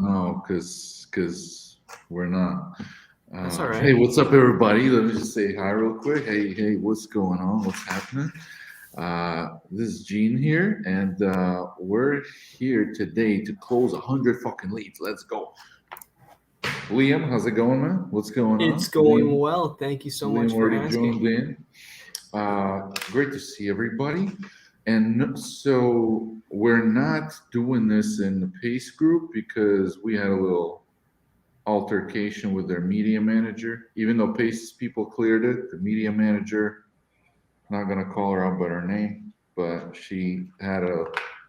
no, because we're not. That's all right. Hey, what's up, everybody? Let me just say hi real quick. Hey, what's going on? What's happening? This is Gene here, and we're here today to close 100 fucking leads. Let's go. Liam, how's it going, man? What's going on? It's going well. Thank you so much Liam for already asking. joined in. Great to see everybody. And so we're not doing this in the PACE group because we had a little altercation with their media manager. Even though PACE people cleared it, the media manager, not gonna call her out by her name, but she had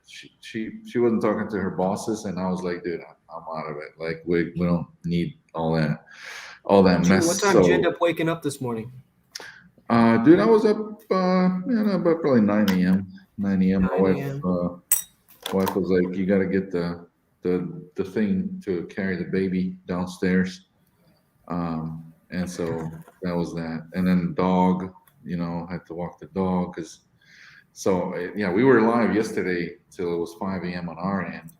she wasn't talking to her bosses, and I was like, dude, I'm out of it. Like we don't need all that Gene, mess. what time did you end up waking up this morning? Dude, I was up about probably 9 a.m. 9 a.m. My 9 a.m. wife was like, you got to get the thing to carry the baby downstairs. And so that was that. And then the dog, had to walk the dog yeah, we were live yesterday till it was 5 a.m. on our end.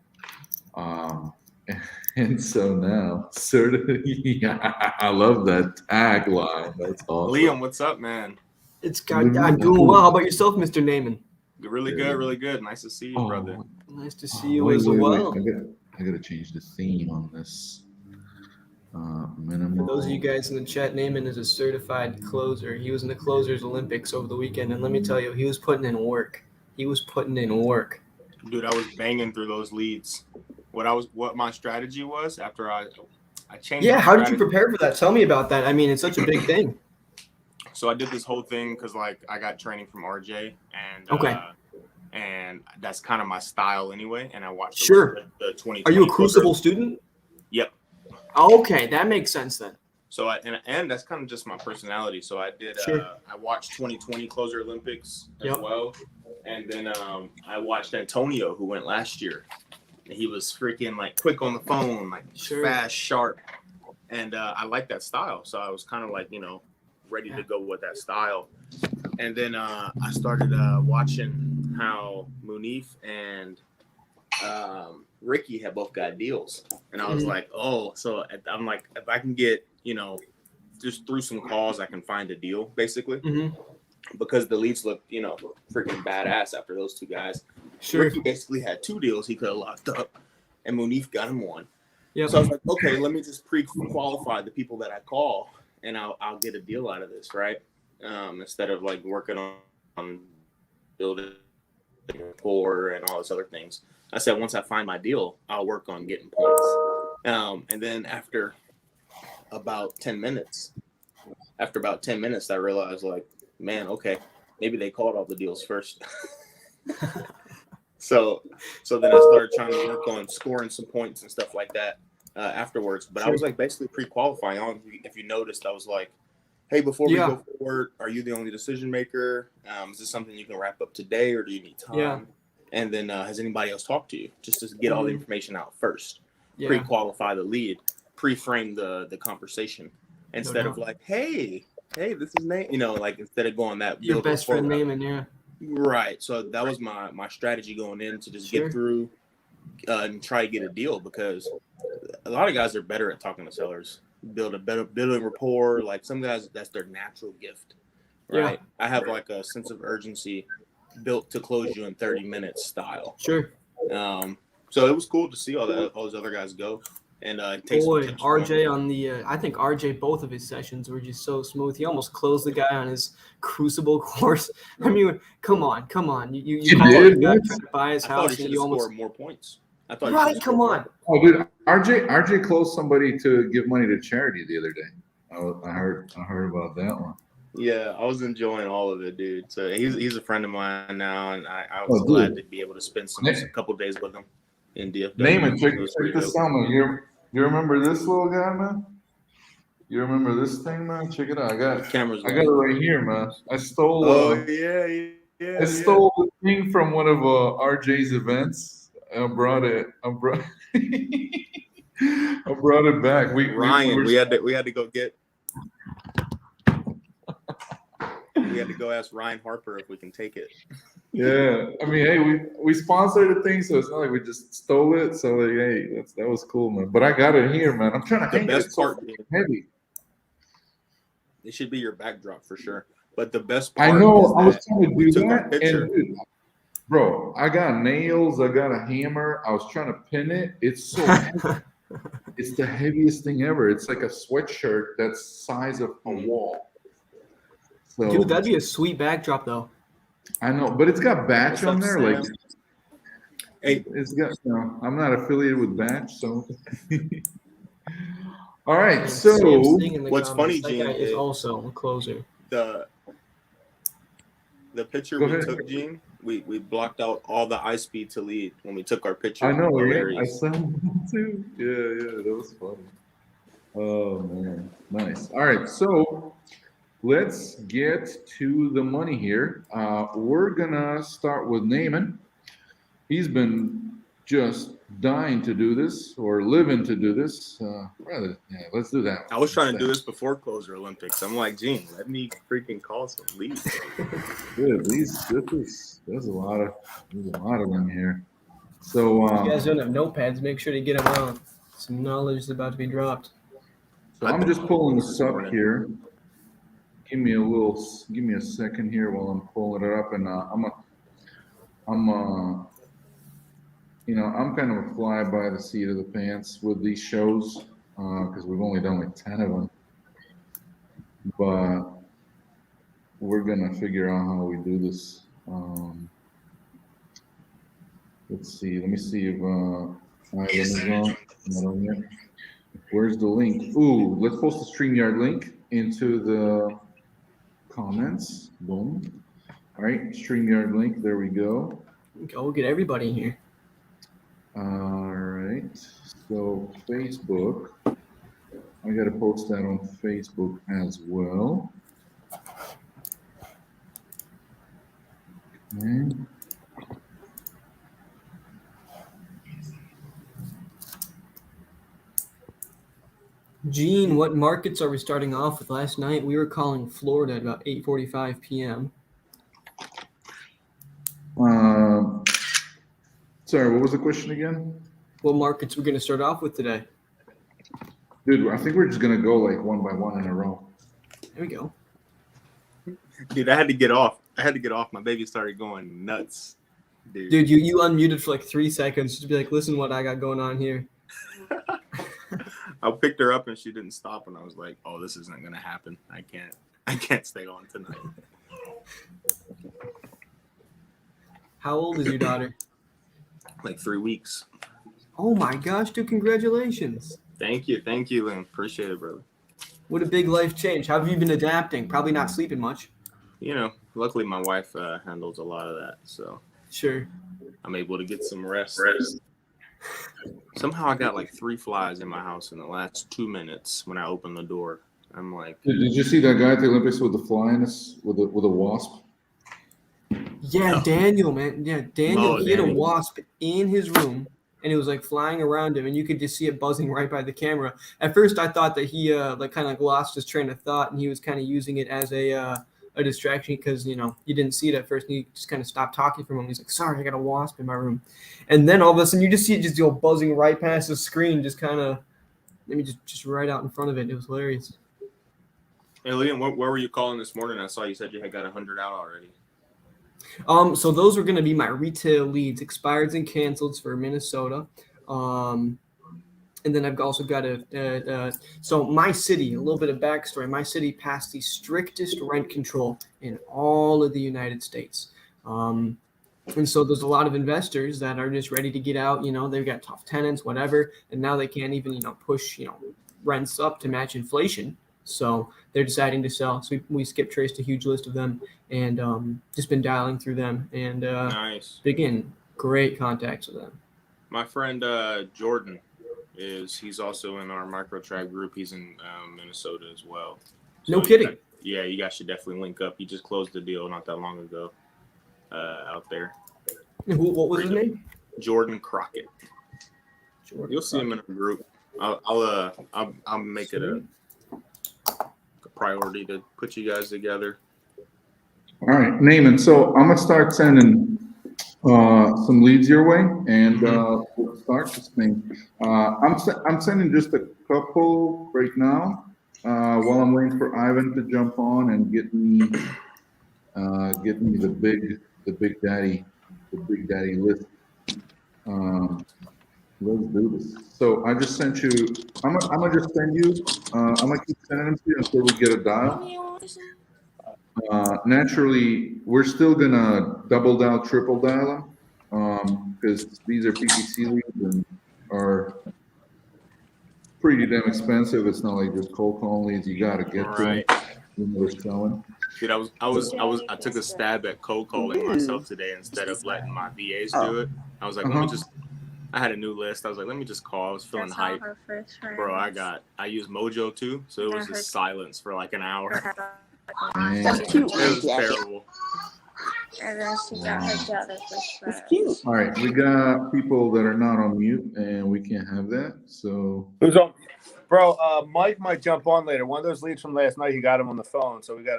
And so now, yeah, I love that tagline. That's awesome. Liam, what's up, man? I'm doing well. How about yourself, Mr. Naaman? Really good, really good. Nice to see you, brother. Nice to see you as well. I gotta change the theme on this. Minimum. For those of you guys in the chat, Naaman is a certified closer. He was in the Closers Olympics over the weekend, and let me tell you, he was putting in work. Dude, I was banging through those leads. What my strategy was after I changed. Yeah, how did you prepare for that? Tell me about that. I mean, it's such a big thing. So I did this whole thing because I got training from RJ, and and that's kind of my style anyway. And I watched the 2020. Are you a Crucible student? Yep. Okay, that makes sense then. So and that's kind of just my personality. So I did. I watched 2020 Closer Olympics as well, and then I watched Antonio, who went last year. He was freaking quick on the phone, fast, sharp, and I like that style. So I was kind of ready to go with that style. And then I started watching how Munif and Ricky had both got deals, and I was like, oh, so I'm like, if I can get just through some calls, I can find a deal basically, because the leads looked freaking badass after those two guys. Sure. Ricky basically had two deals he could have locked up, and Munif got him one. Yep. So I was like, okay, let me just pre-qualify the people that I call, and I'll get a deal out of this, right? Instead of working on building rapport and all those other things. I said, once I find my deal, I'll work on getting points. And then after about 10 minutes, I realized man, okay, maybe they called all the deals first. So then I started trying to work on scoring some points and stuff like that afterwards. But I was basically pre-qualifying. If you noticed, I was like, hey, before we go forward, are you the only decision maker? Is this something you can wrap up today, or do you need time? Yeah. And then has anybody else talked to you? Just to get all the information out first. Yeah. Pre-qualify the lead, pre-frame the conversation. Instead of hey, this is Nate. Instead of going that. Your best friend Naaman, yeah. Right. So that was my strategy going in, to just get through and try to get a deal, because a lot of guys are better at talking to sellers, building rapport. Some guys, that's their natural gift. Right. Yeah. I have a sense of urgency built to close you in 30 minutes style. Sure. So it was cool to see all those other guys go. And RJ on the I think RJ, both of his sessions were just so smooth. He almost closed the guy on his Crucible course. I mean, come on. You did to buy his house, and you almost scored more points. I thought right. Come on. Oh, dude, RJ closed somebody to give money to charity the other day. I heard about that one. Yeah, I was enjoying all of it, dude. So he's a friend of mine now, and I was glad to be able to spend a couple of days with him in DFW. Naaman, check this out, man. You remember this little guy, man? You remember this thing, man? Check it out. I got it right here, man. I stole. I stole the thing from one of RJ's events. I brought it. I brought it back. We had to go get. We had to go ask Ryan Harper if we can take it. Yeah, I mean, hey, we sponsored the thing, so it's not like we just stole it. So like, hey, that was cool, man. But I got it here, man. I'm trying to The hang it. best It's so part, heavy. it should be your backdrop for sure. But the best I part know. is I was that trying to we do took our that, picture. and dude, bro, I got nails. I got a hammer. I was trying to pin it. It's so heavy. It's the heaviest thing ever. It's like a sweatshirt that's size of a wall. So, Dude, that'd be a sweet backdrop, though. I know, but it's got Batch What's on up, there. Sam? Like, Hey, it's got. I'm not affiliated with Batch, so. All right, And so Sam's thing in the what's comments, funny, that guy Gene, is is also a closer. the picture Go we ahead. took, Gene, we blocked out all the iSpeedToLead when we took our picture. I know, right? I Hilarious. saw that too. Yeah, that was funny. Oh man, nice. All right, so let's get to the money here. We're gonna start with Naaman. He's been just dying to do this or living to do this. Let's do that. I was trying to do this before Closer Olympics. I'm like, Gene, let me freaking call some leads. Good. There's a lot of them here. So If you guys don't have notepads, make sure to get them out. Some knowledge is about to be dropped. So I'm just pulling this up here. Give me a second here while I'm pulling it up, and I'm kind of a fly by the seat of the pants with these shows because we've only done like 10 of them, but we're gonna figure out how we do this. Let's see. Let me see if Ivan is on. Not on yet. Where's the link? Ooh, let's post the StreamYard link into the comments. Boom. All right, StreamYard link. There we go. Okay, we'll get everybody in here. All right. So Facebook. I got to post that on Facebook as well. Okay. Gene, what markets are we starting off with? Last night we were calling Florida at about 8:45 p.m. Sorry, what was the question again? What markets we're going to start off with today? Dude, I think we're just gonna go like one by one in a row. There we go. Dude, I had to get off. My baby started going nuts. Dude, you unmuted for like 3 seconds just to be like, listen what I got going on here. I picked her up and she didn't stop, and I was like, oh, this isn't gonna happen. I can't stay on tonight. How old is your daughter? Like 3 weeks. Oh my gosh, dude, congratulations. Thank you, Lynn. Appreciate it, brother. What a big life change. How have you been adapting? Probably not sleeping much. Luckily my wife handles a lot of that, so Sure. I'm able to get some rest. Somehow I got like 3 flies in my house in the last 2 minutes when I opened the door. I'm like, Did you see that guy at the Olympics with the fly in his, with a wasp? Yeah, No. Daniel, man. Yeah, Daniel, Oh, he had a Daniel. wasp in his room, and it was like flying around him, and you could just see it buzzing right by the camera. At first, I thought that he kind of lost his train of thought, and he was kind of using it as a distraction because you didn't see it at first, and he just kind of stopped talking for a moment. He's like, "Sorry, I got a wasp in my room," and then all of a sudden, you just see it just go buzzing right past the screen, just kind of just right out in front of it. It was hilarious. hey, Liam, where were you calling this morning? I saw you said you had got 100 out already. So those are going to be my retail leads, expireds and canceleds for Minnesota. And then I've also got so my city, a little bit of backstory. My city passed the strictest rent control in all of the United States. And so there's a lot of investors that are just ready to get out. They've got tough tenants, whatever, and now they can't even, push, rents up to match inflation. So they're deciding to sell. So we skip traced a huge list of them and just been dialing through them and Nice. begin great contacts with them. My friend Jordan he's also in our microtrack group. He's in Minnesota as well. No kidding. You guys should definitely link up. He just closed the deal not that long ago out there. What was his name? Jordan Crockett. Jordan You'll see him in a group. I'll make it a priority to put you guys together. All right, Naaman. So I'm gonna start sending some leads your way, and we'll start this thing. I'm sending just a couple right now while I'm waiting for Ivan to jump on and get me the big daddy list. Let's do this. So I just sent you. I'm gonna just send you. I'm gonna keep sending them to you until we get a dial. Naturally, we're still gonna double dial, triple dial them, because these are PPC leads and are pretty damn expensive. It's not like just cold calling leads. You gotta get to them when they're selling. Dude, I took a stab at cold calling myself today instead of letting my VAs do it. I was like, let me just. I had a new list. I was like, let me just call. I was feeling hype. Bro, I used Mojo too, so it was just silence for like an hour. It was terrible. And then she got her daughter It's cute. All right, we got people that are not on mute, and we can't have that. So who's on? Bro, Mike might jump on later. One of those leads from last night, he got him on the phone, so we got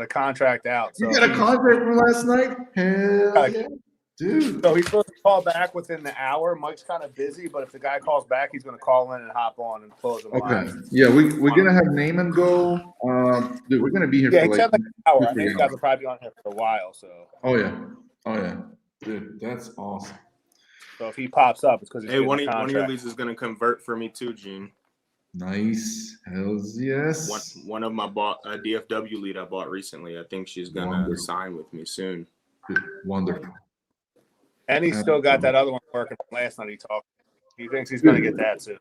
a contract out. So you got a contract from last night? Hell yeah. Dude. So he's supposed to call back within the hour. Mike's kind of busy, but if the guy calls back, he's going to call in and hop on and close him. Okay. Yeah, we're gonna have name and go. Dude, we're gonna be here for like an hour. I think you guys will probably be on here for a while. So. Oh yeah, dude, that's awesome. So if he pops up, it's because he's one of your leads is going to convert for me too, Gene. Nice, hells yes. One of my a DFW lead I bought recently. I think she's gonna sign with me soon. Dude, wonderful. And he's still got that other one working from last night. He talked. He thinks he's going to get that soon.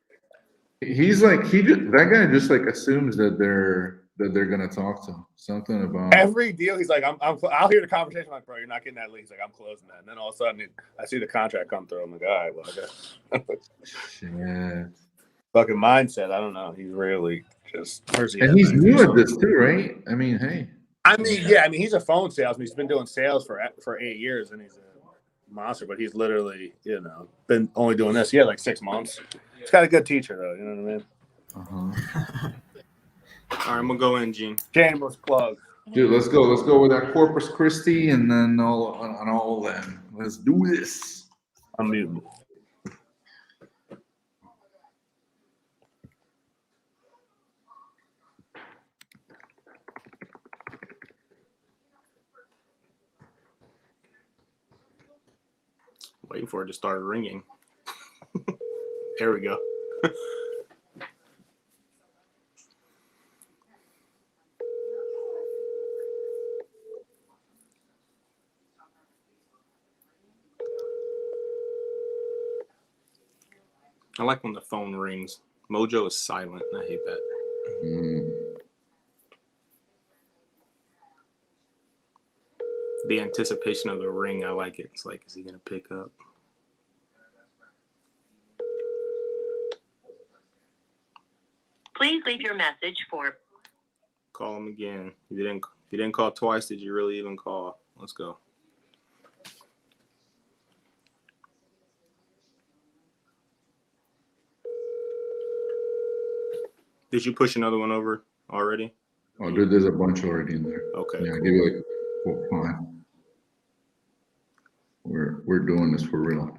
He's like that guy just like assumes that they're going to talk to him. Something about every deal. He's like, I'll hear the conversation. I'm like, bro, you're not getting that lead. He's like, I'm closing that. And then all of a sudden, I see the contract come through. I'm like, all right, well, I guess. Shit. Fucking mindset. I don't know. He's really just. And he's new at this too, right? I mean, hey. He's a phone salesman. He's been doing sales for 8 years, and he's a monster. But he's literally, been only doing this. Like 6 months. He's got a good teacher, though. You know what I mean? All right, I'm gonna go in, Gene. Shameless plug. Dude, let's go. Let's go with that Corpus Christi, and then all them. Let's do this. I'm muted. Waiting for it to start ringing. There we go. I like when the phone rings. Mojo is silent, and I hate that. The anticipation of the ring, I like it. It's like, is he going to pick up? Please leave your message for. Call him again. You didn't call twice. Did you really even call? Let's go. Did you push another one over already? Oh, dude, there's a bunch already in there. Okay. Yeah, I'll give you like 5. We're doing this for real.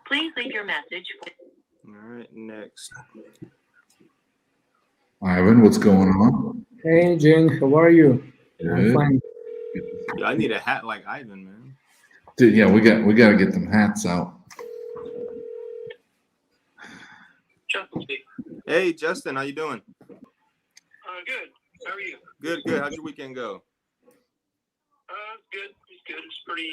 Please leave your message. All right, next. Ivan, what's going on? Hey, Jing, how are you? Good. I'm fine. Yeah, I need a hat like Ivan, man. Dude, yeah, we got to get them hats out. Justin speaking. Hey, Justin, how you doing? Good. How are you? Good. How'd your weekend go? Good. It's good. It's pretty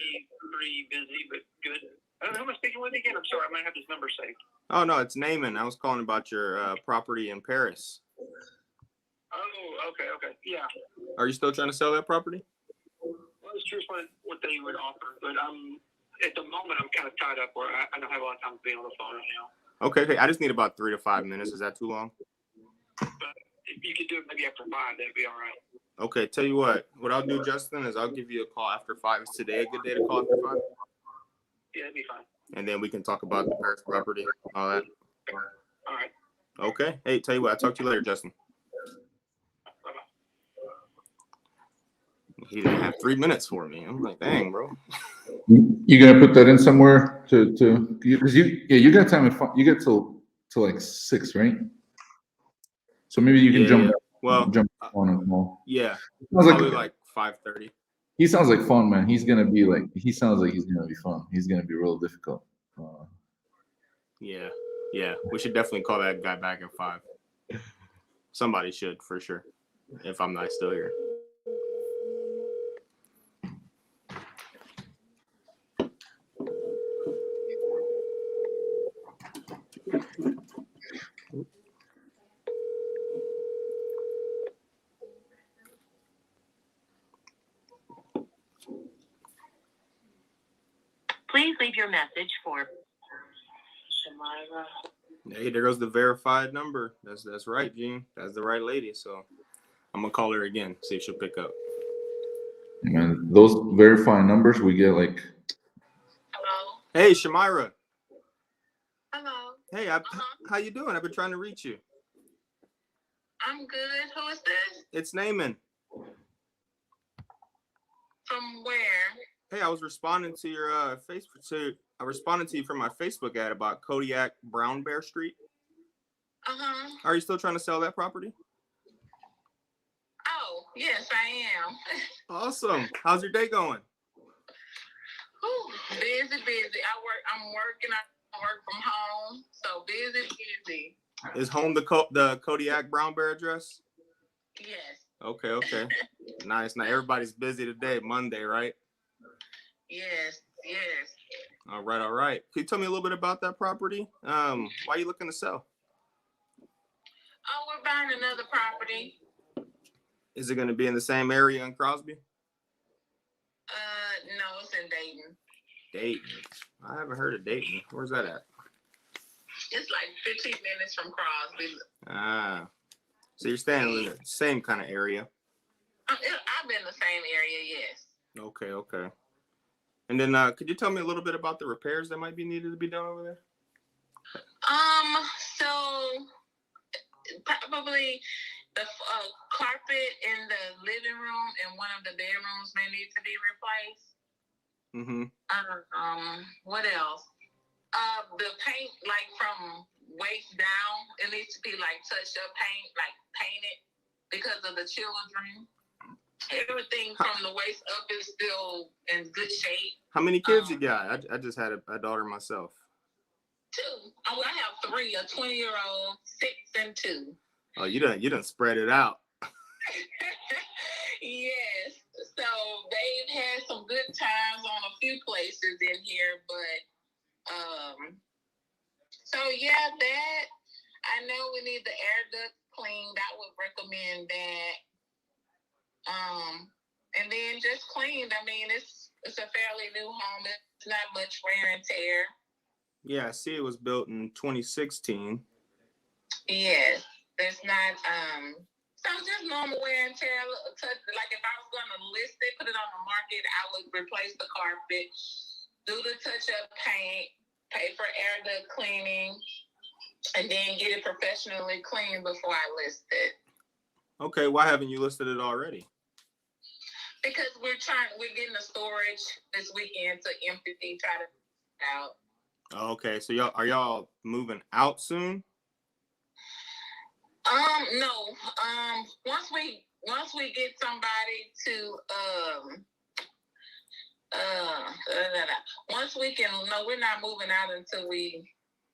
busy, but good. Who am I speaking with again? I'm sorry, I might have his number saved. Oh no, it's Naaman. I was calling about your property in Paris. Oh, okay. Yeah. Are you still trying to sell that property? Well, it's just what they would offer, but at the moment I'm kind of tied up where I don't have a lot of time to be on the phone right now. Okay. I just need about 3 to 5 minutes. Is that too long? But if you could do it maybe after 5, that'd be all right. Okay, tell you what I'll do, Justin, is I'll give you a call after 5. Is today a good day to call after 5? Yeah, that'd be fine. And then we can talk about the Paris property, all that. All right. Okay. Hey, tell you what, I'll talk to you later, Justin. He didn't have 3 minutes for me. I'm like, dang, bro. You gonna put that in somewhere to because you got time you get till like 6, right? So maybe you can Yeah, jump yeah. Well, jump on a call. yeah, Sounds probably like like 5:30. he sounds like fun, man. He sounds like he's gonna be fun. He's gonna be real difficult. Yeah, we should definitely call that guy back at 5. Somebody should, for sure, if I'm not still here. Please leave your message for Hey, there goes the verified number. That's right, Gene. That's the right lady. So I'm gonna call her again, see if she'll pick up. Man, those verifying numbers we get like. Hello. Hey, Shamira. Hello. Hey, how you doing? I've been trying to reach you. I'm good. Who is this? It's Naaman. From where? Hey, I was responding to your I responded to you from my Facebook ad about Kodiak Brown Bear Street. Uh-huh. Are you still trying to sell that property? Oh, yes, I am. Awesome. How's your day going? Whew, busy. I'm working. I work from home, so busy. Is home the Kodiak Brown Bear address? Yes. Okay. Nice. Now everybody's busy today, Monday, right? Yes. All right. Can you tell me a little bit about that property? Why are you looking to sell? Oh, we're buying another property. Is it going to be in the same area in Crosby? No, it's in Dayton. Dayton. I haven't heard of Dayton. Where's that at? It's like 15 minutes from Crosby. So you're staying in the same kind of area. I've been in the same area, yes. Okay. And then could you tell me a little bit about the repairs that might be needed to be done over there? So probably the carpet in the living room and one of the bedrooms may need to be replaced. What else? The paint, like from waist down, it needs to be like touched up paint, like painted because of the children. Everything from the waist up is still in good shape. How many kids you got? I just had a daughter myself. 2. I have 3, a 20-year-old, 6, and 2. Oh, you done spread it out. Yes. So they've had some good times on a few places in here, but so yeah, that I know we need the air duct cleaned. I would recommend that. And then just cleaned. I mean, it's a fairly new home. It's not much wear and tear. Yeah, I see it was built in 2016. Yes, there's not so just normal wear and tear. Like if I was gonna list it, put it on the market, I would replace the carpet, do the touch-up paint, pay for air duct cleaning, and then get it professionally cleaned before I list it. Okay, why haven't you listed it already? Because we're getting the storage this weekend to empty, try to out. Okay, so are y'all moving out soon? No. Once we get somebody to once we can, no, we're not moving out until we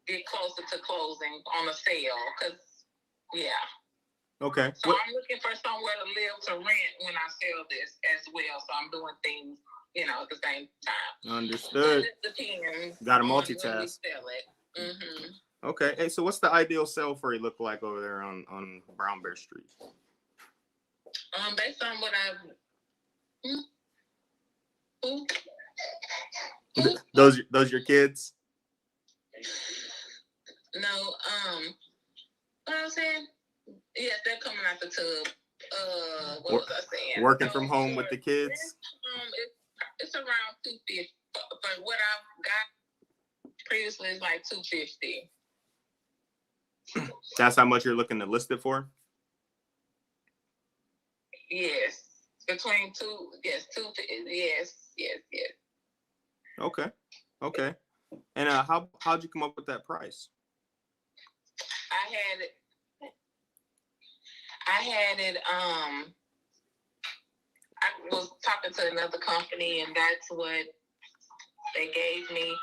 get closer to closing on a sale. Cause yeah. Okay. So I'm looking for somewhere to live to rent when I sell this as well. So I'm doing things, at the same time. Understood. It depends. Got to when we multitask. sell it. Mm-hmm. Okay. Hey, so what's the ideal sale for you look like over there on Brown Bear Street? Based on what Those your kids? No. What I was saying? Yes, they're coming out the tub. What was I saying? Working from home with the kids. It's around 250. But what I've got previously is like 250. That's how much you're looking to list it for? Yes. Between two, yes, yes. Okay. And how'd you come up with that price? I had it, I was talking to another company and that's what they gave me.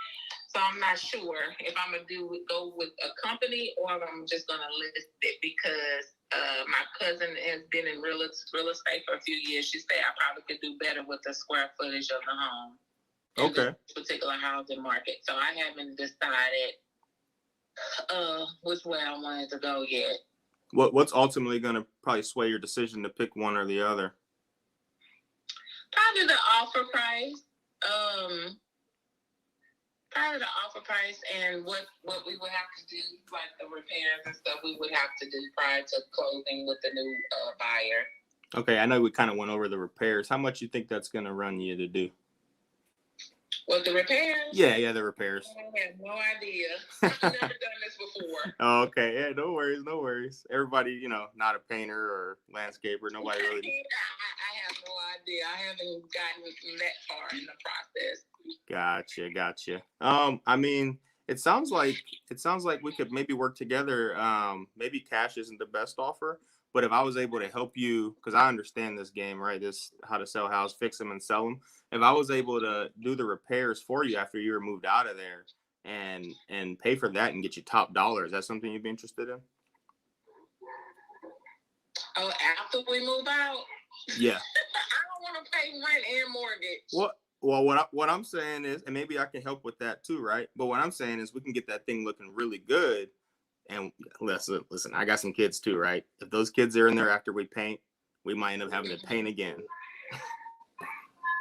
So I'm not sure if I'm gonna go with a company or if I'm just gonna list it because my cousin has been in real estate for a few years. She said I probably could do better with the square footage of the home. Okay. This particular housing market. So I haven't decided which way I wanted to go yet. What's ultimately gonna probably sway your decision to pick one or the other? Probably the offer price. Probably the offer price and what we would have to do, like the repairs and stuff we would have to do prior to closing with the new buyer. Okay, I know we kind of went over the repairs. How much you think that's going to run you to do? What, the repairs? Yeah, the repairs. I have no idea. I've never done this before. Oh, okay, yeah, no worries. Everybody, not a painter or landscaper, nobody really. I have no idea. I haven't gotten that far in the process. Gotcha. I mean, it sounds like we could maybe work together. Maybe cash isn't the best offer, but if I was able to help you, because I understand this game, right? This how to sell house, fix them and sell them. If I was able to do the repairs for you after you were moved out of there and pay for that and get you top dollar, is that something you'd be interested in? Oh, after we move out? Yeah. I don't want to pay rent and mortgage. Well, what I'm saying is, and maybe I can help with that too, right? But what I'm saying is we can get that thing looking really good. And listen, I got some kids too, right? If those kids are in there after we paint, we might end up having to paint again.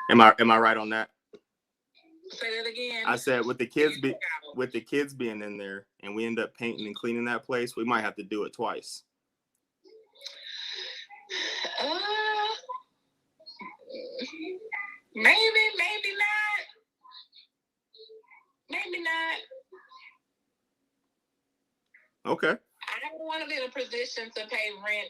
Am I right on that? Say that again. I said with the kids being in there and we end up painting and cleaning that place, we might have to do it twice. Maybe not. Okay. I don't want to be in a position to pay rent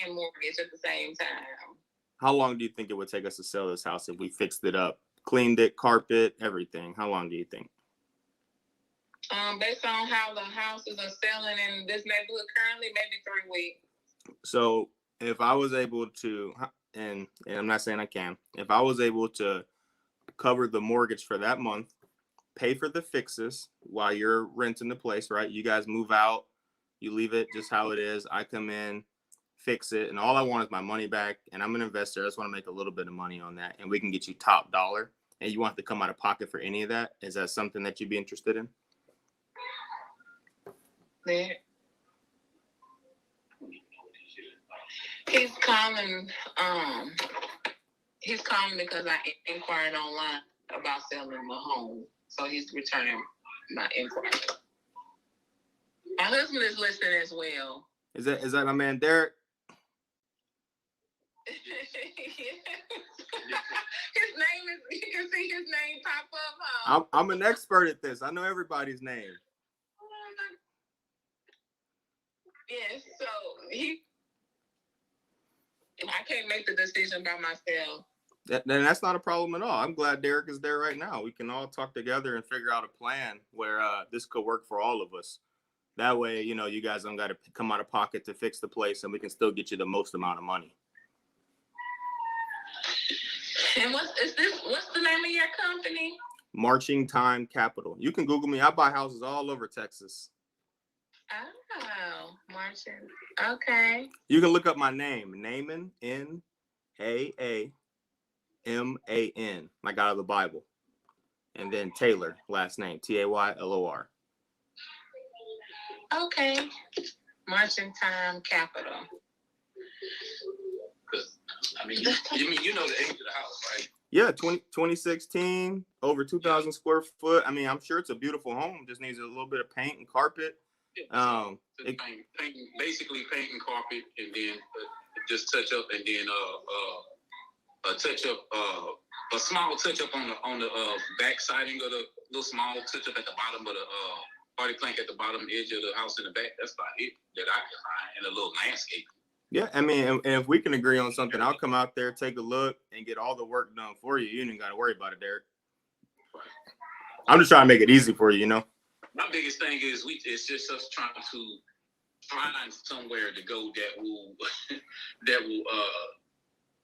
and mortgage at the same time. How long do you think it would take us to sell this house if we fixed it up, cleaned it, carpet, everything? How long do you think? Based on how the houses are selling in this neighborhood currently, maybe 3 weeks. So if I was able to, and I'm not saying I can, if I was able to cover the mortgage for that month, pay for the fixes while you're renting the place, right? You guys move out, you leave it just how it is. I come in, fix it, and all I want is my money back. And I'm an investor. I just want to make a little bit of money on that, and we can get you top dollar. And you want to come out of pocket for any of that? Is that something that you'd be interested in? Yeah. He's calling because I inquired online about selling the home. So he's returning my inquiry. My husband is listening as well. Is that my man Derek? His name is, you can see his name pop up, huh? I'm an expert at this. I know everybody's name. Yes, so I can't make the decision by myself. Then that's not a problem at all. I'm glad Derek is there right now. We can all talk together and figure out a plan where this could work for all of us. That way, you guys don't got to come out of pocket to fix the place, and we can still get you the most amount of money. And what's the name of your company? Marching Time Capital. You can Google me. I buy houses all over Texas. Oh, Marching. Okay. You can look up my name, Naaman, N-A-A-M-A-N, like out of the Bible. And then Taylor, last name, Taylor. Okay. Marching Time Capital. I mean, you know the age of the house, right? Yeah, 2016, over 2,000 square foot. I mean, I'm sure it's a beautiful home. Just needs a little bit of paint and carpet. Basically painting carpet and then just touch up and then a touch up a small touch up on the back siding of the little small touch up at the bottom of the party plank at the bottom edge of the house in the back. That's about it that I can find, and a little landscape. Yeah, I mean, and if we can agree on something, I'll come out there, take a look, and get all the work done for you. You ain't got to worry about it, Derek. I'm just trying to make it easy for you, you know. My biggest thing is it's just us trying to find somewhere to go that will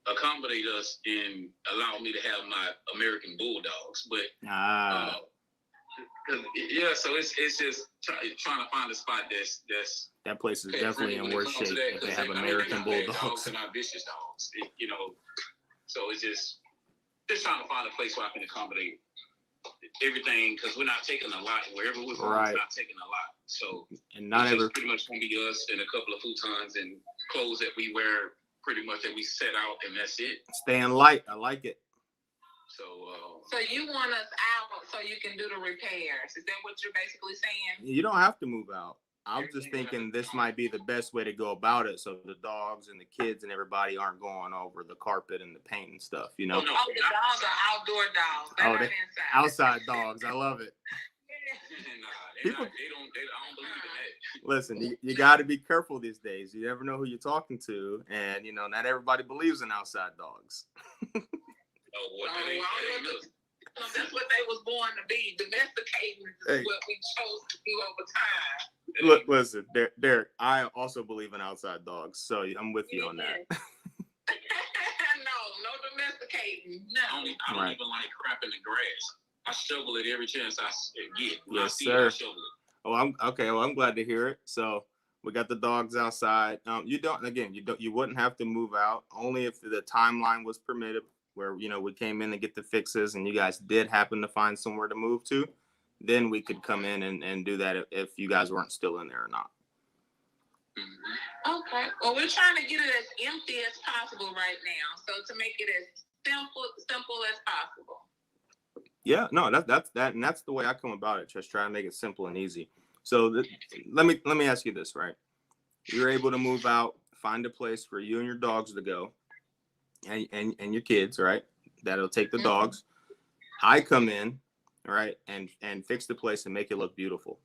accommodate us and allow me to have my American Bulldogs. But so it's just trying to find a spot that's that place is definitely in worse shape if they have American Bulldogs and not vicious dogs. So it's just trying to find a place where I can accommodate everything, because we're not taking a lot wherever we're going. Right. We're not taking a lot, so and not it's ever just pretty much gonna be us and a couple of futons and clothes that we wear, pretty much that we set out, and that's it. Staying light. I like it. So you want us out so you can do the repairs? Is that what you're basically saying? You don't have to move out. I'm just thinking this might be the best way to go about it, so the dogs and the kids and everybody aren't going over the carpet and the paint and stuff, you know. Oh, the dogs are outdoor dogs. They're not inside. Outside dogs. I love it. They don't believe in that. Listen, you got to be careful these days. You never know who you're talking to, and not everybody believes in outside dogs. That's what they was born to be. Domesticating is what we chose to do over time. Look, listen, Derek, I also believe in outside dogs, so I'm with you on that. No domesticating. No. I don't even like crap in the grass. I shovel it every chance I get. Yes, sir. I shovel it. Oh, I'm glad to hear it. So we got the dogs outside. You wouldn't have to move out, only if the timeline was permitted, where we came in to get the fixes and you guys did happen to find somewhere to move to. Then we could come in and do that if you guys weren't still in there or not. Okay. Well, we're trying to get it as empty as possible right now, so to make it as simple as possible. Yeah, no, that's and that's the way I come about it. Just try to make it simple and easy. So let me ask you this, right? You're able to move out, find a place for you and your dogs to go, and your kids, right? That'll take the dogs. I come in, right, and fix the place and make it look beautiful.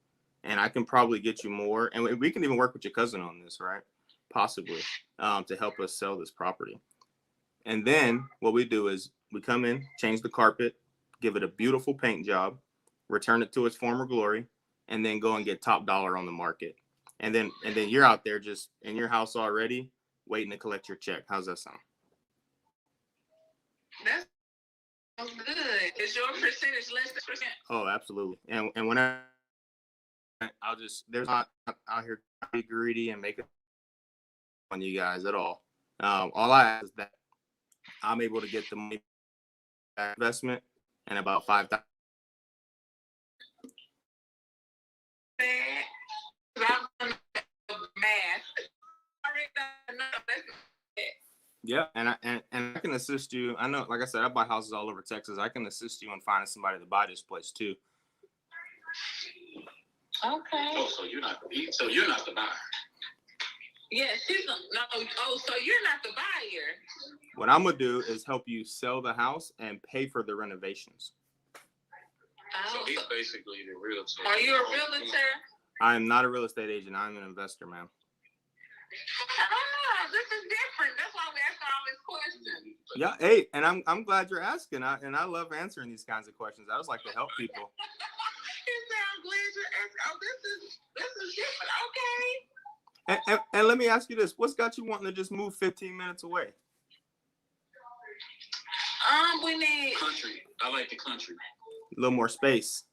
And I can probably get you more, and we can even work with your cousin on this, right? Possibly, to help us sell this property. And then what we do is we come in, change the carpet, give it a beautiful paint job, return it to its former glory, and then go and get top dollar on the market. And then you're out there just in your house already, waiting to collect your check. How's that sound? That sounds good. Is your percentage less than percent? Oh, absolutely. And whenever there's not out here to be greedy and make it on you guys at all. All I ask is that I'm able to get the money back investment and about $5,000. Yeah, and I can assist you. I know, like I said, I buy houses all over Texas. I can assist you in finding somebody to buy this place too. Okay. Oh, so you're not the buyer. Yeah, so you're not the buyer. What I'm gonna do is help you sell the house and pay for the renovations. So he's basically the realtor. Are you a realtor? I am not a real estate agent. I'm an investor, ma'am. This is different. That's why we ask all these questions. Yeah, hey, and I'm glad you're asking. I love answering these kinds of questions. I just like to help people. I'm glad you're asking. Oh, this is different. Okay. And let me ask you this: what's got you wanting to just move 15 minutes away? We need country. I like the country. A little more space.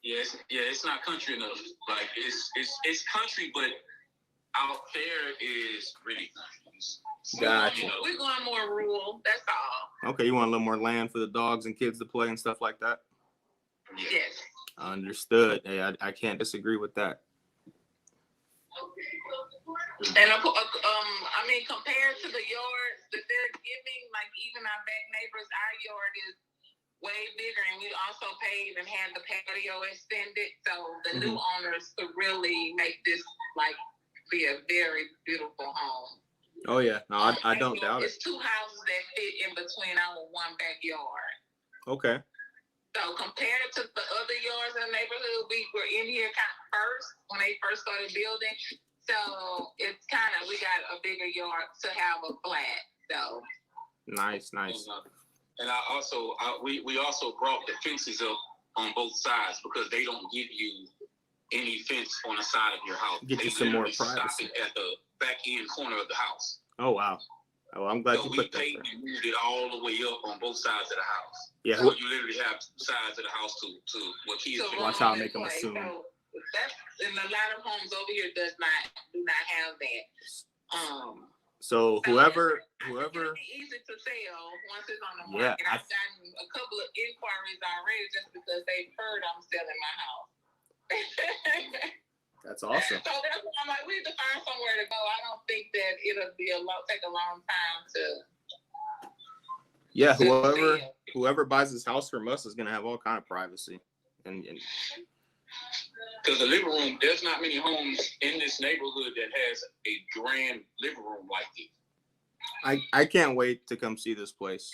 It's not country enough. Like it's country, but out there is really country. Gotcha. We're going more rural. That's all. Okay, you want a little more land for the dogs and kids to play and stuff like that? Yes. Understood. Hey, I can't disagree with that. And I mean, compared to the yards that they're giving, like even our back neighbors, our yard is way bigger, and we also paid and had the patio extended, so the new owners could really make this like be a very beautiful home. Oh yeah, no, I don't doubt it. It's two houses that fit in between our one backyard. Okay. So compared to the other yards in the neighborhood, we were in here kind of first when they first started building. So it's kind of, we got a bigger yard to have a flat. So nice. And we also brought the fences up on both sides because they don't give you any fence on the side of your house. Get you some more privacy. Stop it at the back end corner of the house. Oh wow. Oh, I'm glad So you we put that paid there. and moved it all the way up on both sides of the house. Yeah. So you literally have sides of the house to what kids to can Watch run how I this make them way. assume. So that's, and a lot of homes over here do not have that. So whoever, It's easy to sell once it's on the Yeah, market. I've gotten a couple of inquiries already just because they've heard I'm selling my house. that's awesome. So that's why I'm like, we need to find somewhere to go. I don't think that it'll take a long time to. Yeah, to whoever buys this house from us is gonna have all kind of privacy. And Because the living room, there's not many homes in this neighborhood that has a grand living room like this. I can't wait to come see this place.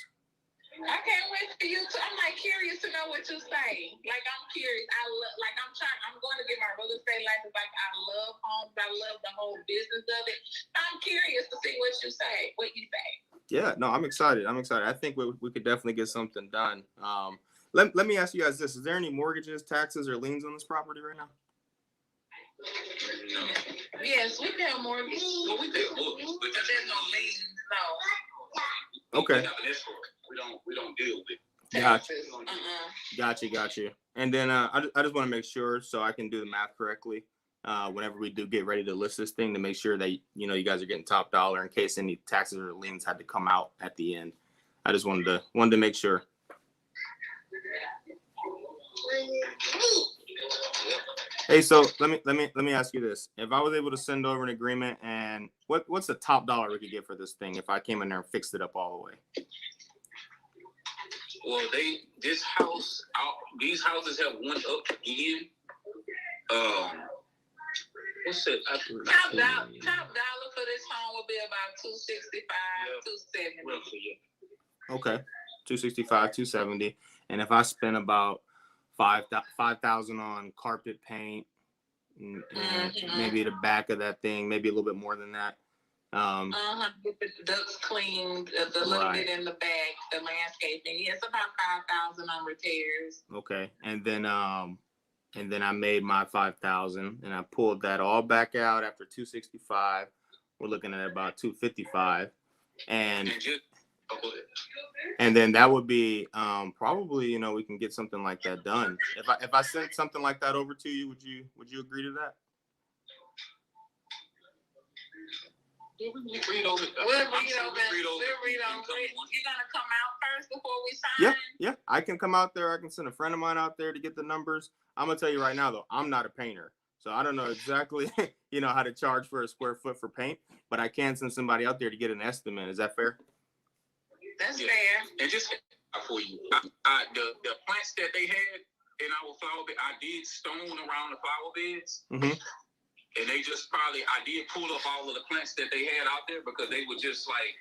I can't wait for you to. I'm like curious to know what you say. Like I'm curious. I'm going to get my real estate license. Like I love homes. I love the whole business of it. I'm curious to see what you say. What you say. Yeah, no, I'm excited. I think we could definitely get something done. Let me ask you guys this: is there any mortgages, taxes, or liens on this property right now? No. Yes, we pay a mortgage. Well, we pay a mortgage, but There's no liens. No. Okay. We have an escrow. We don't deal with Gotcha. Taxes. Gotcha. And then I just want to make sure so I can do the math correctly. Whenever we do get ready to list this thing, to make sure that you guys are getting top dollar in case any taxes or liens had to come out at the end. I just wanted to make sure. Hey, so let me ask you this: if I was able to send over an agreement, and what's the top dollar we could get for this thing if I came in there and fixed it up all the way? Well, these houses have went up again. What's it? Top dollar for this home will be about $265, $270. Roughly, yeah. Okay, 265, 270, and if I spend about $5,000 on carpet paint, and maybe the back of that thing, maybe a little bit more than that. Get the ducts cleaned, the little bit in the back, the landscaping. Yeah, it's about $5,000 on repairs. Okay, and then I made my 5,000, and I pulled that all back out after 265. We're looking at about 255, and then that would be probably we can get something like that done. If I sent something like that over to you, would you agree to that? We'll read over it. We'll read over it. You're gonna come out first before we sign? Yeah. I can come out there. I can send a friend of mine out there to get the numbers. I'm gonna tell you right now though, I'm not a painter, so I don't know exactly how to charge for a square foot for paint, but I can send somebody out there to get an estimate. Is that fair? That's fair. And just for you, the plants that they had in our flower bed, I did stone around the flower beds. Mm-hmm. And they just I did pull up all of the plants that they had out there because they were just like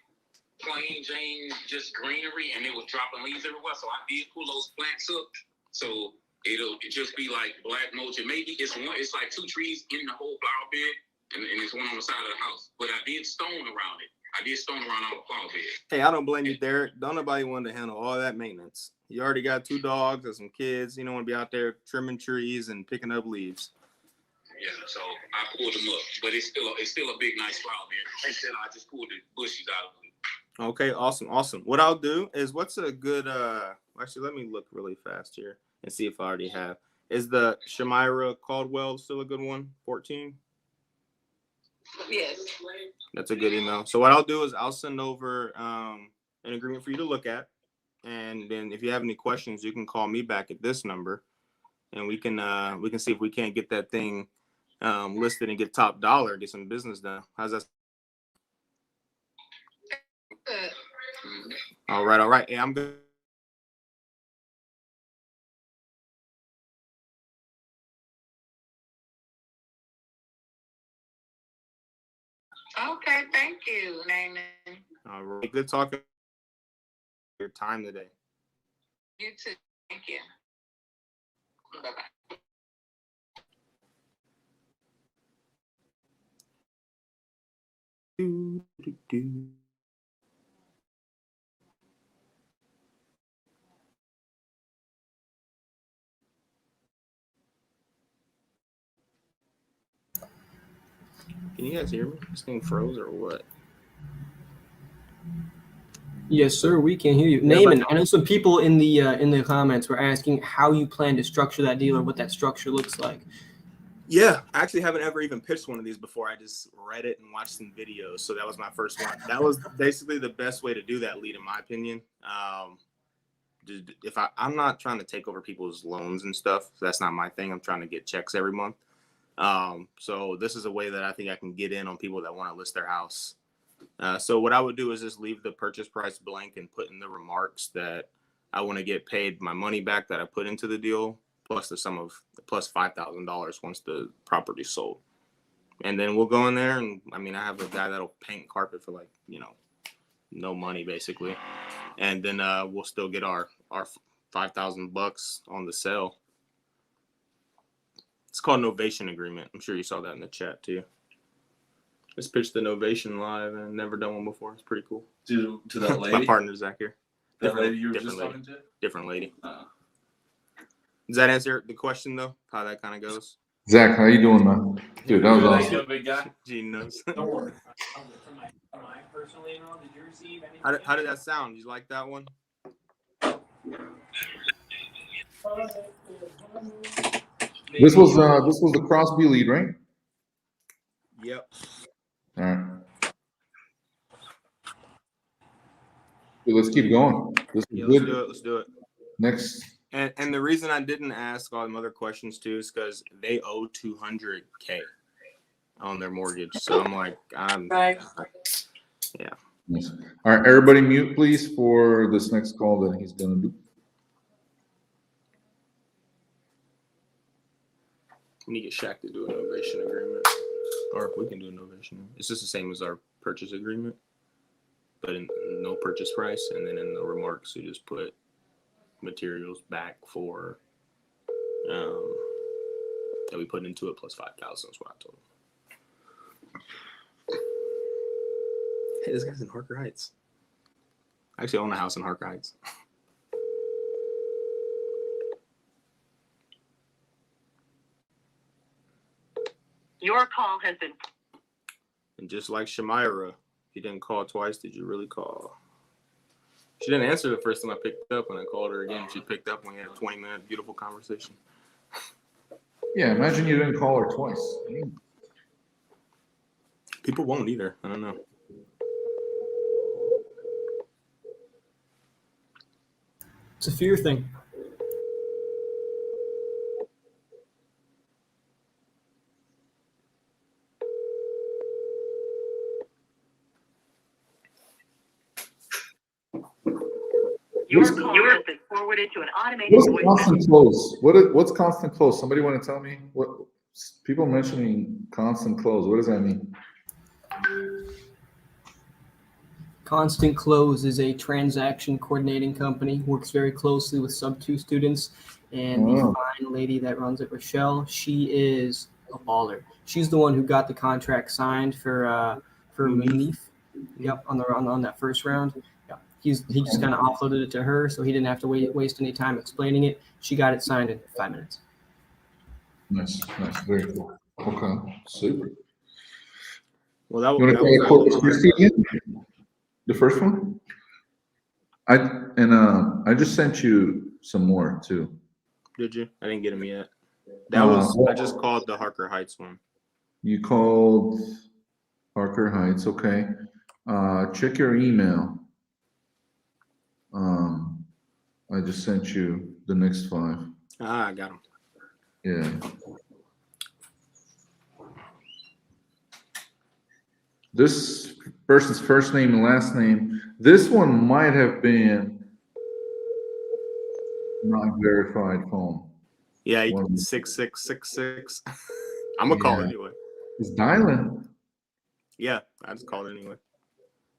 plain Jane, just greenery, and it was dropping leaves everywhere. So I did pull those plants up. So it'll just be like black mulch. And maybe it's like two trees in the whole flower bed, and it's one on the side of the house. But I did stone around it. I did stone around all the flower bed. Hey, I don't blame you, Derek. Don't nobody want to handle all that maintenance. You already got 2 dogs and some kids. You don't want to be out there trimming trees and picking up leaves. Yeah, so I pulled them up, but it's still a big, nice flower bed. And then I just pulled the bushes out of it. Okay, awesome. What I'll do is, what's a good? Actually, let me look really fast here and see if I already have. Is the Shamira Caldwell still a good one? 14. Yes. That's a good email. So what I'll do is I'll send over an agreement for you to look at, and then if you have any questions, you can call me back at this number, and we can see if we can't get that thing listed and get top dollar, get some business done. How's that? All right. Hey, I'm good. Okay, thank you, Naaman. All right, good talking. Your time today. You too. Thank you. Bye-bye. Can you guys hear me? This thing froze or what? Yes, sir. We can hear you. Naaman, I know some people in the comments were asking how you plan to structure that deal or what that structure looks like. Yeah, I actually haven't ever even pitched one of these before. I just read it and watched some videos. So that was my first one. That was basically the best way to do that lead, in my opinion. If I'm not trying to take over people's loans and stuff, that's not my thing. I'm trying to get checks every month. So this is a way that I think I can get in on people that want to list their house. So what I would do is just leave the purchase price blank and put in the remarks that I want to get paid my money back that I put into the deal, plus the sum of plus $5,000 once the property's sold. And then we'll go in there, and I mean, I have a guy that'll paint carpet for, like, no money basically, and then we'll still get our $5,000 on the sale. It's called Novation Agreement. I'm sure you saw that in the chat too. Just pitched the Novation live and never done one before. It's pretty cool. To that lady? My partner Zach here. That lady you were just talking to? Different lady. Does that answer the question though? How that kind of goes? Zach, how you doing, man? Dude, that was awesome. Big guy. Gene knows. Don't worry. How did that sound? You like that one? This was the Crosby lead, right? Yep. All right. So let's keep going. This is good. Let's do it. Next. And the reason I didn't ask all them other questions too is because they owe $200K on their mortgage. So I'm like, yeah. Yes. All right, everybody mute, please, for this next call that he's going to do. We need to get Shaq to do a novation agreement. Or we can do a novation. It's just the same as our purchase agreement, but in no purchase price. And then in the remarks, you just put materials back for that we put into it plus 5,000 is what I told him. Hey, this guy's in Harker Heights. I actually own a house in Harker Heights. Your call has been. And just like Shamira, you didn't call twice. Did you really call? She didn't answer the first time I picked up, and I called her again. She picked up, and we had a 20-minute beautiful conversation. Yeah, imagine you didn't call her twice. People won't either. I don't know. It's a fear thing. Your call has been forwarded to an automated What's voice constant message. close? What's constant close? Somebody want to tell me? What people mentioning constant close? What does that mean? Constant Close is a transaction coordinating company, works very closely with sub-2 students. And the fine lady that runs it, Rochelle, she is a baller. She's the one who got the contract signed for Leaf. Yep, on that first round. Yeah, he just kind of offloaded it to her, so he didn't have to waste any time explaining it. She got it signed in 5 minutes. Nice, very cool. Okay, super. Well, that You want to try Corpus Christi again? The first one? I just sent you some more too. Did you? I didn't get them yet. That was I just called the Harker Heights one. You called Harker Heights, okay. Check your email. I just sent you the next 5. I got them. Yeah. This person's first name and last name. This one might have been not verified phone. Yeah, 6666. I'm gonna call anyway. It's dialing. Yeah, I just called anyway.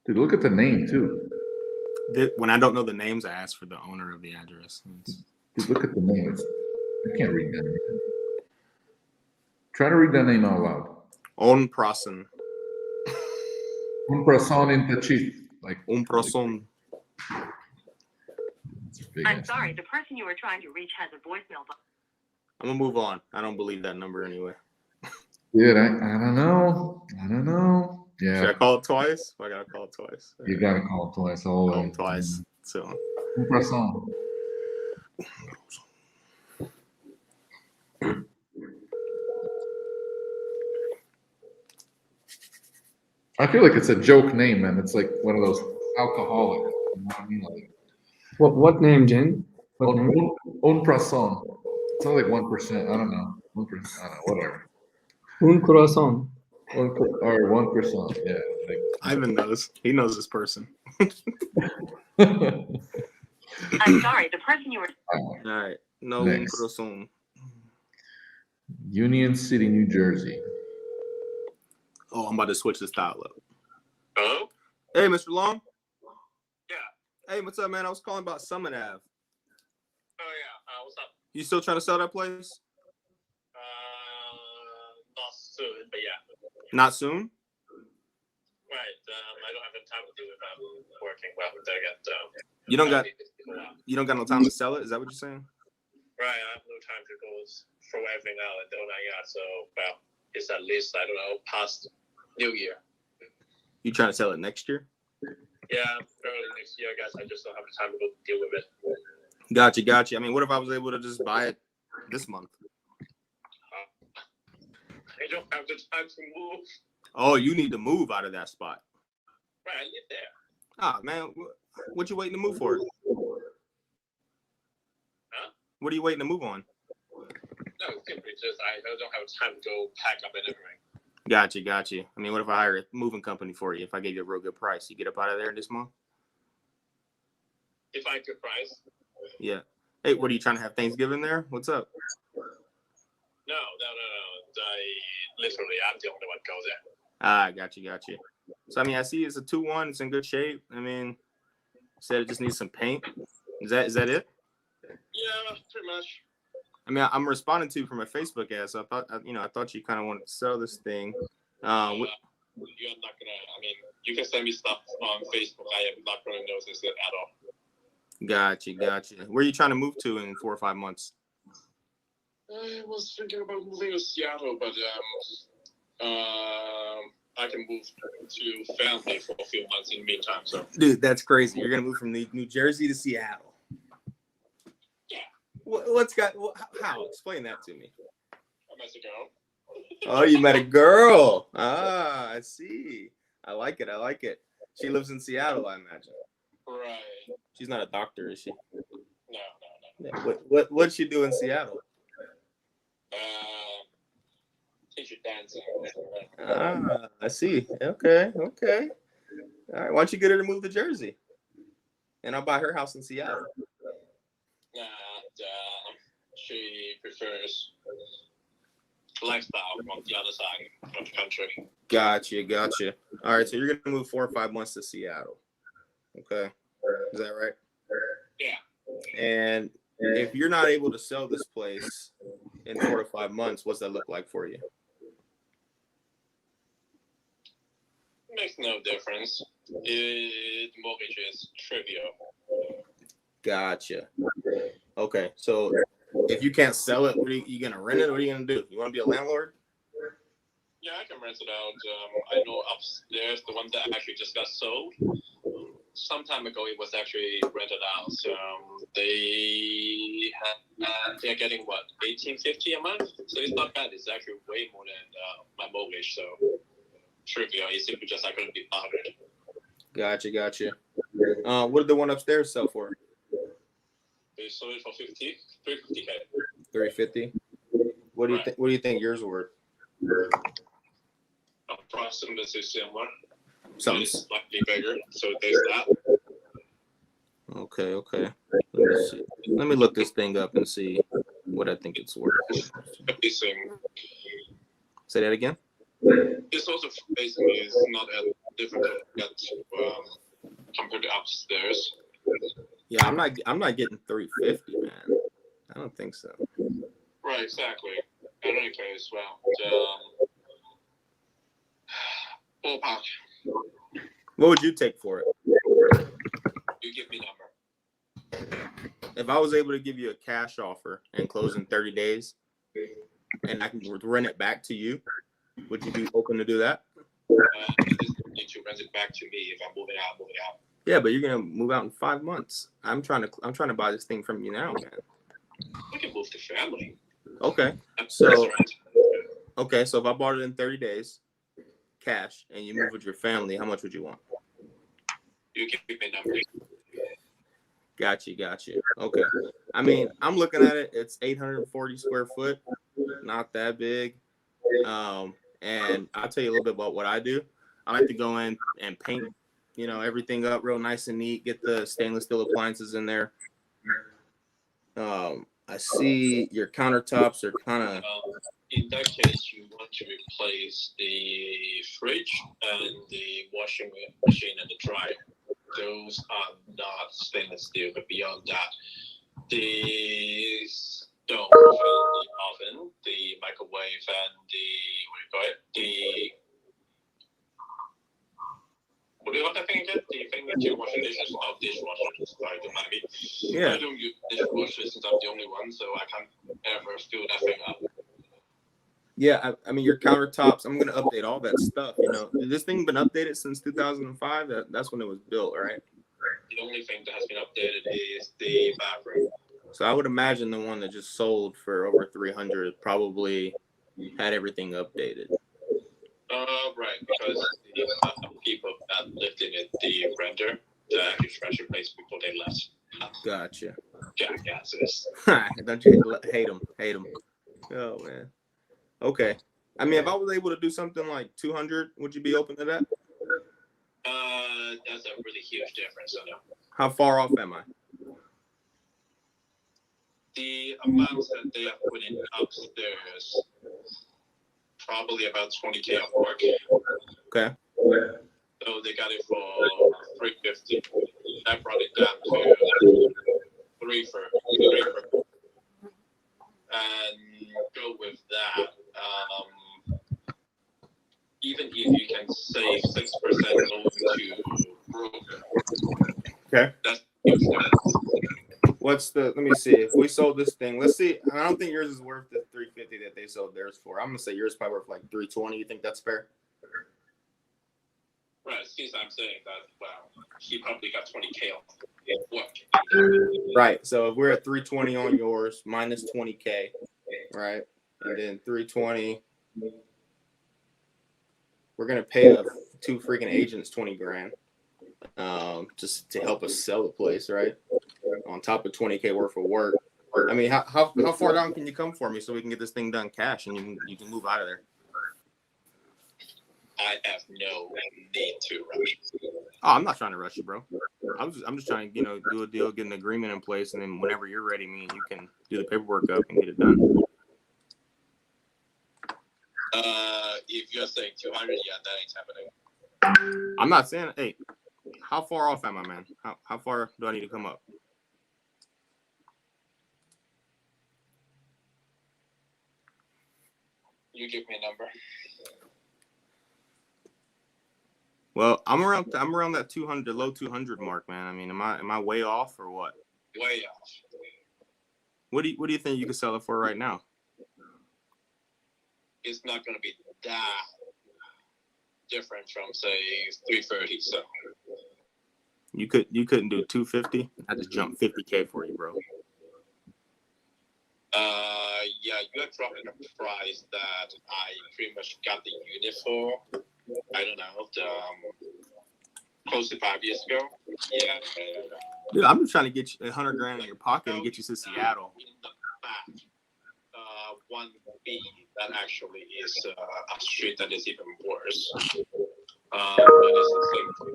Dude, look at the name too. When I don't know the names, I ask for the owner of the address. Dude, look at the name. I can't read that name. Try to read that name out loud. On Prasen. Un person in Tachit. Like Un Prasen. I'm sorry, the person you were trying to reach has a voicemail box. I'm gonna move on. I don't believe that number anyway. Dude, I don't know. I don't know. Yeah. Should I call it twice? I gotta call it twice. You gotta call it twice. Call Oh, him twice. So. Un person. I feel like it's a joke name, man. It's like one of those alcoholic. You know what I mean? Like, What name, Jen? What name? un person. It's not like 1%. I don't know. 1%. I don't know. Whatever. Un croissant. Or 1%. Yeah. Like, Ivan knows. He knows this person. I'm sorry, the person you were. All right. No Next. croissant. Union City, New Jersey. Oh, I'm about to switch the style up. Hello? Hey, Mr. Long. Yeah. Hey, what's up, man? I was calling about Summit Ave. Oh, yeah. What's up? You still trying to sell that place? Not soon, but yeah. Not soon? Right. I don't have the time to do it. I'm working well. I get, You don't got no time to sell it? Is that what you're saying? Right. I have no time to go throw everything out and don't I got. So, well, it's at least, I don't know, past New Year. You trying to sell it next year? Yeah, early next year, I guess. I just don't have the time to go deal with it. Gotcha. I mean, what if I was able to just buy it this month? I don't have the time to move. Oh, you need to move out of that spot. Right, I live there. Ah, man, what you waiting to move for? Huh? What are you waiting to move on? No, simply just I don't have time to go pack up and everything. Gotcha. I mean, what if I hire a moving company for you? If I gave you a real good price, you get up out of there this month? If I could price? Yeah. Hey, what are you trying to have Thanksgiving there? What's up? No. Literally, I'm the only one who goes there. Ah, gotcha. So, I mean, I see it's a 2-1. It's in good shape. I mean, said it just needs some paint. Is that it? Yeah, pretty much. I mean, I'm responding to you from a Facebook ad, so I thought you kind of wanted to sell this thing. You're not gonna. I mean, you can send me stuff on Facebook. I am not gonna notice it at all. Gotcha. Where are you trying to move to in 4 or 5 months? I was thinking about moving to Seattle, but I can move to family for a few months in the meantime. So, dude, that's crazy. You're gonna move from New Jersey to Seattle. Yeah. How? Explain that to me. I met a girl. Oh, you met a girl. Ah, I see. I like it. She lives in Seattle, I imagine. Right. She's not a doctor, is she? No. Yeah. What'd she do in Seattle? Teacher dancing. Ah, I see. Okay. All right. Why don't you get her to move to Jersey? And I'll buy her house in Seattle. She prefers lifestyle on the other side of the country. Gotcha. All right, so you're gonna move 4 or 5 months to Seattle. Okay. Is that right? Yeah. And if you're not able to sell this place in 4 to 5 months, what's that look like for you? Makes no difference. Mortgage is trivial. Gotcha. Okay, so if you can't sell it, what are you gonna rent it? What are you gonna do? You want to be a landlord? Yeah, I can rent it out. I know upstairs, the one that actually just got sold. Some time ago, it was actually rented out. They're getting what, $1,850 a month? So it's not bad. It's actually way more than my mortgage. So trivial. It's simply just I couldn't be bothered. Gotcha. What did the one upstairs sell for? They sold it for $350K. $350. What do you think? What do you think yours were? Approximately similar. Something slightly bigger. So there's that. Okay. Let me see. Let me look this thing up and see what I think it's worth. Amazing. Say that again. It's also basically it's not as difficult to get compared to upstairs. Yeah, I'm not getting 350, man. I don't think so. Right, exactly. I don't care as well. Ballpark. What would you take for it? You give me number. If I was able to give you a cash offer and close in 30 days, and I can rent it back to you, would you be open to do that? You just need to rent it back to me if I'm moving out. Yeah, but you're gonna move out in 5 months. I'm trying to buy this thing from you now, man. We can move to family. Okay. That's So right. okay, so if I bought it in 30 days, cash, and you move with your family, how much would you want? You give me number. Got you. Okay. I mean, I'm looking at it. It's 840 square foot, not that big. And I'll tell you a little bit about what I do. I like to go in and paint, everything up real nice and neat. Get the stainless steel appliances in there. I see your countertops are kind of. In that case, you want to replace the fridge and the washing machine and the dryer. Those are not stainless steel, but beyond that, the stove and the oven, the microwave, and what do you call that thing again? The thing that you wash the dishes? Oh, dishwasher. Sorry, don't mind me. Yeah. I don't use dishwasher since I'm the only one, so I can't ever fill that thing up. Yeah, I mean your countertops. I'm gonna update all that stuff. This thing been updated since 2005. That's when it was built, right? The only thing that has been updated is the bathroom. So I would imagine the one that just sold for over 300 probably had everything updated. Right, because the people that lived in it, the renter, the actually trash replaced before they left. Gotcha. Jackasses. Don't you hate them? Oh man. Okay. I mean, if I was able to do something like 200, would you be open to that? That's a really huge difference. I know. How far off am I? The amounts that they are putting upstairs, probably about 20K of work. Okay. So they got it for 350. I brought it down to 3 for, and go with that. Even if you can save 6% going to broker. Okay. That's huge. Let me see. If we sold this thing, let's see. I don't think yours is worth the 350 that they sold theirs for. I'm gonna say yours is probably worth like 320. You think that's fair? Right, since I'm saying that, well, he probably got 20K off work. Right. So if we're at 320 on yours, minus 20K, right? And then 320, we're gonna pay the 2 freaking agents 20 grand, just to help us sell the place, right? On top of 20K worth of work. I mean, how far down can you come for me so we can get this thing done cash and you can move out of there? I have no need to rush. Oh, I'm not trying to rush you, bro. I'm just trying to, do a deal, get an agreement in place, and then whenever you're ready, me and you can do the paperwork up and get it done. If you're saying 200, yeah, that ain't happening. I'm not saying, hey, how far off am I, man? How far do I need to come up? You give me a number. Well, I'm around that 200, low 200 mark, man. I mean, am I way off or what? Way off. What do you think you could sell it for right now? It's not going to be that different from say 330. So you couldn't do 250. I just jumped 50K for you, bro. Yeah, you're dropping a price that I pretty much got the unit for. I don't know, close to 5 years ago. Yeah. Dude, I'm just trying to get you 100 grand in your pocket and get you to Seattle. In the back, 1B, that actually is a street that is even worse. But it's the same thing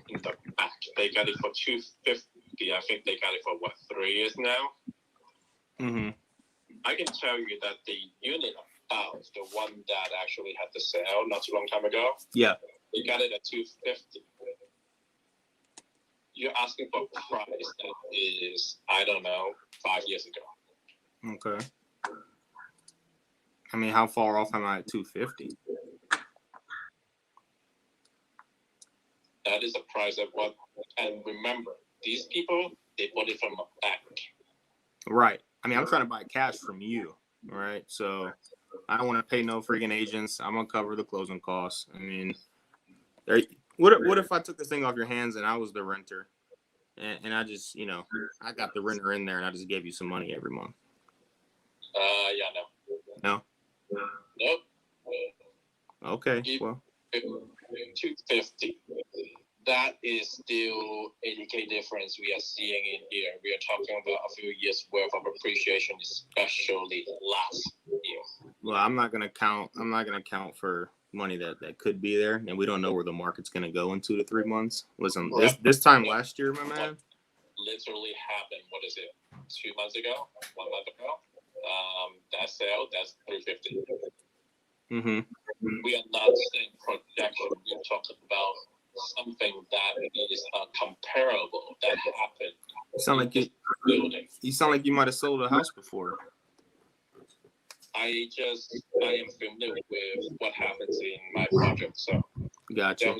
in the back. They got it for 250. I think they got it for 3 years now. Mm-hmm. I can tell you that the unit house, the one that actually had the sale not too long time ago. Yeah. We got it at $250. You're asking for a price that is, I don't know, 5 years ago. Okay. I mean, how far off am I at 250? That is the price of what. And remember, these people, they bought it from a bank. Right. I mean, I'm trying to buy cash from you, right? So I don't want to pay no freaking agents. I'm gonna cover the closing costs. I mean, what if I took this thing off your hands and I was the renter, and I just, I got the renter in there and I just gave you some money every month? Yeah, no. No. Nope. Okay. Well, 250. That is still 80K difference we are seeing in here. We are talking about a few years worth of appreciation, especially last year. well, I'm not gonna count for money that could be there, and we don't know where the market's gonna go in 2 to 3 months. Listen, this time last year, my man. Literally happened. What is it? 2 months ago? 1 month ago? That sale, that's 350. Mm-hmm. We are not saying projection. We are talking about something that is comparable that happened. You sound like you sound like you might have sold a house before. I am familiar with what happens in my project, so Gotcha.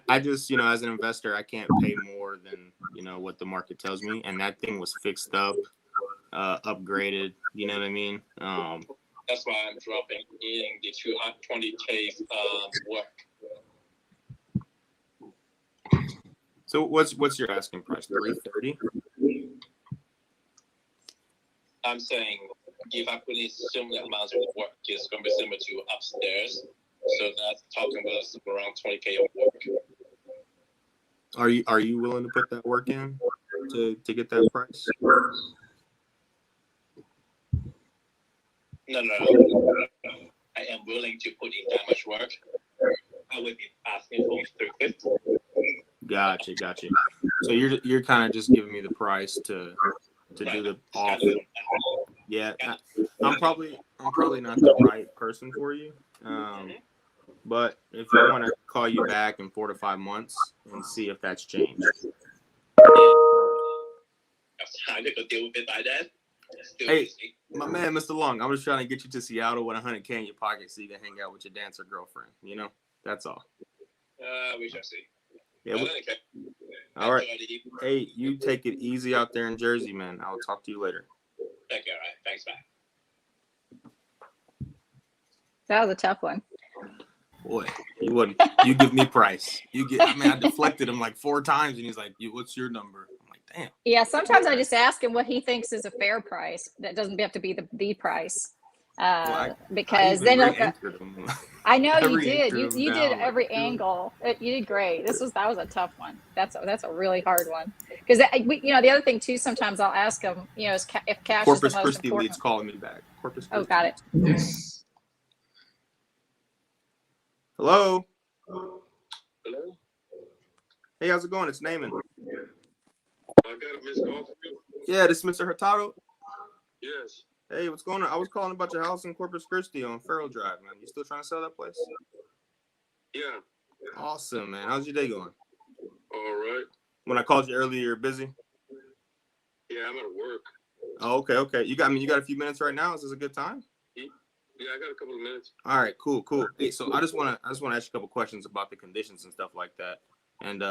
I just, as an investor, I can't pay more than, what the market tells me. And that thing was fixed up, upgraded, you know what I mean? That's why I'm dropping in the 220K work. So what's your asking price? 330? I'm saying if I put in similar amounts of work, it's going to be similar to upstairs. So that's talking about around 20K of work. Are you willing to put that work in to get that price? No. I am willing to put in that much work. I would be asking for 350. Gotcha. So you're kind of just giving me the price to do the off. Yeah, I'm probably not the right person for you. But if you want to call you back in 4 to 5 months and see if that's changed. Hey, my man, Mr. Long, I'm just trying to get you to Seattle with $100K in your pocket so you can hang out with your dancer girlfriend. That's all. We shall see. Yeah. All right. Hey, you take it easy out there in Jersey, man. I'll talk to you later. Okay, all right. Thanks, bye. That was a tough one. Boy, you give me price. I deflected him like 4 times and he's like, what's your number? I'm like, damn. Yeah, sometimes I just ask him what he thinks is a fair price. That doesn't have to be the price. Because then I know you did. You did every angle. You did great. That was a tough one. That's a really hard one. Because the other thing too, sometimes I'll ask him, if cash Corpus is the most Christi important. leads calling me back. Corpus Christi. Oh, got it. Yes. Hello. Hello? Hey, how's it going? It's Naaman. I got a missed call from you. Yeah, this is Mr. Hurtado. Yes. Hey, what's going on? I was calling about your house in Corpus Christi on Farrell Drive, man. You still trying to sell that place? Yeah. Awesome, man. How's your day going? All right. When I called you earlier, you're busy? Yeah, I'm at work. Oh, okay. You got a few minutes right now? Is this a good time? Yeah, I got a couple of minutes. All right, cool. Hey, so I just want to ask you a couple questions about the conditions and stuff like that, and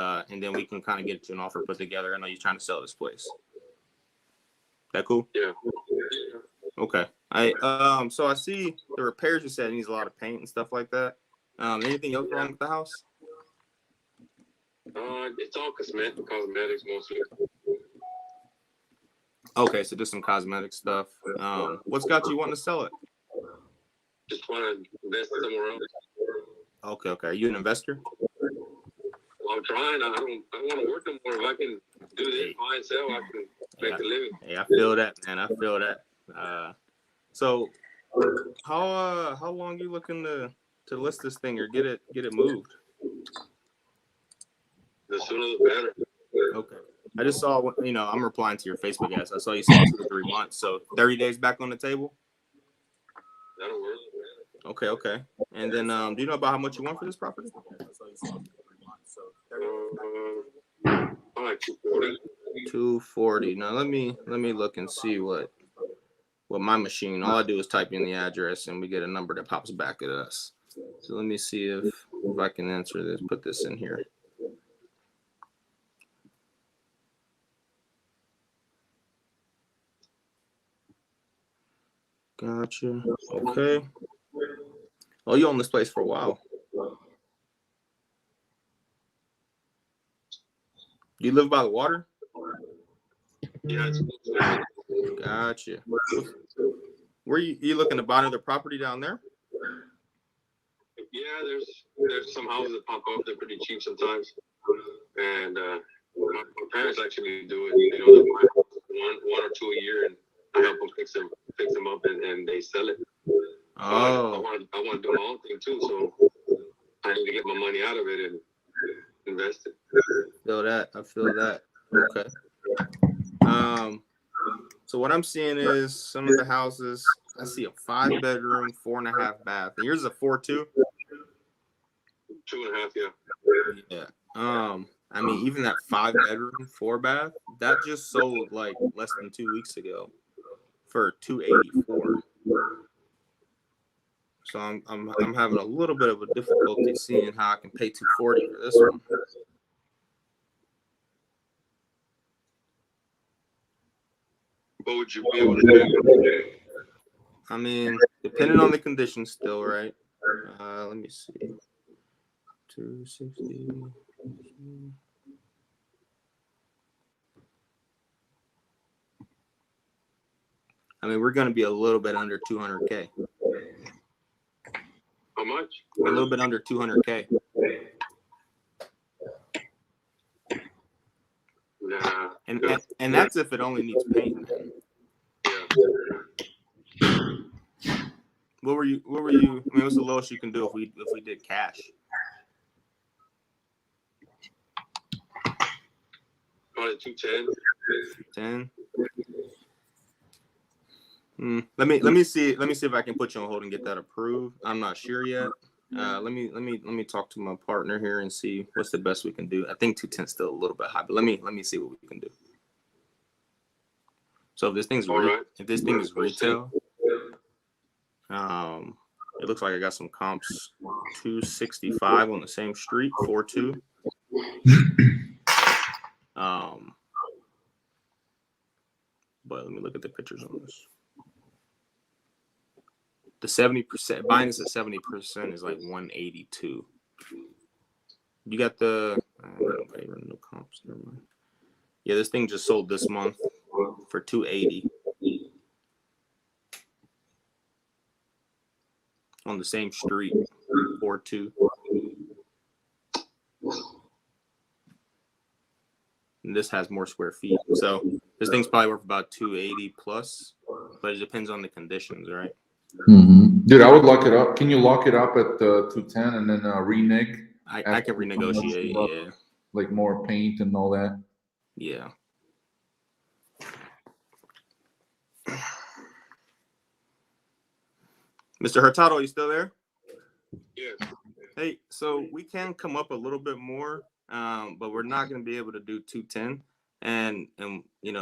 then we can kind of get you an offer put together. I know you're trying to sell this place. That cool? Yeah. Okay. So I see the repairs you said it needs a lot of paint and stuff like that. Anything else wrong with the house? It's all cosmetics mostly. Okay, so just some cosmetic stuff. What's got you wanting to sell it? Just want to invest somewhere else. Okay. Are you an investor? Well, I'm trying. I don't want to work no more. If I can do this, buy and sell, I can make a living. Hey, I feel that, man. I feel that. So how long are you looking to list this thing or get it moved? The sooner the better. Okay. I just saw, I'm replying to your Facebook ads. I saw you said 2 to 3 months. So 30 days back on the table? That'll work. Okay. And then, do you know about how much you want for this property? I like 240. 240. Now let me look and see what my machine. All I do is type in the address and we get a number that pops back at us. So let me see if I can answer this. Put this in here. Gotcha. Okay. Oh, you own this place for a while. Do you live by the water? Yeah. Gotcha. Were you looking to buy another property down there? Yeah, there's some houses that pop up. They're pretty cheap sometimes. And my parents actually do it. They buy one or two a year, and I help them fix them up, and they sell it. Oh. I want to do my own thing too, so I need to get my money out of it and invest it. I feel that. Okay. So what I'm seeing is some of the houses. I see a 5-bedroom, 4.5 bath. And yours is a 4.2? 2.5, yeah. Yeah. I mean, even that 5-bedroom, 4-bath, that just sold like less than 2 weeks ago for $284. So I'm having a little bit of a difficulty seeing how I can pay $240 for this one. What would you be able to do? I mean, depending on the conditions still, right? Let me see. 260. I mean, we're going to be a little bit under 200K. How much? A little bit under 200K. Nah. And that's if it only needs paint. Yeah. What were you? I mean, what's the lowest you can do if we did cash? Probably 210. 10. Let me see if I can put you on hold and get that approved. I'm not sure yet. Let me talk to my partner here and see what's the best we can do. I think 210 is still a little bit high, but let me see what we can do. So if this thing is retail, it looks like I got some comps 265 on the same street, 4.2. But let me look at the pictures on this. The 70% buying this at 70% is like 182. You got the no comps. Never mind. Yeah, this thing just sold this month for 280 on the same street, 4.2. And this has more square feet, so this thing's probably worth about 280 plus, but it depends on the conditions, right? Mm-hmm. Dude, I would lock it up. Can you lock it up at 210 and then renege? I can renegotiate, yeah. Like more paint and all that. Yeah. Mr. Hurtado, you still there? Yeah. Hey, so we can come up a little bit more, but we're not going to be able to do 210, and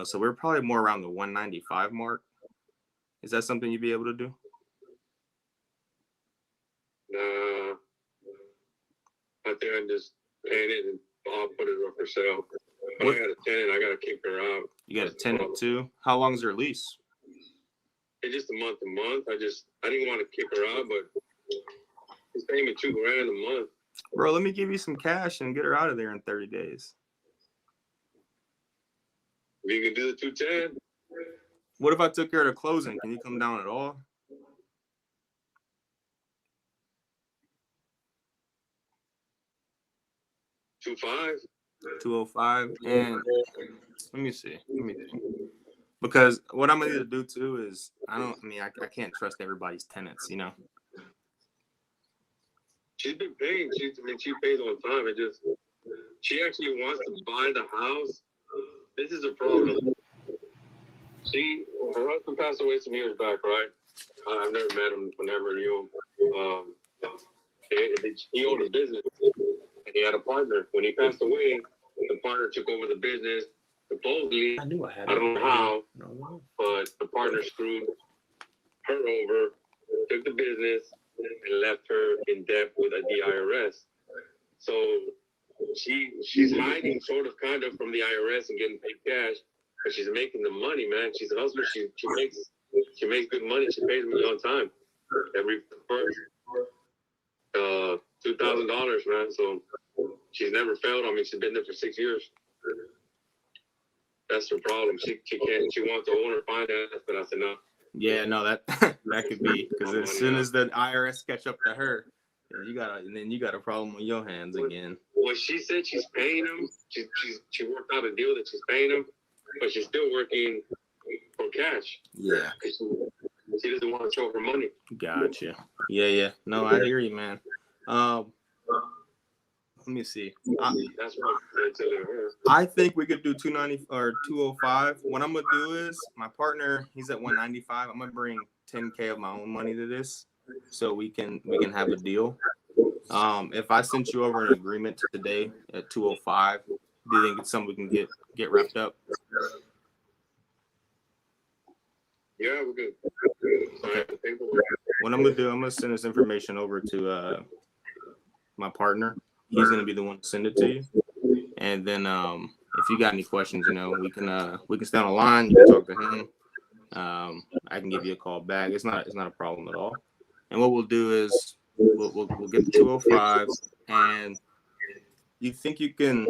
so we're probably more around the 195 mark. Is that something you'd be able to do? Nah. I think I just paint it and I'll put it up for sale. But I got a tenant. I got to kick her out. You got a tenant too? How long is your lease? It's just a month to month. I didn't want to kick her out, but it's paying me $2,000 a month. Bro, let me give you some cash and get her out of there in 30 days. If you can do the 210. What if I took care of the closing? Can you come down at all? $205. 205. And let me see. Let me think. Because what I'm gonna need to do too is I can't trust everybody's tenants, She's been paying. She pays on time. She actually wants to buy the house this is a problem. Her husband passed away some years back, right? I've never met him, never knew him. He owned a business, and he had a partner. When he passed away, the partner took over the business. Supposedly, I don't know how, but the partner screwed her over, took the business, and left her in debt with the IRS. So she's hiding sort of kind of from the IRS and getting paid cash, but she's making the money, man. She's a hustler. She makes good money. She pays me on time. Every first $2,000, man. So she's never failed on me. She's been there for 6 years. That's her problem. She can't. She wants to own her finance, but I said no. Yeah, no, that that could be because as soon as the IRS catch up to her, then you got a problem on your hands again. Well, she said she's paying him. She worked out a deal that she's paying him, but she's still working for cash. Yeah. She doesn't want to show her money. Gotcha. Yeah. No, I hear you, man. Let me see. That's what I'm telling her. I think we could do 290 or 205. What I'm gonna do is my partner, he's at 195. I'm gonna bring 10K of my own money to this, so we can have a deal. If I sent you over an agreement today at 205, do you think it's something we can get wrapped up? Yeah, we're good. Okay. What I'm gonna do, I'm gonna send this information over to my partner. He's gonna be the one to send it to you, and then if you got any questions, we can stay on the line. You can talk to him. I can give you a call back. It's not a problem at all. And what we'll do is we'll get the 205. And you think you can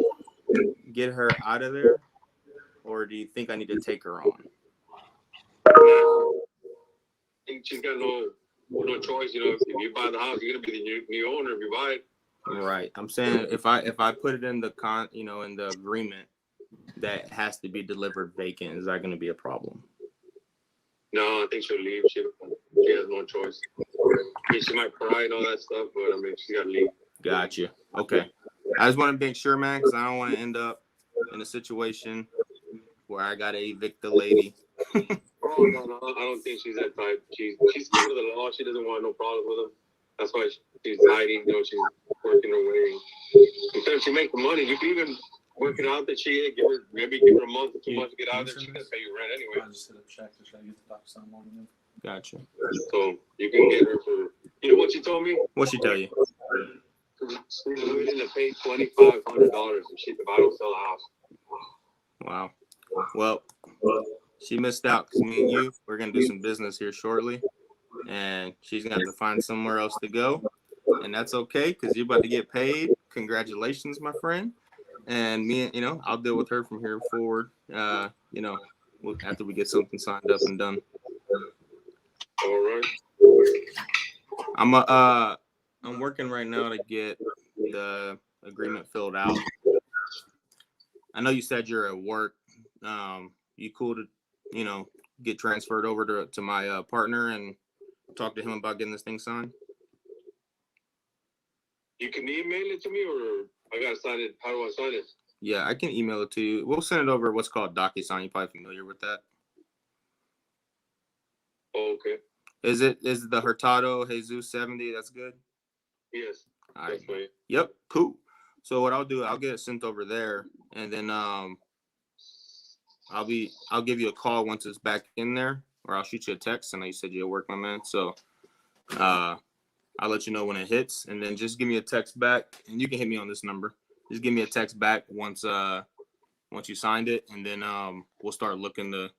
get her out of there, or do you think I need to take her on? I think she's got no choice. If you buy the house, you're gonna be the new owner if you buy it. Right. I'm saying if I put it in the in the agreement that has to be delivered vacant, is that going to be a problem? No, I think she'll leave. She has no choice. I mean, she might cry and all that stuff, but I mean, she got to leave. Gotcha. Okay. I just want to make sure, man, because I don't want to end up in a situation where I got to evict the lady. Oh, no, I don't think she's that type. She's scared of the law. She doesn't want no problems with them. That's why she's hiding. She's working her way. Because she makes the money. You can even work it out that maybe give her a month or 2 months to get out of there. She's gonna pay you rent anyway. I just hit a check to try to get the box on one. Gotcha. So you can get her for. You know what she told me? What'd she tell you? She's willing to pay $2,500 if I don't sell the house. Wow. Well, she missed out because me and you, we're gonna do some business here shortly. And she's gonna have to find somewhere else to go, and that's okay because you're about to get paid. Congratulations, my friend. And me, I'll deal with her from here forward. After we get something signed up and done. All right. I'm working right now to get the agreement filled out. I know you said you're at work. You cool to, get transferred over to my partner and talk to him about getting this thing signed? You can email it to me, or I gotta sign it. How do I sign it? Yeah, I can email it to you. We'll send it over what's called DocuSign. You're probably familiar with that. Oh, okay. Is the Hurtado Jesus 70? That's good? Yes. All right. That's right. Yep, cool. So what I'll do, I'll get it sent over there, and then I'll give you a call once it's back in there, or I'll shoot you a text. I know you said you're at work, my man. So I'll let you know when it hits, and then just give me a text back, and you can hit me on this number. Just give me a text back once you signed it, and then we'll start looking to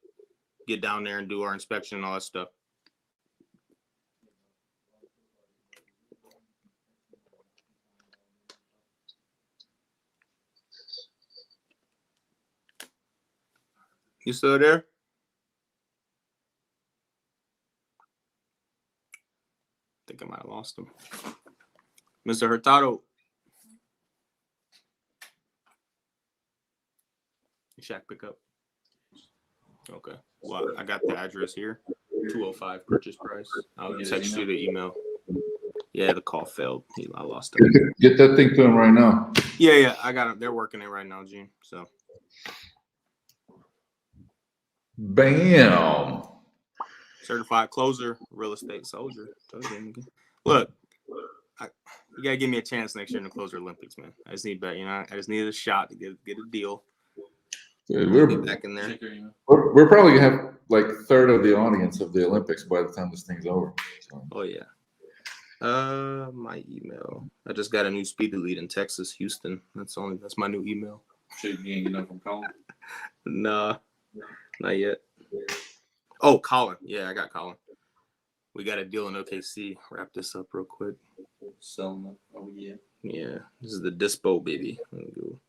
get down there and do our inspection and all that stuff. You still there? I think I might have lost him. Mr. Hurtado. Shack pickup. Okay. Well, I got the address here. 205 purchase price. I'll text you the email. Yeah, the call failed. I lost it. Get that thing to him right now. Yeah, I got it. They're working it right now, Gene. So Bam. Certified closer, real estate soldier. Look, you gotta give me a chance next year in the Closer Olympics, man. I just need better. I just needed a shot to get a deal. Dude, Get back in there. We're probably gonna have like third of the audience of the Olympics by the time this thing's over. So. Oh yeah. My email. I just got a new iSpeedToLead in Texas, Houston. That's my new email. Sure you ain't get nothing from Colin? Nah, not yet. Oh, Colin. Yeah, I got Colin. We got a deal in OKC. Wrap this up real quick. Selling it. Oh yeah. Yeah, this is the Dispo, baby. Let me go.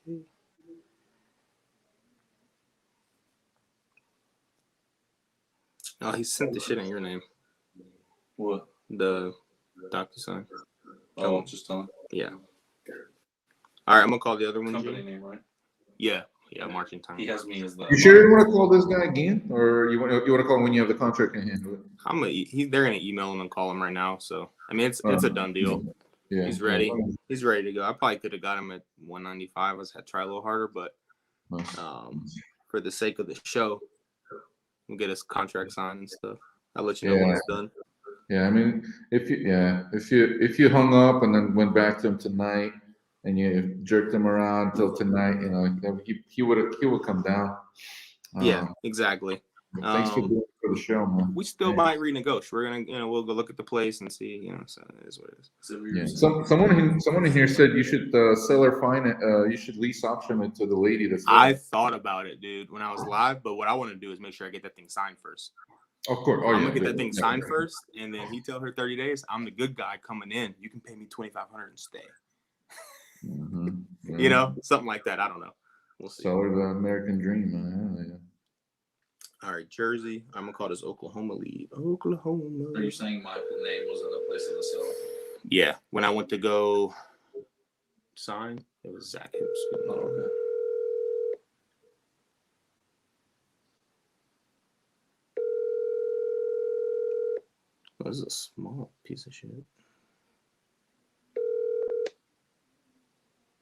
Okay. Oh, he sent the shit in your name. What? The DocuSign. Oh, just telling. Yeah. All right, I'm gonna call the other one. Company name, right? Yeah, marching time. He has me as the. You sure you want to call this guy again, or you want to call him when you have the contract in hand? They're gonna email him and call him right now. So I mean, it's a done deal. Yeah, he's ready. He's ready to go. I probably could have got him at 195. I was had to try a little harder, but for the sake of the show, we'll get his contract signed and stuff. I'll let you know when it's done. Yeah, I mean, if you hung up and then went back to him tonight and you jerked him around till tonight, he would come down. Yeah, exactly. Thanks for doing it for the show, man. We still might renegotiate. We're gonna, we'll go look at the place and see, so it is what it is. Yeah. Someone in here said you should sell or you should lease option it to the lady that's there. I thought about it, dude, when I was live, but what I want to do is make sure I get that thing signed first. Of course. I'm gonna get that thing signed first, and then he tell her 30 days. I'm the good guy coming in. You can pay me $2,500 and stay. Yeah. Something like that. I don't know. We'll see. Sell her the American dream, man. All right, Jersey. I'm gonna call this Oklahoma lead. Oklahoma. Are you saying my name was in the place of the sale? Yeah. When I went to go sign, it was Zach. Oh, okay. This is a small piece of shit.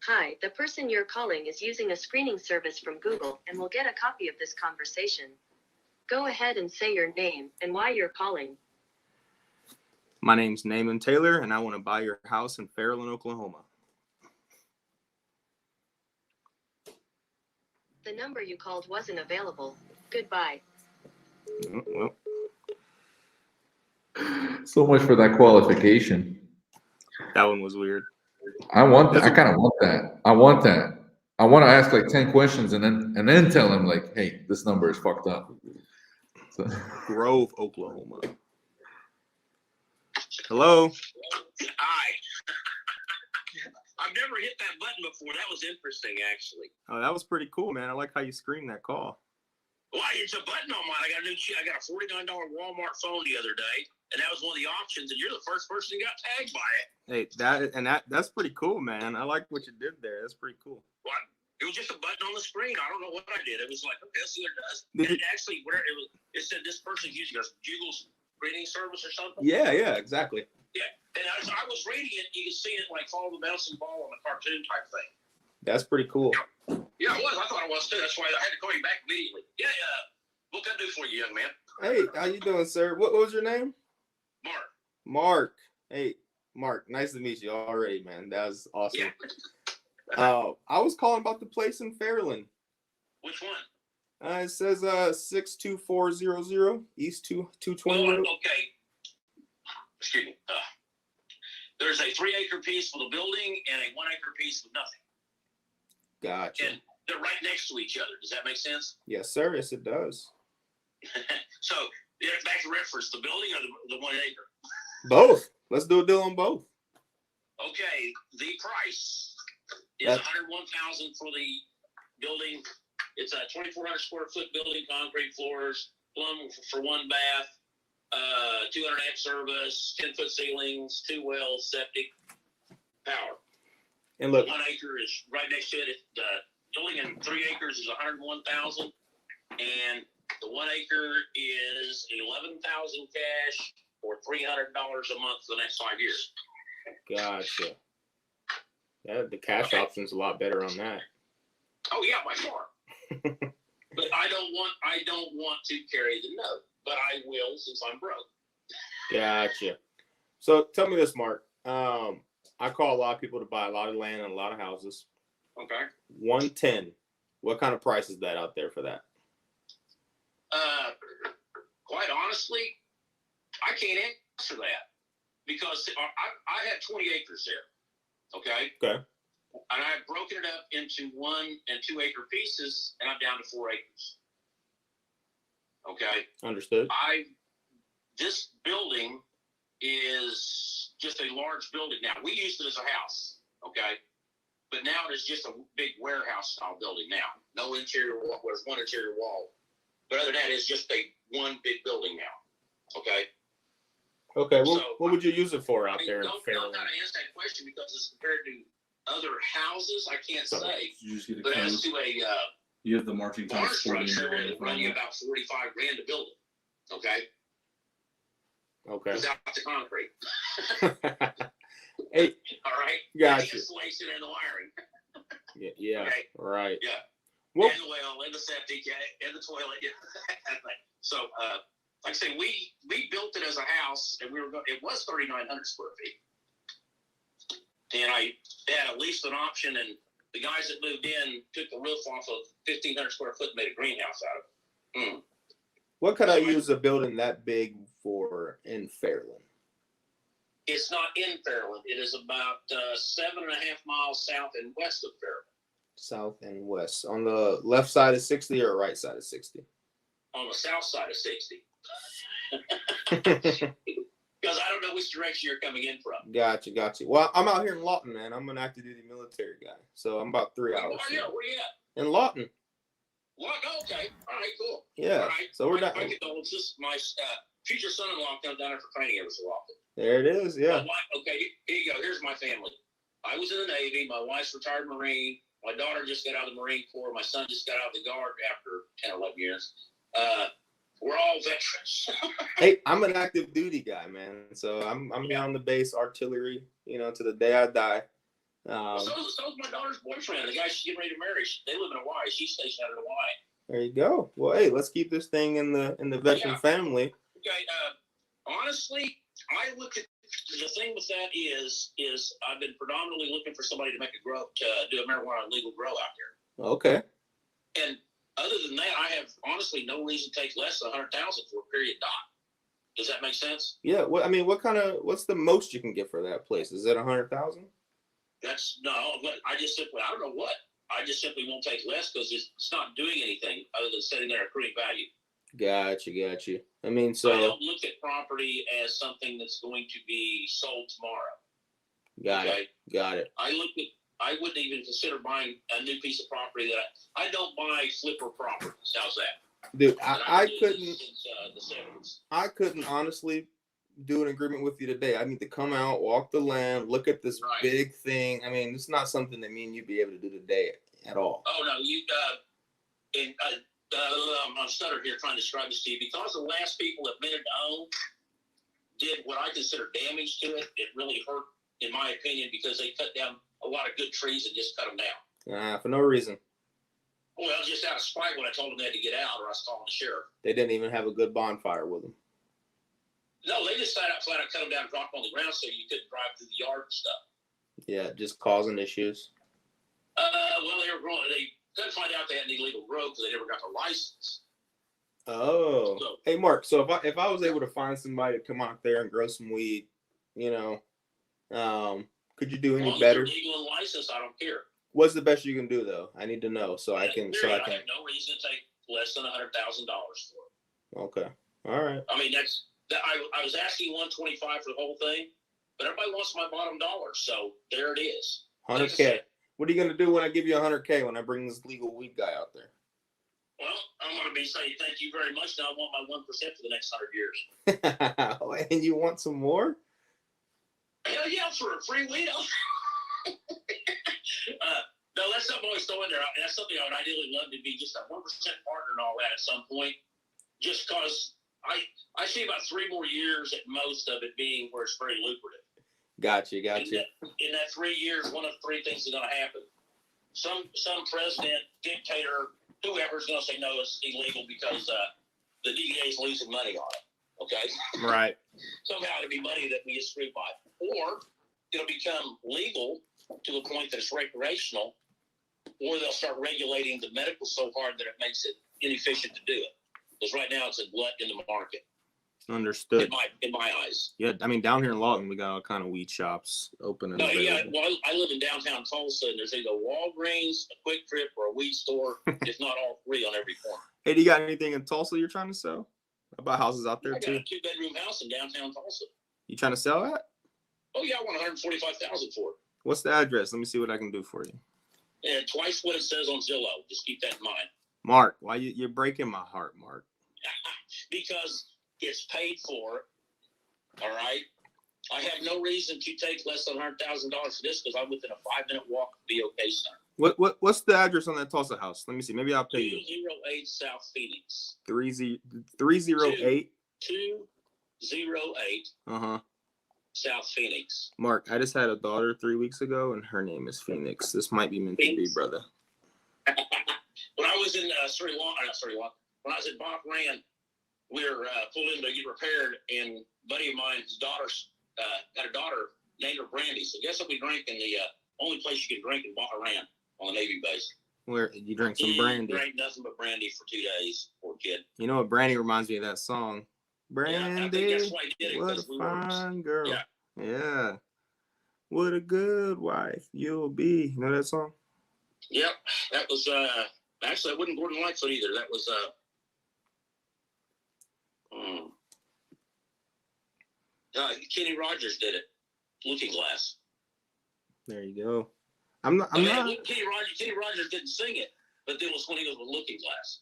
Hi, the person you're calling is using a screening service from Google and will get a copy of this conversation. Go ahead and say your name and why you're calling. My name's Naaman Taylor, and I want to buy your house in Fairland, Oklahoma. The number you called wasn't available. Goodbye. Well. So much for that qualification. That one was weird. I kind of want that. I want to ask like 10 questions and then tell him like, hey, this number is fucked up. So. Grove, Oklahoma. Hello. Hi. I've never hit that button before. That was interesting, actually. Oh, that was pretty cool, man. I like how you screened that call. Why? It's a button on mine. I got a $49 Walmart phone the other day, and that was one of the options. And you're the first person who got tagged by it. Hey, that's pretty cool, man. I like what you did there. That's pretty cool. What? It was just a button on the screen. I don't know what I did. It was like, okay, let's see what it does. And it actually, it said this person's using a Google screening service or something. Yeah, exactly. Yeah, and as I was reading it, you can see it like follow the bouncing ball on a cartoon type thing. That's pretty cool. Yeah, it was. I thought it was too. That's why I had to call you back immediately. Yeah. What can I do for you, young man? Hey, how you doing, sir? What was your name? Mark. Hey, Mark. Nice to meet you already, man. That was awesome. Yeah. I was calling about the place in Fairland. Which one? It says 62400 East 220 Road. Okay. Excuse me. There's a 3-acre piece with a building and a 1-acre piece with nothing. Gotcha. And they're right next to each other. Does that make sense? Yes, sir. Yes, it does. So, back to reference, the building or the 1 acre? Both. Let's do a deal on both. Okay. The price is $101,000 for the building. It's a 2,400 square foot building, concrete floors, plumbing for 1 bath, 200 amp service, 10-foot ceilings, 2 wells, septic, power. And look, 1 acre is right next to it. The building in 3 acres is $101,000, and the 1 acre is $11,000 cash or $300 a month for the next 5 years. Gotcha. Yeah, the cash option's a lot better on that. Oh yeah, by far. But I don't want to carry the note, but I will since I'm broke. Gotcha. So tell me this, Mark. I call a lot of people to buy a lot of land and a lot of houses. Okay. 110. What kind of price is that out there for that? Quite honestly, I can't answer that because I have 20 acres there. Okay. Okay. And I've broken it up into 1 and 2 acre pieces, and I'm down to 4 acres. Okay. Understood. This building is just a large building now. We used it as a house. Okay. But now it is just a big warehouse style building now. No interior wall. There's one interior wall. But other than that, it's just one big building now. Okay. Okay. Well, So, what would you use it for out there in don't Fairland? kind of answer that question because it's compared to other houses. I can't So, say. you just get a But as code. to a You have the marching barn times 40 structure, and it'll run you about $45,000 to build it. Okay. Okay. Without the concrete. Hey. All right. Gotcha. And the insulation and the wiring. Yeah. Okay. Right. Yeah. Well, And the well, and the septic, and the toilet. Yeah. So, like I say, we built it as a house, and it was 3,900 square feet, and I had at least an option, and the guys that moved in took the roof off of 1,500 square foot and made a greenhouse out of it. what could I use a building that big for in Fairland? It's not in Fairland. It is about 7.5 miles south and west of Fairland. South and west. On the left side of 60 or right side of 60? On the south side of 60. Because I don't know which direction you're coming in from. Gotcha. Well, I'm out here in Lawton, man. I'm an active duty military guy. So I'm about 3 hours. Where you at? In Lawton. What? Okay. All right, cool. Yeah. All right. So we're my down. condolences. My future son-in-law comes down here for training every so often. There it is. Yeah. Okay, here you go. Here's my family. I was in the Navy. My wife's retired Marine. My daughter just got out of the Marine Corps. My son just got out of the Guard after 10, 11 years. We're all veterans. Hey, I'm an active duty guy, man. So I'm here on the base, artillery, to the day I die. So is my daughter's boyfriend, the guy she's getting ready to marry. They live in Hawaii. She's stationed out in Hawaii. There you go. Well, hey, let's keep this thing in the veteran family. Okay. Honestly, I look at the thing with that is I've been predominantly looking for somebody to do a marijuana legal grow out there. Okay. And other than that, I have honestly no reason to take less than 100,000 for a period dot. Does that make sense? Yeah. What's the most you can get for that place? Is it 100,000? I don't know what. I just simply won't take less because it's not doing anything other than sitting there accruing value. Gotcha. I don't look at property as something that's going to be sold tomorrow. Got it. I wouldn't even consider buying a new piece of property I don't buy flipper properties. How's that? Dude, I I couldn't honestly do an agreement with you today. I need to come out, walk the land, look at this big thing. I mean, it's not something that me and you'd be able to do today at all. Oh no, I'm stuttering here trying to describe this to you because the last people that minted to own did what I consider damage to it. It really hurt, in my opinion, because they cut down a lot of good trees and just cut them down. For no reason. Well, just out of spite when I told them they had to get out, or I was calling the sheriff. They didn't even have a good bonfire with them. No, they just flat out cut them down and dropped them on the ground so you couldn't drive through the yard and stuff. Yeah, just causing issues. Well, they were growing. They couldn't find out they had an illegal grow because they never got the license. Oh, So, hey Mark. So if I was able to find somebody to come out there and grow some weed, could you do any better? As legal and licensed, I don't care. What's the best you can do though? I need to know so I can. I have no reason to take less than $100,000 for it. Okay. All right. I mean, I was asking $125 for the whole thing, but everybody wants my bottom dollar, so there it is. 100K. What are you gonna do when I give you 100K when I bring this legal weed guy out there? Well, I'm gonna be saying thank you very much. Now I want my 1% for the next 100 years. And you want some more? Hell yeah, for a free weed. No, that's something I always throw in there. That's something I would ideally love to be just a 1% partner and all that at some point. Just because I see about 3 more years at most of it being where it's very lucrative. Gotcha. In that 3 years, one of 3 things is going to happen. Some president, dictator, whoever's going to say no, it's illegal because the DEA is losing money on it. Okay. Right. Somehow it'll be money that we get screwed by, or it'll become legal to the point that it's recreational, or they'll start regulating the medical so hard that it makes it inefficient to do it. Because right now it's a glut in the market. Understood. In my eyes. Yeah, I mean, down here in Lawton, we got all kind of weed shops open and available. Yeah. Well, I live in downtown Tulsa, and there's either Walgreens, a Quick Trip, or a weed store, if not all three, on every corner. Hey, do you got anything in Tulsa you're trying to sell? About houses out there I got too? a 2-bedroom house in downtown Tulsa. You trying to sell that? Oh yeah, I want $145,000 for it. What's the address? Let me see what I can do for you. And twice what it says on Zillow. Just keep that in mind. Mark, why you're breaking my heart, Mark? Because it's paid for. All right. I have no reason to take less than $100,000 for this because I'm within a 5-minute walk of the OK Center. What's the address on that Tulsa house? Let me see. Maybe I'll pay you. 208 South Phoenix. 308. 208. South Phoenix. Mark, I just had a daughter 3 weeks ago, and her name is Phoenix. This might be meant to be, brother. When I was in when I was in Bahrain, we were pulled in to get repaired, and a buddy of mine, his daughter's got a daughter named her Brandy. So guess what we drank in the only place you can drink in Bahrain on the Navy base? Where you drink some brandy? Drank nothing but brandy for 2 days, poor kid. You know what? Brandy reminds me of that song. Brandy, I think that's why he did it, what a we fine girl. Yeah. Yeah. What a good wife you'll be. You know that song? Yep. That was actually I wasn't Gordon Lightfoot either. That was Kenny Rogers did it. Looking Glass. There you go. I'm not. Kenny Rogers didn't sing it, but it was when he was with Looking Glass.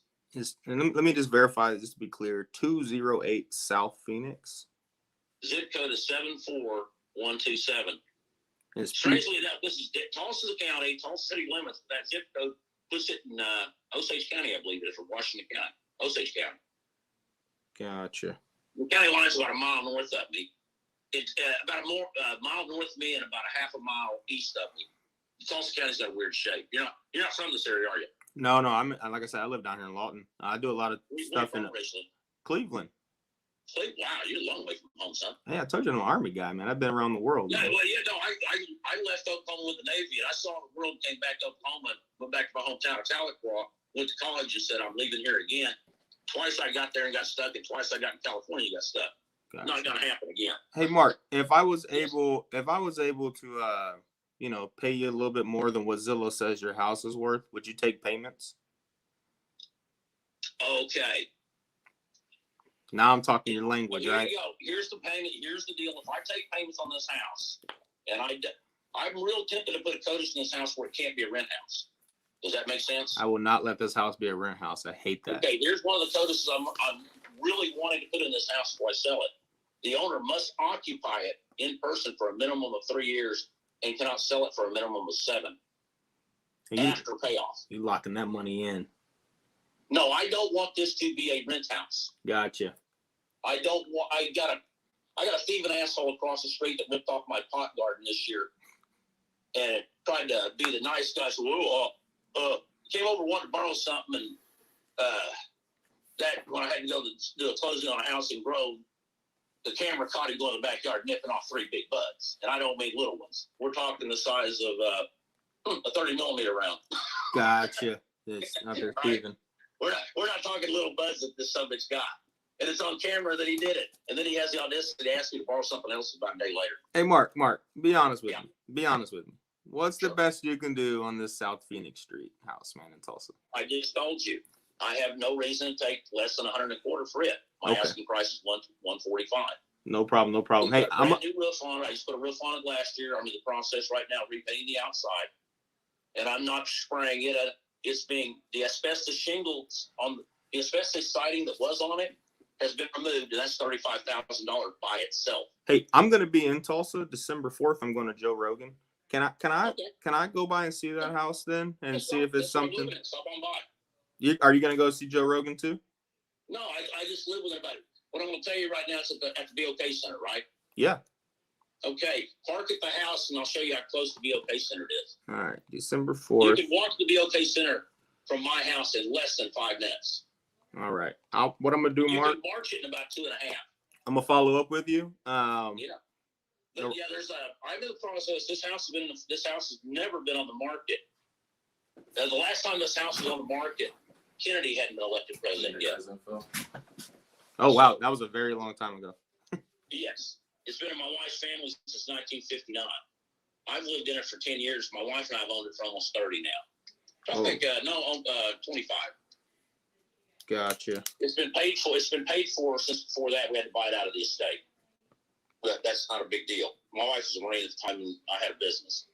And let me just verify this to be clear. 208 South Phoenix. Zip code is 74127. It's Strangely enough, this is Tulsa County, Tulsa city limits. That zip code puts it in Osage County, I believe it is, for Washington County, Osage County. Gotcha. The county line is about a mile north of me. It's about a mile north of me and about a half a mile east of me. Tulsa County's got a weird shape. You're not from this area, are you? No. I'm like I said, I live down here in Lawton. I do a lot of stuff in Cleveland. Wow, you're a long way from home, son. Hey, I told you I'm an Army guy, man. I've been around the world. Yeah, Man. well, I left Oklahoma with the Navy, and I saw the world, came back to Oklahoma, went back to my hometown of Tahlequah, went to college, and said I'm leaving here again. Twice I got there and got stuck, and twice I got in California and got stuck. Gotcha. Not gonna happen again. Hey, Mark, if I was able to, pay you a little bit more than what Zillow says your house is worth, would you take payments? Okay. Now I'm talking your language, Here right? you go. Here's the payment. Here's the deal. If I take payments on this house, and I'm real tempted to put a CODIS in this house where it can't be a rent house. Does that make sense? I will not let this house be a rent house. I hate that. Okay, here's one of the CODISs I'm really wanting to put in this house before I sell it. The owner must occupy it in person for a minimum of 3 years and cannot sell it for a minimum of 7 after payoff. You locking that money in. No, I don't want this to be a rent house. Gotcha. I got a thieving asshole across the street that ripped off my pot garden this year and tried to be the nice guy. So, came over, wanted to borrow something, and that when I had to go to do a closing on a house in Grove, the camera caught him going in the backyard nipping off 3 big buds. And I don't mean little ones. We're talking the size of a 30 millimeter round. Gotcha. It's not there thieving. We're not talking little buds that this subject's got. And it's on camera that he did it. And then he has the audacity to ask me to borrow something else about a day later. Hey, Mark, be honest with me. Be honest with me. What's the best you can do on this South Phoenix Street house, man, in Tulsa? I just told you. I have no reason to take less than $125 for it. My asking price is $145. No problem. Hey, I'm a new roof on it. I just put a roof on it last year. I'm in the process right now of repainting the outside. And I'm not spraying it. It's being the asbestos shingles on the asbestos siding that was on it has been removed, and that's $35,000 by itself. Hey, I'm gonna be in Tulsa December 4th. I'm going to Joe Rogan. Can I go by and see that house then and see if it's something? Stop on by. Are you gonna go see Joe Rogan too? No, I just live with everybody. What I'm gonna tell you right now is at the BOK Center, right? Yeah. Okay, park at the house, and I'll show you how close the BOK Center is. All right, December 4th. You can walk to the BOK Center from my house in less than 5 minutes. All right. What I'm gonna do, You Mark? can march it in about 2.5. I'm gonna follow up with you. Yeah. But yeah, I'm in the process. This house has never been on the market. The last time this house was on the market, Kennedy hadn't been elected president yet. Oh wow, that was a very long time ago. Yes, it's been in my wife's family since 1959. I've lived in it for 10 years. My wife and I have owned it for almost 30 now. I think 25. Gotcha. It's been paid for. It's been paid for since before that. We had to buy it out of the estate, but that's not a big deal. My wife was a Marine at the time, and I had a business.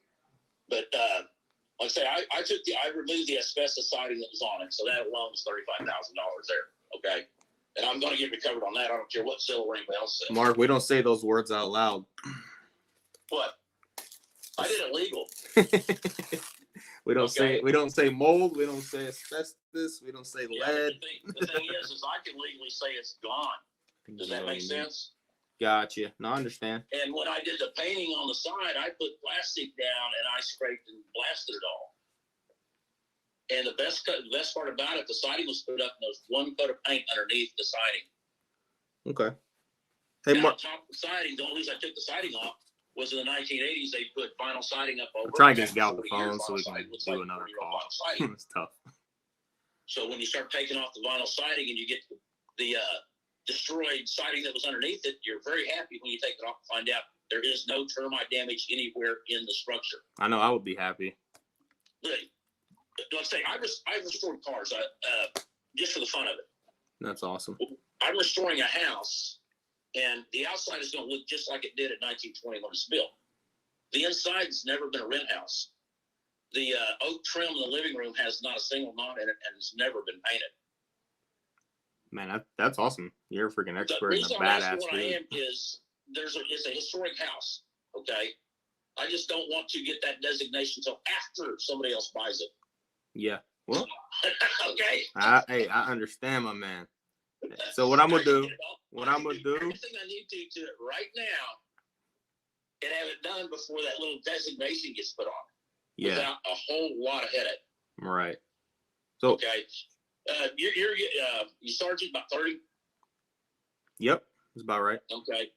But like I say, I removed the asbestos siding that was on it, so that alone was $35,000 there. Okay, and I'm going to get recovered on that. I don't care what Zillow or anybody else says. Mark, we don't say those words out loud. What? I did it legal. We don't say mold. We don't say asbestos. We don't say lead. The thing is I can legally say it's gone. Does that make sense? Gotcha. No, I understand. And when I did the painting on the side, I put plastic down and I scraped and blasted it all. And the best part about it, the siding was put up and there was one coat of paint underneath the siding. Okay. Hey, Now, Mark. on top of the siding, the only reason I took the siding off was in the 1980s, they put vinyl siding up over. I'm trying to get Gal the phone so we can do another call. It's tough. So when you start taking off the vinyl siding and you get the destroyed siding that was underneath it, you're very happy when you take it off and find out there is no termite damage anywhere in the structure. I know. I would be happy. Really. Let's say I restored cars just for the fun of it. That's awesome. I'm restoring a house, and the outside is going to look just like it did in 1920 when it's built. The inside's never been a rent house. The oak trim in the living room has not a single knot in it, and it's never been painted. Man, that's awesome. You're a freaking expert and a The reason badass what I dude. am is it's a historic house. Okay, I just don't want to get that designation until after somebody else buys it. Yeah. Well. Okay. I understand, my man. So what I'm gonna do? Everything I need to do it right now, and have it done before that little designation gets put on. Yeah. Without a whole lot of headache. Right. So. Okay. You're sergeant about 30. Yep. That's about right. Okay.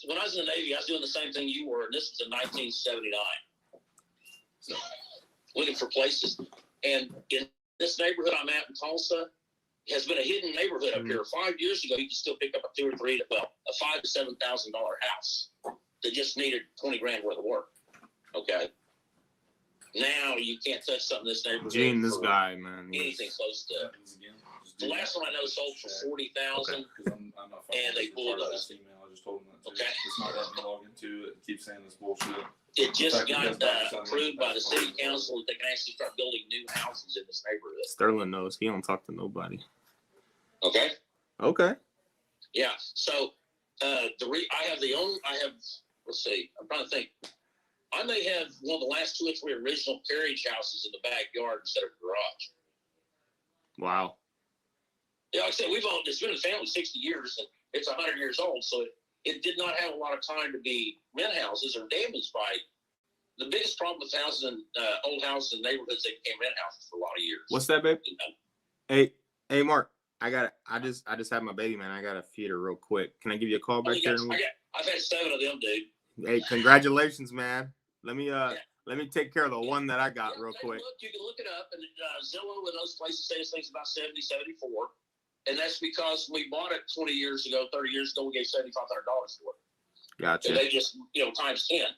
When I was in the Navy, I was doing the same thing you were, and this was in 1979. So, looking for places. And in this neighborhood I'm at in Tulsa, has been a hidden neighborhood up here. 5 years ago, you could still pick up a $5,000 to $7,000 house that just needed $20,000 worth of work. Okay. Now you can't touch something in this neighborhood. Gene, this guy, man. Anything close to. The last one I know sold for $40,000, and they bulldozed. I just told him that. Okay. It's not letting me log into it. It keeps saying this bullshit. It just got approved by the city council that they can actually start building new houses in this neighborhood. Sterling knows he don't talk to nobody. Okay. Okay. Yeah. So let's see. I'm trying to think. I may have one of the last 2 or 3 original carriage houses in the backyard instead of a garage. Wow. Yeah, like I said, it's been in the family 60 years, and it's 100 years old, so it did not have a lot of time to be rent houses or damaged by. The biggest problem with houses and old houses and neighborhoods, they became rent houses for a lot of years. What's that, babe? You know? Hey, Mark. I just had my baby, man. I gotta feed her real quick. Can I give you a call back there? I've had 7 of them, dude. Hey, congratulations, man. Let me take care of the one that I got real quick. You can look it up, and Zillow and those places say this thing's about 70, 74. And that's because we bought it 20 years ago, 30 years ago, we gave $7,500 for it. Gotcha. And they just, times 10.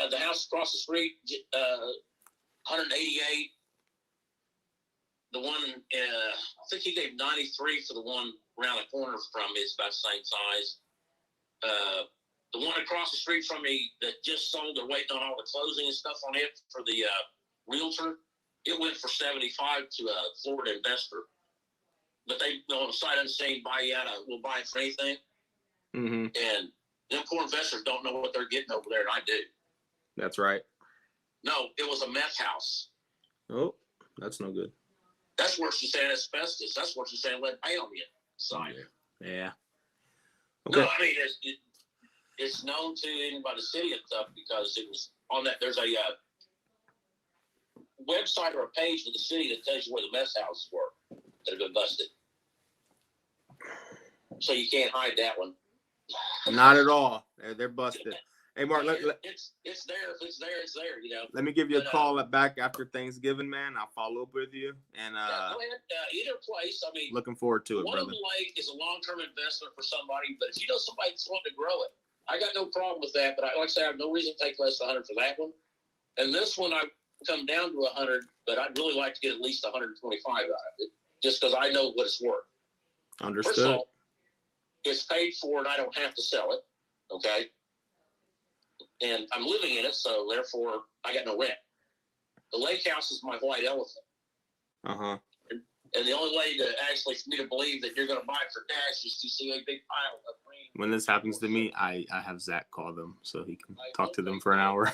The house across the street, 188. The one, I think he gave 93 for the one around the corner from me. It's about the same size. The one across the street from me that just sold, they're waiting on all the closing and stuff on it for the realtor. It went for 75 to a Florida investor. But they, on the side unseen, will buy it for anything. Mm-hmm. And them poor investors don't know what they're getting over there, and I do. That's right. No, it was a meth house. Oh, that's no good. That's worse than saying asbestos. That's worse than saying lead paint on the inside. Yeah. Okay. No, I mean, it's known to anybody in the city and stuff because it was on that. There's a website or a page for the city that tells you where the mess houses were that have been busted. So you can't hide that one. Not at all. They're busted. Hey, Mark, it's there. If it's there, it's there. You know. let me give you a call back after Thanksgiving, man. I'll follow up with you. And go ahead. Either place. I mean, looking forward to it, one brother. of the lake is a long-term investment for somebody, but if you know somebody's wanting to grow it, I got no problem with that. But like I said, I have no reason to take less than 100 for that one. And this one, I come down to 100, but I'd really like to get at least 125 out of it, just because I know what it's worth. Understood. First of all, it's paid for, and I don't have to sell it. Okay. And I'm living in it, so therefore I got no rent. The lake house is my white elephant. Uh-huh. And the only way to actually for me to believe that you're going to buy it for cash is to see a big pile of green. When this happens to me, I have Zach call them so he can talk to them for an hour.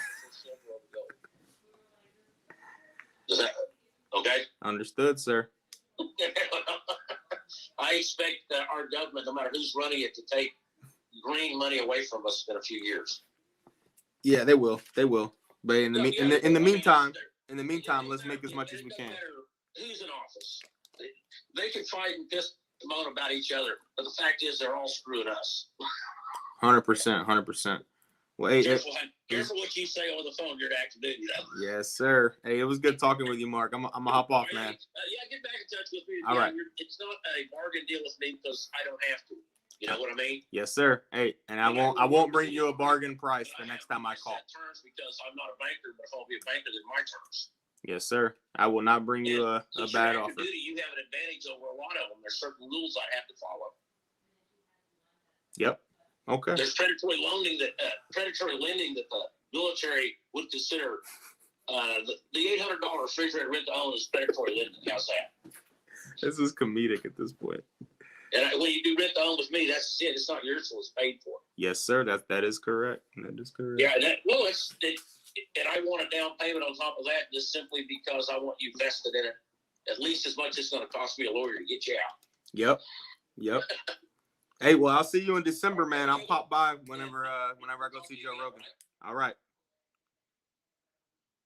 Is that okay? Understood, sir. I expect our government, no matter who's running it, to take green money away from us in a few years. Yeah, they will. They will. But in the meantime, let's make as much as we can. Who's in office? They can fight and piss and moan about each other, but the fact is they're all screwing us. 100%. Well, hey, careful what you say on the phone. You're acting, you know. Yes, sir. Hey, it was good talking with you, Mark. I'm gonna hop off, man. Yeah, get back in touch with me. All right. It's not a bargain deal with me because I don't have to. You know what I mean? Yes, sir. Hey, and I won't bring you a bargain price the next time I call. Terms because I'm not a banker, but if I'll be a banker, then my terms. Yes, sir. I will not bring you a bad offer. Duty, you have an advantage over a lot of them. There's certain rules I have to follow. Yep. Okay. There's predatory lending that the military would consider. The $800 refrigerator rent to own is predatory lending. How's that? This is comedic at this point. And when you do rent to own with me, that's it. It's not yours, so it's paid for. Yes, sir. That is correct. That is correct. Yeah. And I want a down payment on top of that, just simply because I want you vested in it at least as much as it's going to cost me a lawyer to get you out. Yep. Hey, well, I'll see you in December, man. I'll pop by whenever I go see Joe Rogan. All right.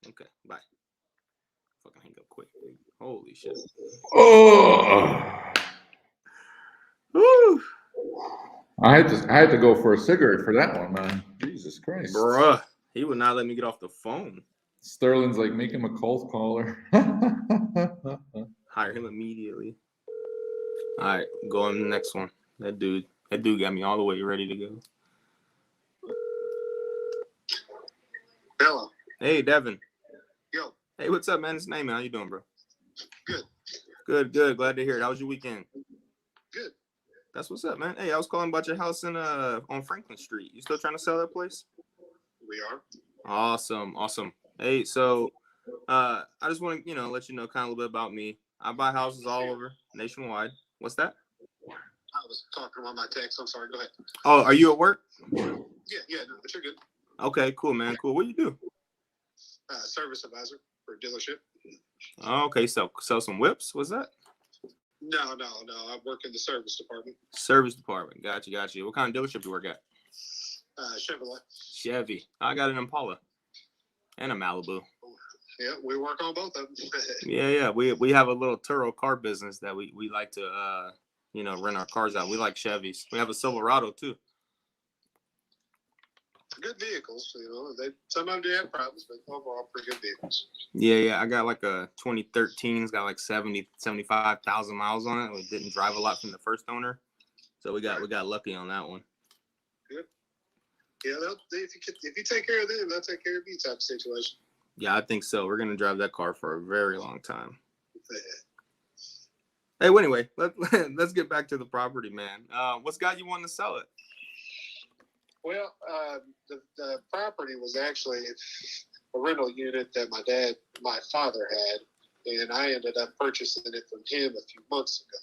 Okay, bye. Fucking hang up quick. Holy shit. Oh. Woo. I had to go for a cigarette for that one, man. Jesus Christ. Bruh. He would not let me get off the phone. Sterling's like, make him a cold caller. Hire him immediately. All right, go on to the next one. That dude got me all the way ready to go. Hello. Hey, Devin. Yo. Hey, what's up, man? It's Nate, man. How you doing, bro? Good. Good. Glad to hear it. How was your weekend? Good. That's what's up, man. Hey, I was calling about your house on Franklin Street. You still trying to sell that place? We are. Awesome. Hey, so I just want to, let you know kind of a little bit about me. I buy houses all over nationwide. What's that? I was talking on my text. I'm sorry. Go ahead. Oh, are you at work? Yeah, no, but you're good. Okay, cool, man. Cool. What do you do? Service advisor for a dealership. Oh, okay, sell some whips. What's that? No. I work in the service department. Service department. Gotcha. What kind of dealership do you work at? Chevrolet. Chevy. I got an Impala and a Malibu. Yeah, we work on both of them. Yeah. We have a little Turo car business that we like to rent our cars out. We like Chevys. We have a Silverado too. Good vehicles, some of them do have problems, but overall pretty good vehicles. Yeah. I got like a 2013. It's got like 75,000 miles on it. It didn't drive a lot from the first owner, so we got lucky on that one. Good. Yeah, if you take care of them, they'll take care of you type of situation. Yeah, I think so. We're gonna drive that car for a very long time. Hey, well, anyway, let's get back to the property, man. What's got you wanting to sell it? Well, the property was actually a rental unit that my father had, and I ended up purchasing it from him a few months ago.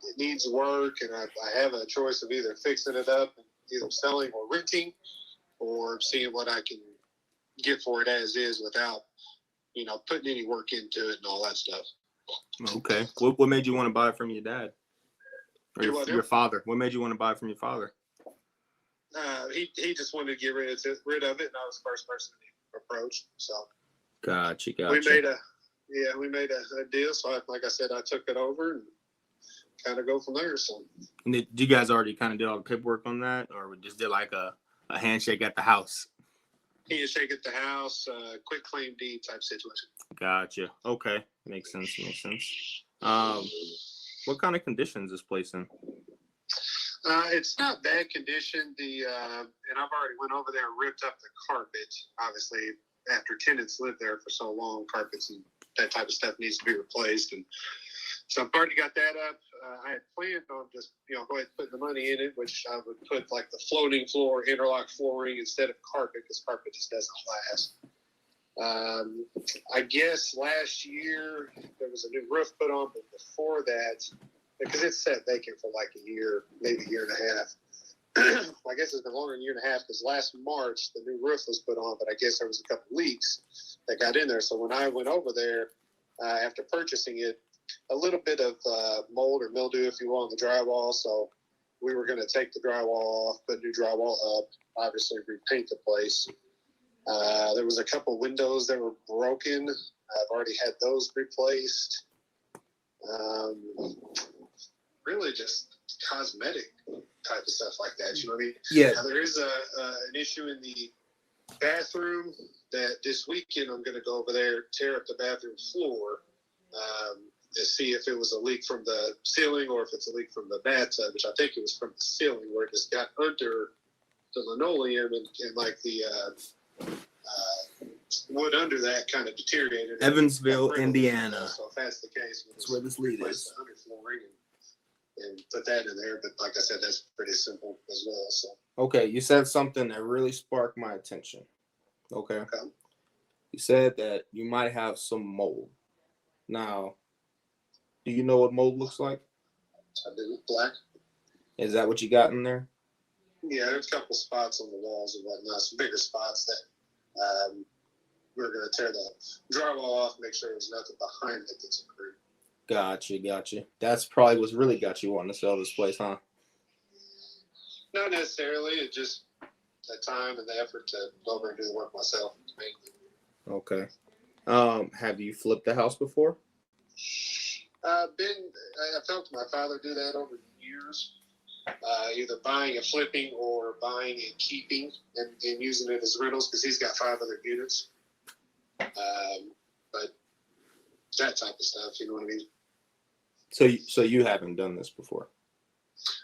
It needs work, and I have a choice of either fixing it up and either selling or renting, or seeing what I can get for it as is without, putting any work into it and all that stuff. Okay. What made you want to buy it from your dad? Or your father? What made you want to buy it from your father? He just wanted to get rid of it, and I was the first person he approached. So. Gotcha. we made a deal. So like I said, I took it over and kind of go from there. So And did you guys already kind of did all the paperwork on that, or we just did like a handshake at the house? handshake at the house, quick claim deed type situation. Gotcha. Okay, makes sense. What kind of conditions is this place in? It's not bad condition. And I've already went over there and ripped up the carpet. Obviously, after tenants lived there for so long, carpets and that type of stuff needs to be replaced. And so I've already got that up. I had planned on just, go ahead and put the money in it, which I would put like the floating floor, interlock flooring instead of carpet, because carpet just doesn't last. I guess last year there was a new roof put on, but before that, because it's sat vacant for like a year, maybe a year and a half. I guess it's been longer than a year and a half, because last March the new roof was put on, but I guess there was a couple leaks that got in there. So when I went over there after purchasing it, a little bit of mold or mildew, if you will, on the drywall. So we were going to take the drywall off, put new drywall up, obviously repaint the place. There was a couple windows that were broken. I've already had those replaced. Really just cosmetic type of stuff like that. You know what I mean? Yeah. Now, there is an issue in the bathroom that this weekend I'm going to go over there, tear up the bathroom floor to see if it was a leak from the ceiling or if it's a leak from the bathtub, which I think it was from the ceiling, where it just got under the linoleum and like the wood under that kind of deteriorated. Evansville, Indiana. So if that's the case, that's where this lead is. The underflooring and put that in there. But like I said, that's pretty simple as well. So Okay, you said something that really sparked my attention. Okay. You said that you might have some mold. Now, do you know what mold looks like? I do. Black. Is that what you got in there? Yeah, there's a couple spots on the walls and whatnot, some bigger spots that we're going to tear the drywall off, make sure there's nothing behind it that's accrued. Gotcha. That's probably what's really got you wanting to sell this place, huh? Not necessarily. It's just the time and the effort to go over and do the work myself. Okay. Have you flipped a house before? I've helped my father do that over the years, either buying and flipping or buying and keeping and using it as rentals, because he's got 5 other units. But that type of stuff, you know what I mean? So you haven't done this before?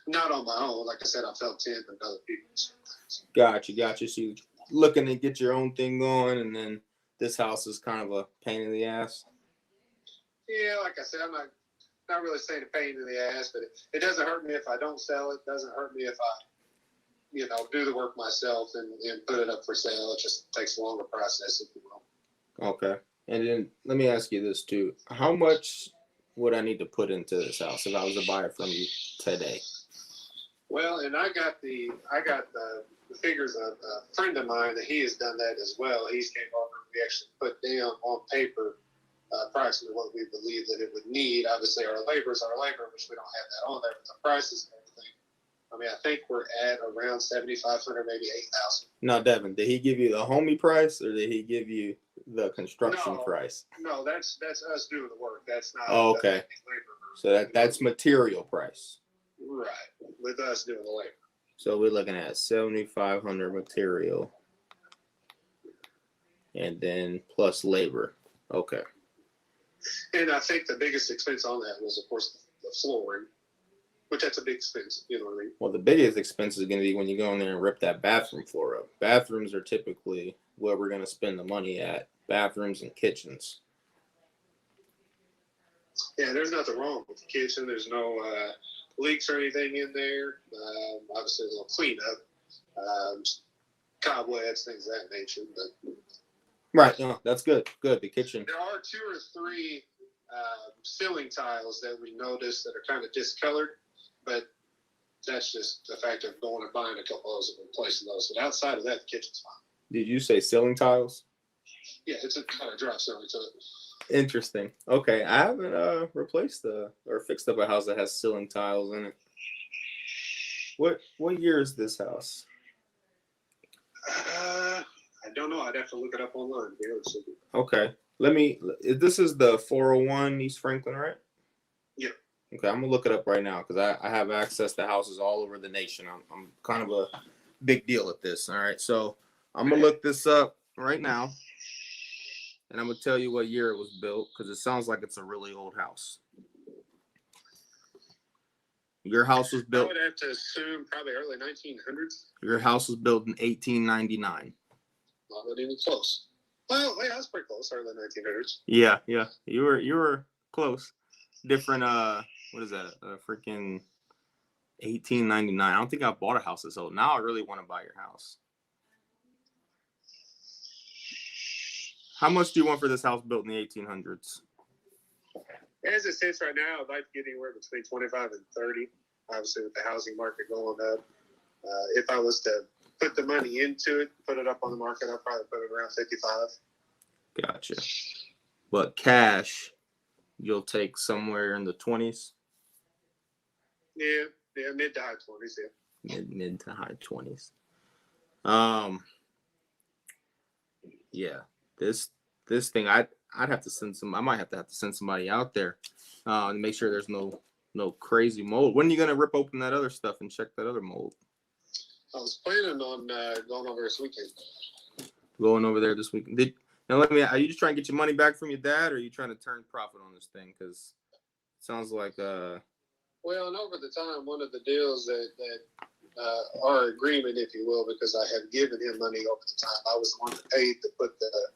Not on my own. Like I said, I've helped him and other people. Gotcha. So you're looking to get your own thing going, and then this house is kind of a pain in the ass? Yeah, like I said, I'm not really saying a pain in the ass, but it doesn't hurt me if I don't sell it. It doesn't hurt me if I, do the work myself and put it up for sale. It just takes a longer process, if you will. Okay. And then let me ask you this too. How much would I need to put into this house if I was to buy it from you today? Well, and I got the figures of a friend of mine that he has done that as well. He's came over and we actually put down on paper approximately what we believe that it would need. Obviously, our labor is our labor, which we don't have that on there, but the prices and everything. I mean, I think we're at around 7,500, maybe 8,000. Now, Devin, did he give you the homie price or did he give you the construction price? No, that's us doing the work. That's not. Oh, okay. Labor. So that's material price. Right, with us doing the labor. So we're looking at 7,500 material, and then plus labor. Okay. And I think the biggest expense on that was, of course, the flooring, which that's a big expense. You know what I mean? Well, the biggest expense is going to be when you go in there and rip that bathroom floor up. Bathrooms are typically where we're going to spend the money at. Bathrooms and kitchens. Yeah, there's nothing wrong with the kitchen. There's no leaks or anything in there. Obviously, a little cleanup, cobwebs, things of that nature. But right, no, that's good. Good, the kitchen. There are 2 or 3 ceiling tiles that we noticed that are kind of discolored, but that's just the fact of going and buying a couple of those and replacing those. But outside of that, the kitchen's fine. Did you say ceiling tiles? Yeah, it's a kind of drop ceiling to it. Interesting. Okay, I haven't replaced or fixed up a house that has ceiling tiles in it. What year is this house? I I don't know. I'd have to look it up online. Okay. This is the 401 East Franklin, right? Yeah. Okay, I'm gonna look it up right now because I have access to houses all over the nation. I'm kind of a big deal at this. All right, so I'm gonna look this up right now, and I'm gonna tell you what year it was built because it sounds like it's a really old house. Your house was built. I would have to assume probably early 1900s. Your house was built in 1899. Not even close. Well, yeah, that's pretty close. Early 1900s. Yeah, you were close. Different. What is that? Freaking 1899. I don't think I bought a house this old. Now I really want to buy your house. How much do you want for this house built in the 1800s? As it sits right now, I'd like to get anywhere between 25 and 30. Obviously, with the housing market going up, if I was to put the money into it, put it up on the market, I'd probably put it around 55. Gotcha. But cash, you'll take somewhere in the 20s. Yeah, mid to high 20s. Yeah, mid to high 20s. Yeah, this thing, I'd have to send I might have to send somebody out there to make sure there's no crazy mold. When are you gonna rip open that other stuff and check that other mold? I was planning on going over this weekend. Going over there this weekend. Are you just trying to get your money back from your dad, or are you trying to turn profit on this thing? Because it sounds like Well, and over the time, one of the deals that our agreement, if you will, because I had given him money over the time, I was the one that paid to put the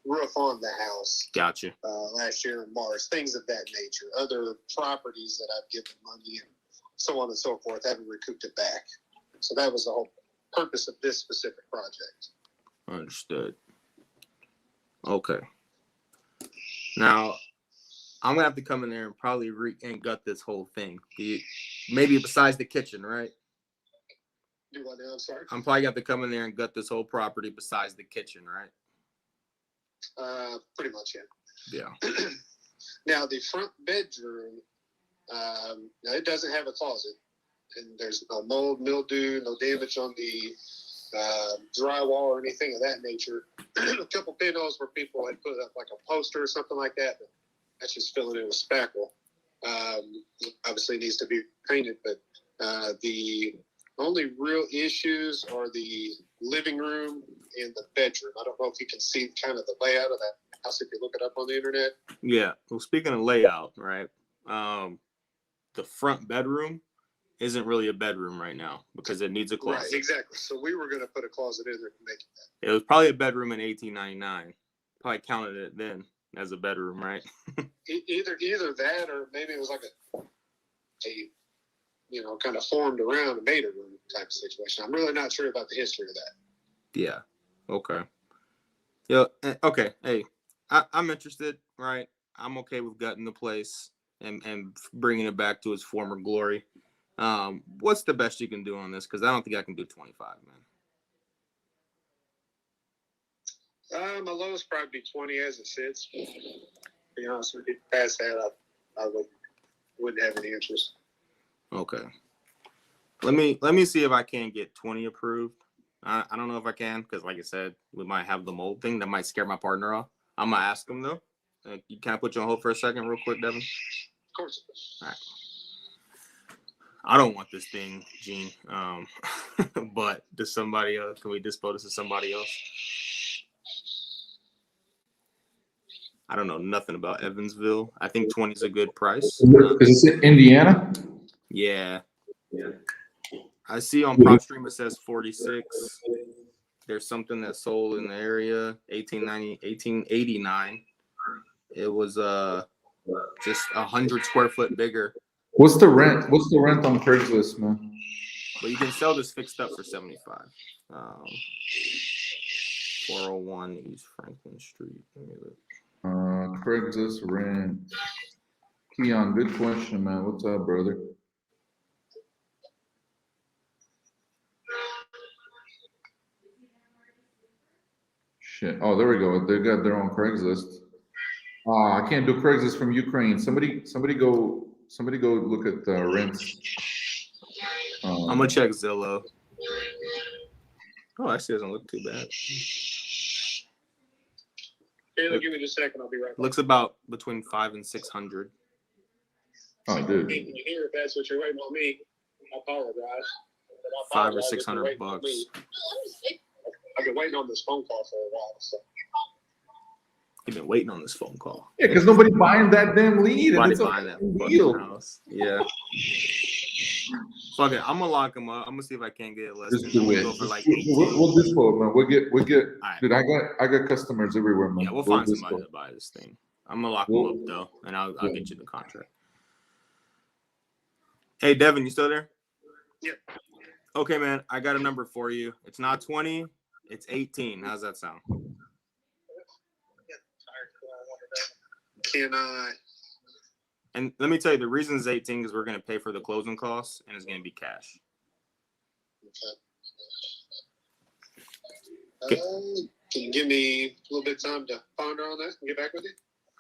roof on the house. Gotcha. Last year in March, things of that nature. Other properties that I've given money and so on and so forth, haven't recouped it back. So that was the whole purpose of this specific project. Understood. Okay. Now, I'm gonna have to come in there and probably and gut this whole thing. Maybe besides the kitchen, right? Do what now? I'm sorry. I'm probably gonna have to come in there and gut this whole property besides the kitchen, right? Pretty much, yeah. Now the front bedroom, now it doesn't have a closet, and there's no mold, mildew, no damage on the drywall or anything of that nature. A couple pinholes where people had put up like a poster or something like that, but that's just filling in with spackle. Obviously needs to be painted, but the only real issues are the living room and the bedroom. I don't know if you can see kind of the layout of that house if you look it up on the internet. Yeah. Well, speaking of layout, right? The front bedroom isn't really a bedroom right now because it needs a closet. Right, exactly. So we were going to put a closet in there to make it that. It was probably a bedroom in 1899. Probably counted it then as a bedroom, right? Either that, or maybe it was like a kind of formed around and made a room type of situation. I'm really not sure about the history of that. Yeah. Okay. Yeah. Okay. Hey, I'm interested, right? I'm okay with gutting the place and bringing it back to its former glory. What's the best you can do on this? Because I don't think I can do 25, man. My lowest probably be 20 as it sits. To be honest with you, past that, I wouldn't have any interest. Okay. Let me see if I can get 20 approved. I don't know if I can because, like I said, we might have the mold thing that might scare my partner off. I'm gonna ask him though. Can I put you on hold for a second, real quick, Devin? Of course. All right. I don't want this thing, Gene. But does somebody else? Can we dispose this to somebody else? I don't know nothing about Evansville. I think 20 is a good price. Is this in Indiana? Yeah. I see on PropStream it says 46. There's something that sold in the area 1889. It was just 100 square foot bigger. What's the rent? What's the rent on Craigslist, man? But you can sell this fixed up for 75. 401 East Franklin Street. Let me look. Craigslist rent. Keon, good question, man. What's up, brother? Shit. Oh, there we go. They got their own Craigslist. I can't do Craigslist from Ukraine. Somebody go look at the rents. I'm gonna check Zillow. Oh, actually doesn't look too bad. Taylor, give me just a second. I'll be right back. Looks about between 500 and 600. Oh, dude. Hey, can you hear if that's what you're waiting on me? I apologize. $500 or $600. I've been waiting on this phone call for a while. So. You've been waiting on this phone call. Yeah, because nobody buying that damn lead. Nobody And it's buying that a fucking deal. house. Yeah. Fuck it. I'm gonna lock him up. I'm gonna see if I can't get it less. Just do it. Go for like We'll dispo, man. We'll get. right. Dude, I got customers everywhere, man. Yeah, we'll find dispo. somebody to buy this thing. I'm gonna lock him up though, and I'll get you the contract. Hey, Devin, you still there? Yep. Okay, man. I got a number for you. It's not 20. It's 18. How's that sound? Can I? And let me tell you, the reason it's 18 is we're going to pay for the closing costs, and it's going to be cash. Okay. Can you give me a little bit of time to ponder on that and get back with you?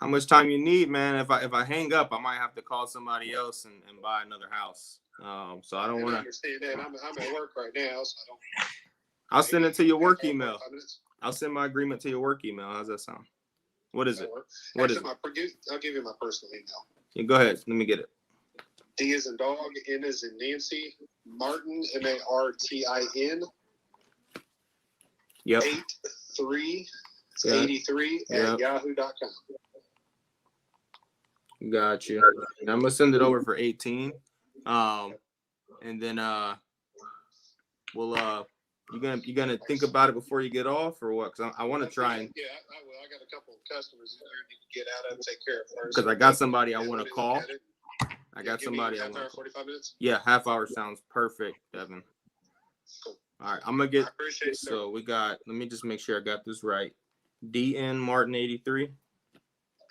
How much time you need, man? If I hang up, I might have to call somebody else and buy another house. So I don't want to. Understand that. I'm at work right now, so I don't. I'll send it to your work email. I'll send my agreement to your work email. How's that sound? What is it? What is it? I'll give you my personal email. Yeah, go ahead. Let me get it. D as in dog, N as in Nancy, Martin, Martin. Yep. 83 at yahoo.com. Got you. And I'm gonna send it over for 18. And then we'll you gonna think about it before you get off or what? Because I want to try and. Yeah, I will. I got a couple of customers that I need to get out of and take care of first. Because I got somebody I want to call. I got somebody I want. want. 45 minutes. Yeah, half hour sounds perfect, Devin. Cool. All right, I'm gonna get. I appreciate it, sir. So we got. Let me just make sure I got this right. DN Martin 83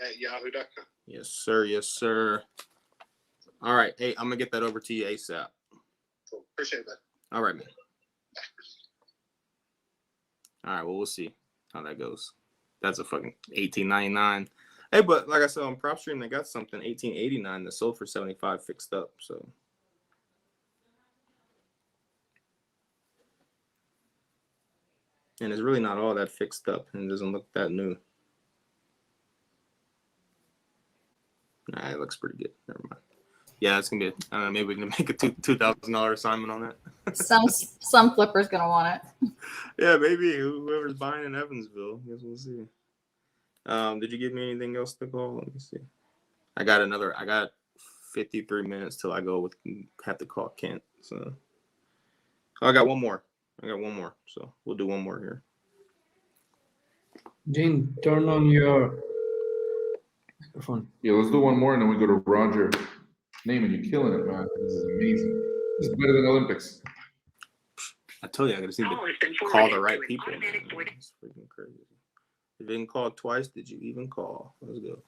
at yahoo.com. Yes, sir. Yes, sir. All right. Hey, I'm gonna get that over to you ASAP. Cool. Appreciate it, man. All right, man. All right. Well, we'll see how that goes. That's a fucking $18.99. Hey, but like I said on PropStream, they got something $18.89 that sold for $75 fixed up. So. And it's really not all that fixed up and it doesn't look that new. Nah, it looks pretty good. Never mind. Yeah, it's gonna be. I don't know. Maybe we can make a $2,000 assignment on that. Some flipper's gonna want it. Yeah, maybe whoever's buying in Evansville. I guess we'll see. Did you give me anything else to call? Let me see. I got 53 minutes till I have to call Kent. So I got one more. So we'll do one more here. Gene, turn on your microphone. Yeah, let's do one more and then we go to Roger. Naaman, you're killing it, man. This is amazing. This is better than Olympics. I told you I gotta see to call the right people. Man. It's freaking crazy. You didn't call twice. Did you even call? Let's go.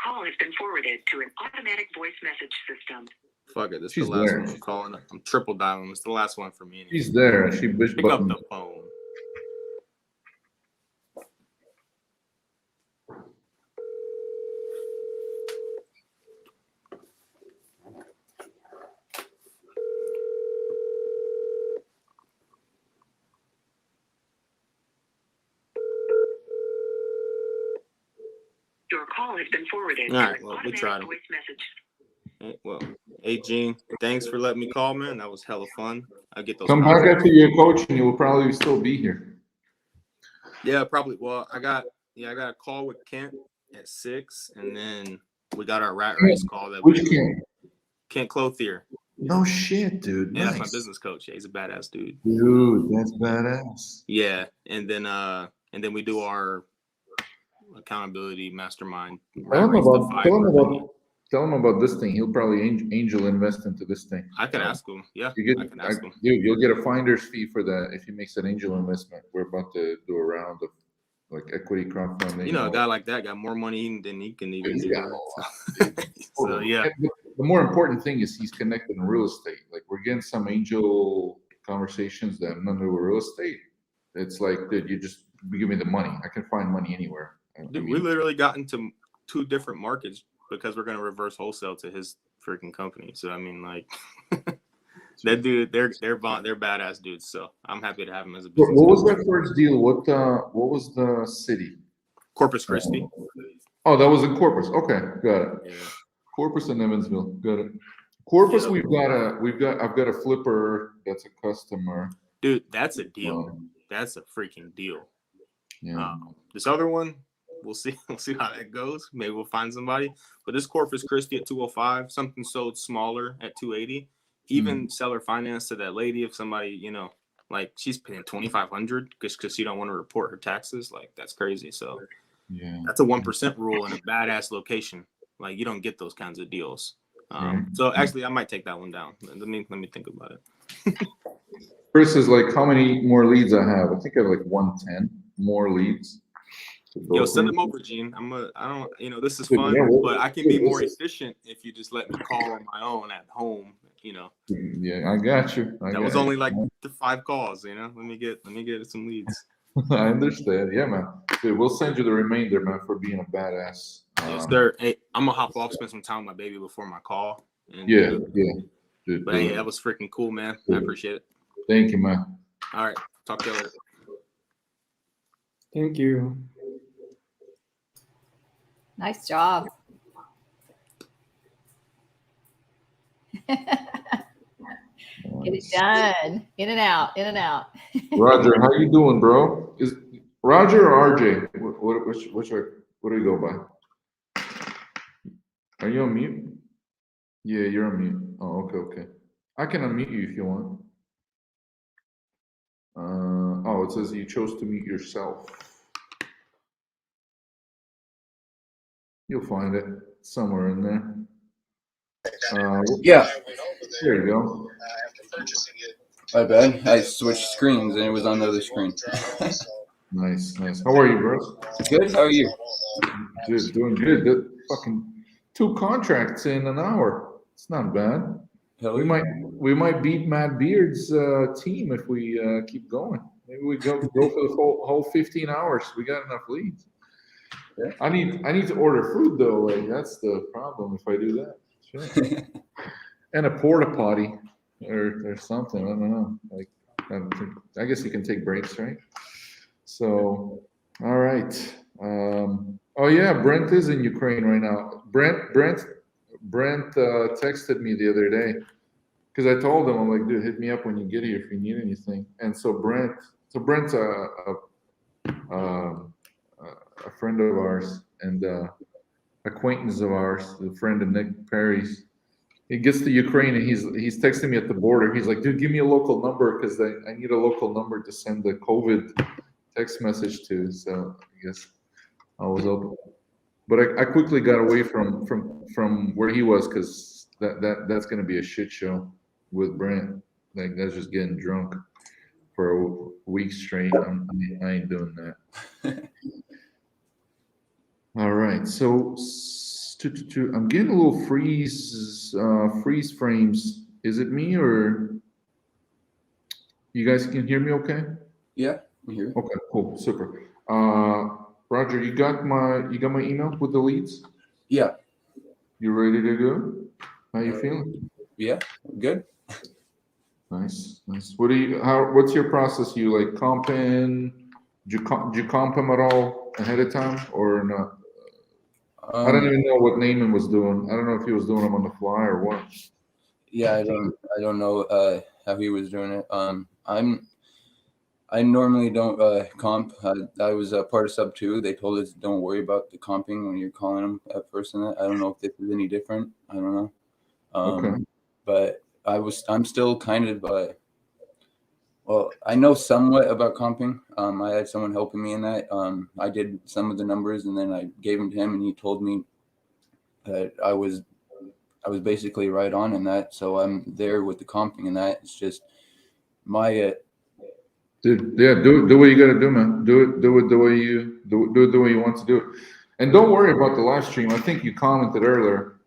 Call has been forwarded to an automatic voice message system. Fuck it. This is She's the last there. one I'm calling. I'm triple dialing. It's the last one for me. Anyway. She's there. She bitch Pick up button. the phone. Your call has been forwarded All right, to an well, we automatic tried 'em. voice message. Hey, Gene, thanks for letting me call, man. That was hella fun. I get those. Come back contracts. after your coach and you will probably still be here. Yeah, probably. Well, I got a call with Kent at 6, and then we got our rat race call that Which Kent? Kent Clothier. No shit, dude. Yeah, Nice. that's my business coach. Yeah, he's a badass dude. Dude, that's badass. Yeah, and then we do our accountability mastermind. Tell him about this thing. He'll probably angel invest into this thing. I can ask him. Yeah, I can ask him. You'll get a finder's fee for that if he makes an angel investment. We're about to do a round of like equity crowdfunding. You know, a guy like that got more money than he can even do. So yeah. The more important thing is he's connected in real estate. Like we're getting some angel conversations that have nothing to do with real estate. It's like, dude, you just give me the money. I can find money anywhere. Dude, we literally got into 2 different markets because we're going to reverse wholesale to his freaking company. So I mean, like, That dude, they're badass dudes. So I'm happy to have him as a What business. was that first deal? What was the city? Corpus Christi. Oh, that was in Corpus. Okay, got it. Yeah. Corpus and Evansville. Got it. Corpus, Yep. I've got a flipper that's a customer. Dude, that's a deal. That's a freaking deal. Yeah. This other one, we'll see. We'll see how that goes. Maybe we'll find somebody. But this Corpus Christi at 205, something sold smaller at 280. Even seller finance to that lady, if somebody, you know, like she's paying $2,500 because she don't want to report her taxes. Like that's crazy. So yeah, that's a 1% rule in a badass location. Like you don't get those kinds of deals. So actually, I might take that one down. Let me think about it. Chris is like, how many more leads I have? I think I have like 110 more leads. Yo, send them over, Gene. I don't, you know, this is fun, but I can be more efficient if you just let me call on my own at home, you know. Yeah, I got you. That was only like the 5 calls, you know. Let me get some leads. I understand. Yeah, man. Dude, we'll send you the remainder, man, for being a badass. Yes, sir. Hey, I'm gonna hop off, spend some time with my baby before my call. And, yeah. Dude, but hey, that was freaking cool, man. I appreciate it. Thank you, man. All right. Talk to you later. Thank you. Nice job. Get it done. In and out. In and out. Roger, how you doing, bro? Is Roger or RJ? What do you go by? Are you on mute? Yeah, you're on mute. Oh, okay. I can unmute you if you want. Oh, it says you chose to mute yourself. You'll find it somewhere in there. Yeah. There you go. My bad. I switched screens and it was on the other screen. Nice. How are you, bro? Good. How are you? Dude, doing good. Good. Fucking 2 contracts in an hour. It's not bad. We might beat Matt Beard's team if we keep going. Maybe we go for the whole 15 hours. We got enough leads. Yeah. I need to order food though. Like that's the problem if I do that. Sure. And a porta potty or something. I don't know. Like I guess you can take breaks, right? So all right. Oh yeah, Brent is in Ukraine right now. Brent texted me the other day because I told him, I'm like, dude, hit me up when you get here if you need anything. And so Brent's a friend of ours and acquaintance of ours, a friend of Nick Perry's. He gets to Ukraine and he's texting me at the border. He's like, dude, give me a local number because I need a local number to send the COVID text message to. So I guess I was open. But I quickly got away from where he was because that's going to be a shit show with Brent. Like that's just getting drunk for a week straight. I ain't doing that. All right, so I'm getting a little freeze frames. Is it me or you guys can hear me? Okay. Yeah, we hear you. Okay, cool, super. Roger, you got my email with the leads? Yeah. You ready to go? How you feeling? Yeah, good. Nice. What's your process? You like comping? Do you comp him at all ahead of time or not? I don't even know what Naaman was doing. I don't know if he was doing them on the fly or what. Yeah, I don't know how he was doing it. I normally don't comp. I was a part of sub 2. They told us don't worry about the comping when you're calling them at first. And I don't know if this is any different. I don't know. Okay. But I'm still kind of well, I know somewhat about comping. I had someone helping me in that. I did some of the numbers and then I gave them to him and he told me that I was basically right on in that. So I'm there with the comping and that. It's just my Dude, yeah, do what you gotta do, man. Do it the way you do it the way you want to do it. And don't worry about the live stream. I think you commented earlier.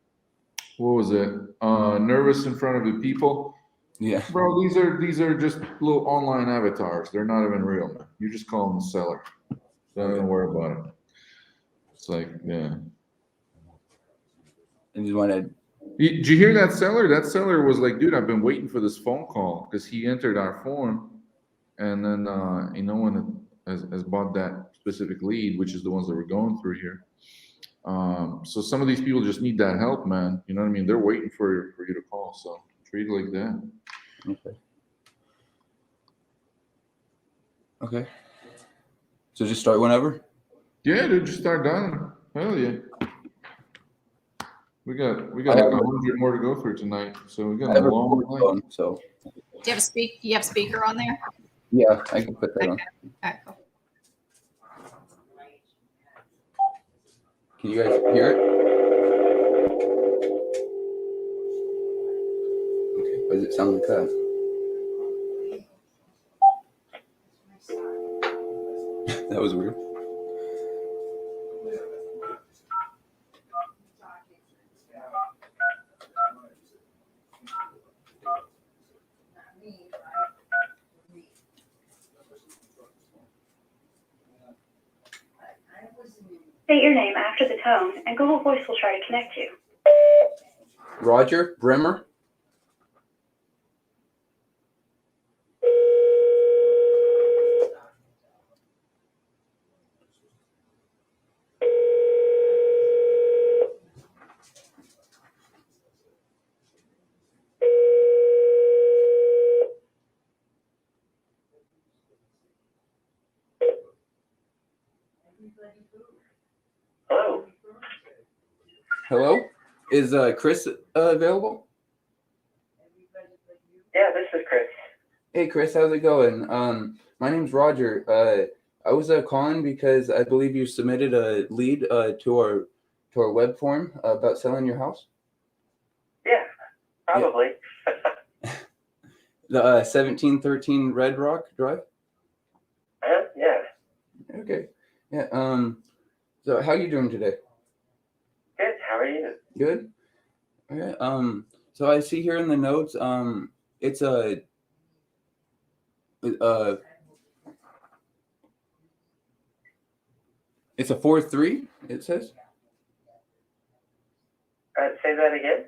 What was it? Nervous in front of the people. Yeah. Bro, these are just little online avatars. They're not even real, man. You just call them the seller. Don't worry about it. It's like, yeah. I just want to Did you hear that seller? That seller was like, dude, I've been waiting for this phone call because he entered our form, and then no one has bought that specific lead, which is the ones that we're going through here. So some of these people just need that help, man. You know what I mean? They're waiting for you to call. So treat it like that. Okay. Okay. So just start whenever? Yeah, dude, just start dialing. Hell yeah. We got like 100 more to go through tonight, so we got a long night. Phone, so Do you have you have speaker on there? yeah, I can put that on. All right, cool. Can you guys hear it? Okay, why does it sound like that? That was weird. State your name after the tone, and Google Voice will try to connect you. Roger Bremer. Hello. Hello? Is Chris available? Yeah, this is Chris. Hey Chris, how's it going? My name's Roger. I was calling because I believe you submitted a lead to our web form about selling your house. Yeah, probably. The 1713 Red Rock Drive. Yeah. Okay. Yeah. So how you doing today? Good. How are you? Good. Okay. So I see here in the notes, it's a it's a 4-3. It says. Say that again.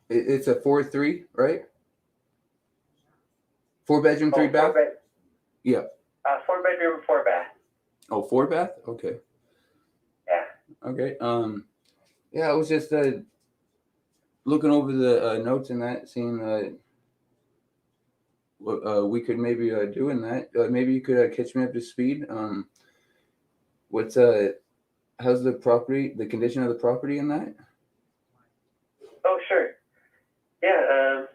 It's a 4-3, right? 4-bedroom, 3-bath. Yeah. 4-bedroom, 4-bath. Oh, 4-bath. Okay. Yeah. Okay. Yeah, I was just looking over the notes and that, seeing what we could maybe do in that. Maybe you could catch me up to speed. What's how's the condition of the property in that? Oh, sure. Yeah.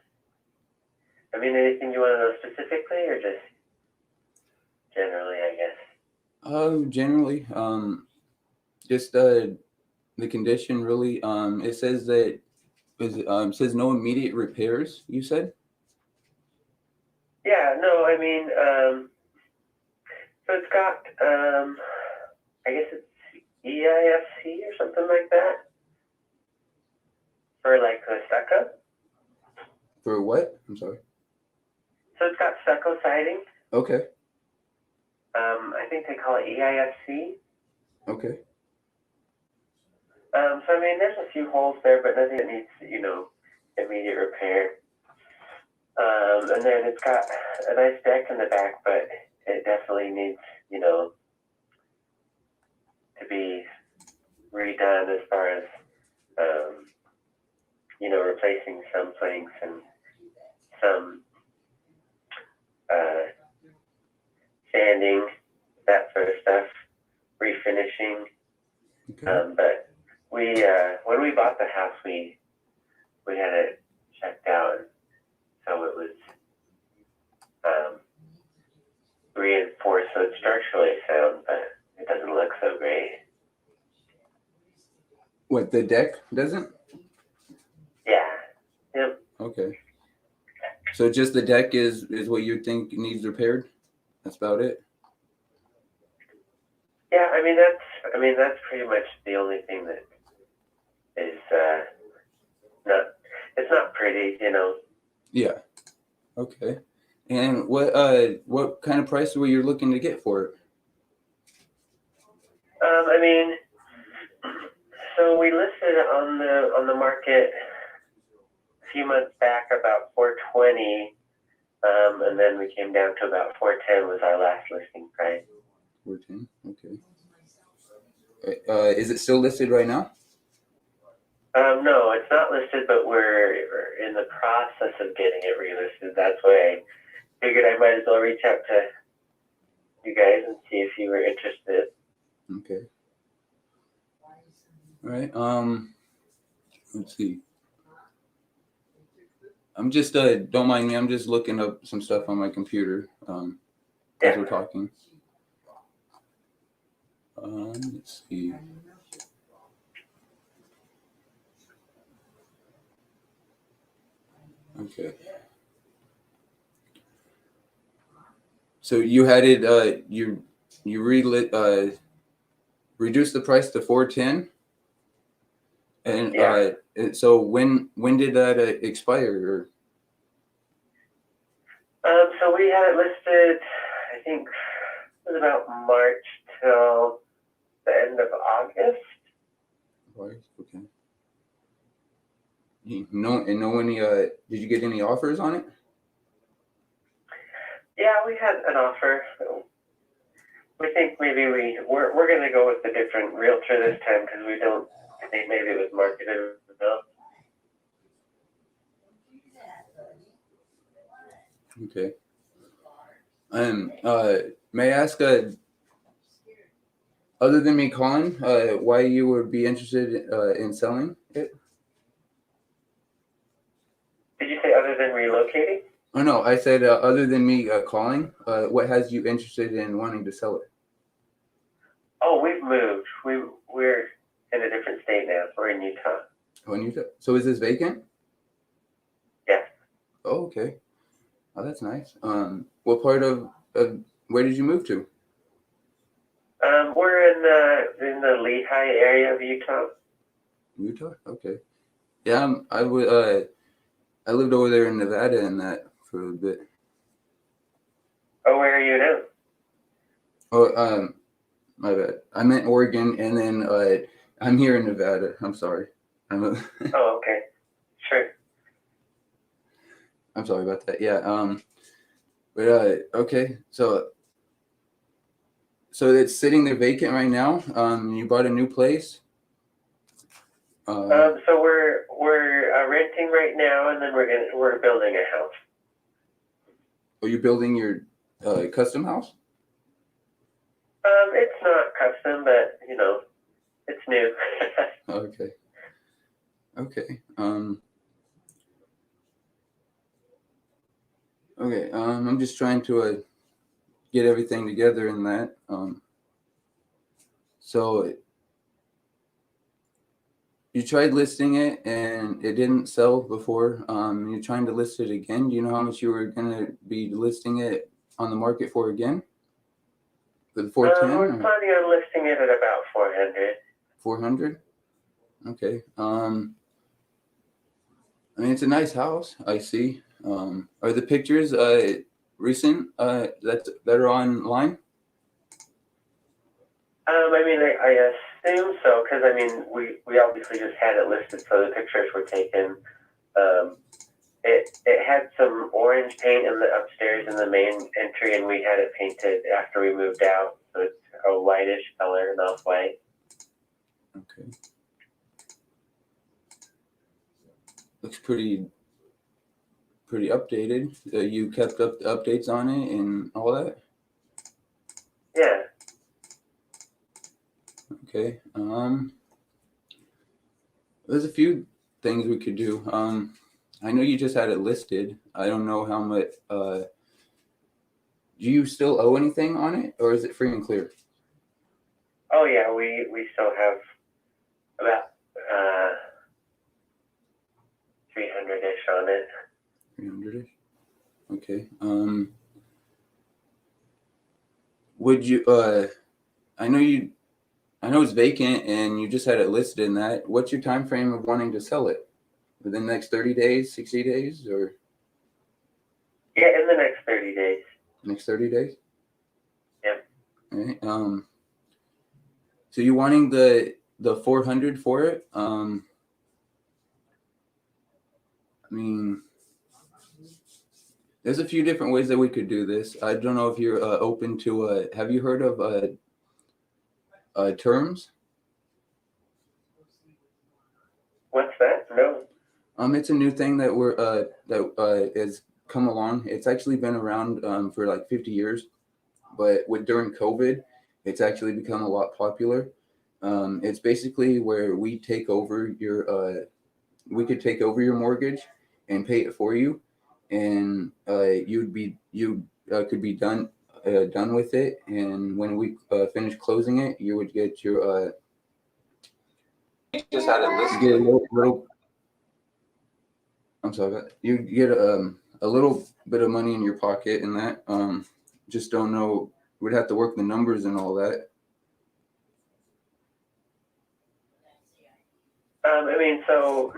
I mean, anything you want to know specifically, or just generally, I guess. Generally, just the condition really. It says that says no immediate repairs. You said. Yeah. No, I mean, so it's got, I guess it's EIFC or something like that for like the stucco. For what? I'm sorry. So it's got stucco siding. Okay. I think they call it EIFC. Okay. So I mean, there's a few holes there, but nothing that needs, immediate repair. And then it's got a nice deck in the back, but it definitely needs, to be redone as far as, replacing some planks and some sanding, that sort of stuff, refinishing. Okay. But we, when we bought the house, we had it checked out, so it was reinforced, so it's structurally sound, but it doesn't look so great. What, the deck doesn't? Yeah. Yep. Okay. So just the deck is what you think needs repaired? That's about it? Yeah, I mean that's pretty much the only thing that is it's not pretty, Yeah. Okay. And what kind of price were you looking to get for it? I mean, so we listed it on the market few months back about 420, and then we came down to about 410 was our last listing price. 410. Okay. Is it still listed right now? No, it's not listed, but we're in the process of getting it relisted. That's why I figured I might as well reach out to you guys and see if you were interested. Okay. All right. Let's see. I'm just don't mind me. I'm just looking up some stuff on my computer as we're talking. Let's see. Okay. So you had it. You reduced the price to 410, and so when did that expire? So we had it listed, I think it was about March till the end of August. Okay. No, and no any. Did you get any offers on it? Yeah, we had an offer. We think maybe we're going to go with a different realtor this time because we don't think maybe it was marketed enough. Okay. May I ask, other than me calling, why you would be interested in selling it? Did you say other than relocating? Oh no, I said other than me calling, what has you interested in wanting to sell it? Oh, we've moved. We're in a different state now. We're in Utah. Oh, in Utah. So is this vacant? Yes. Oh, okay. Oh, that's nice. What part of where did you move to? We're in the Lehigh area of Utah. Utah. Okay. Yeah, I lived over there in Nevada and that for a bit. Oh, where are you now? Oh, my bad. I meant Oregon, and then I'm here in Nevada. I'm sorry. Oh, okay. Sure. I'm sorry about that. Yeah. But okay. So it's sitting there vacant right now. You bought a new place. So we're renting right now, and then we're building a house. Are you building your custom house? It's not custom, but it's new. Okay. Okay. Okay. I'm just trying to get everything together in that. So you tried listing it and it didn't sell before. You're trying to list it again. Do you know how much you were gonna be listing it on the market for again? For the 410? We're planning on listing it at about 400. 400? Okay. I mean, it's a nice house. I see. Are the pictures recent that are online? I mean, I assume so, because I mean, we obviously just had it listed, so the pictures were taken. It had some orange paint in the upstairs in the main entry, and we had it painted after we moved out, so it's a whitish color, not white. Okay. Looks pretty updated. You kept up the updates on it and all that? Yeah. Okay. There's a few things we could do. I know you just had it listed. I don't know how much. Do you still owe anything on it, or is it free and clear? Oh yeah, we still have about 300-ish on it. 300-ish. Okay. Would you? I know it's vacant, and you just had it listed in that. What's your time frame of wanting to sell it? Within the next 30 days, 60 days, or? Yeah, in the next 30 days. Next 30 days? Yep. All right. So you wanting the 400 for it? I mean, there's a few different ways that we could do this. I don't know if you're open to. Have you heard of terms? What's that? No. It's a new thing that has come along. It's actually been around for like 50 years, but during COVID, it's actually become a lot popular. It's basically where we take over your we could take over your mortgage and pay it for you, and you could be done with it. And when we finish closing it, you would get your Just had it listed. get a little I'm sorry, you get a little bit of money in your pocket, and that just don't know. We'd have to work the numbers and all that. I mean, so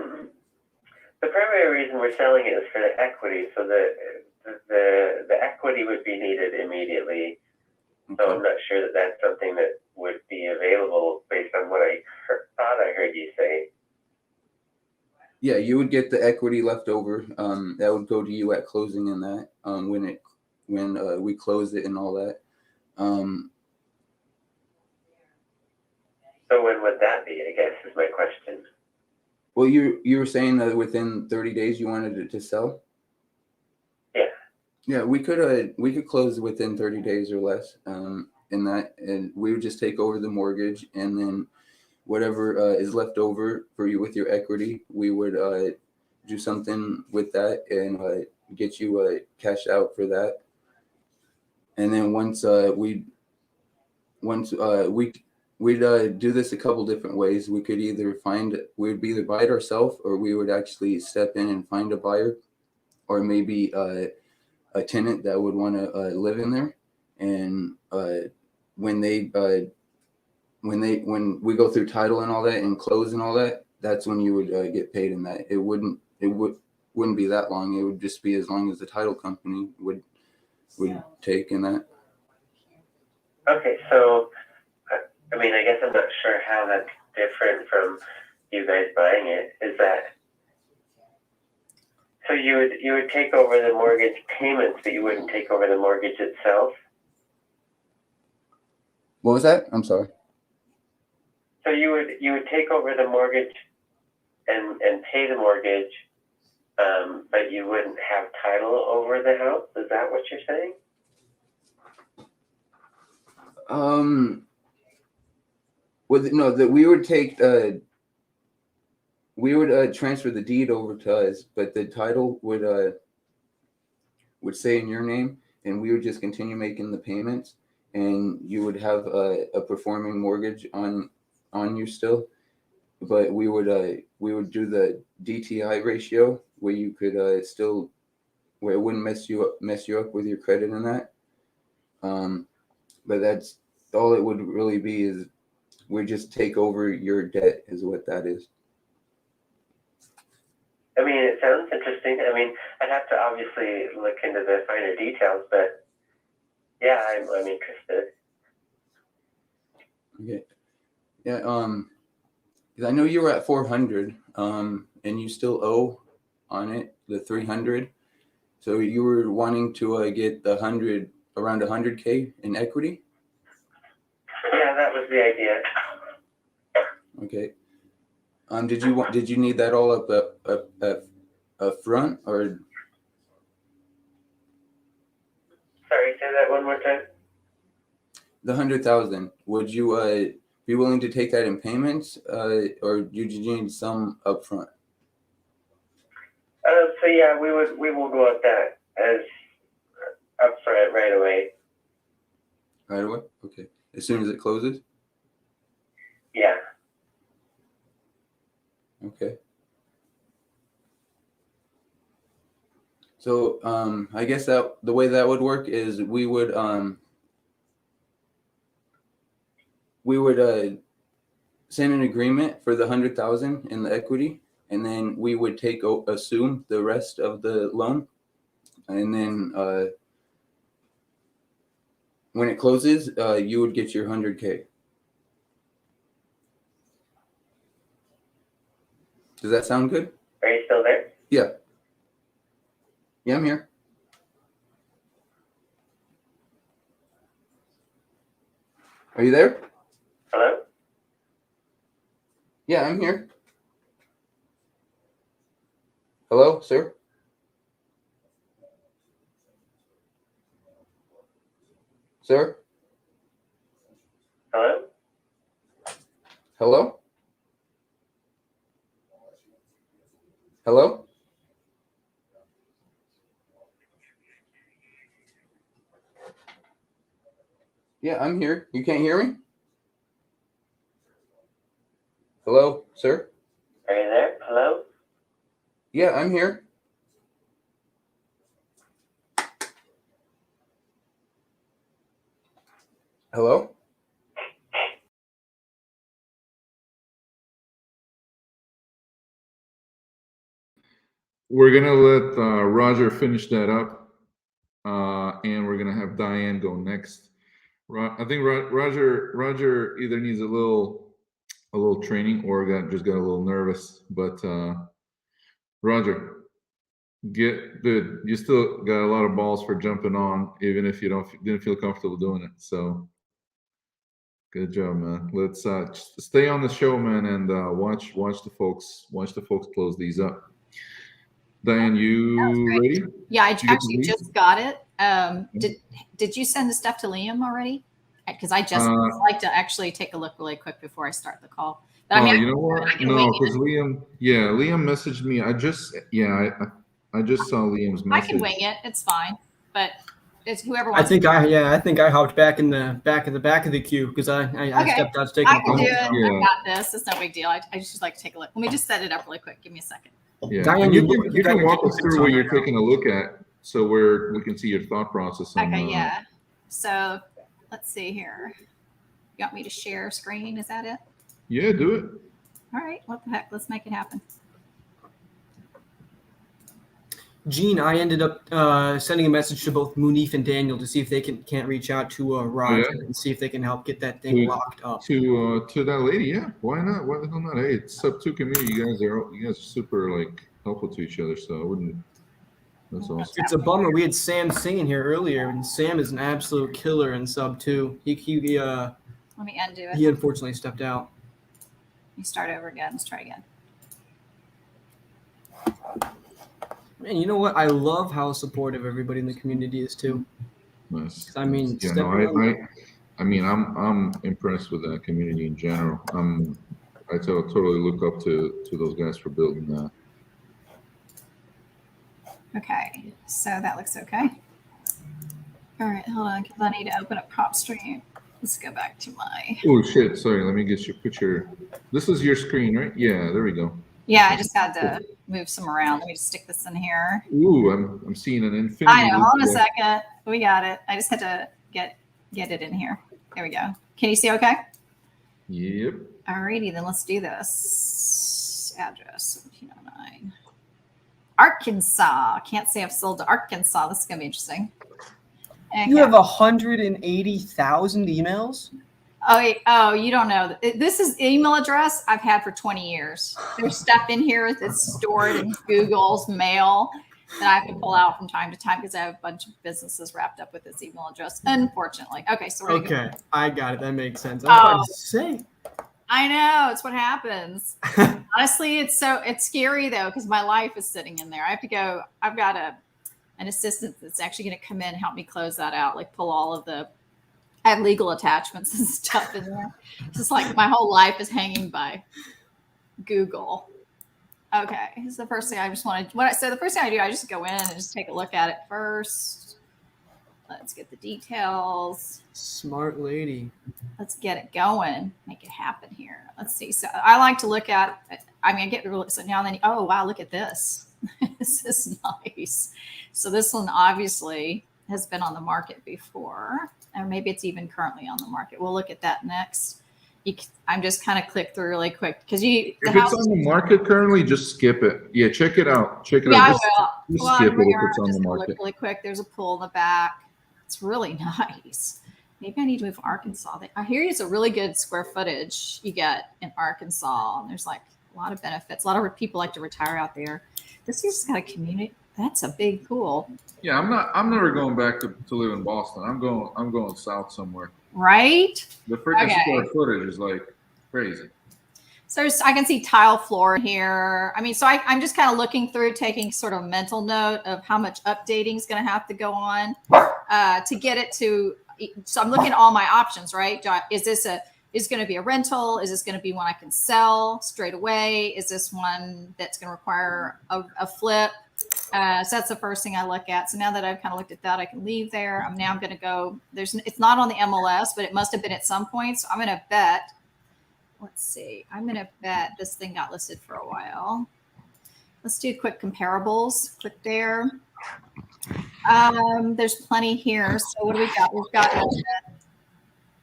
the primary reason we're selling it is for the equity, so the equity would be needed immediately. So I'm not sure that that's something that would be available based on what I thought I heard you say. Yeah, you would get the equity left over. That would go to you at closing, and that when we close it and all that. So when would that be, I guess, is my question. Well, you were saying that within 30 days you wanted it to sell? Yeah. Yeah, we could close within 30 days or less. And we would just take over the mortgage, and then whatever is left over for you with your equity, we would do something with that and get you cash out for that. And then we'd do this a couple different ways. We'd either buy it ourselves, or we would actually step in and find a buyer, or maybe a tenant that would want to live in there. And when we go through title and all that and close and all that, that's when you would get paid in that. It wouldn't be that long. It would just be as long as the title company would take in that. Okay, so I mean, I guess I'm not sure how that's different from you guys buying it. Is that so? You would take over the mortgage payments, but you wouldn't take over the mortgage itself. What was that? I'm sorry. So you would take over the mortgage and pay the mortgage, but you wouldn't have title over the house. Is that what you're saying? Well, no, that we would take we would transfer the deed over to us, but the title would say in your name, and we would just continue making the payments, and you would have a performing mortgage on you still. But we would do the DTI ratio where you could where it wouldn't mess you up with your credit and that. But that's all it would really be, is we just take over your debt, is what that is. I mean, it sounds interesting. I mean, I'd have to obviously look into the finer details, but yeah, I'm interested. Okay. Yeah. 'Cause I know you were at 400, and you still owe on it the 300. So you were wanting to get around 100K in equity. Yeah, that was the idea. Okay. Did you need that all up front, or? Sorry, say that one more time. The 100,000. Would you be willing to take that in payments, or do you need some upfront? So yeah, we will go at that as upfront right away. Right away. Okay. As soon as it closes. Yeah. Okay. So I guess that the way that would work is we would send an agreement for the 100,000 in the equity, and then we would assume the rest of the loan, and then when it closes, you would get your 100K. Does that sound good? Are you still there? Yeah. Yeah, I'm here. Are you there? Hello? Yeah, I'm here. Hello, sir? Sir? Hello? Hello? Hello? Yeah, I'm here. You can't hear me? Hello, sir? Are you there? Hello? Yeah, I'm here. Hello? We're gonna let Roger finish that up, and we're gonna have Diane go next. I think Roger either needs a little training or just got a little nervous. But Roger, dude, you still got a lot of balls for jumping on, even if you didn't feel comfortable doing it. So good job, man. Let's stay on the show, man, and watch the folks close these up. Diane, you ready? Yeah, I Did you get the actually lead? just got it. Did you send the stuff to Liam already? Because I just like to actually take a look really quick before I start the call. But I mean, You know what? No, because Liam messaged me. I just saw Liam's I message. can wing it. It's fine. But it's whoever I wants. think I hopped back in the back of the queue because I stepped out to take a I can do it. Yeah. I got this. It's no big deal. I just like to take a look. Let me just set it up really quick. Give me a second. Yeah, Diane, and you can got walk your us through what you're taking a look at, so we can see your thought process. On, Okay, yeah. So let's see here. You want me to share screen? Is that it? Yeah, do it. All right. What the heck? Let's make it happen. Gene, I ended up sending a message to both Munif and Daniel to see if they can't reach out to Roger and see if they can help get that thing locked up. To that lady, yeah. Why not? Why the hell not? Hey, it's sub 2 community. You guys are super like helpful to each other. So I wouldn't. That's awesome. It's a bummer. We had Sam singing here earlier, and Sam is an absolute killer in sub 2. He Let me undo it. He unfortunately stepped out. Let me start over again. Let's try again. Man, you know what? I love how supportive everybody in the community is too. Nice. I mean, yeah, no, I mean, I'm impressed with that community in general. I totally look up to those guys for building that. Okay, so that looks okay. All right, hold on, because I need to open up prop stream. Let's go back to my. Oh shit! Sorry, let me get your picture. This is your screen, right? Yeah, there we go. Yeah, I just had to move some around. Let me just stick this in here. Ooh, I'm seeing an infinity. I know. Hold on a second. We got it. I just had to get it in here. There we go. Can you see okay? Yep. Alrighty, then let's do this. Address 1709. Arkansas. Can't say I've sold to Arkansas. This is gonna be interesting. Okay. You have 180,000 emails? Oh, you don't know. This is email address I've had for 20 years. There's stuff in here that's stored in Google's mail that I have to pull out from time to time because I have a bunch of businesses wrapped up with this email address, unfortunately. Okay, so we're okay, I got it. That makes sense. I was about to say. I know, it's what happens. Honestly, it's scary though, because my life is sitting in there. I have to go, I've got an assistant that's actually going to come in and help me close that out, like pull all of the, I have legal attachments and stuff in there. It's just like my whole life is hanging by Google. Okay, here's the first thing I just wanted. So the first thing I do, I just go in and just take a look at it first. Let's get the details. Smart lady. Let's get it going. Make it happen here. Let's see. So I like to look at, I mean, I get really, so now and then, oh, wow, look at this. This is nice. So this one obviously has been on the market before, or maybe it's even currently on the market. We'll look at that next. I'm just kind of click through really quick because if it's on the market currently, just skip it. Yeah, check it out. Check it out. Yeah, I will. Just skip it if it's on the Look market. really quick. There's a pool in the back. It's really nice. Maybe I need to move to Arkansas. I hear it's a really good square footage you get in Arkansas, and there's like a lot of benefits. A lot of people like to retire out there. This has got a That's a big pool. Yeah, I'm never going back to live in Boston. I'm going south somewhere. Right? The freaking Okay. square footage is like crazy. So I can see tile floor here. I mean, so I'm just kind of looking through, taking sort of a mental note of how much updating is going to have to go on to get it to. So I'm looking at all my options, right? Is this going to be a rental? Is this going to be one I can sell straight away? Is this one that's going to require a flip? So that's the first thing I look at. So now that I've kind of looked at that, I can leave there. I'm going to go. It's not on the MLS, but it must have been at some point. So I'm going to bet. Let's see. I'm going to bet this thing got listed for a while. Let's do quick comparables. Click there. There's plenty here. So what do we got? We've got,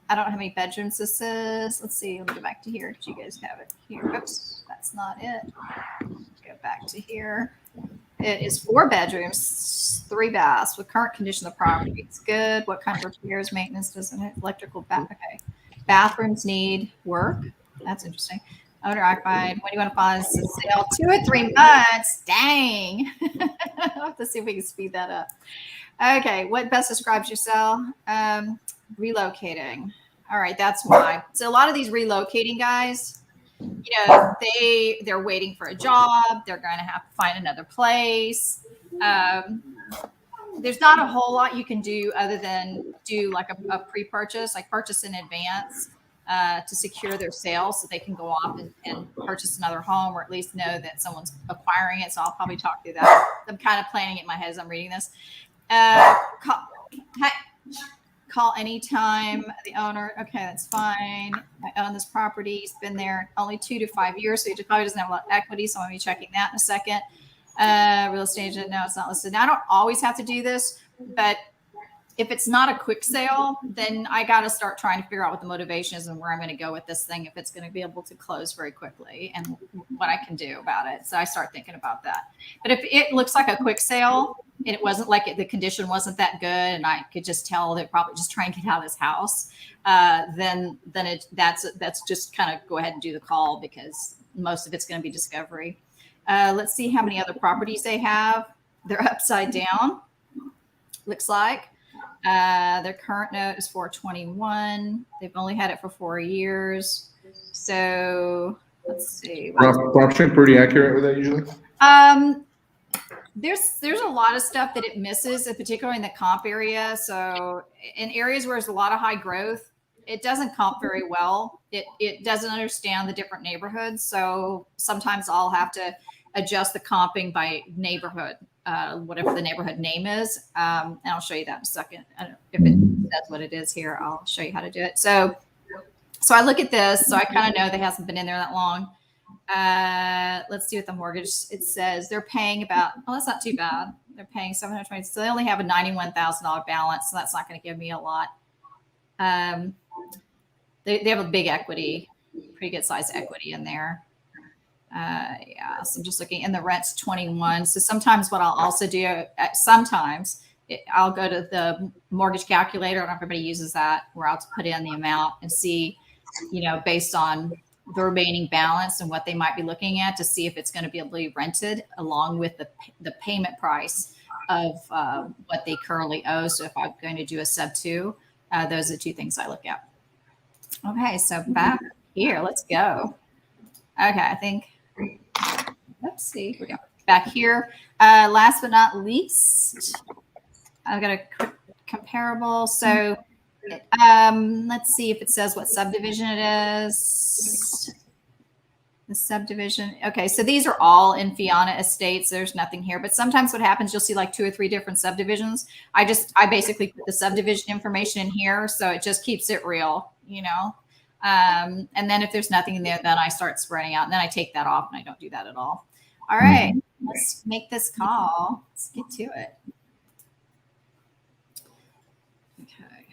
I don't know how many bedrooms this is. Let's see. Let me go back to here. Do you guys have it here? Oops, that's not it. Go back to here. It is 4 bedrooms, 3 baths with current condition of the property. It's good. What kind of repairs, maintenance does it have? Electrical bath. Okay. Bathrooms need work. That's interesting. Owner occupied. When do you want to find this sale? 2 or 3 months. Dang. I'll have to see if we can speed that up. Okay. What best describes your sale? Relocating. All right. That's why. So a lot of these relocating guys, you know, they're waiting for a job. They're going to have to find another place. There's not a whole lot you can do other than do like a pre-purchase, like purchase in advance to secure their sale so they can go off and purchase another home, or at least know that someone's acquiring it. So I'll probably talk through that. I'm kind of planning it in my head as I'm reading this. Call anytime the owner. Okay, that's fine. I own this property. He's been there only 2 to 5 years, so he probably doesn't have a lot of equity. So I'm going to be checking that in a second. Real estate agent. No, it's not listed. Now, I don't always have to do this, but if it's not a quick sale, then I got to start trying to figure out what the motivation is and where I'm going to go with this thing, if it's going to be able to close very quickly and what I can do about it. So I start thinking about that. But if it looks like a quick sale and it wasn't like the condition wasn't that good, and I could just tell they're probably just trying to get out of this house, then that's just kind of go ahead and do the call, because most of it's going to be discovery. Let's see how many other properties they have. They're upside down, looks like. Their current note is 421. They've only had it for 4 years. So let's see. Option pretty accurate with that usually? There's a lot of stuff that it misses, particularly in the comp area. So in areas where there's a lot of high growth, it doesn't comp very well. It doesn't understand the different neighborhoods. So sometimes I'll have to adjust the comping by neighborhood, whatever the neighborhood name is. And I'll show you that in a second. I don't know if it says what it is here. I'll show you how to do it. So I look at this. So I kind of know they hasn't been in there that long. Let's see what the mortgage, it says they're paying about, oh, that's not too bad. They're paying $720. So they only have a $91,000 balance. So that's not going to give me a lot. They have a big equity, pretty good size equity in there. Yeah, so I'm just looking, and the rent's 21. So sometimes what I'll also do, I'll go to the mortgage calculator, and everybody uses that, where I'll put in the amount and see, based on the remaining balance and what they might be looking at, to see if it's going to be able to be rented along with the payment price of what they currently owe. So if I'm going to do a sub 2, those are the 2 things I look at. Okay, so back here, let's go. Okay, I think, let's see, here we go. Back here, last but not least, I've got a quick comparable. So let's see if it says what subdivision it is. The subdivision. Okay, so these are all in Fiona Estates. There's nothing here, but sometimes what happens, you'll see like 2 or 3 different subdivisions. I basically put the subdivision information in here, so it just keeps it real, and then if there's nothing in there, then I start spreading out, and then I take that off, and I don't do that at all. All right, let's make this call. Let's get to it. Okay.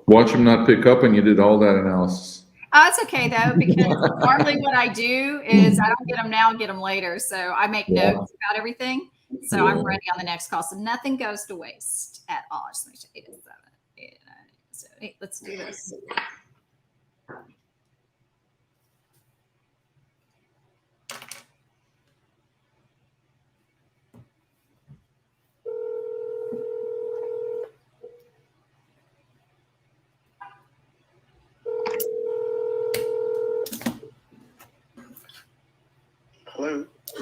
Watch him not pick up, and you did all that analysis. It's okay though, because normally what I do is I don't get them now, get them later. So I make notes about everything. So I'm ready on the next call. So nothing goes to waste at all. Just make sure 8 and 7, 8 and 9, 7, 8. Let's do this.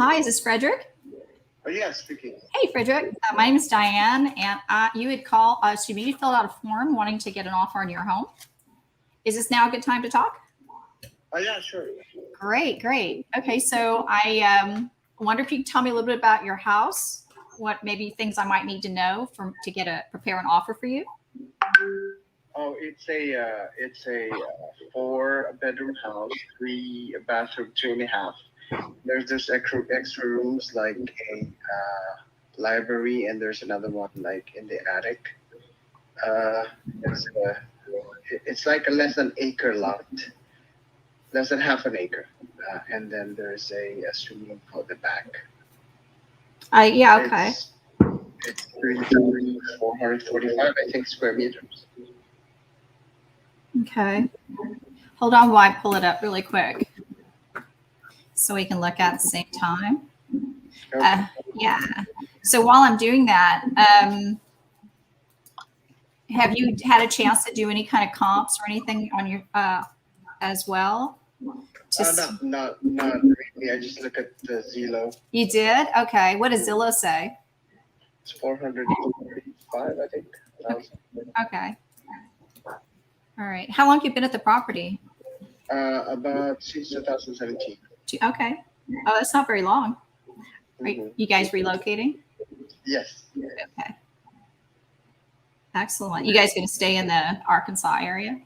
Hi, is this Frederick? Oh, yeah, speaking. Hey, Frederick. My name is Diane, and you had you filled out a form wanting to get an offer on your home. Is this now a good time to talk? Oh, yeah, sure. Great. Okay, so I wonder if you could tell me a little bit about your house, what maybe things I might need to know to prepare an offer for you. Oh, it's a 4-bedroom house, 3 bathroom, 2.5. There's this extra rooms like a library, and there's another one like in the attic. It's like a less than acre lot, less than half an acre, and then there's a swimming pool at the back. Yeah, okay. It's 445, I think, square meters. Okay. Hold on while I pull it up really quick so we can look at the same time. Yeah. So while I'm doing that, have you had a chance to do any kind of comps or anything on your as well? Not really. I just look at the Zillow. You did? Okay. What does Zillow say? It's 445, I think. Okay. All right. How long have you been at the property? About since 2017. Okay. Oh, that's not very long. Are you guys relocating? Yes. Okay. Excellent. You guys going to stay in the Arkansas area?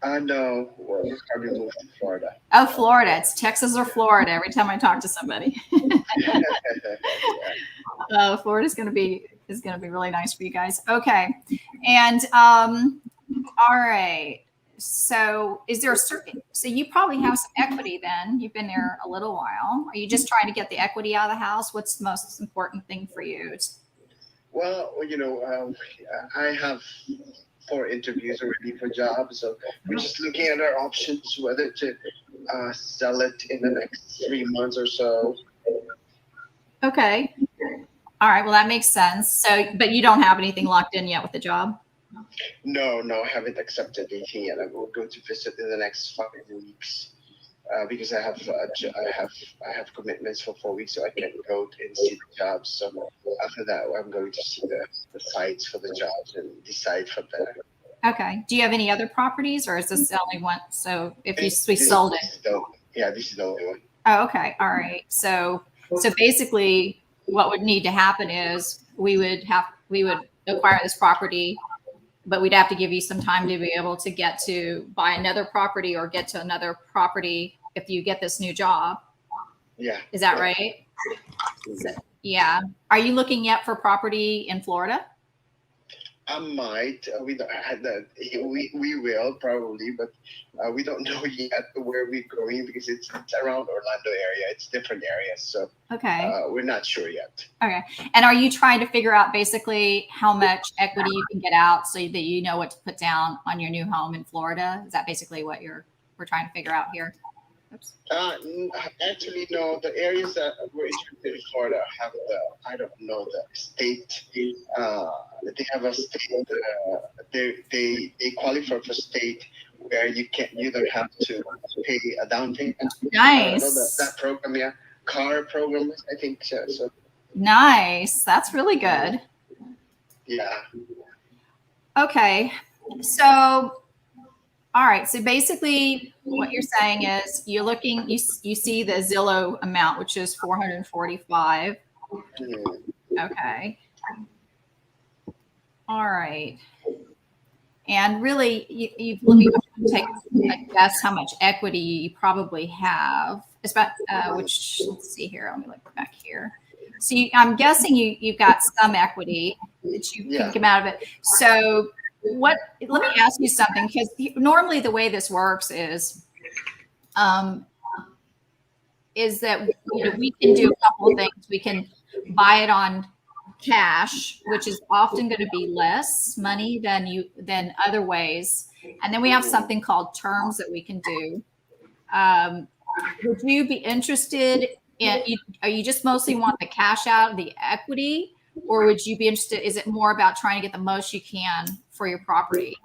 No. Well, we're probably moved to Florida. Oh, Florida. It's Texas or Florida every time I talk to somebody. Florida's going to be really nice for you guys. Okay. And all right. So so you probably have some equity then. You've been there a little while. Are you just trying to get the equity out of the house? What's the most important thing for you? Well, I have 4 interviews already for jobs, so we're just looking at our options, whether to sell it in the next 3 months or so. Okay. All right. Well, that makes sense. So, but you don't have anything locked in yet with the job? No, I haven't accepted anything yet. I will go to visit in the next 5 weeks because I have commitments for 4 weeks, so I can't go and see the jobs. So after that, I'm going to see the sites for the jobs and decide from there. Okay. Do you have any other properties, or is this the only one? So if we sold it, this is the only one. Oh, okay. All right. So basically, what would need to happen is we would acquire this property, but we'd have to give you some time to be able to get to buy another property or get to another property if you get this new job. Yeah. Is that right? So, yeah. Are you looking yet for property in Florida? I might. We will probably, but we don't know yet where we're going because it's around Orlando area. It's different areas, so okay. We're not sure yet. Okay. And are you trying to figure out basically how much equity you can get out so that you know what to put down on your new home in Florida? Is that basically what we're trying to figure out here? Oops. Actually, no. The areas that we're interested in Florida have the state. They have a state. They qualify for state where you don't have to pay a down payment. Nice. That program, yeah, car program, I think. So. Nice. That's really good. Yeah. Okay. So. All right. So basically what you're saying is you see the Zillow amount, which is 445. Okay. All right. And really let me take a guess how much equity you probably have. It's about, which, let's see here. Let me look back here. So I'm guessing you've got some equity that you can come out of it. So let me ask you something, because normally the way this works is that we can do a couple of things. We can buy it on cash, which is often going to be less money than other ways, and then we have something called terms that we can do. Would you be interested in? Are you just mostly want the cash out of the equity? Or would you be interested? Is it more about trying to get the most you can for your property?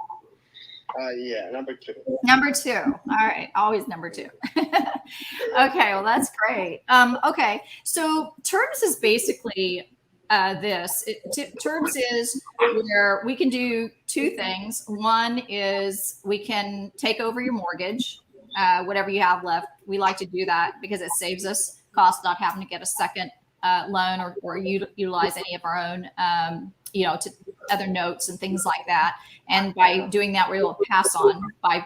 Yeah, number 2. Number 2. All right, always number 2. Okay, well that's great. Okay, so terms is basically this. Terms is where we can do 2 things. One is we can take over your mortgage, whatever you have left. We like to do that because it saves us cost not having to get a second loan or utilize any of our own, to other notes and things like that. And by doing that, we're able to pass on by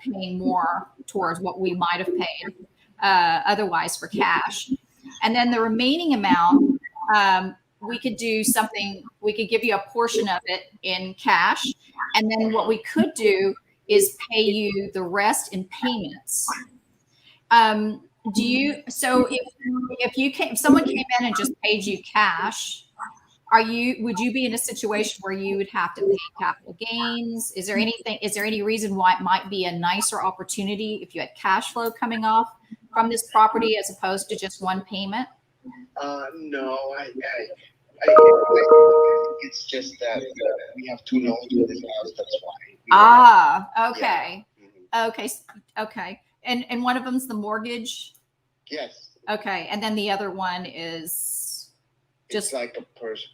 paying more towards what we might have paid otherwise for cash. And then the remaining amount, we could do something, we could give you a portion of it in cash. And then what we could do is pay you the rest in payments. So if someone came in and just paid you cash, would you be in a situation where you would have to pay capital gains? Is there any reason why it might be a nicer opportunity if you had cash flow coming off from this property as opposed to just one payment? No, it's just that we have 2 loans in this house. That's why. Okay. Yeah. Okay. And one of them's the mortgage? Yes. Okay. And then the other one is just like a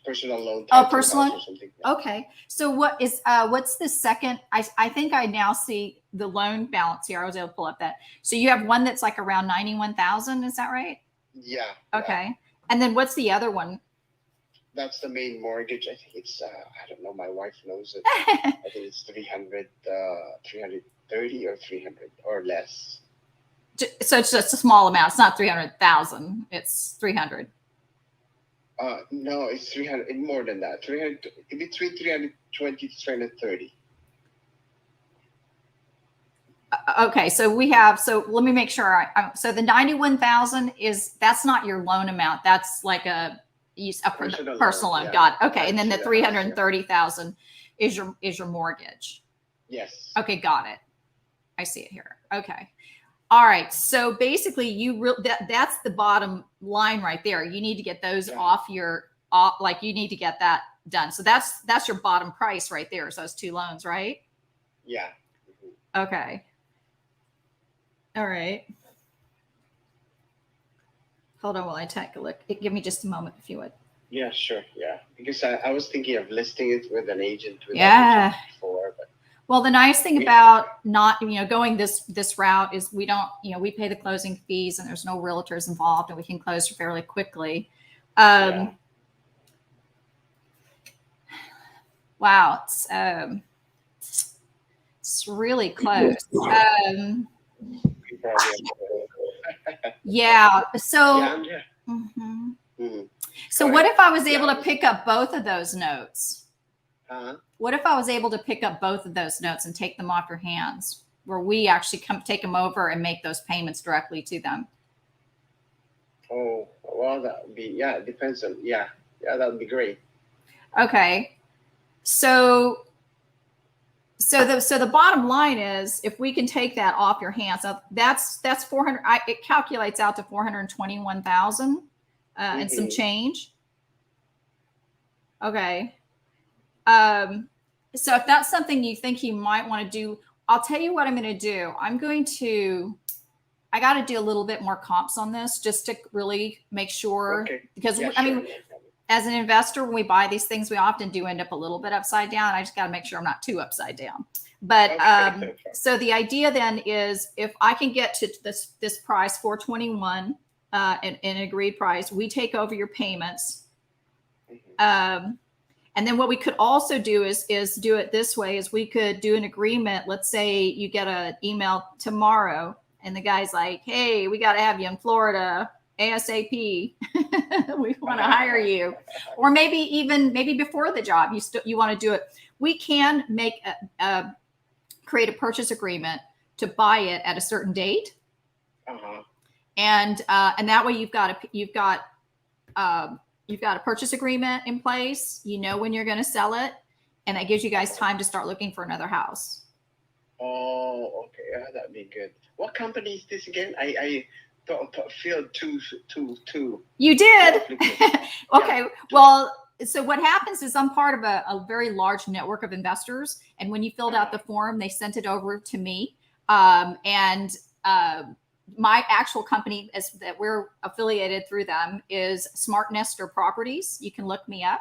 personal loan. Personal loan? Okay. So what's the second? I think I now see the loan balance here. I was able to pull up that. So you have one that's like around 91,000. Is that right? Yeah. Okay. Yeah. And then what's the other one? That's the main mortgage. I think it's, I don't know. My wife knows it. I think it's 330 or 300 or less. So it's just a small amount. It's not 300,000. It's 300. No, it's 300. More than that. 300 between 320 to 330. Okay, so we have. So let me make sure. So the 91,000 that's not your loan amount. That's like a personal loan. Yeah. Got it. Okay, and then the 330,000 is your mortgage. Yes. Okay, got it. I see it here. Okay. All right. So basically, that's the bottom line right there. You need to get those off your you need to get that done. So that's your bottom price right there. So those 2 loans, right? Yeah. Mm-hmm. Okay. All right. Hold on while I take a look. Give me just a moment if you would. Yeah, sure. Yeah, because I was thinking of listing it with an agent. Before, but. Well, the nice thing about not, going this route is we don't, we pay the closing fees and there's no realtors involved and we can close fairly quickly. Wow, it's really close. Yeah. So. Mm-hmm. Mm-hmm. So what if I was able to pick up both of those notes? What if I was able to pick up both of those notes and take them off your hands, where we actually take them over and make those payments directly to them? Oh, well, that would be, it depends on, that would be great. Okay. So the bottom line is, if we can take that off your hands, that's 400. It calculates out to 421,000 and some change. Okay. So if that's something you think you might want to do, I'll tell you what I'm going to do. I got to do a little bit more comps on this just to really make sure, because as an investor, when we buy these things, we often do end up a little bit upside down. I just got to make sure I'm not too upside down. But so the idea then is, if I can get to this price, 421, an agreed price, we take over your payments. And then what we could also do is do it this way: is we could do an agreement. Let's say you get an email tomorrow and the guy's like, "Hey, we got to have you in Florida ASAP. We want to hire you." Or maybe before the job, you want to do it. We can make create a purchase agreement to buy it at a certain date. And that way you've got a purchase agreement in place. You know when you're going to sell it, and that gives you guys time to start looking for another house. Oh, okay. Yeah, that'd be good. What company is this again? I filled two. You did? Okay. Well, so what happens is I'm part of a very large network of investors. And when you filled out the form, they sent it over to me. My actual company is that we're affiliated through them is Smart Nester Properties. You can look me up.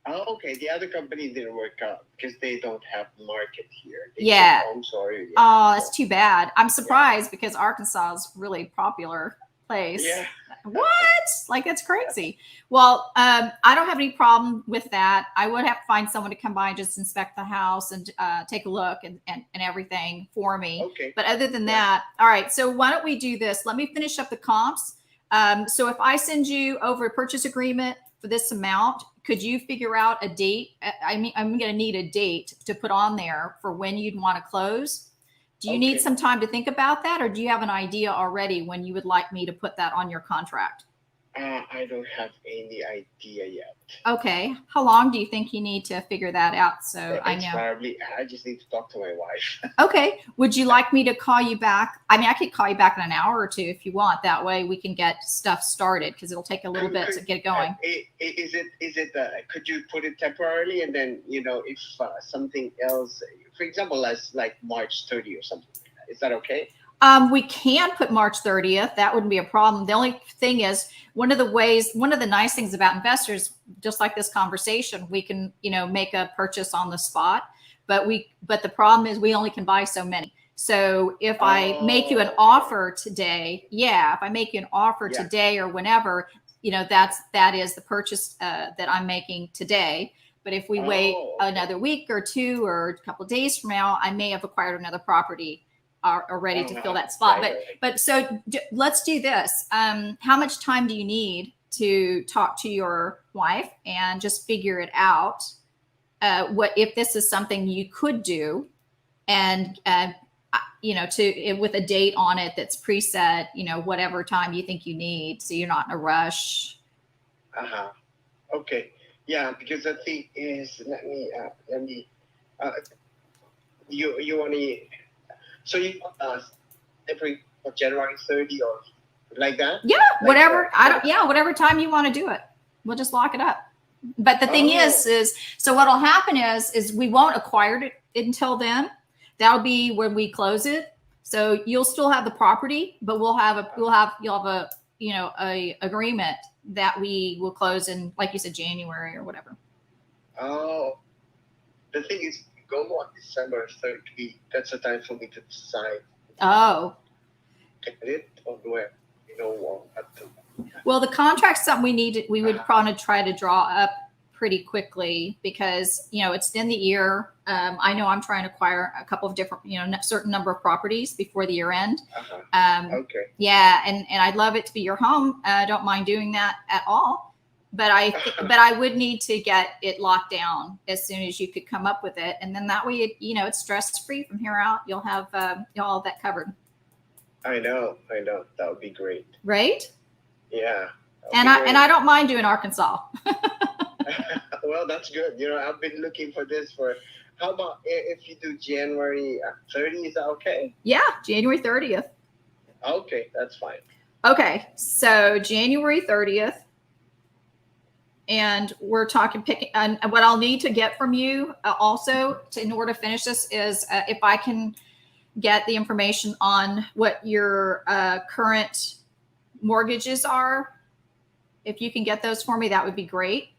Oh, okay. The other company didn't work out because they don't have market here. Yeah. I'm sorry. Yeah. Oh, that's too bad. I'm surprised because Arkansas is really popular place. Yeah. What? Like, that's crazy. Well, I don't have any problem with that. I would have to find someone to come by and just inspect the house and take a look and everything for me. Okay. But other than that, all right. So why don't we do this? Let me finish up the comps. So if I send you over a purchase agreement for this amount, could you figure out a date? I mean, I'm going to need a date to put on there for when you'd want to close. Do you need some time to think about that, or do you have an idea already when you would like me to put that on your contract? I don't have any idea yet. Okay. How long do you think you need to figure that out? So I know. Probably, I just need to talk to my wife. Okay. Would you like me to call you back? I mean, I could call you back in an hour or two if you want. That way we can get stuff started because it'll take a little bit to get it going. Is it? Could you put it temporarily, and then if something else, for example, as like March 30 or something like that, is that okay? We can put March 30th. That wouldn't be a problem. The only thing is, one of the nice things about investors, just like this conversation, we can, make a purchase on the spot, but the problem is we only can buy so many. So if I make you an offer today, if I make you an offer today or whenever, that is the purchase that I'm making today. But if we wait another week or two or a couple of days from now, I may have acquired another property are ready to fill that spot. But so let's do this. How much time do you need to talk to your wife and just figure it out? What if this is something you could do, and with a date on it that's preset, whatever time you think you need, so you're not in a rush. Okay. Yeah, because the thing is, let me you want to. So you every January 30 or like that? Yeah, whatever. Whatever time you want to do it. We'll just lock it up. But the thing is so what'll happen is we won't acquire it until then. That'll be when we close it. So you'll still have the property, but you'll have a agreement that we will close in, like you said, January or whatever. Oh, the thing is, go on December 30. That's the time for me to decide. Oh. Get it or do I, Well, the contract's something we would probably try to draw up pretty quickly because, it's in the year. I know I'm trying to acquire a couple of different, certain number of properties before the year end. Okay. Yeah. And I'd love it to be your home. I don't mind doing that at all. But I would need to get it locked down as soon as you could come up with it. And then that way, it's stress free from here out. You'll have all of that covered. I know. That would be great. Right? Yeah. And I don't mind doing Arkansas. Well, that's good. I've been looking for this for. How about if you do January 30? Is that okay? Yeah, January 30th. Okay, that's fine. Okay, so January 30th. And we're talking and what I'll need to get from you also in order to finish this is if I can get the information on what your current mortgages are. If you can get those for me, that would be great.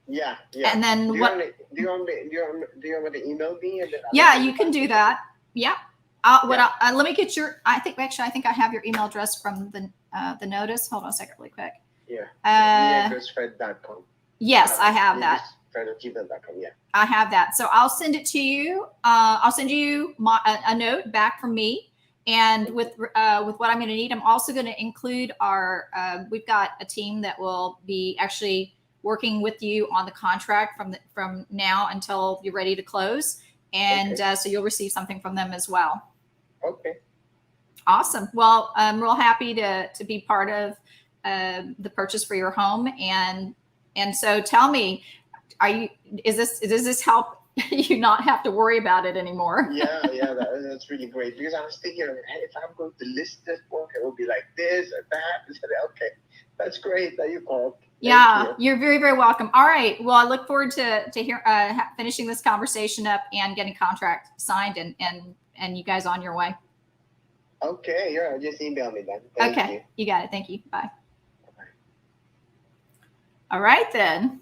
Yeah. And then do you want to email me? Yeah, you can do that. Yeah. Let me get your. I think I have your email address from the notice. Hold on a second, really quick. Yeah. Fred.com. Yes, I have that. Fred@gmail.com. Yeah. I have that. So I'll send it to you. I'll send you a note back from me. And with what I'm going to need, I'm also going to include we've got a team that will be actually working with you on the contract from now until you're ready to close. And so you'll receive something from them as well. Okay. Awesome. Well, I'm real happy to be part of the purchase for your home. And so tell me, does this help you not have to worry about it anymore? Yeah, that's really great. Because I was thinking, if I'm going to list this book, it will be like this or that. I said, okay, that's great that you called. Yeah, you're very, very welcome. All right. Well, I look forward to finishing this conversation up and getting contract signed and you guys on your way. Okay, yeah, just email me then. Thank You got it. Thank you. Bye. All right then.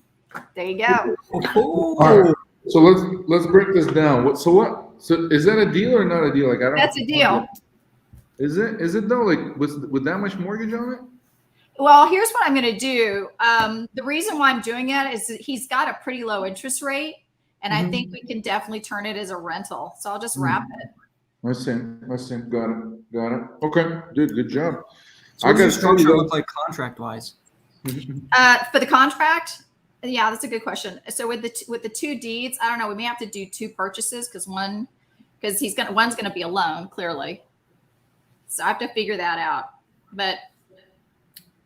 There you go. All right. So let's break this down. So is that a deal or not a deal? Like I don't. That's a deal. Is it though? Like with that much mortgage on it? Well, here's what I'm going to do. The reason why I'm doing it is that he's got a pretty low interest rate, and I think we can definitely turn it as a rental. So I'll just wrap it. I see. Got it. Okay, good job. So what does the structure look like contract-wise? For the contract, yeah, that's a good question. So with the two deeds, I don't know. We may have to do two purchases because one's gonna be a loan clearly. So I have to figure that out. But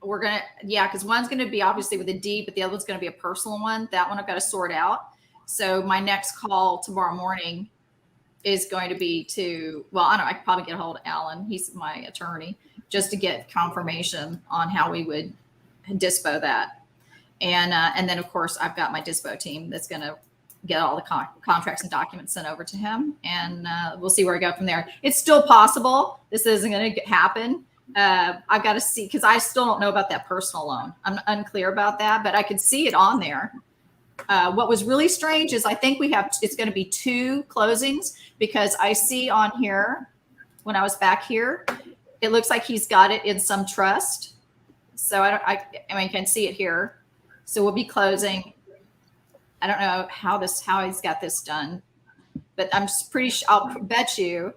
we're gonna, because one's gonna be obviously with a deed, but the other one's gonna be a personal one. That one I've got to sort out. So my next call tomorrow morning is going to be I could probably get a hold of Alan. He's my attorney, just to get confirmation on how we would dispo that. And then of course I've got my dispo team that's going to get all the contracts and documents sent over to him, and we'll see where I go from there. It's still possible this isn't going to happen. I've got to see, because I still don't know about that personal loan. I'm unclear about that, but I could see it on there. What was really strange is I think it's going to be two closings, because I see on here, when I was back here, it looks like he's got it in some trust. So I can see it here. So we'll be closing. I don't know how he's got this done, but I'm just pretty sure, I'll bet you.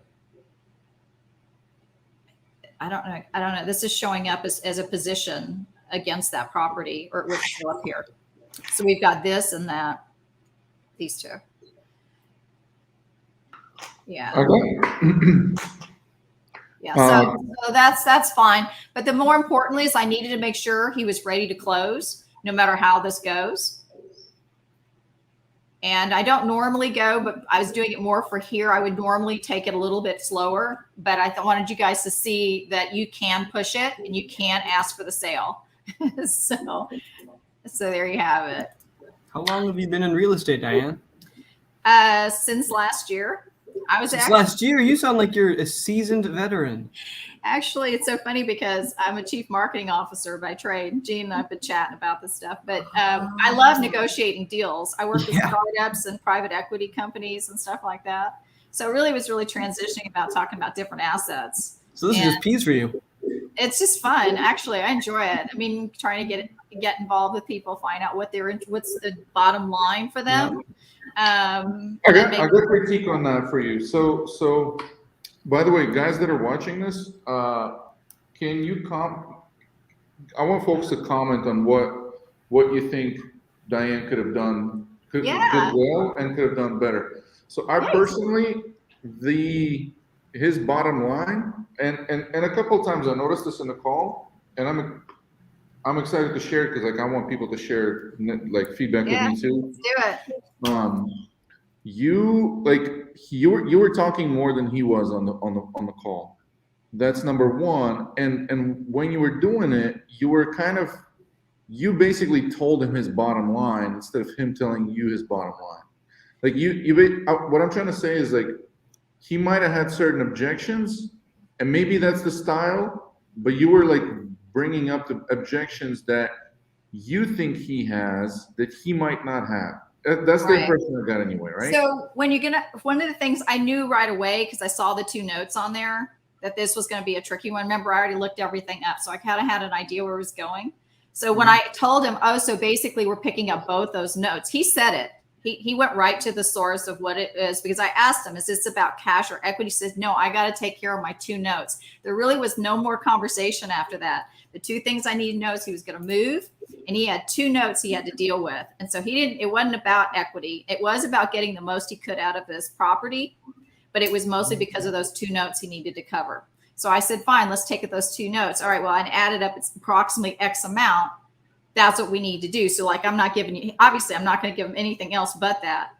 I don't know. This is showing up as a position against that property, or it would show up here. So we've got this and that, these two. Yeah. Okay. Yeah. So that's fine. But the more importantly is I needed to make sure he was ready to close no matter how this goes. And I don't normally go, but I was doing it more for here. I would normally take it a little bit slower, but I wanted you guys to see that you can push it and you can ask for the sale. So there you have it. How long have you been in real estate, Diane? Since last year. Last year? You sound like you're a seasoned veteran. Actually, it's so funny because I'm a chief marketing officer by trade. Gene and I've been chatting about this stuff, but I love negotiating deals. I work with startups and private equity companies and stuff like that. So it really was transitioning about talking about different assets. So this is just peace for you. It's just fun. Actually, I enjoy it. I mean, trying to get involved with people, find out what's the bottom line for them. I got critique on that for you. So by the way, guys that are watching this, can you I want folks to comment on what you think Diane could have done did well and could have done better. So I personally, his bottom line, and a couple of times I noticed this in the call, and I'm excited to share it because I want people to share feedback with me too. Let's do it. You were talking more than he was on the call. That's number one. And when you were doing it, you basically told him his bottom line instead of him telling you his bottom line. What I'm trying to say is he might have had certain objections, and maybe that's the style, but you were bringing up the objections that you think he has that he might not have. That's the impression I got anyway, right? So one of the things I knew right away, because I saw the two notes on there, that this was going to be a tricky one. Remember, I already looked everything up, so I kind of had an idea where it was going. So when I told him, so basically we're picking up both those notes, he said it. He went right to the source of what it is, because I asked him, is this about cash or equity? He says, no, I got to take care of my two notes. There really was no more conversation after that. The two things I needed to know is he was going to move, and he had two notes he had to deal with. And so it wasn't about equity. It was about getting the most he could out of this property, but it was mostly because of those two notes he needed to cover. So I said, fine, let's take those two notes. All right, well, I added up, it's approximately X amount. That's what we need to do. So I'm not giving you, obviously I'm not going to give him anything else but that,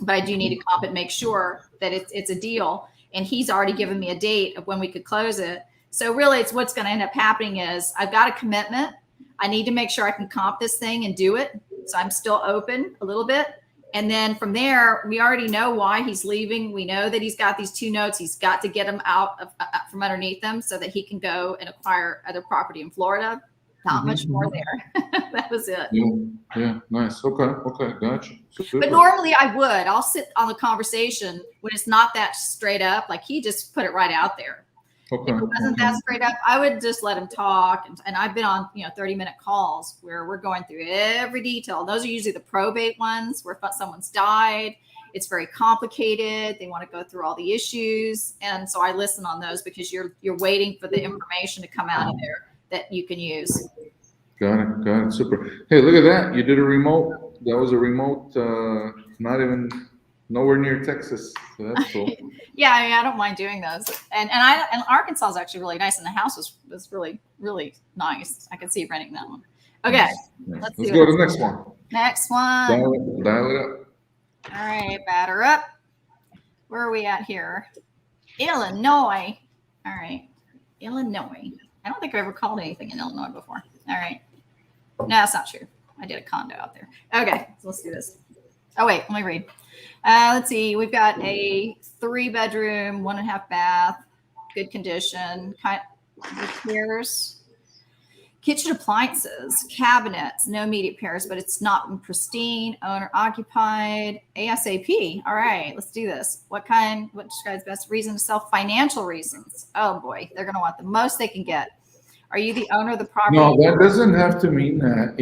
but I do need to comp and make sure that it's a deal. And he's already given me a date of when we could close it. So really it's what's going to end up happening is I've got a commitment. I need to make sure I can comp this thing and do it. So I'm still open a little bit. And then from there, we already know why he's leaving. We know that he's got these 2 notes. He's got to get them out of, from underneath them so that he can go and acquire other property in Florida. Not much more there. That was it. Yeah, nice. Okay, gotcha. Super. But normally I would. I'll sit on the conversation when it's not that straight up. Like he just put it right out there. Okay. If it wasn't that straight up, I would just let him talk. And I've been on 30-minute calls where we're going through every detail. Those are usually the probate ones where someone's died. It's very complicated. They want to go through all the issues, and so I listen on those because you're waiting for the information to come out of there that you can use. Got it. Super. Hey, look at that. You did a remote. That was a remote, not even nowhere near Texas. So that's cool. Yeah, I don't mind doing those. And Arkansas is actually really nice, and the house was really, really nice. I could see renting that one. Okay. Nice. Let's go to the next one. Next one. Dial it up. All right, batter up. Where are we at here? Illinois. All right. Illinois. I don't think I've ever called anything in Illinois before. All right. No, that's not true. I did a condo out there. Okay, so let's do this. Oh, wait, let me read. Let's see. We've got a 3-bedroom, 1.5 bath, good condition, repairs, kitchen appliances, cabinets, no immediate repairs, but it's not pristine, owner occupied, ASAP. All right, let's do this. What describes best reason to sell? Financial reasons. Oh boy, they're going to want the most they can get. Are you the owner of the property? No, that doesn't have to mean that.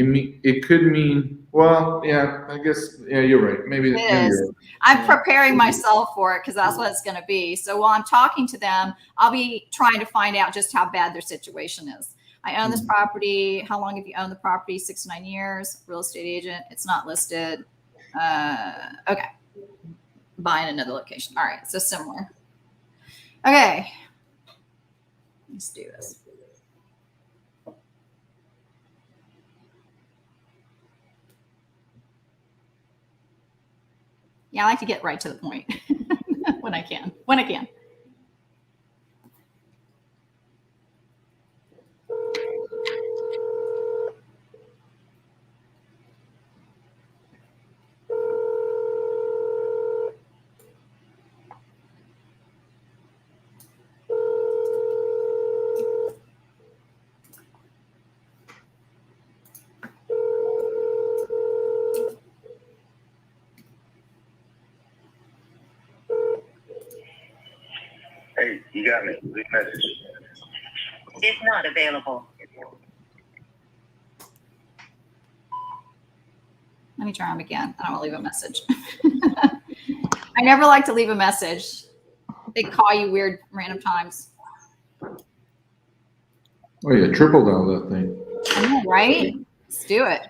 It could mean, well, yeah, I guess, yeah, you're right. Maybe It is. you're right. I'm preparing myself for it because that's what it's going to be. So while I'm talking to them, I'll be trying to find out just how bad their situation is. I own this property. How long have you owned the property? 6 to 9 years. Real estate agent. It's not listed. Okay. Buying another location. All right. So similar. Okay. Let's do this. Yeah, I like to get right to the point when I can. Hey, you got me. Leave a message. Is not available. Let me try them again. I don't want to leave a message. I never like to leave a message. They call you weird random times. Oh, yeah, triple dial that thing. I know, right? Let's do it.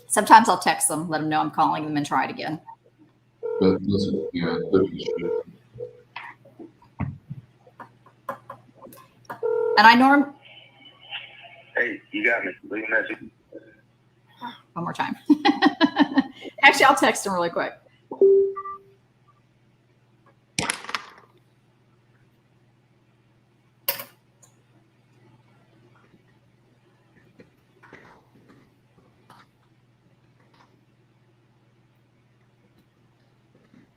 Sometimes I'll text them, let them know I'm calling them, and try it again. But listen, yeah, And I Hey, you got me. Leave a message. one more time. Actually, I'll text them really quick.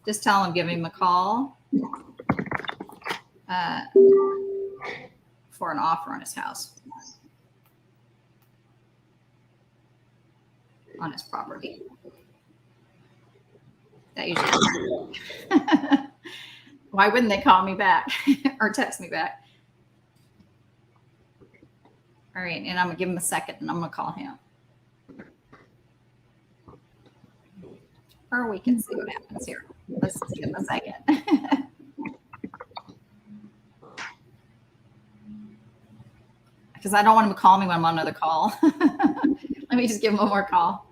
Just tell him, give him a call for an offer on his house, on his property. That usually. Why wouldn't they call me back or text me back? All right, and I'm gonna give him a second, and I'm gonna call him. Or we can see what happens here. Let's give him a second. Because I don't want him to call me when I'm on another call. Let me just give him one more call.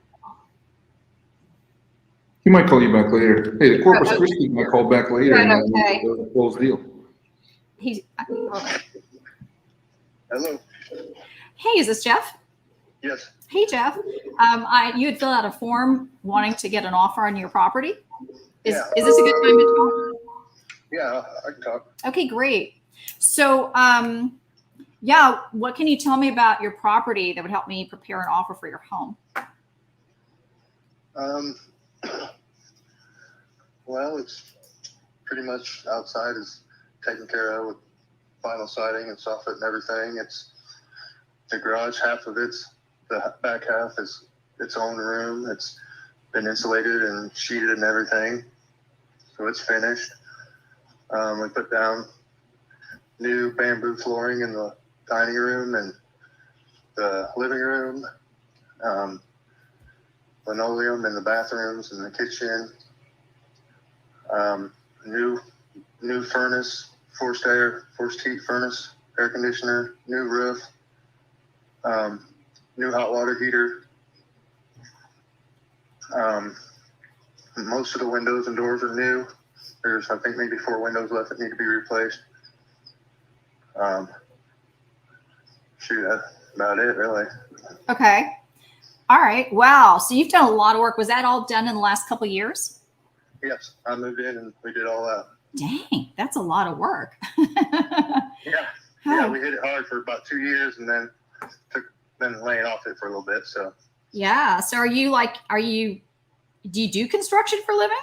He might call you back later. Hey, the Corpus Christi might call back later. Right, and okay. Close deal. He's. Hello. Hey, is this Jeff? Yes. Hey, Jeff. You had filled out a form wanting to get an offer on your property. Is Yeah. this a good time to talk? Yeah, I can talk. Okay, great. So, yeah, what can you tell me about your property that would help me prepare an offer for your home? Well, it's pretty much outside is taken care of with vinyl siding and soffit and everything. It's the garage, half of the back half is its own room. It's been insulated and sheeted and everything, so it's finished. We put down new bamboo flooring in the dining room and the living room, linoleum in the bathrooms and the kitchen, new furnace, forced heat furnace, air conditioner, new roof, new hot water heater. Most of the windows and doors are new. There's, I think, maybe 4 windows left that need to be replaced. Shoot, that's about it, really. Okay. All right. Wow. So you've done a lot of work. Was that all done in the last couple of years? Yes, I moved in and we did all that. Dang, that's a lot of work. Yeah, we hit it hard for about 2 years and then been laying off it for a little bit. So Yeah. So do you do construction for a living?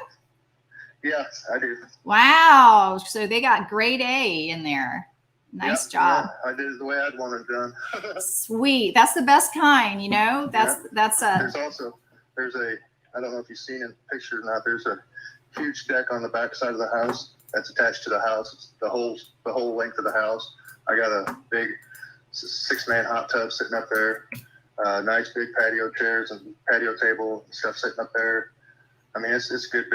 yes, I do. Wow. So they got grade A in there. Nice job. Yeah, I did it the way I'd want it done. Sweet. That's the best kind, you know? That's a there's a, I don't know if you've seen it in pictures or not, there's a huge deck on the back side of the house that's attached to the house. It's the whole length of the house. I got a big 6-man hot tub sitting up there. Nice big patio chairs and patio table and stuff sitting up there. I mean, it's a good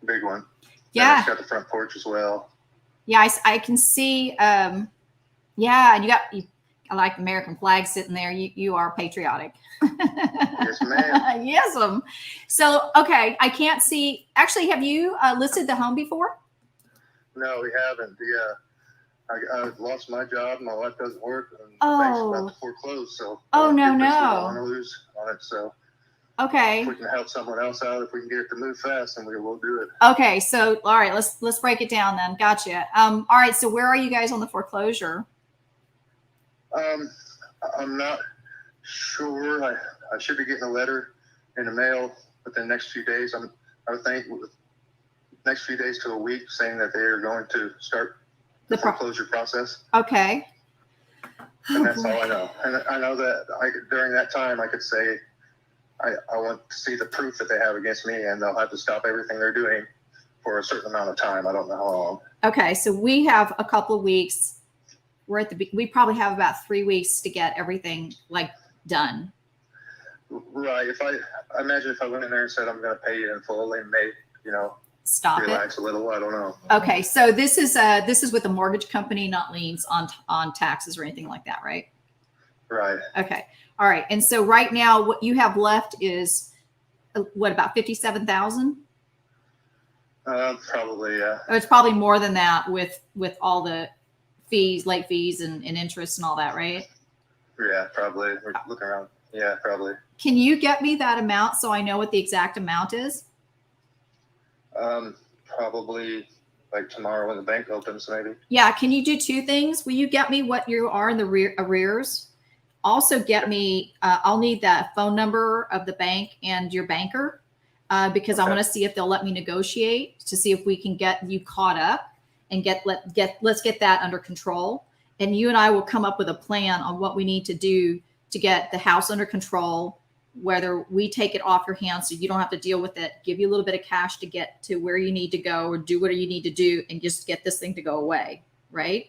big one. Yeah. And it's got the front porch as well. Yeah, I can see. Yeah, and I like American flag sitting there. You are patriotic. Yes, ma'am. Yes, So, okay, I can't see. Actually, have you listed the home before? No, we haven't. I lost my job. My wife doesn't work. And the bank's about to foreclose. So. Oh, no. I don't want to lose on it. So. Okay. If we can help someone else out, if we can get it to move fast, then we will do it. Okay, so all right, let's break it down then. Gotcha. All right, so where are you guys on the foreclosure? I'm not sure. I should be getting a letter in the mail within the next few days. I would think next few days to a week, saying that they are going to start the foreclosure process. Okay. And that's all I know. And I know that during that time I could say I want to see the proof that they have against me, and they'll have to stop everything they're doing for a certain amount of time. I don't know how long. Okay, so we have a couple of weeks. We probably have about 3 weeks to get everything done. Right. I imagine if I went in there and said I'm going to pay you in full, they may, stop relax a little. I don't know. Okay, so this is with a mortgage company, not liens on taxes or anything like that, right? Right. Okay. All right. And so right now, what you have left is about 57,000? Probably, yeah. Oh, it's probably more than that with all the fees, late fees and interest and all that, right? Yeah, probably. We're looking around. Yeah, probably. Can you get me that amount so I know what the exact amount is? Probably tomorrow when the bank opens, maybe. Yeah. Can you do 2 things? Will you get me what you are in the arrears? Also get me, I'll need the phone number of the bank and your banker because I want to see if they'll let me negotiate to see if we can get you caught up and let's get that under control. And you and I will come up with a plan on what we need to do to get the house under control, whether we take it off your hands so you don't have to deal with it, give you a little bit of cash to get to where you need to go or do what you need to do and just get this thing to go away, right?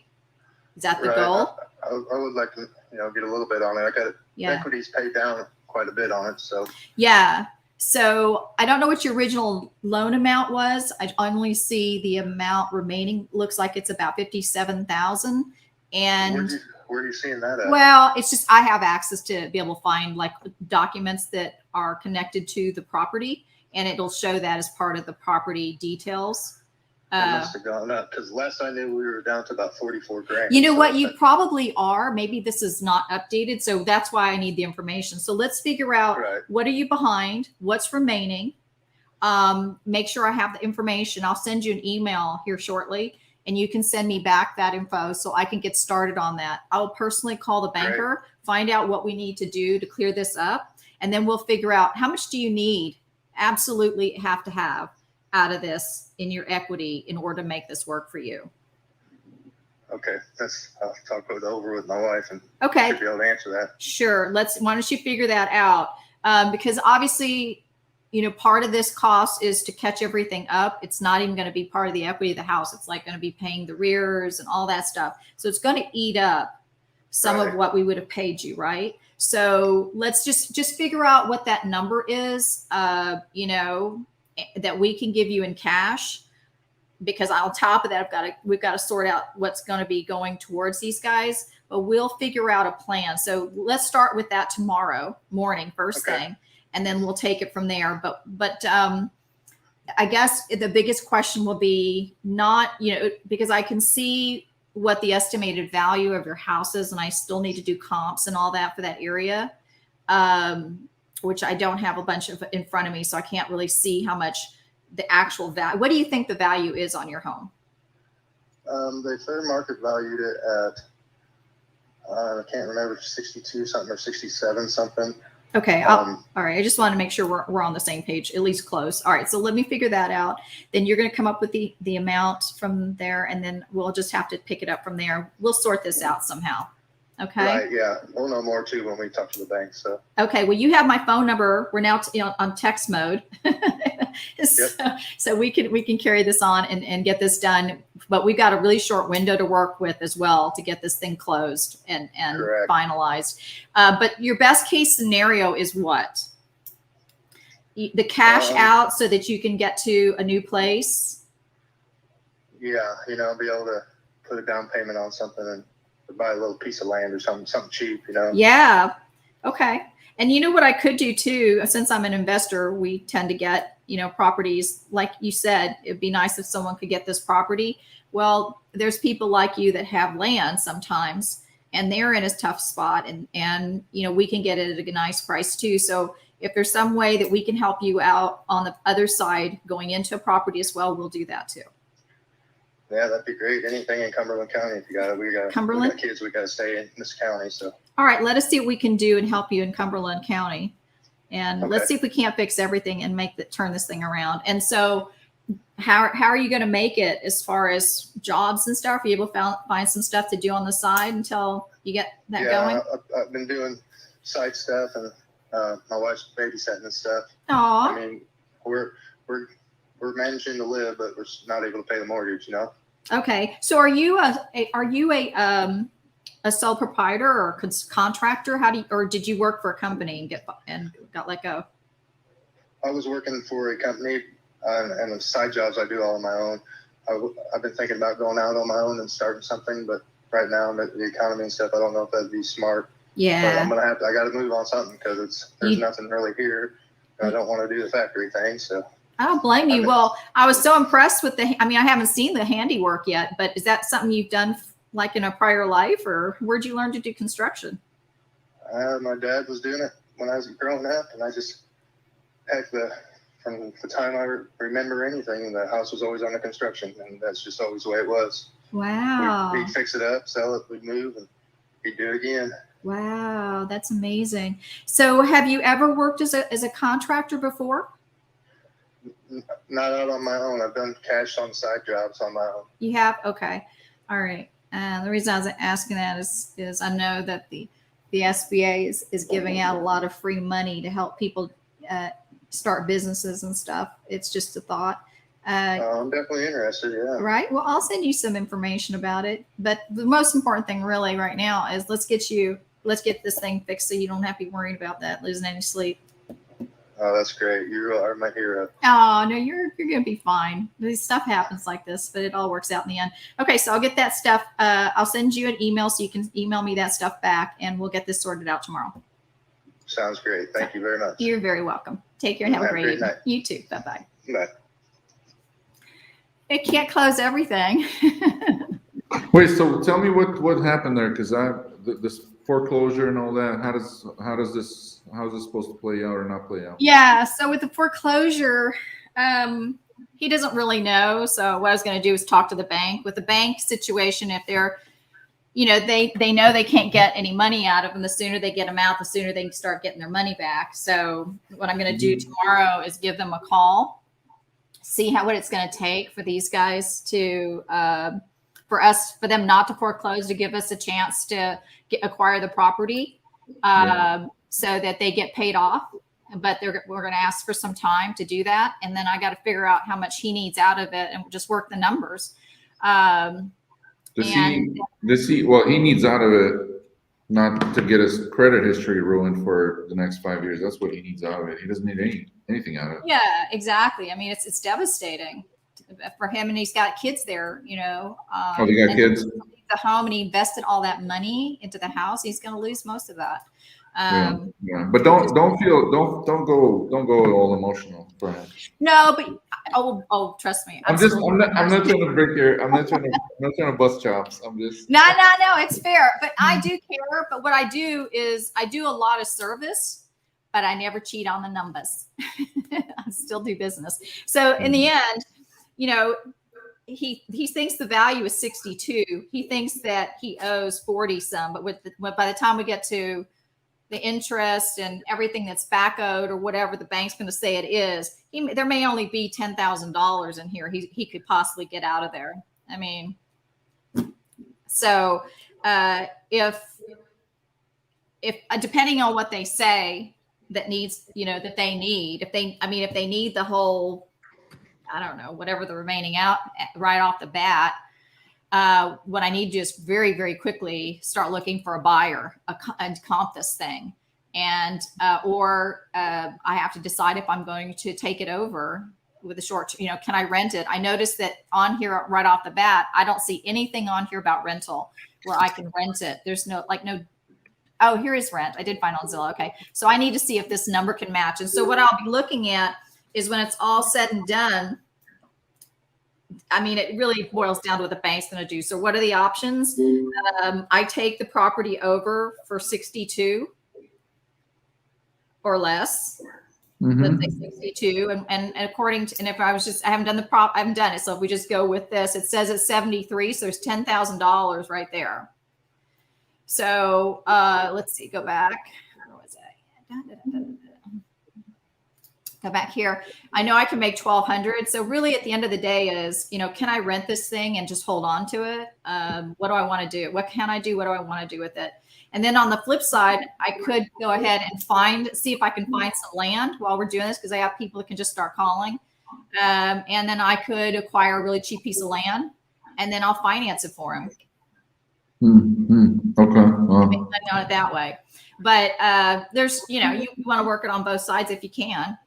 Is that the goal? I would like to, get a little bit on it. I got equities paid down quite a bit on it. So yeah. So I don't know what your original loan amount was. I only see the amount remaining. Looks like it's about 57,000. And where are you seeing that at? Well, it's just I have access to be able to find documents that are connected to the property, and it'll show that as part of the property details. must have gone up because last I knew we were down to about 44 grand. You know so what? You probably are. Maybe this is not updated. So that's why I need the information. So let's figure out what are you behind? What's remaining? Make sure I have the information. I'll send you an email here shortly and you can send me back that info so I can get started on that. I'll personally call the banker, find out what we need to do to clear this up. And then we'll figure out how much do you need, absolutely have to have out of this in your equity in order to make this work for you. Okay, I'll talk it over with my wife and should be able to answer that. Sure. Why don't you figure that out? Because obviously, you know, part of this cost is to catch everything up. It's not even going to be part of the equity of the house. It's like going to be paying the rears and all that stuff. So it's going to eat up some of what we would have paid you, right? So let's just figure out what that number is, you know, that we can give you in cash, because on top of that, we've got to sort out what's going to be going towards these guys, but we'll figure out a plan. So let's start with that tomorrow morning, first thing, and then we'll take it from there. But I guess the biggest question will be not, you know, because I can see what the estimated value of your house is, and I still need to do comps and all that for that area. Which I don't have a bunch of in front of me, so I can't really see how much the actual value. What do you think the value is on your home? They fair market valued it at, I can't remember, 62 something or 67 something. Okay. All right. I just want to make sure we're on the same page, at least close. All right. So let me figure that out. Then you're going to come up with the amount from there, and then we'll just have to pick it up from there. We'll sort this out somehow. Okay. Right. Yeah. We'll know more too when we talk to the bank. So. Okay. Well, you have my phone number. We're now on text mode. So we can carry this on and get this done. But we've got a really short window to work with as well to get this thing closed and finalized. But your best case scenario is what? The cash out so that you can get to a new place? Yeah. You know, be able to put a down payment on something and buy a little piece of land or something cheap, you know? Yeah. Okay. And you know what I could do too, since I'm an investor, we tend to get, you know, properties, like you said, it'd be nice if someone could get this property. Well, there's people like you that have land sometimes, and they're in a tough spot, and, you know, we can get it at a nice price too. So if there's some way that we can help you out on the other side going into a property as well, we'll do that too. Yeah, that'd be great. Anything in Cumberland County, if you got it. We got kids, we got to stay in this county. So. All right, let us see what we can do and help you in Cumberland County, and let's see if we can't fix everything and turn this thing around. And so, how are you going to make it as far as jobs and stuff? Are you able to find some stuff to do on the side until you get that going? I've been doing side stuff, and my wife's babysitting and stuff. Aw. I mean, we're managing to live, but we're not able to pay the mortgage, you know. Okay, so are you a sole proprietor or contractor? Or did you work for a company and got let go? I was working for a company, and the side jobs I do all on my own. I've been thinking about going out on my own and starting something, but right now the economy and stuff, I don't know if that'd be smart. Yeah. But I got to move on something because there's nothing really here. I don't want to do the factory thing, so. I don't blame you. Well, I was so impressed with I haven't seen the handiwork yet, but is that something you've done like in a prior life, or where'd you learn to do construction? My dad was doing it when I was growing up, and I just, from the time I remember anything, the house was always under construction, and that's just always the way it was. Wow. We'd fix it up, sell it, we'd move, and we'd do it again. Wow, that's amazing. So have you ever worked as a contractor before? Not out on my own. I've done cash on side jobs on my own. You have? Okay. All right. The reason I was asking that is I know that the SBA is giving out a lot of free money to help people start businesses and stuff. It's just a thought. I'm definitely interested. Yeah. Right. Well, I'll send you some information about it. But the most important thing really right now is let's get this thing fixed so you don't have to be worried about that, losing any sleep. Oh, that's great. You are my hero. Oh, no, you're going to be fine. This stuff happens like this, but it all works out in the end. Okay, so I'll get that stuff. I'll send you an email so you can email me that stuff back, and we'll get this sorted out tomorrow. Sounds great. Thank you very much. You're very welcome. Take care and have a great evening. night. You too. Bye-bye. Bye. It can't close everything. Wait, so tell me what happened there, because this foreclosure and all that. How's this supposed to play out or not play out? Yeah. So with the foreclosure, he doesn't really know. So what I was going to do is talk to the bank. With the bank situation, if they're, they know they can't get any money out of them, the sooner they get them out, the sooner they can start getting their money back. So what I'm going to do tomorrow is give them a call, see what it's going to take for these guys to, for them not to foreclose, to give us a chance to acquire the property, so that they get paid off. But we're going to ask for some time to do that, and then I got to figure out how much he needs out of it and just work the numbers. He needs out of it not to get his credit history ruined for the next 5 years. That's what he needs out of it. He doesn't need anything out of it. Yeah, exactly. I mean, it's devastating for him, and he's got kids there, They got kids. The home, and he invested all that money into the house. He's going to lose most of that. Yeah. But don't go all emotional for him. No, but trust me. I'm not trying to break I'm not trying to bust chops. I'm just. No, it's fair. But I do care. But what I do is I do a lot of service, but I never cheat on the numbers. I still do business. So in the end, he thinks the value is 62. He thinks that he owes 40 some, but by the time we get to the interest and everything that's back owed or whatever the bank's going to say it is, there may only be $10,000 in here. He could possibly get out of there. I mean, so if depending on what they say that needs, that they need, if they need the whole, I don't know, whatever the remaining out right off the bat, what I need to do is very, very quickly start looking for a buyer and comp this thing. And, or I have to decide if I'm going to take it over with a short, can I rent it? I noticed that on here right off the bat, I don't see anything on here about rental where I can rent it. There's oh, here is rent. I did find on Zillow. Okay. So I need to see if this number can match. And so what I'll be looking at is when it's all said and done, I mean, it really boils down to what the bank's going to do. So what are the options? I take the property over for 62 or less. Let's say 62. And according to, and if I haven't done I haven't done it. So if we just go with this, it says it's 73. So there's $10,000 right there. So let's see, go back. Where was I? Go back here. I know I can make 1,200. So really at the end of the day is, can I rent this thing and just hold on to it? What do I want to do? What can I do? What do I want to do with it? And then on the flip side, I could go ahead and see if I can find some land while we're doing this, because I have people that can just start calling. And then I could acquire a really cheap piece of land, and then I'll finance it for him. Okay. Make money on it that way. But there's, you want to work it on both sides if you can.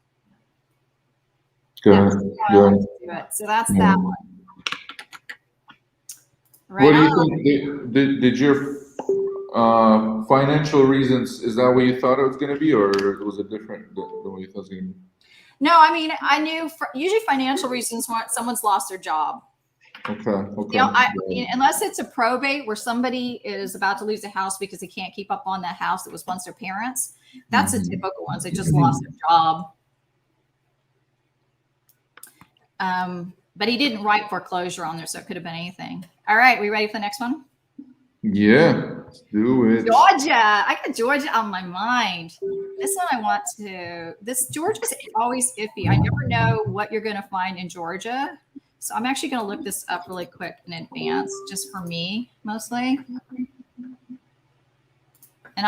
Good. So that's that one. Right. What do you think? Did your financial reasons, is that what you thought it was going to be, or was it different than what you thought it was going to be? No, I mean, I knew usually financial reasons when someone's lost their job. Okay. Unless it's a probate where somebody is about to lose a house because they can't keep up on that house that was once their parents. That's a typical one. They just lost their job. But he didn't write foreclosure on there, so it could have been anything. All right, we ready for the next one? Yeah, let's do it. Georgia. I got Georgia on my mind. This one I want to. Georgia's always iffy. I never know what you're going to find in Georgia. So I'm actually going to look this up really quick in advance, just for me, mostly. And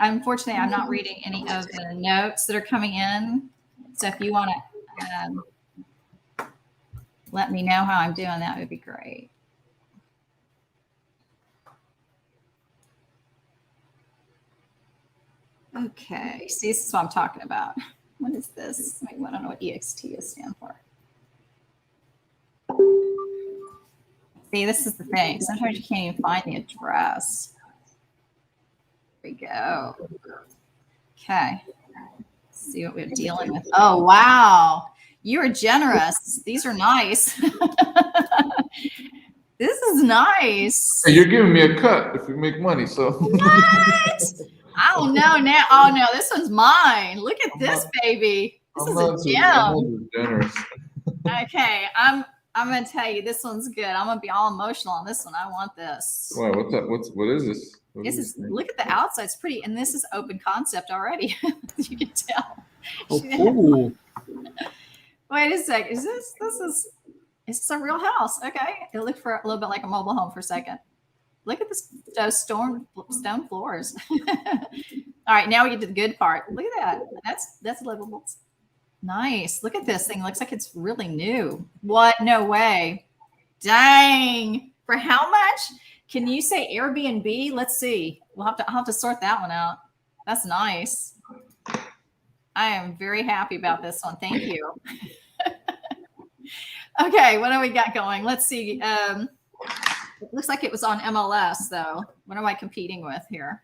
unfortunately, I'm not reading any of the notes that are coming in. So if you want to let me know how I'm doing, that would be great. Okay, see, this is what I'm talking about. What is this? I don't know what EXT is stand for. See, this is the thing. Sometimes you can't even find the address. There we go. Okay. Let's see what we're dealing with. Oh, wow. You are generous. These are nice. This is nice. Hey, you're giving me a cut if we make money, so. What? I don't know now. Oh no, this one's mine. Look at this baby. This is a gem. Generous. Okay, I'm gonna tell you, this one's good. I'm gonna be all emotional on this one. I want this. Wow, what's that? What is this? This is, look at the outside. It's pretty, and this is open concept already. You can tell. Oh, cool. Wait a sec. Is this a real house? Okay. It looked for a little bit like a mobile home for a second. Look at those stone floors. All right, now we get to the good part. Look at that. That's livable. Nice. Look at this thing. It looks like it's really new. What? No way. Dang. For how much? Can you say Airbnb? Let's see. I'll have to sort that one out. That's nice. I am very happy about this one. Thank you. Okay, what do we got going? Let's see. It looks like it was on MLS, though. What am I competing with here?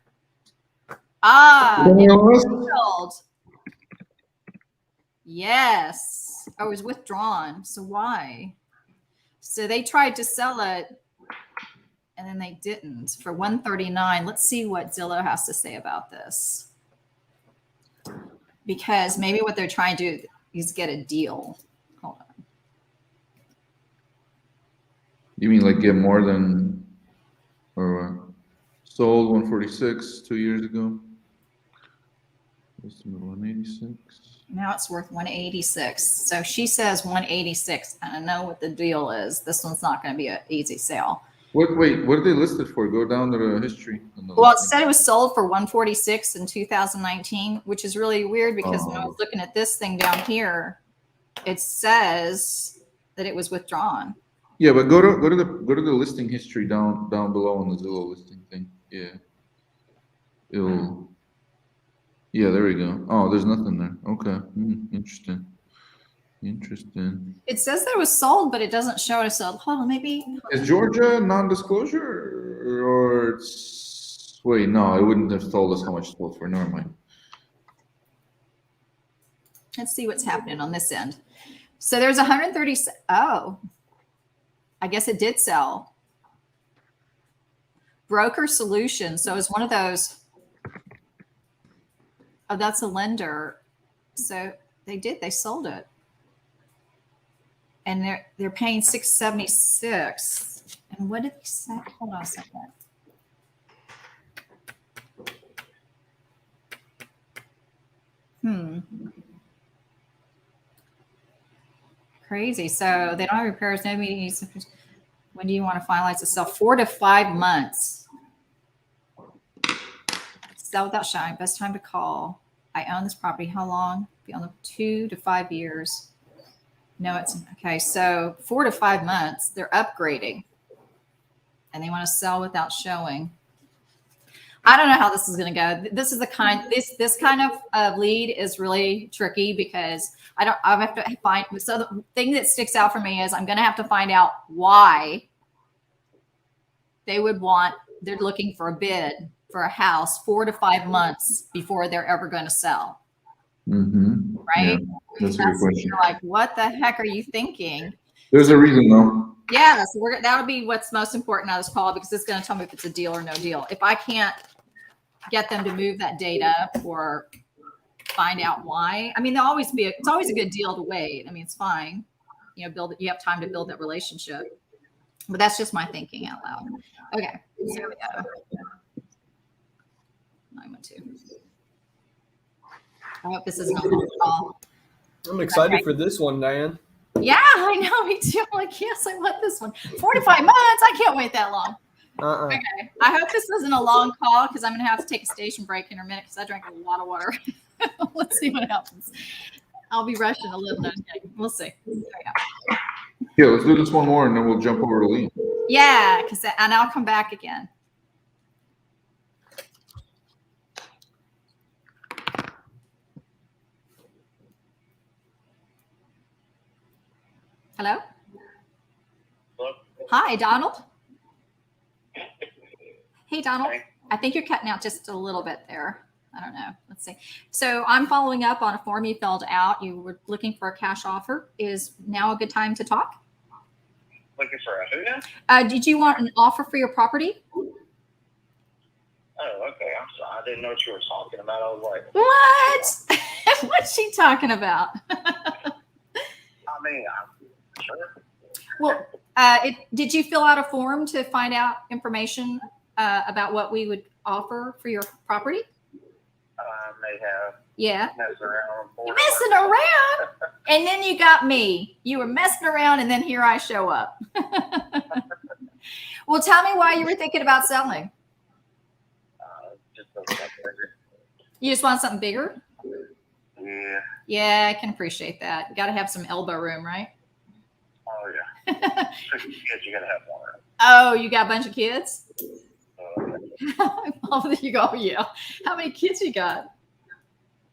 Yes. I was withdrawn. So why? So they tried to sell it, and then they didn't for $139. Let's see what Zillow has to say about this. Because maybe what they're trying to do is get a deal. Hold on. You mean like get more than, or sold 146 2 years ago? Estimate 186. Now it's worth 186. So she says 186. I know what the deal is. This one's not going to be an easy sale. Wait, what did they list it for? Go down to the history. Well, it said it was sold for 146 in 2019, which is really weird because when I was looking at this thing down here, it says that it was withdrawn. Yeah, but go to the listing history down below on the Zillow listing thing. Yeah. Yeah, there we go. Oh, there's nothing there. Okay. Interesting. It says that it was sold, but it doesn't show it sold. Hold on, maybe. Is Georgia non-disclosure or it's... Wait, no, it wouldn't have told us how much it sold for. Never mind. Let's see what's happening on this end. So there's 130. Oh, I guess it did sell. Broker Solutions. So it's one of those. Oh, that's a lender. So they sold it. And they're paying $676. And what did they say? Hold on a second. Crazy. So they don't have repairs, no meetings. When do you want to finalize the sale? 4 to 5 months. Sell without showing. Best time to call. I own this property. How long? Be on the 2 to 5 years. No, it's okay. So 4 to 5 months, they're upgrading and they want to sell without showing. I don't know how this is going to go. This is the kind, this kind of lead is really tricky because I have to find, so the thing that sticks out for me is I'm going to have to find out why they would they're looking for a bid for a house 4 to 5 months before they're ever going to sell. Mm-hmm. Right? Yeah, that's a good question. You're like, what the heck are you thinking? There's a reason though. Yeah, so that'll be what's most important out of this call because it's going to tell me if it's a deal or no deal. If I can't get them to move that data or find out why, I mean, it's always a good deal to wait. I mean, it's fine. You have time to build that relationship. But that's just my thinking out loud. Okay, so here we go. 912. I hope this isn't a long call. I'm excited for this one, Diane. Yeah, I know. Me too. I'm like, yes, I want this one. 4 to 5 months. I can't wait that long. Okay. I hope this isn't a long call because I'm going to have to take a station break in a minute because I drank a lot of water. Let's see what happens. I'll be rushing a little. We'll see. There we go. Yeah, let's do this one more and then we'll jump over to Lee. Yeah, and I'll come back again. Hello? Hello? Hi, Donald. Hey, Donald. Hi. I think you're cutting out just a little bit there. I don't know. Let's see. So I'm following up on a form you filled out. You were looking for a cash offer. Is now a good time to talk? Looking for a who now? Did you want an offer for your property? Oh, okay. I'm sorry. I didn't know what you were talking about. I was like, What? What's she talking about? I mean, I'm sure. Well, did you fill out a form to find out information about what we would offer for your property? I may have. Yeah. Messing around. You're messing around? And then you got me. You were messing around, and then here I show up. Well, tell me why you were thinking about selling. Just a little bigger. You just want something bigger? Yeah. Yeah, I can appreciate that. You got to have some elbow room, right? Oh, yeah. Kids, you got to have one. Oh, you got a bunch of kids? Yeah. Oh, you go, yeah. How many kids you got?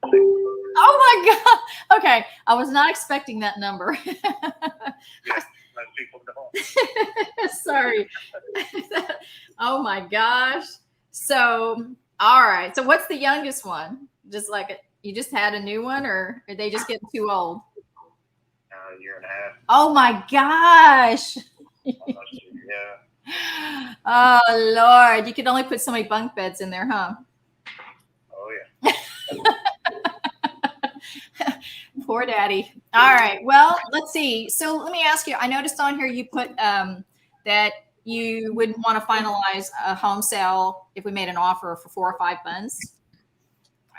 Oh my God. Okay. I was not expecting that number. Most people don't. Sorry. Oh my gosh. So, all right. So what's the youngest one? Just like you just had a new one, or are they just getting too old? A year and a half. Oh my gosh. Almost, yeah. Oh Lord. You could only put so many bunk beds in there, huh? Oh, yeah. Poor daddy. All right. Well, let's see. So let me ask you, I noticed on here you put that you wouldn't want to finalize a home sale if we made an offer for 4 or 5 months.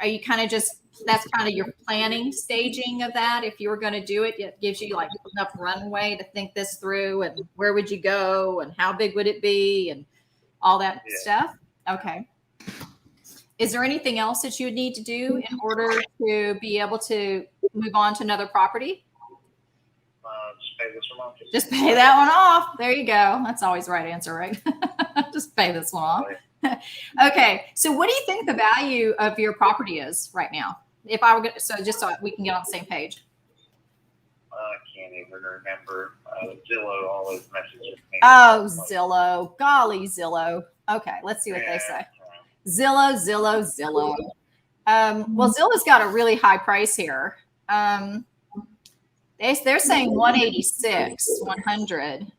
Are you kind of just, that's kind of your planning staging of that? If you were going to do it, it gives you like enough runway to think this through, and where would you go and how big would it be and all that stuff? Okay. Is there anything else that you would need to do in order to be able to move on to another property? Just pay this one off. Just pay that one off. There you go. That's always the right answer, right? Just pay this one off. Okay. So what do you think the value of your property is right now? If I were going to, so just so we can get on the same page. I can't even remember. Zillow always messages me. Oh, Zillow. Golly, Zillow. Okay. Let's see what they say. Zillow. Well, Zillow's got a really high price here. They're saying 186, 100.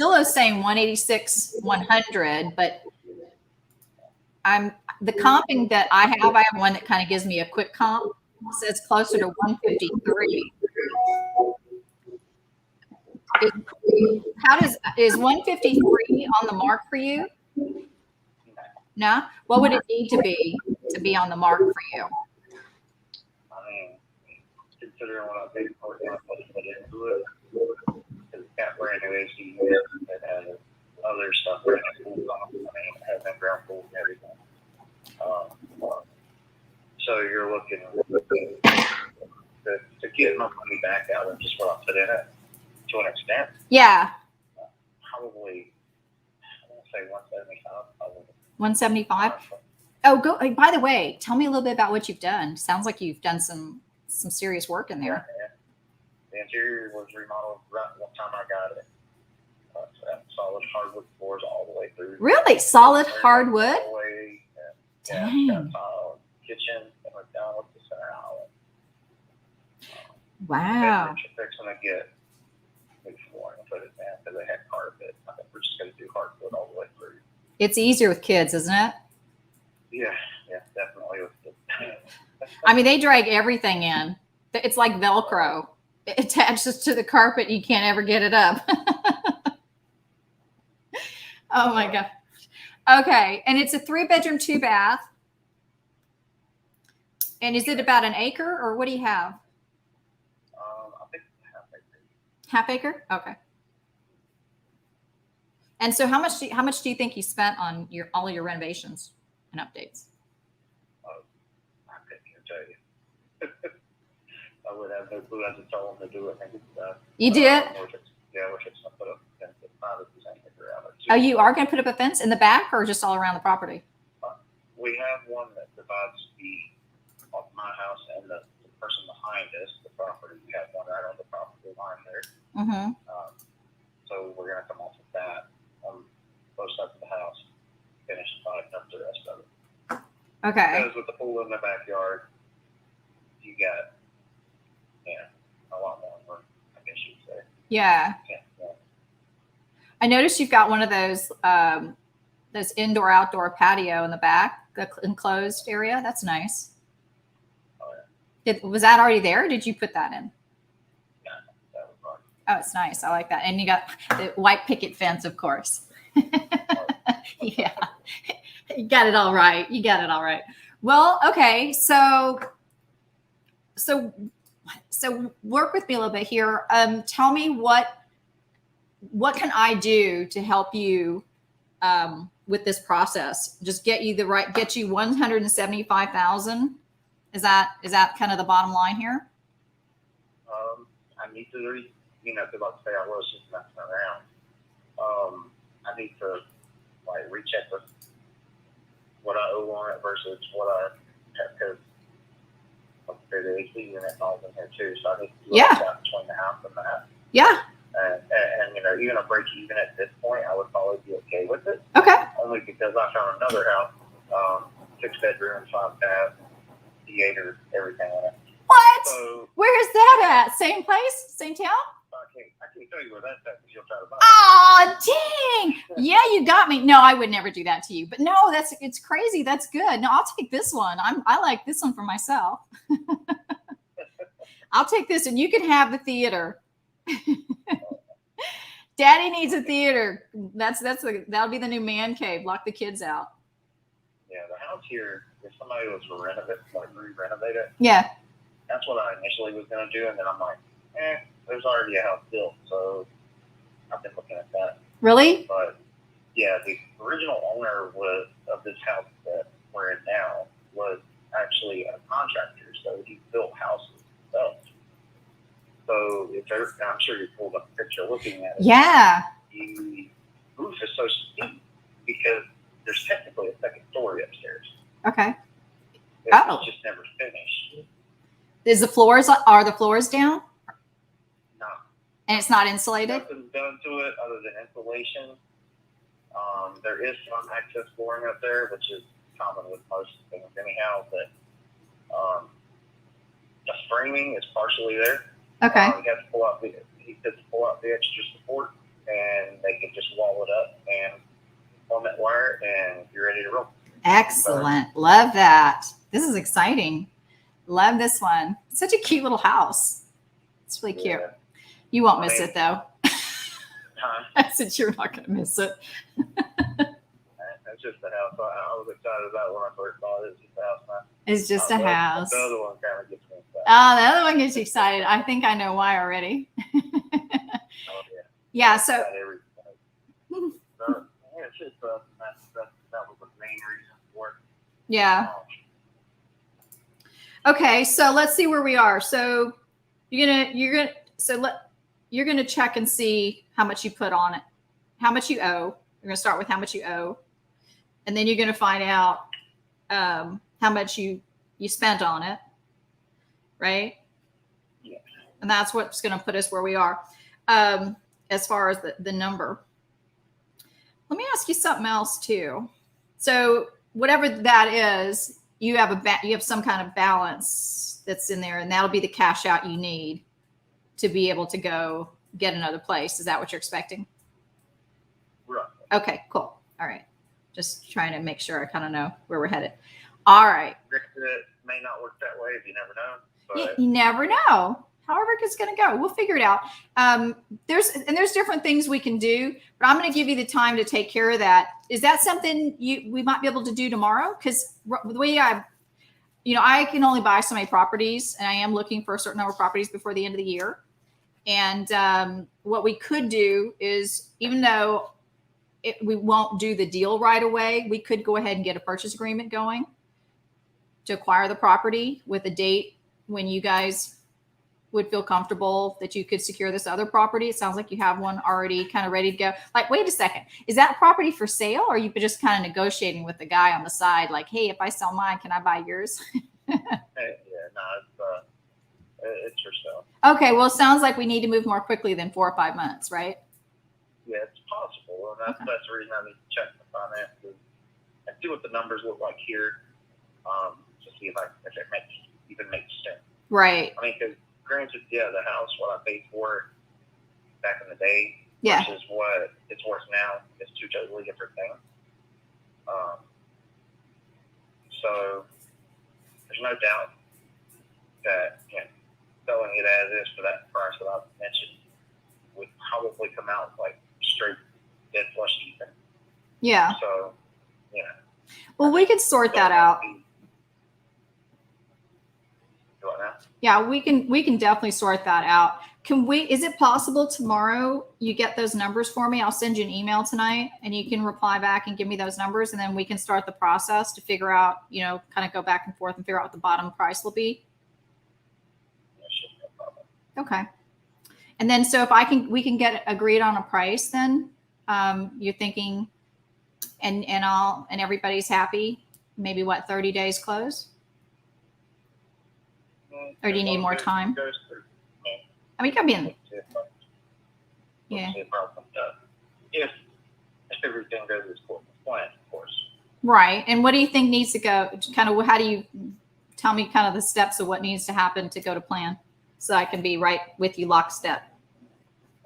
Zillow's saying 186, 100, but the comping that I have one that kind of gives me a quick comp. It says closer to 153. Is 153 on the mark for you? No? What would it need to be on the mark for you? I mean, considering what I paid for it, I put into it, because it's got brand new AC units that has other stuff brand new pools on them. I mean, it has that ground pool and everything. So you're looking to get my money back out of just what I put in it to an extent. Yeah. Probably, I want to say 175. 175. Oh, go. By the way, tell me a little bit about what you've done. Sounds like you've done some serious work in there. Yeah. The interior was remodeled right one time I got it. Solid hardwood floors all the way through. Really, solid hardwood. All the way, Dang. got tile, kitchen, and we're down with the center aisle. Wow. They're fixing to get new flooring and put it down because they had carpet. I think we're just going to do hardwood all the way through. It's easier with kids, isn't it? Yeah, definitely. I mean, they drag everything in. It's like Velcro. It attaches to the carpet. You can't ever get it up. Oh my God. Okay. And it's a 3-bedroom, 2-bath. And is it about an acre, or what do you have? I think Half acre? Okay. And so how much do you think you spent on all of your renovations and updates? I couldn't even tell you. I would have no clue. I just told them to do it. You did? We're fixing to put up a fence at 5%. Oh, you are going to put up a fence in the back, or just all around the property? We have one that divides my house and the person behind us, the property. We have one right on the property line there. Mm-hmm. So we're going to come off of that on both sides of the house. Okay. Because with the pool in the backyard, you got, a lot more room, I guess you'd say. Yeah. I noticed you've got one of those indoor-outdoor patio in the back, the enclosed area. That's nice. Was that already there? Or did you put that in? Oh, it's nice. I like that. And you got the white picket fence, of course. Yeah. You got it all right. You got it all right. Well, okay. So work with me a little bit here. Tell me what can I do to help you with this process? Just get you get you 175,000. Is that kind of the bottom line here? I need to because like I say, I was just messing around. I need to recheck what I owe on it versus what I have, because the AC unit falls in here too, so I need to look at between the house and that. Yeah. And even a break even at this point, I would probably be okay with it. Okay. Only because I found another house, 6 bedrooms, 5 baths, theater, everything in it. What? So, where is that at? Same place? Same town? I can't tell you where that's at because you'll try to buy it. Oh, dang. Yeah, you got me. No, I would never do that to you. But no, it's crazy. That's good. No, I'll take this one. I like this one for myself. I'll take this, and you can have the theater. Daddy needs a theater. That'll be the new man cave. Lock the kids out. Yeah, the house here, if somebody was to re-renovate it, yeah, that's what I initially was going to do, and then I'm like, there's already a house built, so I've been looking at that. Really? But yeah, the original owner of this house that we're in now was actually a contractor, so he built houses himself. So I'm sure you pulled up a picture looking at it. Yeah. The roof is so steep because there's technically a second story upstairs. Okay. It's just never finished. Are the floors down? No. And it's not insulated? Nothing's done to it other than insulation. There is some access flooring up there, which is common with most things anyhow, but the framing is partially there. Okay. He could pull out the extra support, and they can just wall it up and plummet wire, and you're ready to roll. Excellent. Love that. This is exciting. Love this one. Such a cute little house. It's really cute. Yeah. You won't miss it, though. Huh? I said you're not going to miss it. That's just a house. I was excited about when I first bought it. It's just a house now. It's just a house. The other one kind of gets me excited. Oh, the other one gets you excited. I think I know why already. Yeah, so. It's just that was the main reason for it. Yeah. Okay, so let's see where we are. So you're gonna check and see how much you put on it, how much you owe. You're gonna start with how much you owe, and then you're gonna find out how much you spent on it, right? Yeah. And that's what's gonna put us where we are as far as the number. Let me ask you something else too. So whatever that is, you have some kind of balance that's in there, and that'll be the cash out you need to be able to go get another place. Is that what you're expecting? Right. Okay, cool. All right. Just trying to make sure I kind of know where we're headed. All right. It may not work that way if you never know. But You never know. However it's going to go, we'll figure it out. There's different things we can do, but I'm going to give you the time to take care of that. Is that something we might be able to do tomorrow? Because the way I can only buy so many properties, and I am looking for a certain number of properties before the end of the year. And what we could do is, even though we won't do the deal right away, we could go ahead and get a purchase agreement going to acquire the property with a date when you guys would feel comfortable that you could secure this other property. It sounds like you have one already kind of ready to go. Like, wait a second, is that property for sale, or are you just kind of negotiating with the guy on the side? Like, hey, if I sell mine, can I buy yours? It's for sale. Okay, well, it sounds like we need to move more quickly than 4 or 5 months, right? Yeah, it's possible, and that's the reason I need to check the finances and see what the numbers look like here. to see if it even makes sense. Right. I mean, because granted, yeah, the house, what I paid for it back in the day Yeah. versus what it's worth now is two totally different things. So there's no doubt that selling it as is for that price that I've mentioned would probably come out like straight dead flush even. Yeah. So, Well, we could sort that out. Yeah, we can definitely sort that out. Is it possible tomorrow you get those numbers for me? I'll send you an email tonight and you can reply back and give me those numbers, and then we can start the process to figure out, kind of go back and forth and figure out what the bottom price will be. Okay. And then, so if we can get agreed on a price, then you're thinking, and everybody's happy, maybe 30 days close? Or do you need more time? I mean, it could be in. Yeah. If everything goes as planned, of course. Right. And what do you think needs to go? Kind of, how do you tell me kind of the steps of what needs to happen to go to plan, so I can be right with you lockstep?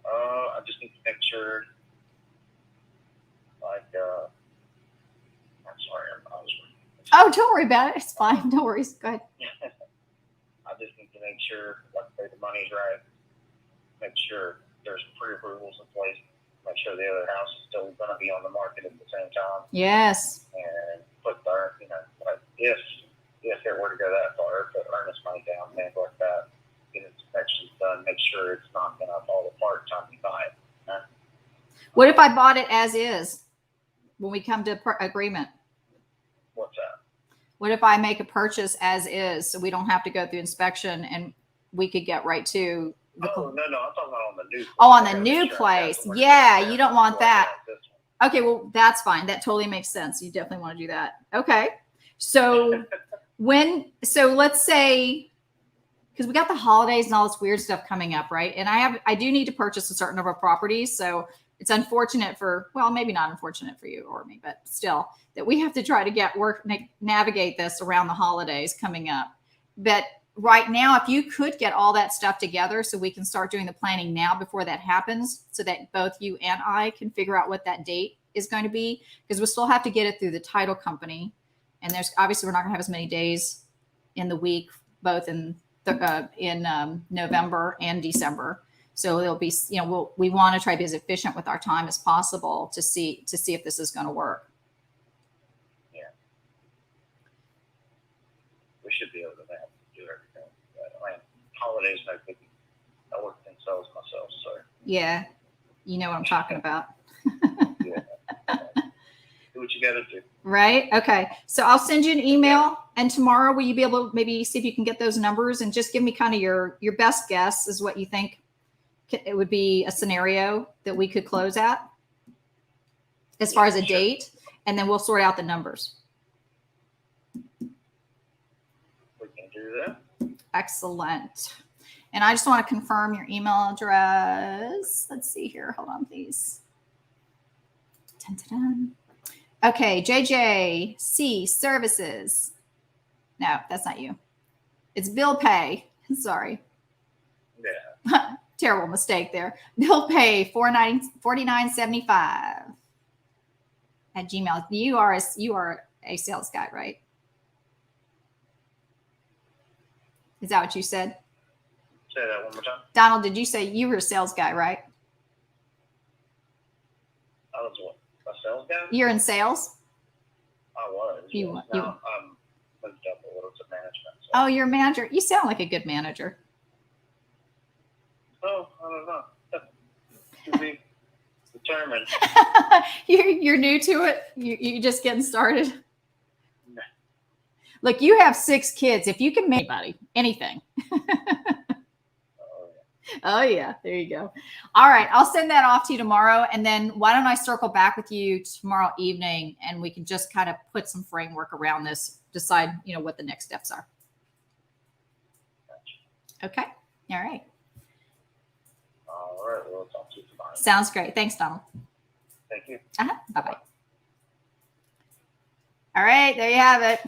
I just need to make sure, I'm sorry, I was working. Oh, don't worry about it. It's fine. No worries. Go ahead. I just need to make sure, like I say, the money's right. Make sure there's pre-approvals in place. Make sure the other house is still going to be on the market at the same time. Yes. And put their, like if it were to go that far, put earnest money down, things like that. Get inspections done. Make sure it's not going to fall apart time you buy it. What if I bought it as is when we come to agreement? What's that? What if I make a purchase as is, so we don't have to go through inspection and we could get right to the. No, I'm talking about on the new place. Oh, on the new place. Yeah, you don't want that. Okay, well, that's fine. That totally makes sense. You definitely want to do that. Okay. So let's say, because we got the holidays and all this weird stuff coming up, right? And I do need to purchase a certain number of properties. So it's unfortunate maybe not unfortunate for you or me, but still, that we have to try to navigate this around the holidays coming up. But right now, if you could get all that stuff together so we can start doing the planning now before that happens, so that both you and I can figure out what that date is going to be, because we'll still have to get it through the title company. And there's obviously, we're not gonna have as many days in the week, both in November and December. So it'll be, we want to try to be as efficient with our time as possible to see if this is going to work. Yeah. We should be able to do everything. I mean, holidays no biggie. I work in sales myself, so. Yeah. You know what I'm talking about. Yeah. Do what you got to do. Right. Okay. So I'll send you an email, and tomorrow will you be able to maybe see if you can get those numbers and just give me kind of your best guess is what you think it would be a scenario that we could close at as far as a date, and then we'll sort out the numbers. We can do that. Excellent. And I just want to confirm your email address. Let's see here. Hold on, please. Dun, dun, dun. Okay, JJC Services. No, that's not you. It's Bill Pay. Sorry. Yeah. Terrible mistake there. Bill Pay $49.75 at Gmail. You are a sales guy, right? Is that what you said? Say that one more time. Donald, did you say you were a sales guy, right? I was what? A sales guy? You're in sales? I was. You now I'm moved up a little to management. So. Oh, you're a manager. You sound like a good manager. Oh, I don't know. To be determined. You're new to it. You're just getting started. No. Look, you have 6 kids. If you can make anything. Oh yeah, there you go. All right, I'll send that off to you tomorrow, and then why don't I circle back with you tomorrow evening, and we can just kind of put some framework around this, decide what the next steps are. Okay. All right. All right. We'll talk to you tomorrow. Sounds great. Thanks, Donald. Thank you. Bye bye. All right, there you have it.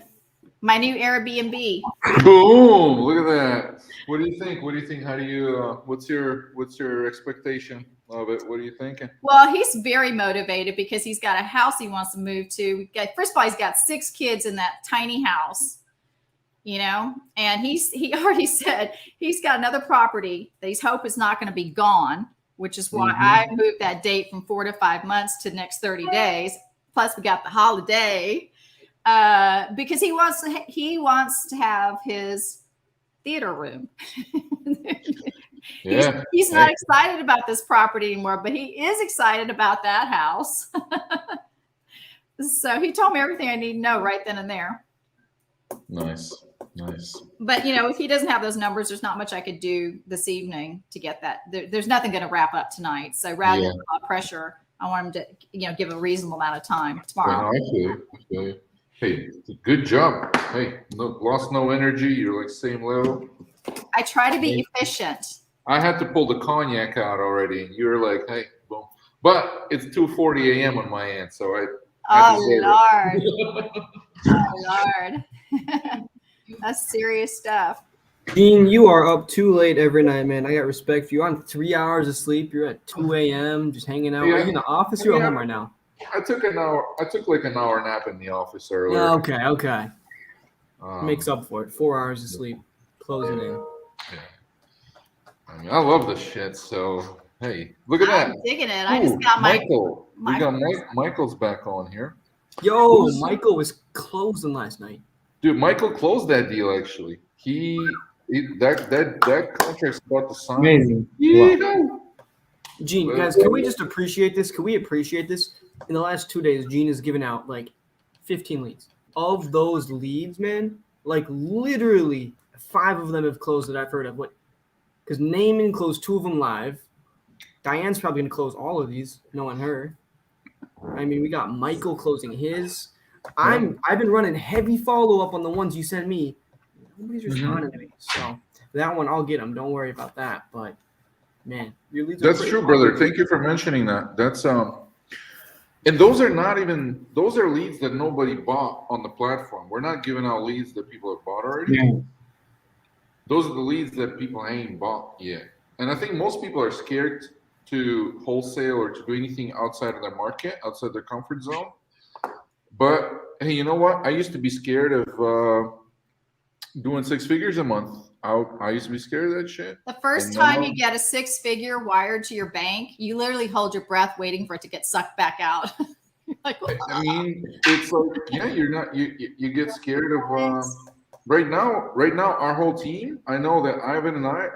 My new Airbnb. Boom! Look at that. What do you think? What do you think? How do you? What's your expectation of it? What are you thinking? Well, he's very motivated because he's got a house he wants to move to. First of all, he's got 6 kids in that tiny house, you know, and he already said he's got another property that he's hope is not going to be gone, which is why I moved that date from 4 to 5 months to the next 30 days. Plus, we got the holiday because he wants to have his theater room. Yeah. He's not excited about this property anymore, but he is excited about that house. So he told me everything I need to know right then and there. Nice. But, you know, if he doesn't have those numbers, there's not much I could do this evening to get that. There's nothing going to wrap up tonight. So rather than put pressure, I want him to, you know, give a reasonable amount of time tomorrow. I feel you. Hey, good job. Hey, lost no energy. You're like same level. I try to be efficient. I had to pull the cognac out already, and you were like, "Hey, boom!" But it's 2:40 a.m. on my end, so I Oh Lord, oh Lord, that's serious stuff. Dean, you are up too late every night, man. I got respect for you. On 3 hours of sleep, you're at 2 a.m. just hanging out. Are you in the office? You're at home right now. I took like an hour nap in the office earlier. Okay. Makes up for it. 4 hours of sleep, closing in. Yeah. I mean, I love this shit. So hey, look at that. I'm digging it. I just got Michael. We got Michael's back on here. Yo, Michael was closing last night. Dude, Michael closed that deal actually. That contract's about to sign. Amazing. Wow. Gene, guys, can we just appreciate this? Can we appreciate this? In the last 2 days, Gene has given out like 15 leads. Of those leads, man, like literally 5 of them have closed that I've heard of. What? Because Naaman closed 2 of them live. Diane's probably going to close all of these, knowing her. I mean, we got Michael closing his. I've been running heavy follow-up on the ones you sent me. Nobody's responding to me. So that one, I'll get them. Don't worry about that. But, man, your leads are That's true, brother. Thank you for mentioning that. That's and those are leads that nobody bought on the platform. We're not giving out leads that people have bought already. Yeah. Those are the leads that people ain't bought yet. And I think most people are scared to wholesale or to do anything outside of their market, outside their comfort zone. But hey, you know what? I used to be scared of doing 6 figures a month. I used to be scared of that shit. The first time you get a 6-figure wired to your bank, you literally hold your breath waiting for it to get sucked back out. Like, I mean, it's like, yeah, you get scared of right now, our whole team, I know that Ivan and I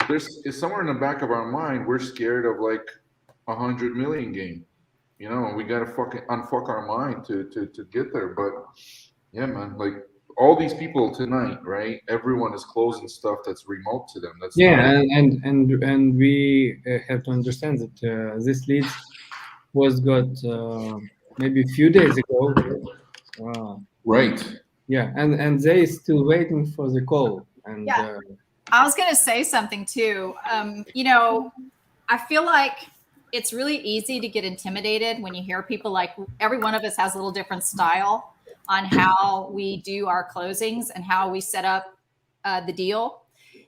is somewhere in the back of our mind, we're scared of like 100 million game. You know, we gotta fucking unfuck our mind to get there. But yeah, man, like all these people tonight, right? Everyone is closing stuff that's remote to them. That's and we have to understand that this lead was got maybe a few days ago. Right. Yeah, and they still waiting for the call. And yeah. I was gonna say something too. You know, I feel like it's really easy to get intimidated when you hear people like every one of us has a little different style on how we do our closings and how we set up the deal,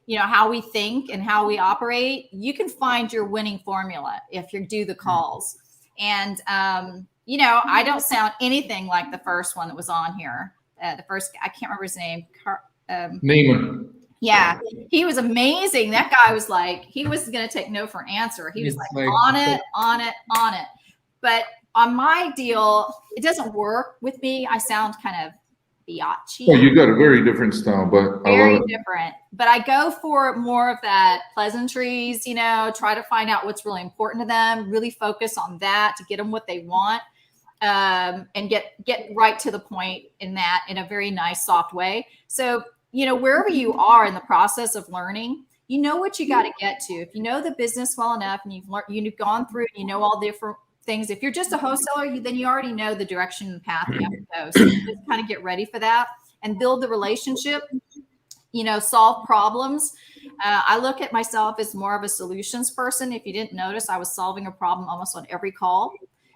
you know, how we think and how we operate. You can find your winning formula if you do the calls. And, you know, I don't sound anything like the first one that was on here. The first, I can't remember his name. Naaman. Yeah, he was amazing. That guy was like, he was going to take no for answer. He was like on it. But on my deal, it doesn't work with me. I sound kind of biatchy. Oh, you got a very different style, but very different. But I go for more of that pleasantries, you know, try to find out what's really important to them, really focus on that to get them what they want, and get right to the point in a very nice, soft way. So, you know, wherever you are in the process of learning, you know what you got to get to. If you know the business well enough and you've learned, you've gone through, and you know all the different things. If you're just a wholesaler, then you already know the direction and path you have to go. So just kind of get ready for that and build the relationship, you know, solve problems. I look at myself as more of a solutions person. If you didn't notice, I was solving a problem almost on every call,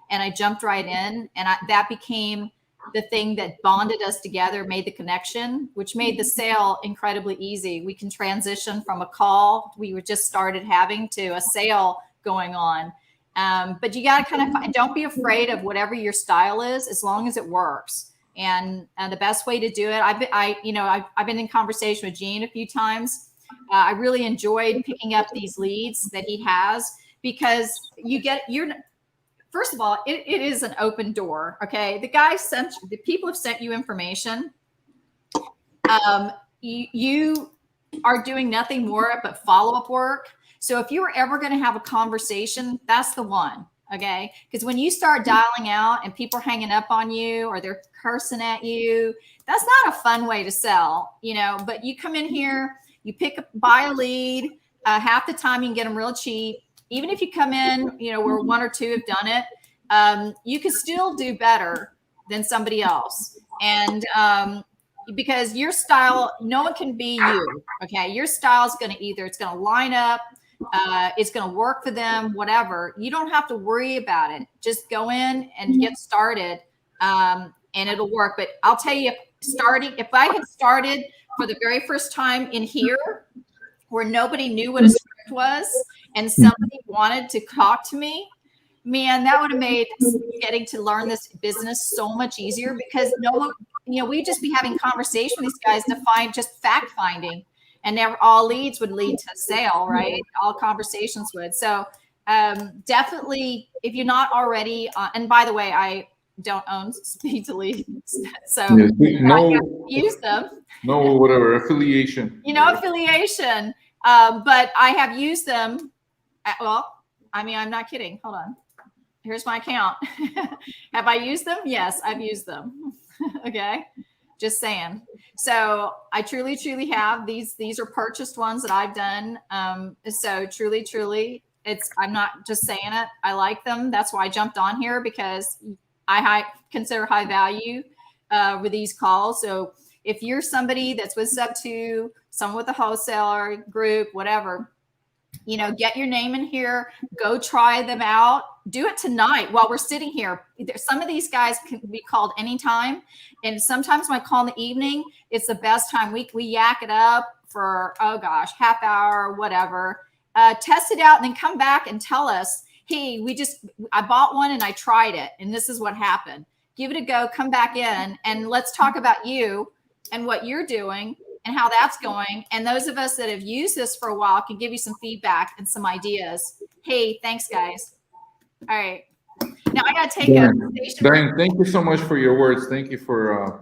and I jumped right in, and that became the thing that bonded us together, made the connection, which made the sale incredibly easy. We can transition from a call we were just started having to a sale going on. But you got to kind of don't be afraid of whatever your style is, as long as it works. And the best way to do it, I've been in conversation with Gene a few times. I really enjoyed picking up these leads that he has, because first of all, it is an open door. Okay. The people have sent you information. You are doing nothing more but follow-up work. So if you were ever going to have a conversation, that's the one. Okay. Because when you start dialing out and people are hanging up on you or they're cursing at you, that's not a fun way to sell, but you come in here, you buy a lead. Half the time you can get them real cheap. Even if you come in, where one or two have done it, you can still do better than somebody else. And because your style, no one can be you. Okay. Your style is going to it's going to line up. It's going to work for them, whatever. You don't have to worry about it. Just go in and get started, and it'll work. But I'll tell you, if I had started for the very first time in here where nobody knew what a script was and somebody wanted to talk to me, man, that would have made getting to learn this business so much easier, because we'd just be having conversation with these guys to find just fact finding. And never all leads would lead to sale, right? All conversations would. So definitely, if you're not already, and by the way, I don't own iSpeedToLead, so I use them. No, whatever affiliation. Affiliation. But I have used them. I'm not kidding. Hold on. Here's my account. Have I used them? Yes, I've used them. Okay. Just saying. So I truly, truly have these are purchased ones that I've done. So truly, I'm not just saying it. I like them. That's why I jumped on here, because I consider high value with these calls. So if you're somebody that's with Sub2, someone with a wholesaler group, whatever, get your name in here, go try them out. Do it tonight while we're sitting here. Some of these guys can be called anytime. And sometimes when I call in the evening, it's the best time. We yak it up for, half hour, whatever. Test it out and then come back and tell us, hey, I bought one and I tried it, and this is what happened. Give it a go, come back in, and let's talk about you and what you're doing and how that's going. And those of us that have used this for a while can give you some feedback and some ideas. Hey, thanks, guys. All right. Now I got to take a station. Diane, thank you so much for your words. Thank you for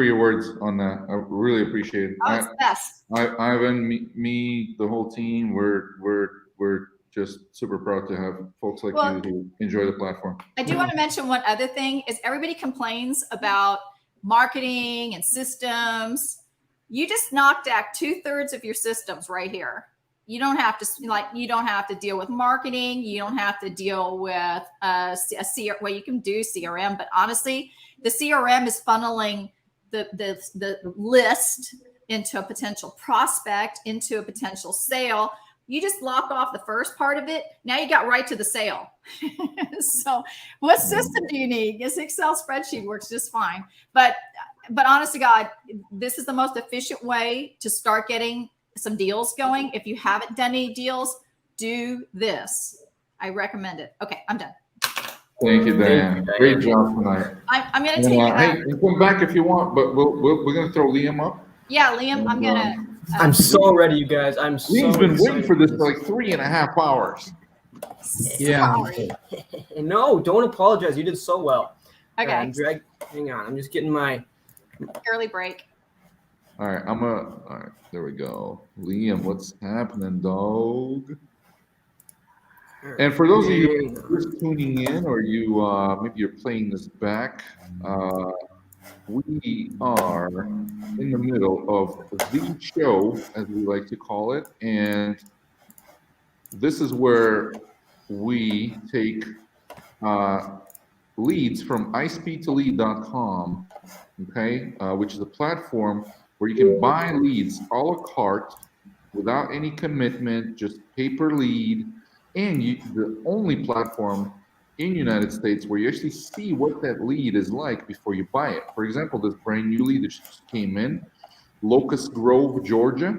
your words on that. I really appreciate it. Oh, it's the best. Ivan, me, the whole team, we're just super proud to have folks like you who enjoy the platform. I do want to mention one other thing is everybody complains about marketing and systems. You just knocked out 2/3 of your systems right here. You don't have to deal with marketing. You don't have to deal with you can do CRM, but honestly, the CRM is funneling the list into a potential prospect, into a potential sale. You just lock off the first part of it. Now you got right to the sale. So what system do you need? This Excel spreadsheet works just fine. But honest to God, this is the most efficient way to start getting some deals going. If you haven't done any deals, do this. I recommend it. Okay, I'm done. Thank you, Diane. Great job tonight. I'm going to take it. Hey, come back if you want, but we're going to throw Liam up. Yeah, Liam, I'm going to. I'm so ready, you guys. Liam's been waiting for this for like 3.5 hours. Yeah. No, don't apologize. You did so well. Okay. Hang on. I'm just getting my early break. All right. All right. There we go. Liam, what's happening, dog? And for those of you who are just tuning in, or you maybe you're playing this back, we are in the middle of the show, as we like to call it, and this is where we take leads from iSpeedToLead.com, okay, which is a platform where you can buy leads a la carte without any commitment, just pay per lead, and the only platform in United States where you actually see what that lead is like before you buy it. For example, this brand new lead that just came in, Locust Grove, Georgia.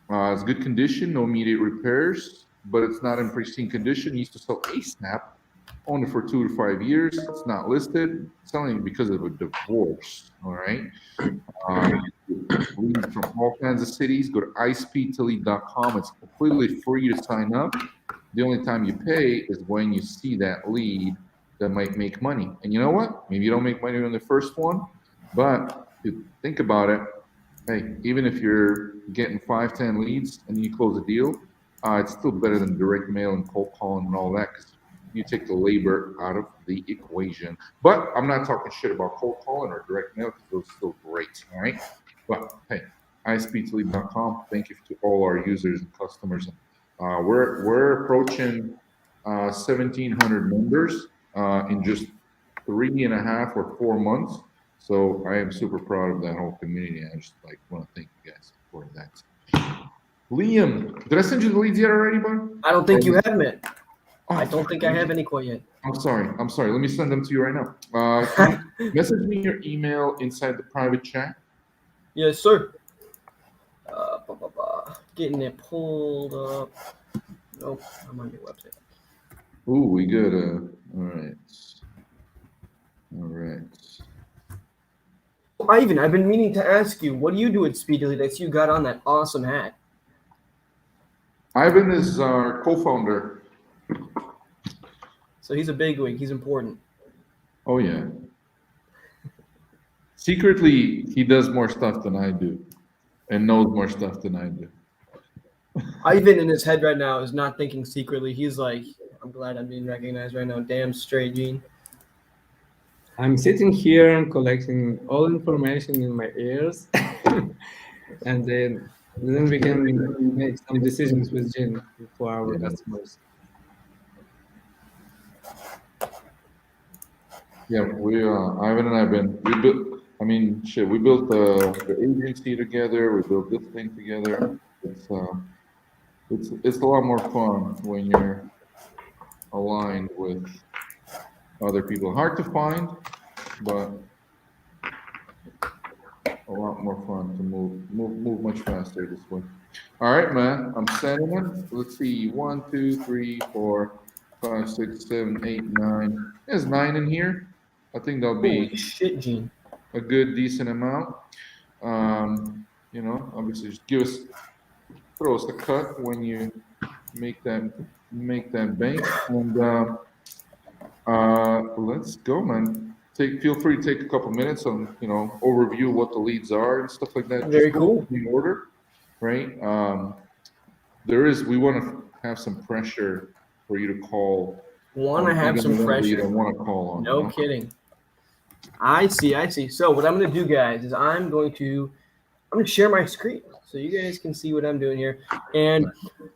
It's good condition, no immediate repairs, but it's not in pristine condition. It used to sell ASAP, owned it for 2 to 5 years. It's not listed. Selling it because of a divorce. All right. Leads from all kinds of cities. Go to iSpeedToLead.com. It's completely free to sign up. The only time you pay is when you see that lead that might make money. And you know what? Maybe you don't make money on the first one, but if you think about it, hey, even if you're getting 5, 10 leads and you close a deal, it's still better than direct mail and cold calling and all that because you take the labor out of the equation. But I'm not talking shit about cold calling or direct mail because those are still great, all right? But hey, iSpeedToLead.com. Thank you to all our users and customers. We're approaching 1,700 members in just 3.5 or 4 months. So I am super proud of that whole community. I just want to thank you guys for that. Liam, did I send you the leads yet already, bud? I don't think you have them yet. Oh, I don't think I have any quite yet. I'm sorry. Let me send them to you right now. Can you message me your email inside the private chat? Yes, sir. Getting it pulled up. Nope, I'm on your website. Ooh, we good. All right. All right. Ivan, I've been meaning to ask you, what do you do at Speedily that you got on that awesome hat? Ivan is our co-founder. So he's a bigwig. He's important. Oh, yeah. Secretly, he does more stuff than I do and knows more stuff than I do. Ivan in his head right now is not thinking secretly. He's like, I'm glad I'm being recognized right now. Damn straight, Gene. I'm sitting here and collecting all information in my ears, and then we can make some decisions with Gene for our customers. Yeah, Ivan and I've we built the agency together. We built this thing together. It's a lot more fun when you're aligned with other people. Hard to find, but a lot more fun to move much faster this way. All right, man. I'm sending it. Let's see. 1, 2, 3, 4, 5, 6, 7, 8, 9. There's 9 in here. I think that'll be Holy shit, Gene. A good decent amount. Obviously just throw us a cut when you make that bank. And let's go, man. Feel free to take a couple minutes on, overview what the leads are and stuff like that. Very cool. In order, right? We want to have some pressure for you to call. Want to have some pressure. You don't want to call on. No kidding. I see. So what I'm going to do, guys, is I'm going to share my screen so you guys can see what I'm doing here. And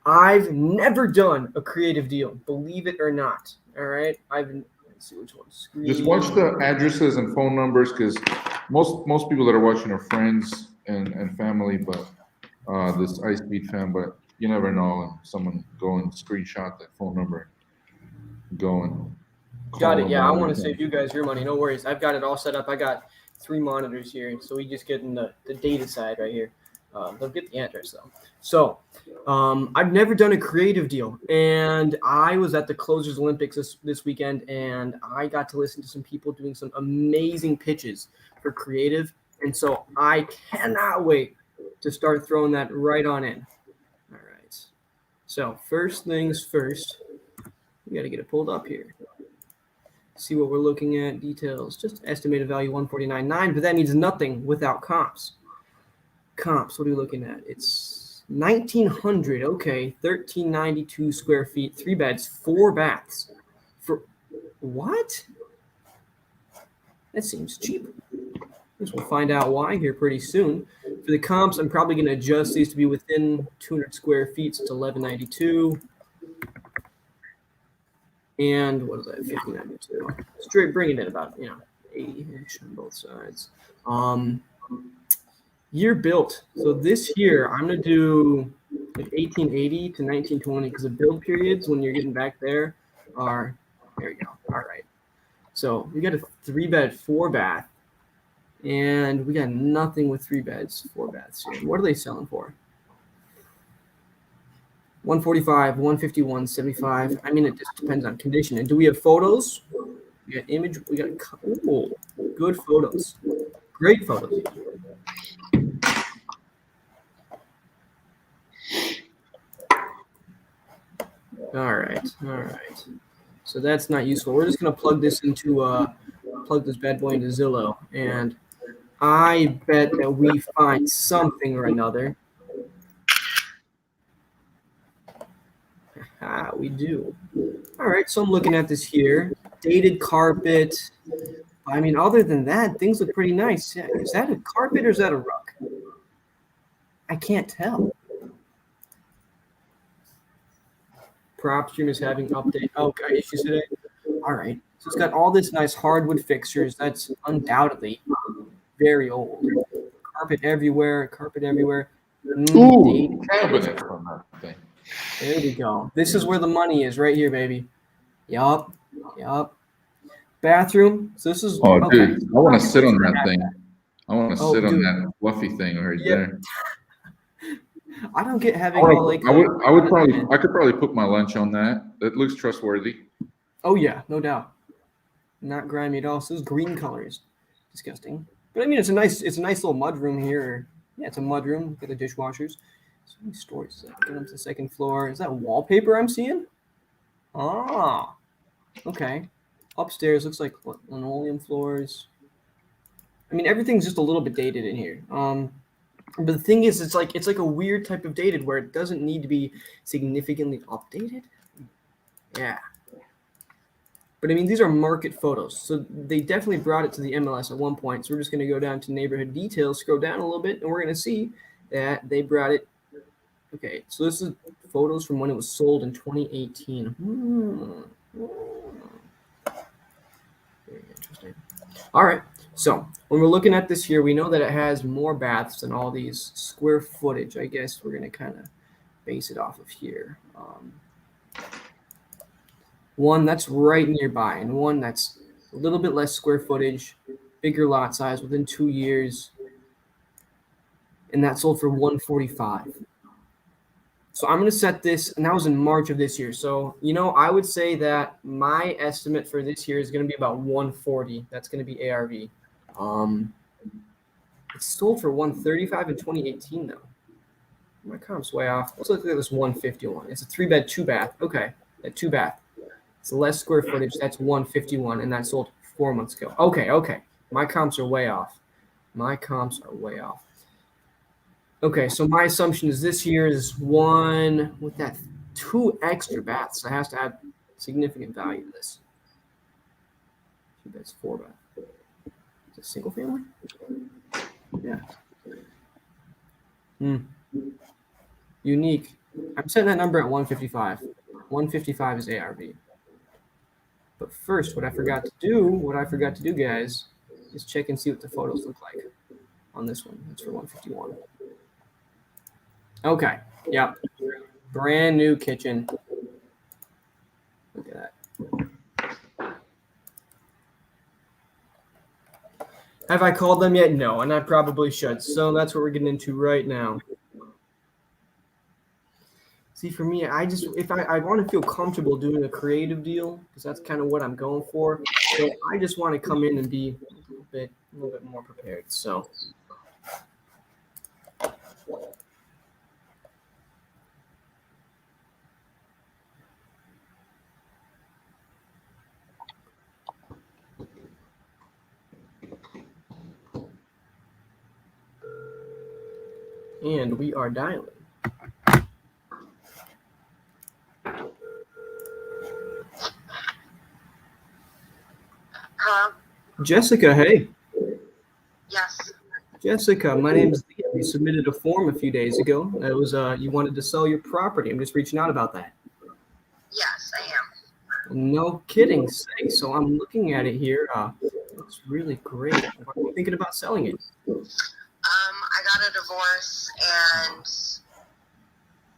I've never done a creative deal, believe it or not. All right. Let's see which one. Screen. Just watch the addresses and phone numbers because most people that are watching are friends and family, but this iSpeed fan, but you never know. Someone go and screenshot that phone number. Got it. Yeah, I want to save you guys your money. No worries. I've got it all set up. I got 3 monitors here, so we just get in the data side right here. They'll get the address though. So I've never done a creative deal, and I was at the Closers Olympics this weekend, and I got to listen to some people doing some amazing pitches for creative, and so I cannot wait to start throwing that right on in. All right. So first things first, we got to get it pulled up here. See what we're looking at. Details, just estimated value 149.9, but that means nothing without comps. Comps, what are we looking at? It's 1,900. Okay, 1,392 square feet, 3 beds, 4 baths. For what? That seems cheap. I guess we'll find out why here pretty soon. For the comps, I'm probably going to adjust these to be within 200 square feet. So it's 1,192. And what is that? 1,592. Straight bringing it about 80-ish on both sides. Year built. So this year I'm gonna do like 1880 to 1920 because the build periods when you're getting back there are There you go. All right. So we got a 3-bed, 4-bath, and we got nothing with 3 beds, 4 baths here. What are they selling for? 145, 151, 75. I mean, it just depends on condition. And do we have photos? We got image. We got good photos. Great photos. All right. So that's not useful. We're just gonna plug this bad boy into Zillow, and I bet that we find something or another. We do. All right, so I'm looking at this here. Dated carpet. I mean, other than that, things look pretty nice. Yeah, is that a carpet or is that a rug? I can't tell. Prop stream is having update. Oh, got issues today? All right. So it's got all this nice hardwood fixtures. That's undoubtedly very old. Carpet everywhere. Ooh, cabinet from that thing. There we go. This is where the money is, right here, baby. Yup. Bathroom. So this is. Oh, okay. dude, I want to sit on that thing. I want to sit on dude. that fluffy thing right there. I don't get having all like. I could probably put my lunch on that. It looks trustworthy. Oh yeah, no doubt. Not grimy at all. So those green colors, disgusting. But I mean, it's a nice little mud room here. Yeah, it's a mud room. Get the dishwashers. So many stories. Get up to the second floor. Is that wallpaper I'm seeing? Ah, okay. Upstairs looks like linoleum floors. I mean, everything's just a little bit dated in here. But the thing is, it's like a weird type of dated where it doesn't need to be significantly updated. Yeah. But I mean, these are market photos, so they definitely brought it to the MLS at one point. So we're just going to go down to neighborhood details, scroll down a little bit, and we're going to see that they brought it. Okay, so this is photos from when it was sold in 2018. Very interesting. All right, so when we're looking at this here, we know that it has more baths than all these square footage. I guess we're going to kind of base it off of here. One that's right nearby, and one that's a little bit less square footage, bigger lot size within 2 years, and that sold for $145. So I'm going to set this, and that was in March of this year. So, I would say that my estimate for this year is going to be about $140. That's going to be ARV. It's sold for $135 in 2018, though. My comp's way off. Let's look at this 151. It's a 3-bed, 2-bath. Okay, a 2-bath. It's less square footage. That's 151, and that sold 4 months ago. Okay. My comps are way off. Okay, so my assumption is this year is one with that 2 extra baths. So it has to add significant value to this. 2 beds, 4 bath. Is it single family? Yeah. Unique. I'm setting that number at 155. 155 is ARV. But first, what I forgot to do, guys, is check and see what the photos look like on this one. That's for 151. Okay. Yep. Brand new kitchen. Look at that. Have I called them yet? No, and I probably should. So that's what we're getting into right now. See, for me, I want to feel comfortable doing a creative deal because that's kind of what I'm going for. So I just want to come in and be a little bit more prepared. So. And we are dialing. Hello? Jessica, hey. Yes. Jessica, my name is Liam. You submitted a form a few days ago. It was you wanted to sell your property. I'm just reaching out about that. Yes, I am. No kidding, say. So I'm looking at it here. Looks really great. Why are you thinking about selling it? I got a divorce and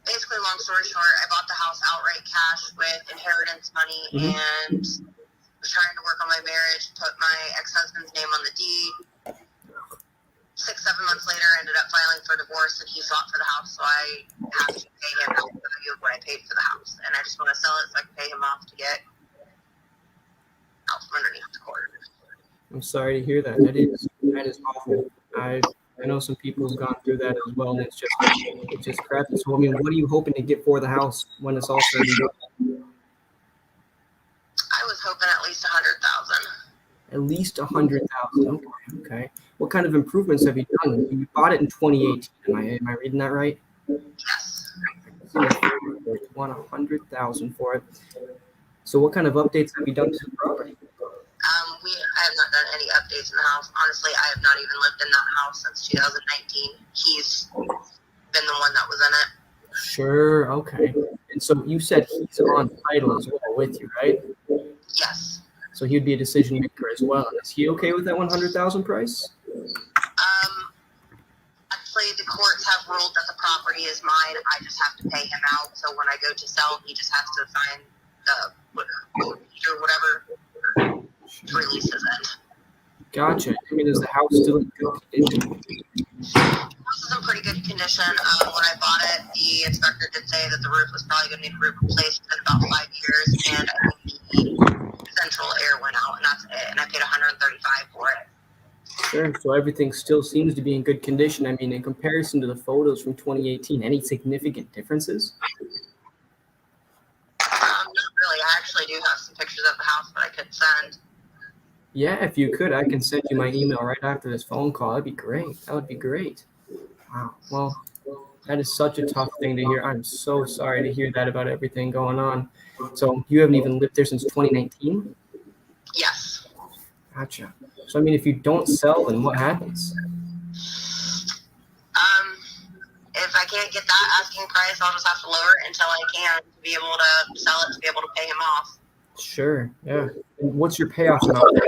basically, long story short, I bought the house outright cash with inheritance money and was trying to work on my marriage, put my ex-husband's name on the deed. 6-7 months later, I ended up filing for divorce, and he fought for the house, so I have to pay him the value of what I paid for the house. And I just want to sell it so I can pay him off to get out from underneath the court. I'm sorry to hear that. That is awful. I know some people who've gone through that as well, and it's just crap. So I mean, what are you hoping to get for the house when it's all said and done? I was hoping at least $100,000. At least 100,000. Okay. What kind of improvements have you done? You bought it in 2018. Am I reading that right? Yes. You want 100,000 for it. So what kind of updates have you done to the property? I have not done any updates in the house. Honestly, I have not even lived in that house since 2019. He's been the one that was in it. Sure. Okay. And so you said he's on title as well with you, right? Yes. So he'd be a decision maker as well. Is he okay with that 100,000 price? Actually, the courts have ruled that the property is mine. I just have to pay him out. So when I go to sell, he just has to sign the or whatever to release his end. Gotcha. I mean, is the house still in good condition? The house is in pretty good condition. When I bought it, the inspector did say that the roof was probably going to need roof replaced in about 5 years, and I think the central air went out, and that's it. And I paid $135 for it. Sure. So everything still seems to be in good condition. I mean, in comparison to the photos from 2018, any significant differences? Not really. I actually do have some pictures of the house that I could send. Yeah, if you could, I can send you my email right after this phone call. That'd be great. That would be great. Wow. Well, that is such a tough thing to hear. I'm so sorry to hear that about everything going on. So you haven't even lived there since 2019? Yes. Gotcha. So, I mean, if you don't sell, then what happens? If I can't get that asking price, I'll just have to lower it until I can to be able to sell it, to be able to pay him off. Sure. Yeah. And what's your payoff amount?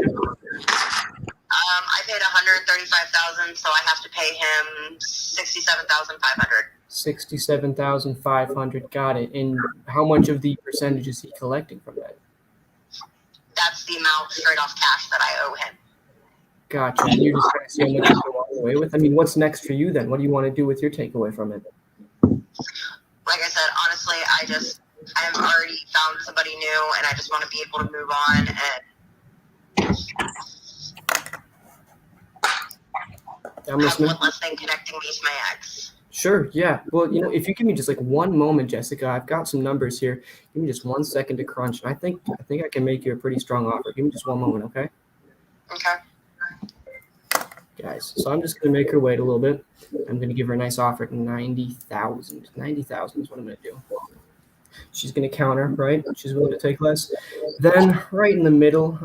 I paid $135,000, so I have to pay him $67,500. $67,500. Got it. And how much of the percentage is he collecting from that? That's the amount straight off cash that I owe him. Gotcha. And you're just trying to see how much you can walk away with? I mean, what's next for you then? What do you want to do with your takeaway from it? Like I said, honestly, I have already found somebody new, and I just want to be able to move on and have one less thing connecting me to my ex. Sure. Yeah. Well, you know, if you give me just like one moment, Jessica, I've got some numbers here. Give me just 1 second to crunch. And I think I can make you a pretty strong offer. Give me just one moment, okay? Okay. Guys, so I'm just going to make her wait a little bit. I'm going to give her a nice offer at 90,000. 90,000 is what I'm going to do. She's going to counter, right? She's willing to take less. Then right in the middle,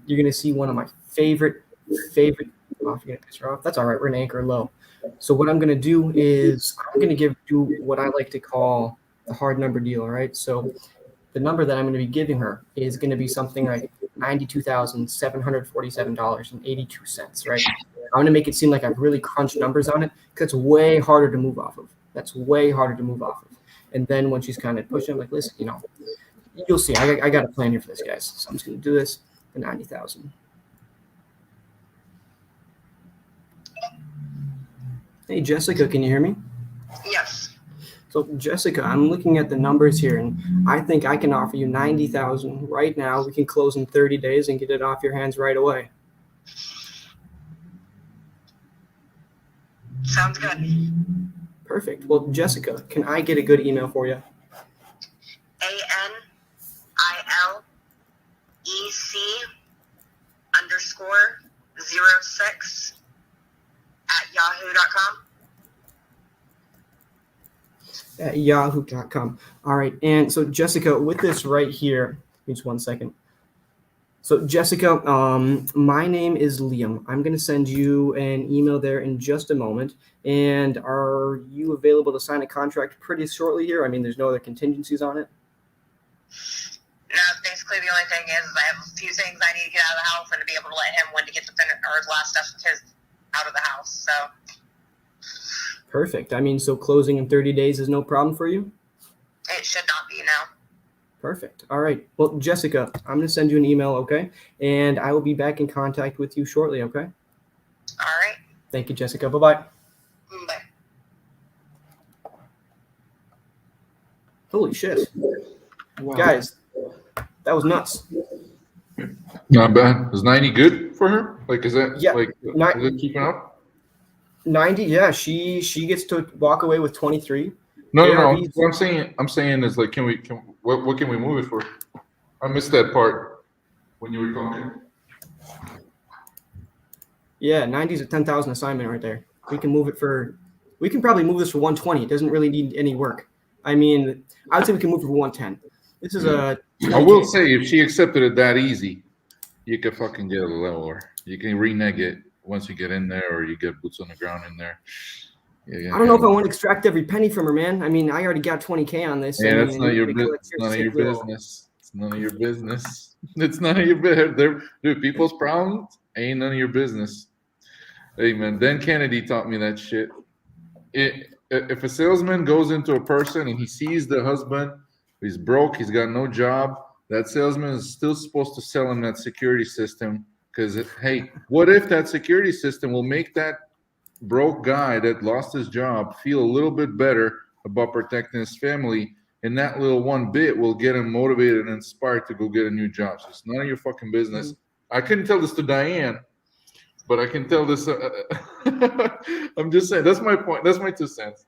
you're going to see one of my favorite. Oh, if you're going to piss her off, that's all right. We're going to anchor low. So what I'm going to do is I'm going to do what I like to call the hard number deal, all right? So the number that I'm going to be giving her is going to be something like $92,747.82, right? I'm going to make it seem like I've really crunched numbers on it because it's way harder to move off of. That's way harder to move off of. And then when she's kind of pushing, I'm like, listen, you know, you'll see. I got a plan here for this, guys. So I'm just going to do this for 90,000. Hey, Jessica, can you hear me? Yes. So, Jessica, I'm looking at the numbers here, and I think I can offer you 90,000 right now. We can close in 30 days and get it off your hands right away. Sounds good. Perfect. Well, Jessica, can I get a good email for you? ANILEC_06 at yahoo.com. All right. And so, Jessica, with this right here, just 1 second. So, Jessica, my name is Liam. I'm going to send you an email there in just a moment. And are you available to sign a contract pretty shortly here? I mean, there's no other contingencies on it? No, basically the only thing is I have a few things I need to get out of the house and to be able to let him when to get the last stuff out of the house. So Perfect. I mean, so closing in 30 days is no problem for you? It should not be now. Perfect. All right. Well, Jessica, I'm going to send you an email, okay? And I will be back in contact with you shortly, okay? All right. Thank you, Jessica. Bye-bye. Bye. Holy shit. Wow. Guys, that was nuts. Not bad. Is 90 good for her? Like, is that Yeah, is it keeping up? 90, yeah. She gets to walk away with 23. No. ARVs What I'm saying is like, what can we move it for? I missed that part when you were talking. Yeah, 90's a 10,000 assignment right there. We can probably move this for 120. It doesn't really need any work. I mean, I would say we can move it for 110. This is a. I will say, if she accepted it that easy, you could fucking get a lower. You can renege it once you get in there, or you get boots on the ground in there. Yeah, I don't know if I want to extract every penny from her, man. I mean, I already got 20K on this. Yeah, I mean, that's not your business. None of your business. It's none of your business. It's none of your business. Dude, people's problems ain't none of your business. Hey, man, Dan Kennedy taught me that shit. If a salesman goes into a person and he sees the husband, he's broke, he's got no job, that salesman is still supposed to sell him that security system. Because, hey, what if that security system will make that broke guy that lost his job feel a little bit better about protecting his family, and that little one bit will get him motivated and inspired to go get a new job. So it's none of your fucking business. I couldn't tell this to Diane, but I can tell this. I'm just saying, that's my point. That's my 2 cents.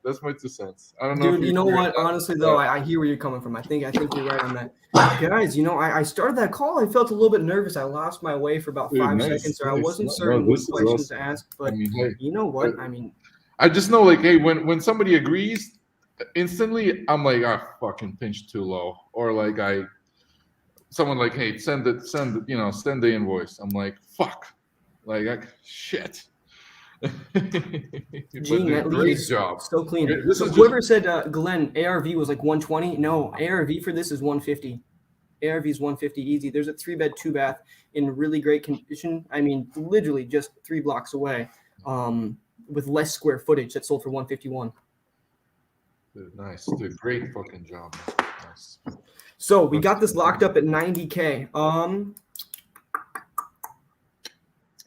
I don't know. Dude, you know what? Honestly, though, I hear where you're coming from. I think you're right on that. Guys, I started that call. I felt a little bit nervous. I lost my way for about 5 seconds, so I wasn't certain what questions to ask. But you know what? I mean, I just know, like, hey, when somebody agrees, instantly, I'm like, I fucking pinched too low, or like someone like, hey, send the invoice. I'm like, fuck, like, shit. Gene, that lead great is job. so clean. This So is whoever said Glenn ARV was like 120, no, ARV for this is 150. ARV is 150 easy. There's a 3-bed, 2-bath in really great condition. I mean, literally just 3 blocks away, with less square footage that sold for 151. Dude, nice, dude, great fucking job. Nice. So we got this locked up at 90K.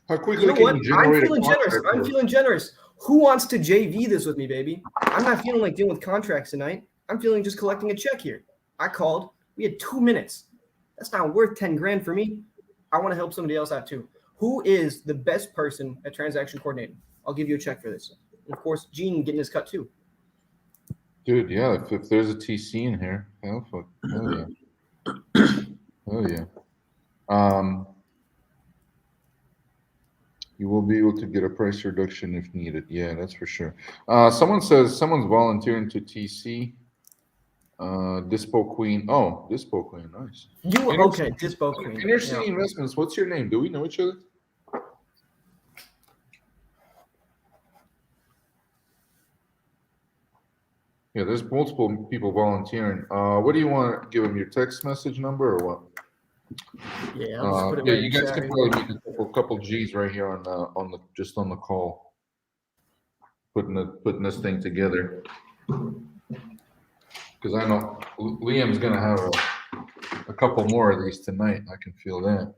How quickly you know can what? you generate I'm feeling generous. contract I'm for? feeling generous. Who wants to JV this with me, baby? I'm not feeling like dealing with contracts tonight. I'm feeling just collecting a check here. I called. We had 2 minutes. That's not worth 10 grand for me. I want to help somebody else out too. Who is the best person at transaction coordinating? I'll give you a check for this. And of course, Gene getting his cut too. Dude, yeah, if there's a TC in here, hell yeah. Hell yeah. You will be able to get a price reduction if needed. Yeah, that's for sure. Someone says someone's volunteering to TC. Dispo Queen. Oh, Dispo Queen. Nice. Okay, Dispo Queen. Inner City Investments. What's your name? Do we know each other? Yeah, there's multiple people volunteering. What do you want? Give them your text message number or what? Yeah, I'll just put it yeah, right you in guys chat can here. probably make a couple G's right here on the call, putting this thing together. Because I know Liam's gonna have a couple more of these tonight. I can feel that.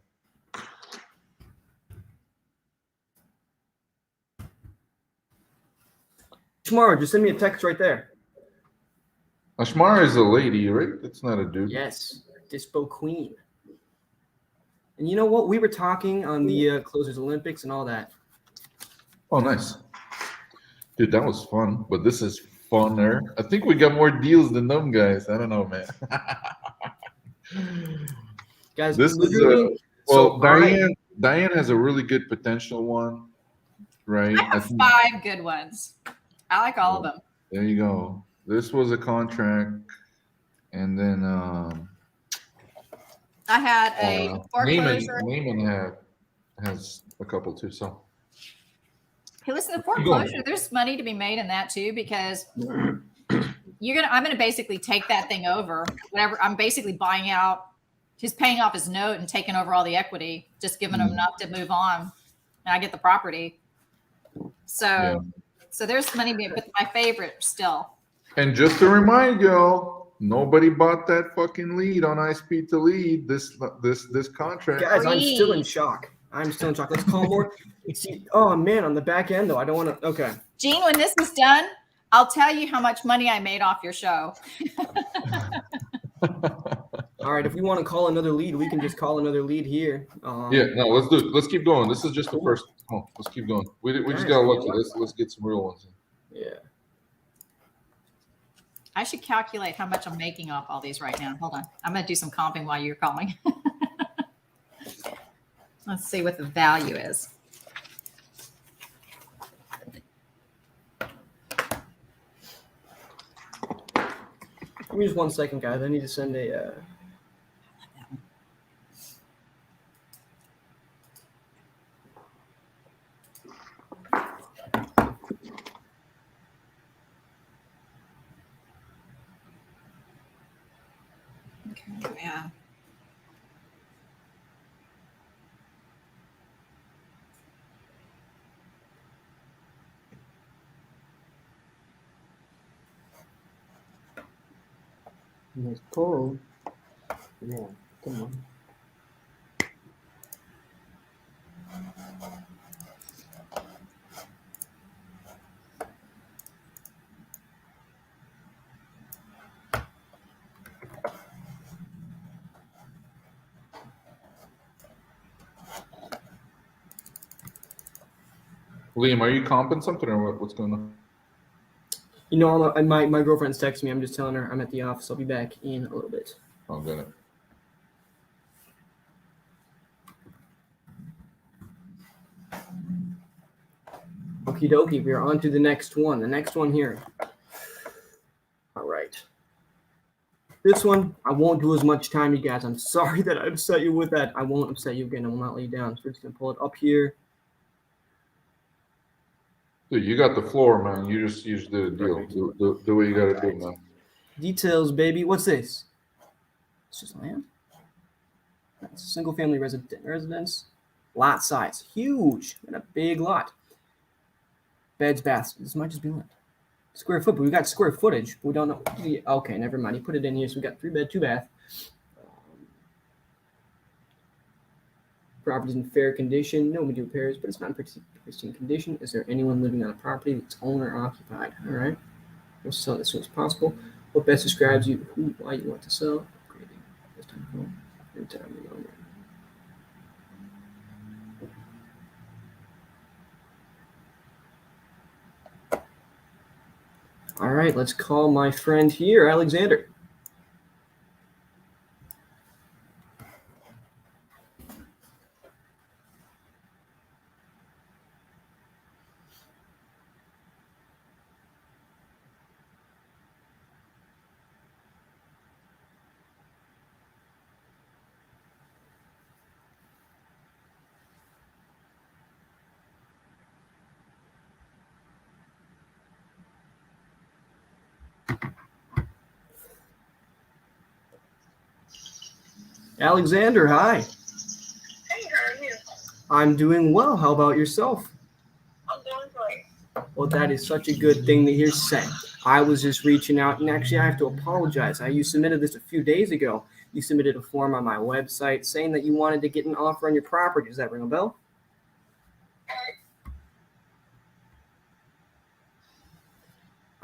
Tomorrow, just send me a text right there. Ashmara is a lady, right? It's not a dude. Yes, Dispo Queen. And you know what? We were talking on the Closers Olympics and all that. Oh, nice. Dude, that was fun. But this is funner. I think we got more deals than them guys. I don't know, man. Guys, this literally. is well, Diane has a really good potential one, right? I have 5 good ones. I like all of them. There you go. This was a contract, and then I had a foreclosure. Neiman has a couple too. So hey, listen, the foreclosure, there's money to be made in that too, because I'm gonna basically take that thing over. Whatever, I'm basically buying out. He's paying off his note and taking over all the equity, just giving him enough to move on, and I get the property. So So there's money with my favorite still. And just to remind y'all, nobody bought that fucking lead on iSpeedToLead this contract. Guys, I'm still in shock. Let's call more. See, oh man, on the back end though, I don't want to. Okay. Gene, when this is done, I'll tell you how much money I made off your show. All right, if we want to call another lead, we can just call another lead here. Yeah, no, let's do it. Let's keep going. This is just the first. Oh, let's keep going. We just got lucky. Let's get some real ones in. Yeah. I should calculate how much I'm making off all these right now. Hold on. I'm going to do some comping while you're calling. Let's see what the value is. Give me just 1 second, guys. I need to send a. Yeah. It's cold. Yeah, come on. Liam, are you comping something or what's going on? You know, my girlfriend's texting me. I'm just telling her I'm at the office. I'll be back in a little bit. I'll get it. Okie dokie. We are on to the next one. The next one here. All right. This one, I won't do as much time, you guys. I'm sorry that I upset you with that. I won't upset you again. I will not let you down. So we're just going to pull it up here. Dude, you got the floor, man. You just did a deal. Do what you got to do, man. Details, baby. What's this? It's just land. That's a single-family residence. Lot size. Huge. And a big lot. Beds, baths. This might just be land. Square foot, but we got square footage. But we don't know. Okay, never mind. He put it in here, so we got 3 bed, 2 bath. Property's in fair condition. No, we do repairs, but it's not in pristine condition. Is there anyone living on a property that's owner occupied? All right. We'll sell it as soon as possible. What best describes you? Who, why you want to sell? Upgrading. This time home. Retirement owner. All right, let's call my friend here, Alexander. Alexander, hi. Hey, how are you? I'm doing well. How about yourself? I'm doing great. Well, that is such a good thing to hear said. I was just reaching out, and actually I have to apologize. You submitted this a few days ago. You submitted a form on my website saying that you wanted to get an offer on your property. Does that ring a bell?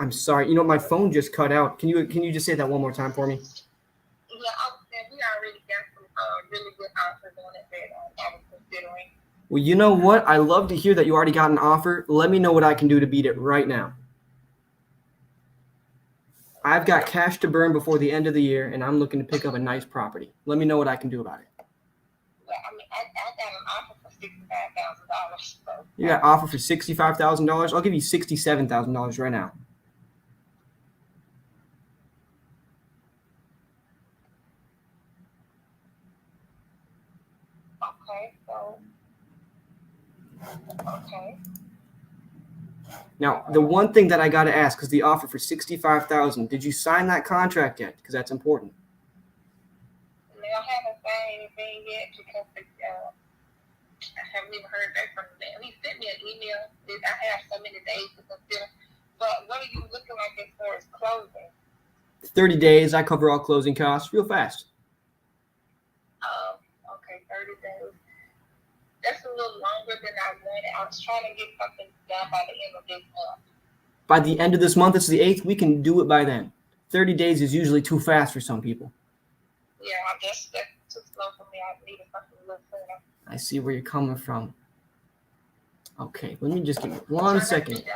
I'm sorry. You know, my phone just cut out. Can you just say that one more time for me? Yeah, I was saying we already got some really good offers on it that I was considering. Well, you know what? I love to hear that you already got an offer. Let me know what I can do to beat it right now. I've got cash to burn before the end of the year, and I'm looking to pick up a nice property. Let me know what I can do about it. Yeah, I mean, I got an offer for $65,000. So. You got an offer for $65,000? I'll give you $67,000 right now. Okay. Now, the one thing that I got to ask is the offer for $65,000. Did you sign that contract yet? Because that's important. No, I haven't signed anything yet because I haven't even heard back from them. He sent me an email. I have so many days to consider what are you looking like as far as closing? 30 days. I cover all closing costs real fast. Okay, 30 days. That's a little longer than I wanted. I was trying to get something done by the end of this month. By the end of this month, it's the 8th, we can do it by then. 30 days is usually too fast for some people. Yeah, I guess that's too slow for me. I needed something a little sooner. I see where you're coming from. Okay, let me just give me 1 second. Okay.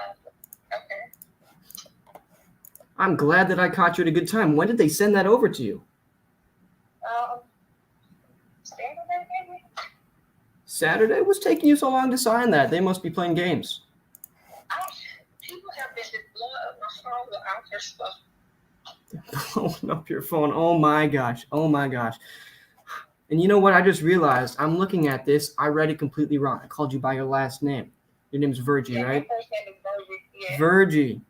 I'm glad that I caught you at a good time. When did they send that over to you? Saturday, maybe? Saturday? What's taking you so long to sign that? They must be playing games. People have been just blowing up my phone with all their stuff. Blowing up your phone. Oh my gosh. Oh my gosh. And you know what? I just realized I'm looking at this. I read it completely wrong. I called you by your last name. Your name's Virgie, right? My first name is Virgie. Yeah. Virgie.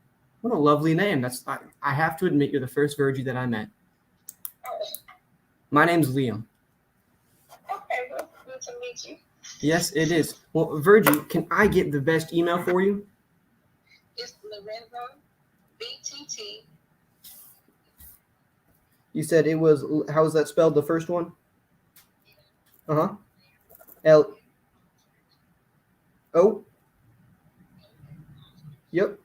What a lovely name. I have to admit, you're the first Virgie that I met. Oh. My name's Liam. Okay, well, good to meet you. Yes, it is. Well, Virgie, can I get the best email for you? It's Lorenzo, BTT. You said it was, how is that spelled, the first one? Uh-huh. L. O. Yep.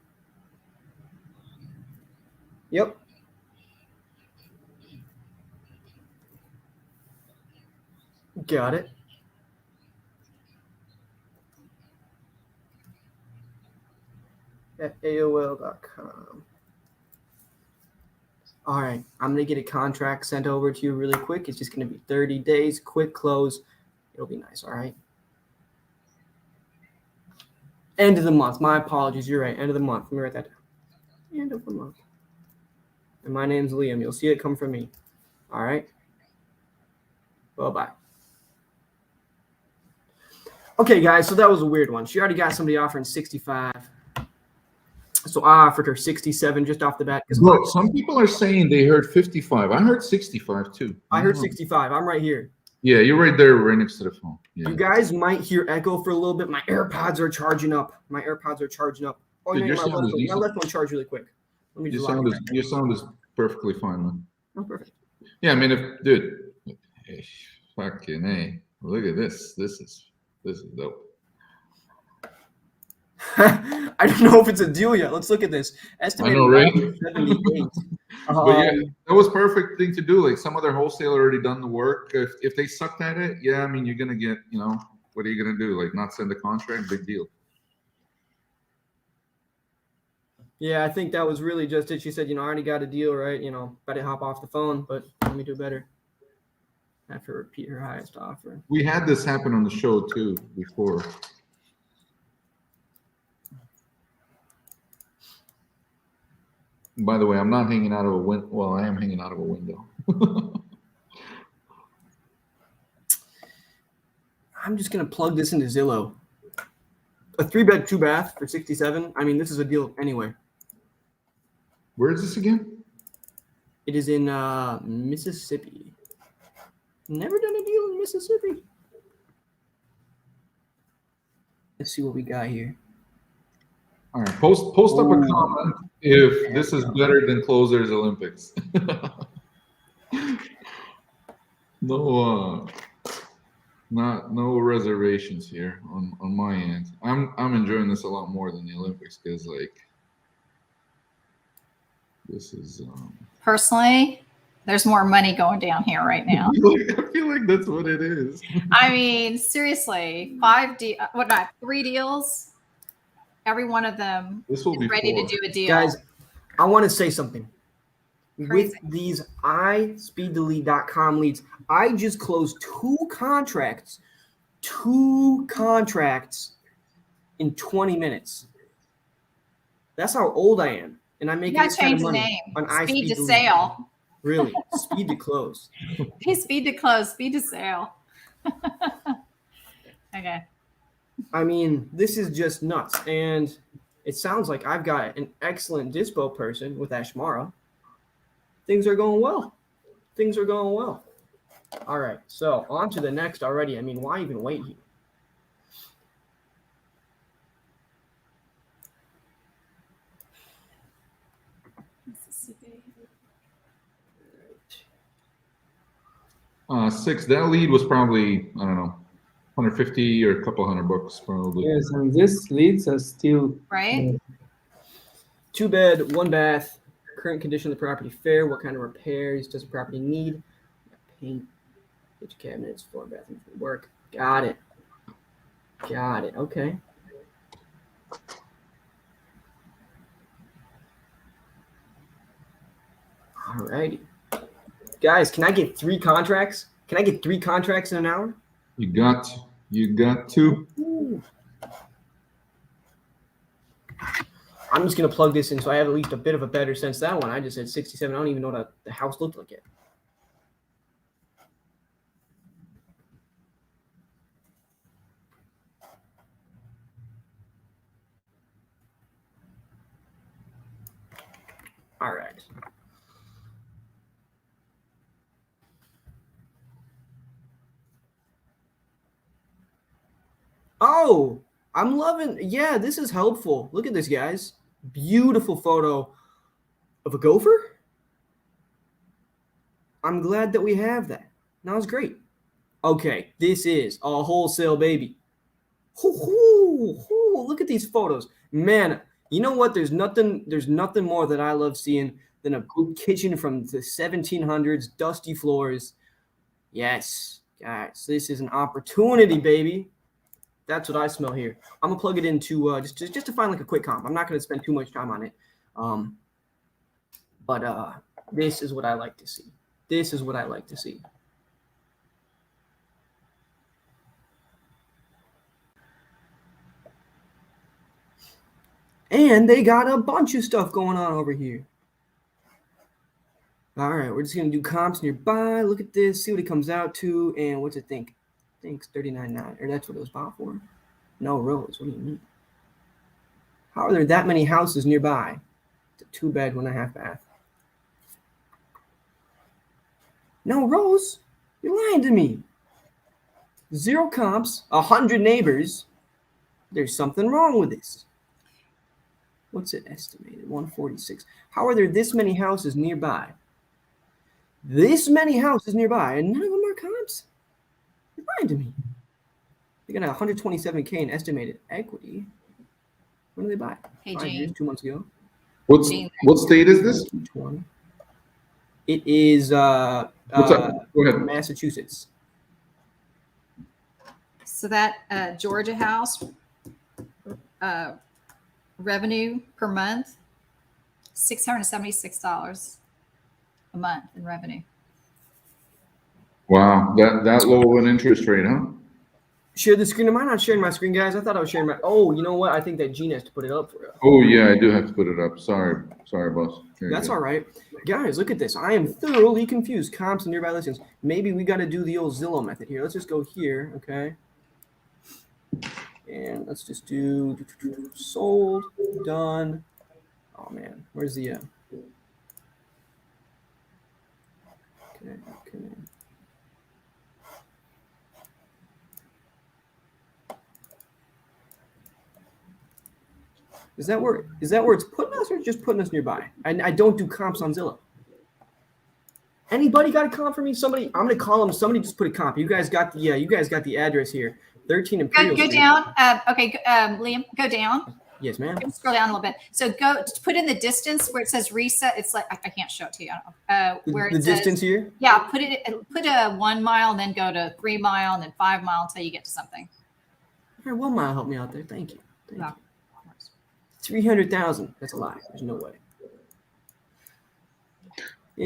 Yep. Got it. At AOL.com. All right, I'm going to get a contract sent over to you really quick. It's just going to be 30 days, quick close. It'll be nice, all right? End of the month. My apologies. You're right. End of the month. Let me write that down. End of the month. And my name's Liam. You'll see it come from me. All right? Bye-bye. Okay, guys, so that was a weird one. She already got somebody offering 65. So I offered her 67 just off the bat. Look, some people are saying they heard 55. I heard 65 too. I heard 65. I'm right here. Yeah, you're right there, right next to the phone. Yeah. You guys might hear echo for a little bit. My AirPods are charging up. Oh, Dude, no, my left one charged really quick. Let me just your sound is perfectly fine, man. Oh, perfect. Yeah, I mean, dude, fucking hey, look at this. This is dope. I don't know if it's a deal yet. Let's look at this. Estimated I know, right? 78. But yeah, that was perfect thing to do. Like some other wholesaler already done the work. If they sucked at it, yeah, I mean, you're gonna get, what are you gonna do? Like not send a contract? Big deal. Yeah, I think that was really just it. She said, I already got a deal, right? Better hop off the phone, but let me do better. I have to repeat her highest offer. We had this happen on the show too before. By the way, I'm not hanging out of a window. Well, I am hanging out of a window. I'm just going to plug this into Zillow. A 3-bed, 2-bath for 67. I mean, this is a deal anyway. Where is this again? It is in Mississippi. Never done a deal in Mississippi. Let's see what we got here. All right, post up a comment if this is better than Closer's Olympics. No reservations here on my end. I'm enjoying this a lot more than the Olympics because this is personally, there's more money going down here right now. I feel like that's what it is. I mean, seriously, 3 deals. Every one of them is ready to do a deal. Guys, I want to say something. Crazy. With these iSpeedToLead.com leads, I just closed 2 contracts in 20 minutes. That's how old I am. And I'm making this kind of money on Speed to iSpeedToLead. sale. Really? Speed to close. Speed to close, speed to sale. Okay. I mean, this is just nuts. And it sounds like I've got an excellent dispo person with Ashmara. Things are going well. All right. So on to the next already. I mean, why even wait here? 6. That lead was probably, I don't know, 150 or a couple $100 probably. Yes, and this leads us still. Right. 2 bed, 1 bath. Current condition of the property fair. What kind of repairs does the property need? Paint, kitchen cabinets, 4 bathrooms for work. Got it. Got it. Okay. Alrighty. Guys, can I get 3 contracts? Can I get 3 contracts in an hour? You got to. Ooh. I'm just gonna plug this in so I have at least a bit of a better sense. That one I just said 67. I don't even know what the house looked like yet. All right. Oh, I'm loving. Yeah, this is helpful. Look at this, guys. Beautiful photo of a gopher. I'm glad that we have that. That was great. Okay, this is a wholesale baby. Look at these photos. Man, you know what? There's nothing more that I love seeing than a kitchen from the 1700s, dusty floors. Yes, guys, this is an opportunity, baby. That's what I smell here. I'm gonna plug it into just to find like a quick comp. I'm not gonna spend too much time on it. But this is what I like to see. This is what I like to see. And they got a bunch of stuff going on over here. All right, we're just going to do comps nearby. Look at this, see what it comes out to. And what's it think? I think it's $39.9, or that's what it was bought for. No, Rose, what do you mean? How are there that many houses nearby? It's a 2-bed, 1.5 bath. No, Rose, you're lying to me. 0 comps, 100 neighbors. There's something wrong with this. What's it estimated? 146. How are there this many houses nearby? This many houses nearby, and none of them are comps? You're lying to me. They got 127K in estimated equity. When did they buy? Hey, 5 years, 2 months ago. What state is this? 20. It is Go ahead. Massachusetts. So that Georgia house revenue per month, $676 a month in revenue. Wow, that low of an interest rate, huh? Share the screen. Am I not sharing my screen, guys? I thought I was sharing my. Oh, you know what? I think that Gene has to put it up for us. Oh yeah, I do have to put it up. Sorry, boss. That's all right, guys. Look at this. I am thoroughly confused. Comps and nearby listings. Maybe we got to do the old Zillow method here. Let's just go here, okay? And let's just do sold, done. Oh man, where's the okay. Is that where it's putting us, or just putting us nearby? I don't do comps on Zillow. Anybody got a comp for me? Somebody, I'm gonna call them. Somebody just put a comp. You guys got the address here. 13 Imperial Go Street. down. Okay, Liam, go down. Yes, ma'am. Scroll down a little bit. So go put in the distance where it says reset. It's like I can't show it to you. Where The it says, distance here? Yeah, put a 1 mile and then go to 3 mile and then 5 mile until you get to something. Here, 1 mile help me out there. Thank you. 300,000. That's a lie. There's no way.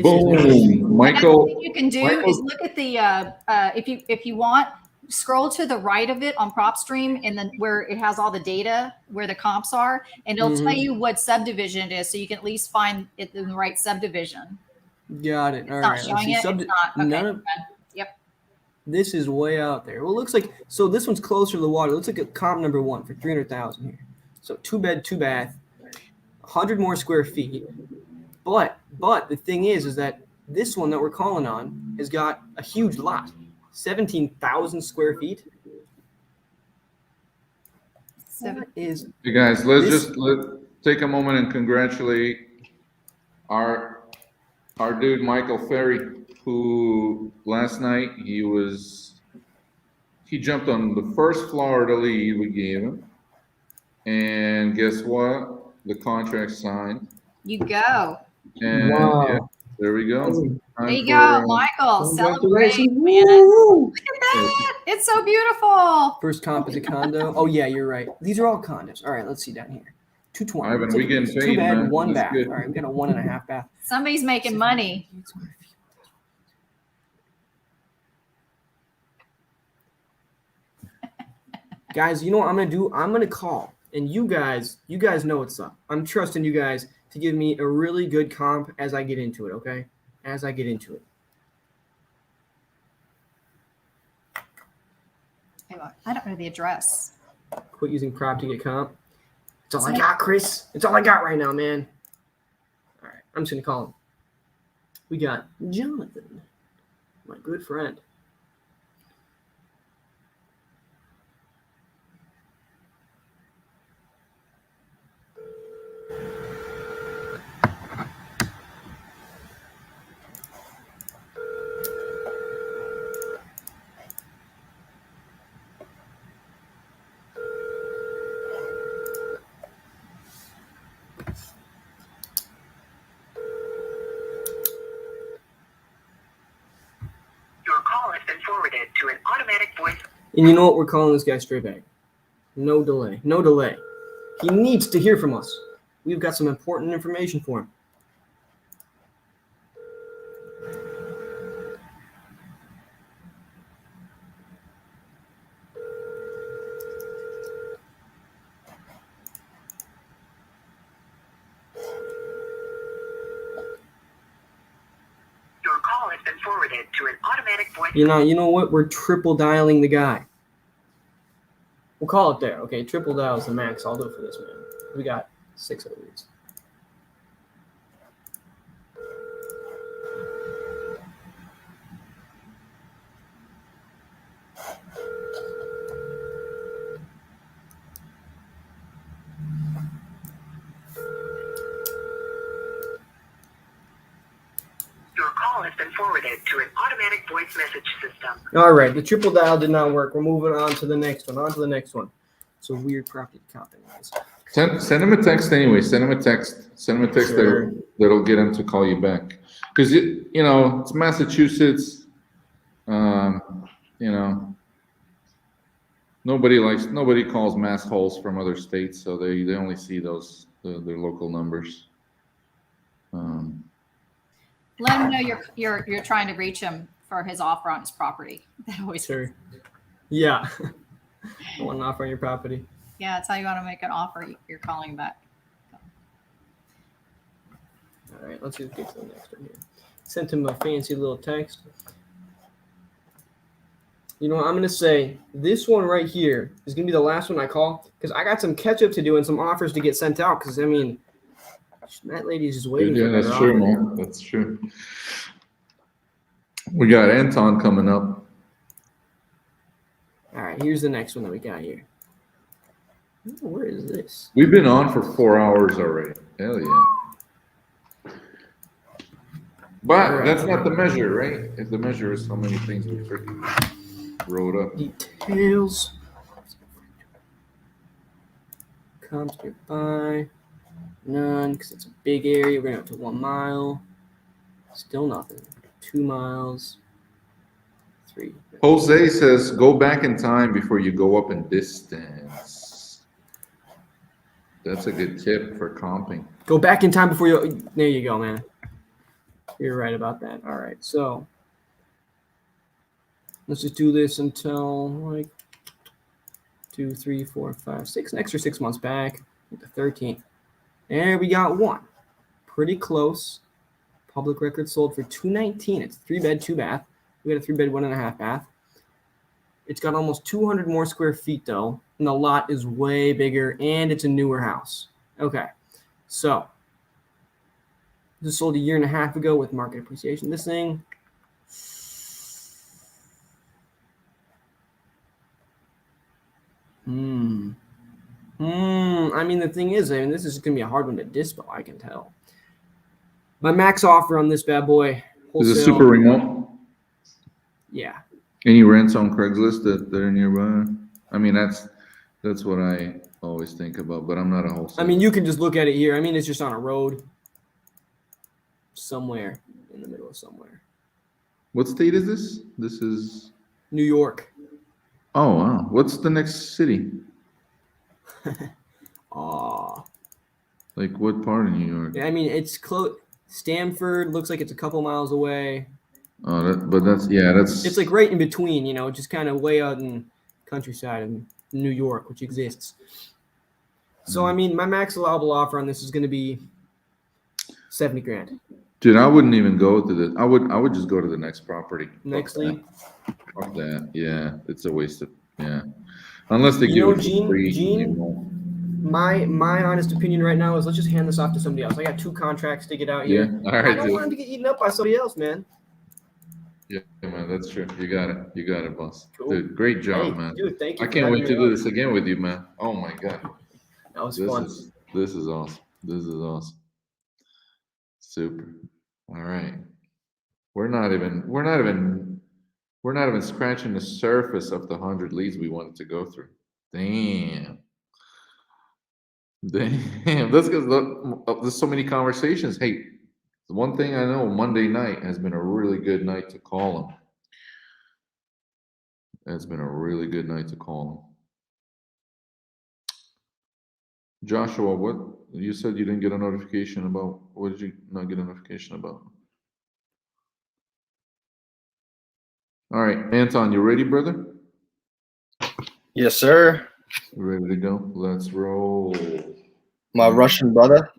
Boom, Michael. What you can do is look at the if you want, scroll to the right of it on PropStream, and then where it has all the data where the comps are, and it'll tell you what subdivision it is, so you can at least find it in the right subdivision. Got it. It's All not right. showing it. It's not. Okay. Yep. This is way out there. Well, it looks like so. This one's closer to the water. It looks like a comp number 1 for 300,000 here. So 2-bed, 2-bath, 100 more square feet. But the thing is that this one that we're calling on has got a huge lot, 17,000 square feet. That is. Hey guys, let's take a moment and congratulate our dude Michael Ferry. who last night he jumped on the first Florida lead we gave him, and guess what? The contract signed. You go. And Wow. yeah, there we go. There you go, Michael. Celebrate, Congratulations. man. Woo! Look at that. It's so beautiful. First comp is a condo. Oh yeah, you're right. These are all condos. All right, let's see down here. 220. Ivan, we getting Two paid, bed, man. one That's bath. good. All right, we got a 1.5 bath. Somebody's making money. Guys, you know what I'm gonna do? I'm gonna call, and you guys know what's up. I'm trusting you guys to give me a really good comp as I get into it. Okay, as I get into it. Hey, look, I don't know the address. Quit using prop to get comp. It's all I got, Chris. It's all I got right now, man. All right, I'm just gonna call him. We got Jonathan, my good friend. Your call has been forwarded to an automatic voice. And you know what? We're calling this guy straight back. No delay. No delay. He needs to hear from us. We've got some important information for him. Your call has been forwarded to an automatic voice. You know what? We're triple dialing the guy. We'll call it there. Okay, triple dial is the max. I'll do it for this man. We got 6 other leads. Your call has been forwarded to an automatic voice message system. All right, the triple dial did not work. We're moving on to the next one. On to the next one. It's a weird property comping, guys. Send him a text anyway. Send him a text. Send him a text Sure. that'll get him to call you back. Because it's Massachusetts. Nobody calls mass holes from other states, so they only see their local numbers. Let him know you're trying to reach him for his offer on his property. That always Sure. Yeah. I want an offer on your property. Yeah, that's how you want to make an offer. You're calling back. All right, let's just get to the next one here. Sent him a fancy little text. You know what I'm going to say? This one right here is going to be the last one I call because I got some catch up to do and some offers to get sent out because, that lady's just waiting for Yeah, that that's offer. true, man. That's true. We got Anton coming up. All right, here's the next one that we got here. Where is this? We've been on for 4 hours already. Hell yeah. But that's not the measure, right? If the measure is how many things we freaking wrote up. Details. Comps nearby. None, because it's a big area. We're going to 1 mile. Still nothing. 2 miles. 3. Jose says, go back in time before you go up in distance. That's a good tip for comping. Go back in time before you. There you go, man. You're right about that. All right, so let's just do this until like 2, 3, 4, 5, 6. An extra 6 months back. The 13th. There we got one. Pretty close. Public record sold for $219. It's 3 bed, 2 bath. We got a 3 bed, 1.5 bath. It's got almost 200 more square feet though, and the lot is way bigger, and it's a newer house. Okay, so this was sold 1.5 years ago with market appreciation. This thing, the thing is, this is going to be a hard one to dispo, I can tell. My max offer on this bad boy Is it super remote? Yeah. Any rents on Craigslist that are nearby? I mean, that's what I always think about, but I'm not a wholesaler. I mean, you can just look at it here. I mean, it's just on a road somewhere in the middle of somewhere. What state is this? This is New York. Oh, wow. What's the next city? Like what part of New York? Yeah, I mean, it's close. Stanford looks like it's a couple miles away. Oh, but that's. It's like right in between, just kind of way out in countryside in New York, which exists. So, I mean, my max allowable offer on this is going to be 70 grand. Dude, I wouldn't even go to the. I would just go to the next property. Next league. Fuck that. Yeah, it's a waste of. Yeah, unless they give it for free. Gene, my honest opinion right now is let's just hand this off to somebody else. I got 2 contracts to get out here. Yeah, all right. I don't want him to get eaten up by somebody else, man. Yeah, man, that's true. You got it. You got it, boss. Cool. Dude, great job, Hey, man. dude, thank you I for can't having wait me to do on. this again with you, man. Oh my god. That was fun. This is awesome. This is awesome. Super. All right. We're not even scratching the surface of the 100 leads we wanted to go through. Damn. That's because there's so many conversations. Hey, the one thing I know, Monday night has been a really good night to call them. It's been a really good night to call them. Joshua, what you said you didn't get a notification about? What did you not get a notification about? All right, Anton, you ready, brother? Yes, sir. Ready to go? Let's roll. My Russian brother.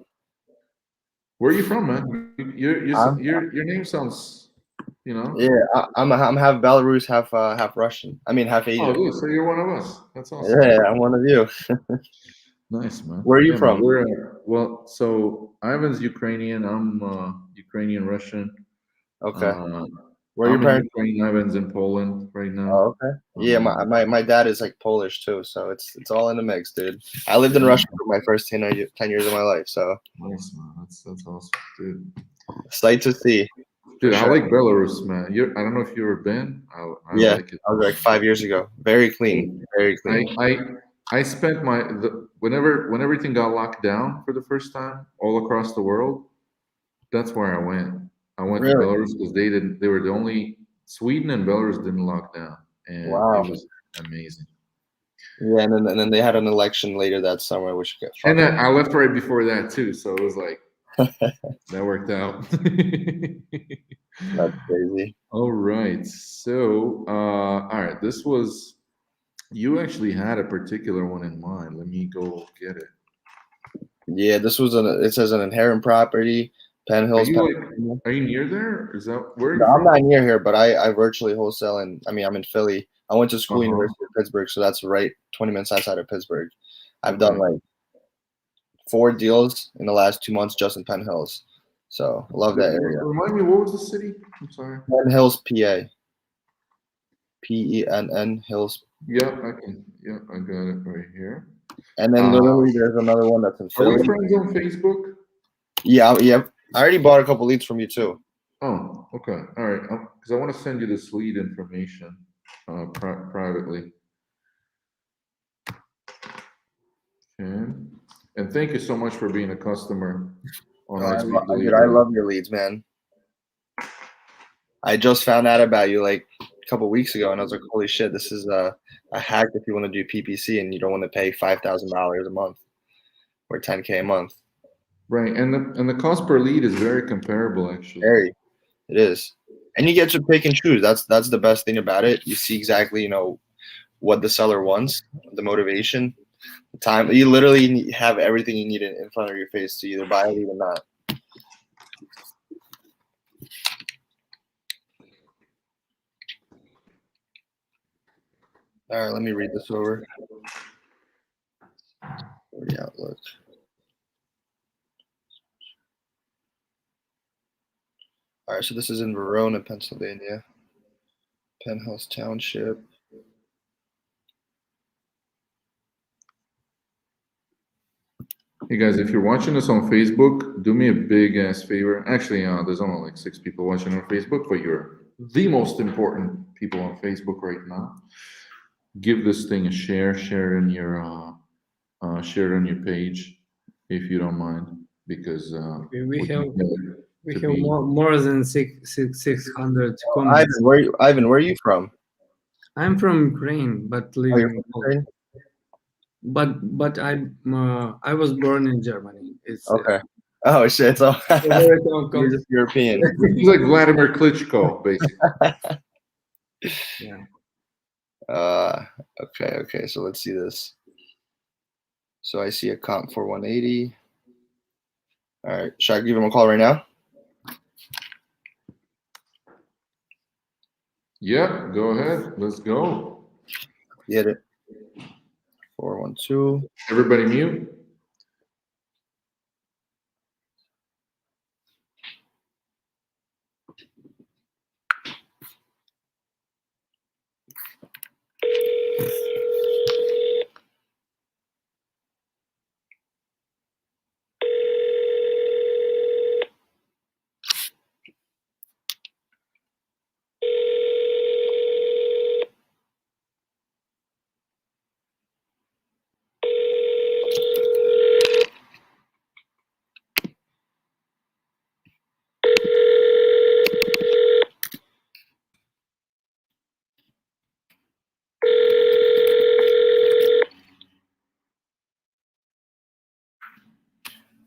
Where are you from, man? Your name sounds, Yeah, I'm half Belarus, half Russian. I mean, half Asian. Oh, good. So you're one of us. That's awesome. Yeah, I'm one of you. Nice, man. Where are you Yeah, from? Well, so Ivan's Ukrainian. I'm Ukrainian Russian. Okay. Where are your I'm in parents? Ukraine. Ivan's in Poland right now. Oh, okay. Yeah, my dad is like Polish too, so it's all in the mix, dude. I lived in Russia for my first 10 years of my life, so. Nice, man. That's awesome, dude. Sight to see. Dude, I Sure. like Belarus, man. I don't know if you've ever been. I Yeah, like it. I was like 5 years ago. Very clean, very clean. I spent when everything got locked down for the first time all across the world. That's where I went. I went to Really? Belarus because they were the only Sweden and Belarus didn't lock down, and Wow. it was amazing. Yeah, and then they had an election later that summer, which got And fucked then I left right before that too, so it was like that worked out. That's crazy. All right, so all right, you actually had a particular one in mind. Let me go get it. Yeah, this was it says an inherent property, Penn Hills. Are you near there? Is that where? No, I'm not near here, but I virtually wholesale, and I mean I'm in Philly. I went to school, University of Pittsburgh, so that's right 20 minutes outside of Pittsburgh. I've done like 4 deals in the last 2 months just in Penn Hills, so I love that area. Remind me, what was the city? I'm sorry. Penn Hills, PA. PENN Hills. Yeah, I got it right here. And then literally there's another one that's in Philly. Are we friends on Facebook? Yeah. I already bought a couple leads from you too. Oh, okay. All right. Because I want to send you this lead information privately. Okay. And thank you so much for being a customer on iSpeedToLead. Dude, I love your leads, man. I just found out about you like a couple weeks ago, and I was like, "Holy shit, this is a hack if you want to do PPC and you don't want to pay $5,000 a month or $10K a month." Right, and the cost per lead is very comparable, actually. Very, it is, and you get to pick and choose. That's the best thing about it. You see exactly what the seller wants, the motivation, the time. You literally have everything you need in front of your face to either buy it or not. All right, let me read this over. The outlook. All right, so this is in Verona, Pennsylvania. Penn Hills Township. Hey guys, if you're watching us on Facebook, do me a big ass favor. Actually, there's only like 6 people watching on Facebook, but you're the most important people on Facebook right now. Give this thing a share. Share it on your page, if you don't mind, because We have to be- more than 600 comments. Ivan, where are you from? I'm from Ukraine, but living. Ukraine? But I was born in Germany. It's Okay. Oh shit! So you're just European. He's like Vladimir Klitschko, basically. Yeah. Okay. So let's see this. So I see a comp for 180. All right. Should I give him a call right now? Yeah, go ahead. Let's go. Get it. 412. Everybody mute.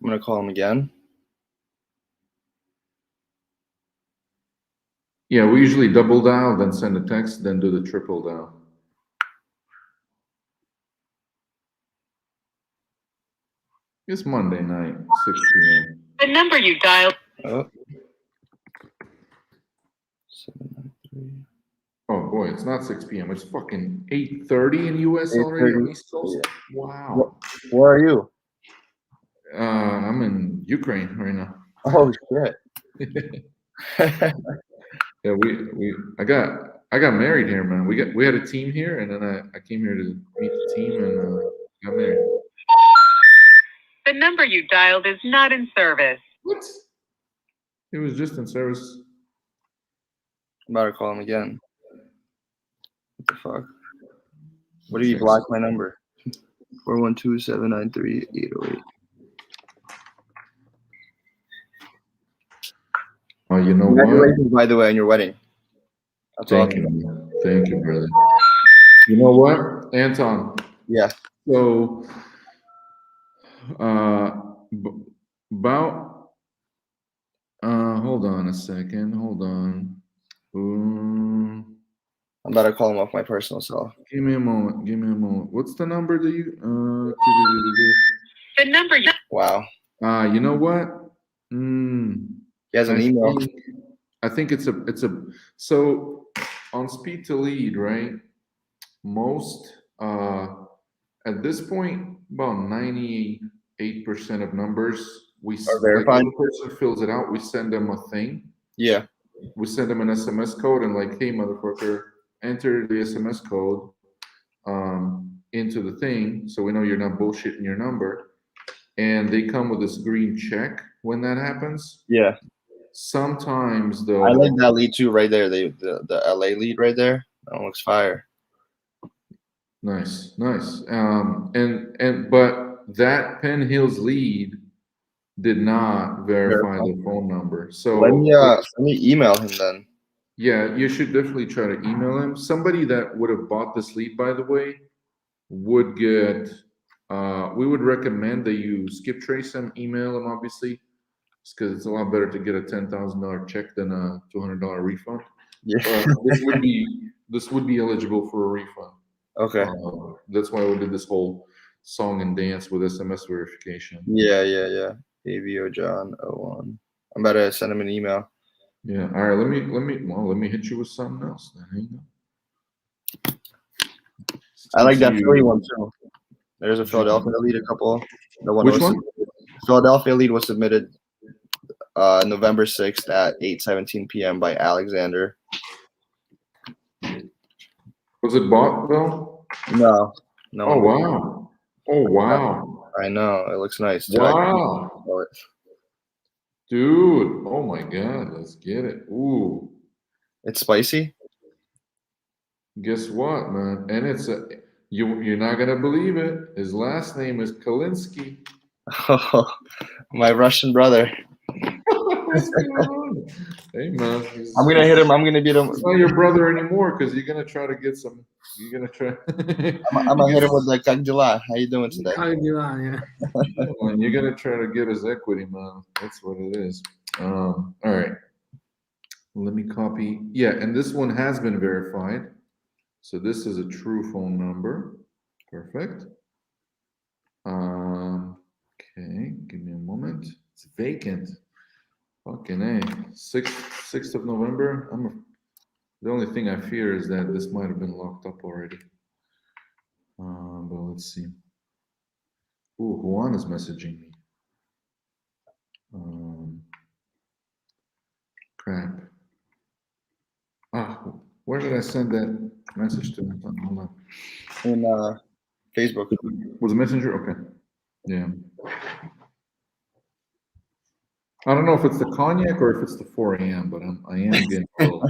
I'm gonna call him again. Yeah, we usually double dial, then send a text, then do the triple dial. It's Monday night, 6 p.m. The number you dialed. Oh. Oh boy, it's not 6 p.m. It's fucking 8:30 in US already on the East Coast. Yeah. Wow. Where are you? I'm in Ukraine right now. Oh shit. Yeah, I got married here, man. We had a team here, and then I came here to meet the team and got married. The number you dialed is not in service. What? It was just in service. I'm about to call him again. What the fuck? What do you block my number? 412-793-808. Oh, you know what? Congratulations, by the way, on your wedding. That's Thank awesome. you. Thank you, brother. You know what, Anton? Yeah. So, about hold on a second. Hold on. I'm about to call him off my personal cell. Give me a moment. What's the number that you? The number you. Wow. You know what? He has an email. I think it's a. So on iSpeedToLead, right? Most at this point, about 98% of numbers are verified. Like, when a person fills it out, we send them a thing. Yeah. We send them an SMS code and like, hey, motherfucker, enter the SMS code into the thing, so we know you're not bullshitting your number. And they come with this green check when that happens. Yeah. Sometimes though, I like that lead too, right there. The LA lead right there. That one looks fire. Nice. And but that Penn Hills lead did not verify the phone number. So let me email him then. Yeah, you should definitely try to email him. Somebody that would have bought this lead, by the way, would get. We would recommend that you skip trace him, email him, obviously, because it's a lot better to get a $10,000 check than a $200 refund. Yeah. This would be eligible for a refund. Okay. That's why we did this whole song and dance with SMS verification. Yeah. AVO John 01. I'm about to send him an email. Yeah. All right. Let me hit you with something else then. Hang on. I like that Philly one too. There's a Philadelphia lead, a couple. The one. Which one? Philadelphia lead was submitted November 6th at 8:17 p.m. by Alexander. Was it bought though? No. Oh wow. I know. It looks nice too. Wow. Dude, oh my God, let's get it. Ooh. It's spicy? Guess what, man? And it's you're not gonna believe it. His last name is Kalinsky. Oh, my Russian brother. Hey man, I'm gonna hit him. I'm gonna beat him. He's not your brother anymore because you're gonna try to get some. You're gonna try. I'm gonna hit him with like, "Как дела? How you doing today?" Yeah. Man, you're gonna try to get his equity, man. That's what it is. All right. Let me copy. Yeah, and this one has been verified. So this is a true phone number. Perfect. Okay, give me a moment. It's vacant. Fucking A. 6th of November. The only thing I fear is that this might have been locked up already. But let's see. Ooh, Juan is messaging me. Crap. Where did I send that message to? Hold on. In Facebook. Was it Messenger? Okay. Yeah. I don't know if it's the cognac or if it's the 4 a.m., but I am getting a little.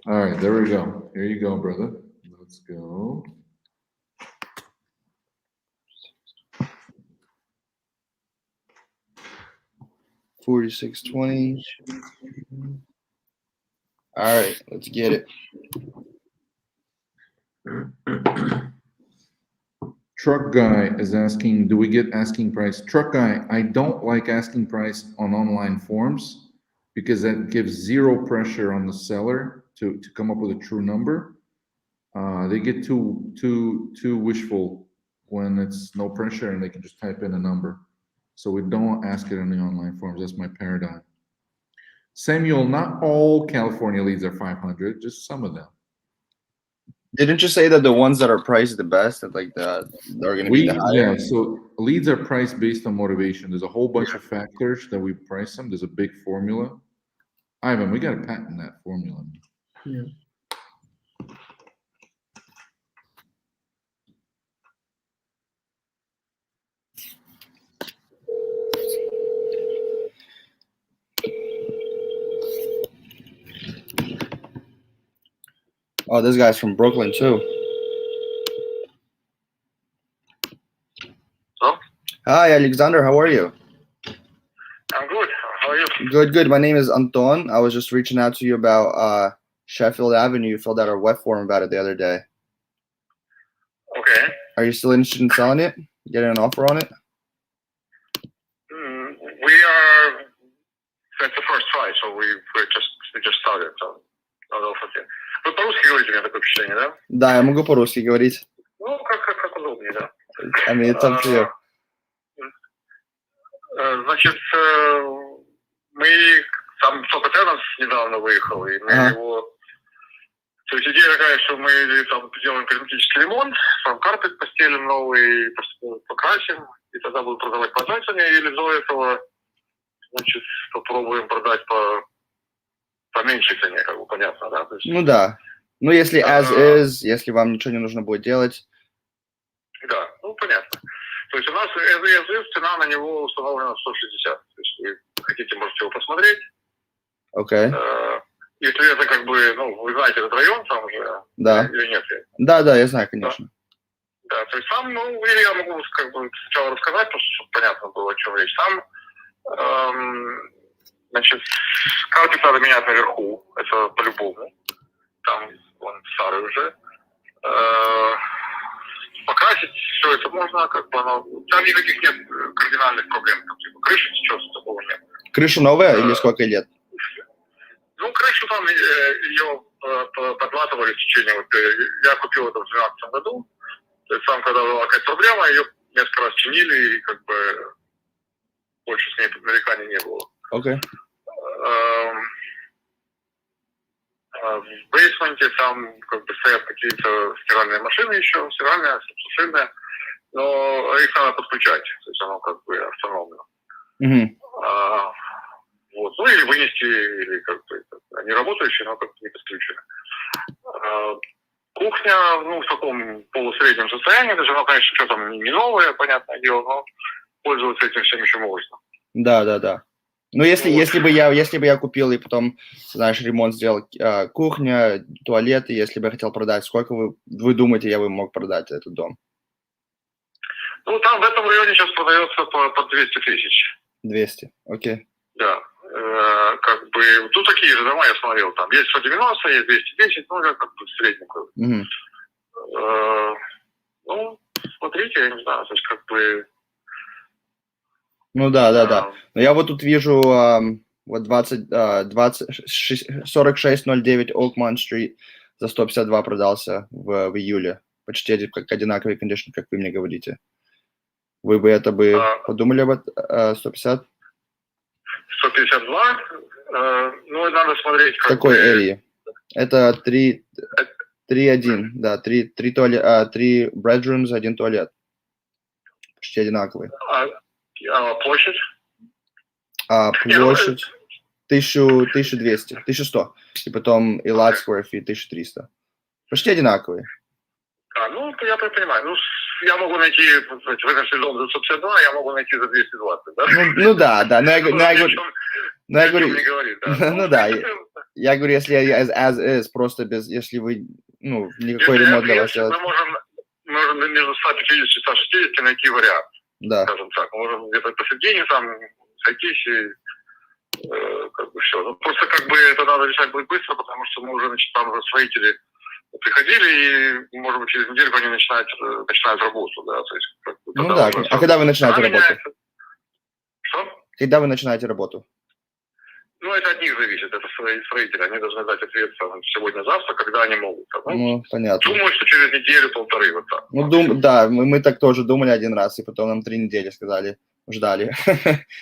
All right, there we go. Here you go, brother. Let's go. $46.20. All right, let's get it. Truck guy is asking, do we get asking price? Truck guy, I don't like asking price on online forms because that gives zero pressure on the seller to come up with a true number. They get too wishful when it's no pressure and they can just type in a number. So we don't ask it in the online forms. That's my paradigm. Samuel, not all California leads are 500, just some of them. Didn't you say that the ones that are priced the best, that like they're going to be the higher? Yeah, so leads are priced based on motivation. There's a whole bunch of factors that we price them. There's a big formula. Ivan, we got to patent that formula. Yeah. Oh, this guy's from Brooklyn too. Hello? Hi, Alexander. How are you? I'm good. How are you? Good, good. My name is Anton. I was just reaching out to you about Sheffield Avenue. You filled out our web form about it the other day. Okay. Are you still interested in selling it? Getting an offer on it? We are at the first try, so we just started. So вы по-русски говорите, у меня такое впечатление, да? Да, я могу по-русски говорить. Ну, как удобнее, да. I mean, it's up to you. Значит, мы там только Теннанс недавно выехал, и мы его... То есть идея такая, что мы там делаем косметический ремонт, там карпет постелим новый, покрасим, и тогда будем продавать по одной цене, или до этого, значит, попробуем продать по меньшей цене, как бы понятно, да? То есть, Ну да. Ну, если as is, если вам ничего не нужно будет делать. Да, ну понятно. То есть у нас as is, цена на него установлена 160. То есть вы хотите, можете его посмотреть. Окей. Если это как бы, ну, вы знаете этот район там уже, да. Или нет? Да, я знаю, конечно. Да, то есть там, ну, или я могу как бы сначала рассказать, чтобы понятно было, о чем речь. Там, значит, карпет надо менять наверху, это по-любому. Там он старый уже. Покрасить все это можно, как бы, но там никаких нет кардинальных проблем. Там, типа, крыша течет, такого нет. Крыша новая или сколько лет? Ну, крышу там ее подлатывали в течение, вот я купил это в 2012 году, то есть там, когда была какая-то проблема, ее несколько раз чинили, и как бы больше с ней нареканий не было. Окей. В бейсменте там как бы стоят какие-то стиральные машины еще, стиральная, сушильная, но их надо подключать, то есть оно как бы автономно. Вот. Ну или вынести, или как бы они работающие, но как-то не подключены. Кухня, ну, в таком полусреднем состоянии, даже она, конечно, что там не новое, понятное дело, но пользоваться этим всем еще можно. Да. Ну, если бы я купил и потом, знаешь, ремонт сделал, кухня, туалет, и если бы я хотел продать, сколько вы думаете, я бы мог продать этот дом? Ну, там в этом районе сейчас продается по 200 тысяч. 200, окей. Да. Как бы, тут такие же дома я смотрел, там есть 190, есть 210, ну, как бы средненькую. Ну, смотрите, я не знаю, то есть как бы... Ну да. Но я вот тут вижу вот 4609 Oakmont Street за 152 продался в июле. Почти как одинаковый кондишн, как вы мне говорите. Вы бы это подумали об этом? 150? 152? Ну, надо смотреть, в какой эрии? Это 3-1, да, 3 bedrooms, 1 туалет. Почти одинаковый. Площадь? Площадь 1200, 1100. И потом и lot square feet 1300. Почти одинаковые. Ну, я понимаю. Ну, я могу найти, в этом сезоне за 152, я могу найти за 220, да? Ну да. Но я говорю, ну да, я говорю, если as is, просто без, если вы, ну, никакой ремонт для вас делать. Мы можем между 150 и 160 найти вариант. Да. Скажем так, можем где-то посередине там сойтись и как бы все. Ну, просто как бы это надо решать будет быстро, потому что мы уже, значит, там уже строители приходили, и, может быть, через недельку они начинают работу, да, то есть... Как бы, ну да, а когда вы начинаете работу? Что? Когда вы начинаете работу? Ну, это от них зависит, это строители, они должны дать ответ сегодня-завтра, когда они могут. Ну, понятно. Думаю, что через неделю-полторы вот так. Ну, да, мы так тоже думали один раз, и потом нам 3 недели сказали, ждали.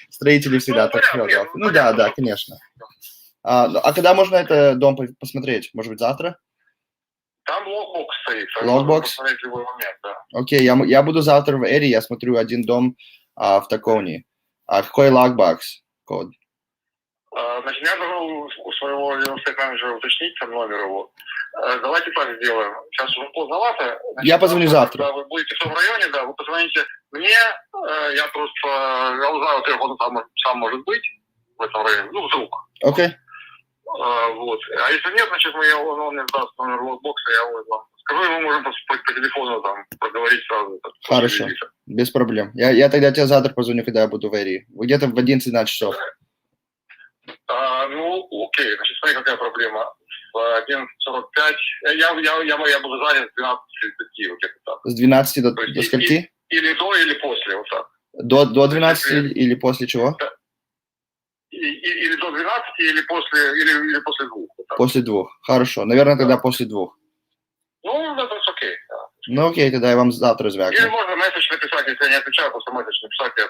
Строители всегда так делают. Ну да, конечно. А когда можно этот дом посмотреть? Может быть, завтра? Там логбокс стоит. Логбокс? Посмотреть в любой момент, да. Окей, я буду завтра в Эри, я смотрю один дом в Таконе. Какой логбокс код? Значит, я должен у своего менеджера уточнить там номер его. Давайте так сделаем. Сейчас уже поздновато. Значит, я позвоню завтра. Когда вы будете в том районе, да, вы позвоните мне. Я узнаю, во-первых, он там сам может быть в этом районе. Ну, вдруг. Окей. Вот. А если нет, значит, он мне даст номер логбокса, я вам скажу, и мы можем по телефону там поговорить сразу. Хорошо, без проблем. Я тогда тебе завтра позвоню, когда я буду в Эри. Где-то в 11-12 часов. Ну, окей, значит, смотри, какая проблема. В 11:45 я буду занят с 12:35, вот где-то так. С 12 до скольки? Или до, или после, вот так. До 12 или после чего? Или до 12, или после 2. Вот после 2. Хорошо, наверное, тогда после 2. Ну, это окей. Да. Ну, окей, тогда я вам завтра звякну. Или можно месседж написать, если я не отвечаю, просто месседж написать, я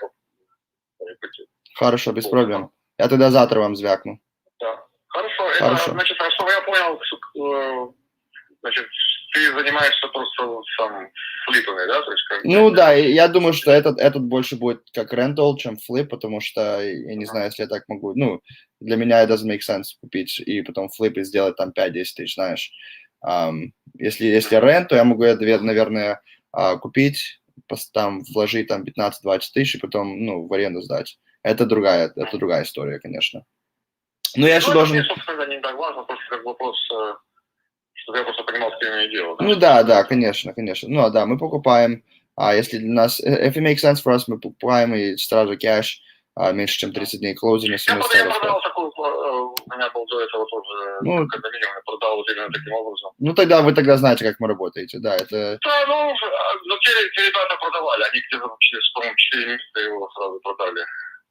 Хорошо, без проблем. Я тогда завтра вам звякну. Да. Хорошо. Значит, чтобы я понял, значит, ты занимаешься просто сам флипами, да? То есть, как... Ну да, я думаю, что этот больше будет как rental, чем флип, потому что я не знаю, если я так могу. Ну, для меня it doesn't make sense купить и потом флип и сделать там 5-10 тысяч, знаешь. Если рент, то я могу, наверное, купить, там вложить там 15-20 тысяч и потом, ну, в аренду сдать. Это другая история, конечно. Но я еще должен... Это, собственно, не так важно, просто как вопрос, чтобы я просто понимал, с кем я делаю. Ну да, конечно. Ну да, мы покупаем, если для нас, if it makes sense for us, мы покупаем и сразу кэш, меньше, чем 30 дней closing. Я продал такую, у меня был до этого тоже кондоминиум, я продал вот именно таким образом. Ну тогда вы знаете, как мы работаете, да, это... Да, но те ребята продавали, они где-то, по-моему, 4 месяца его сразу продали.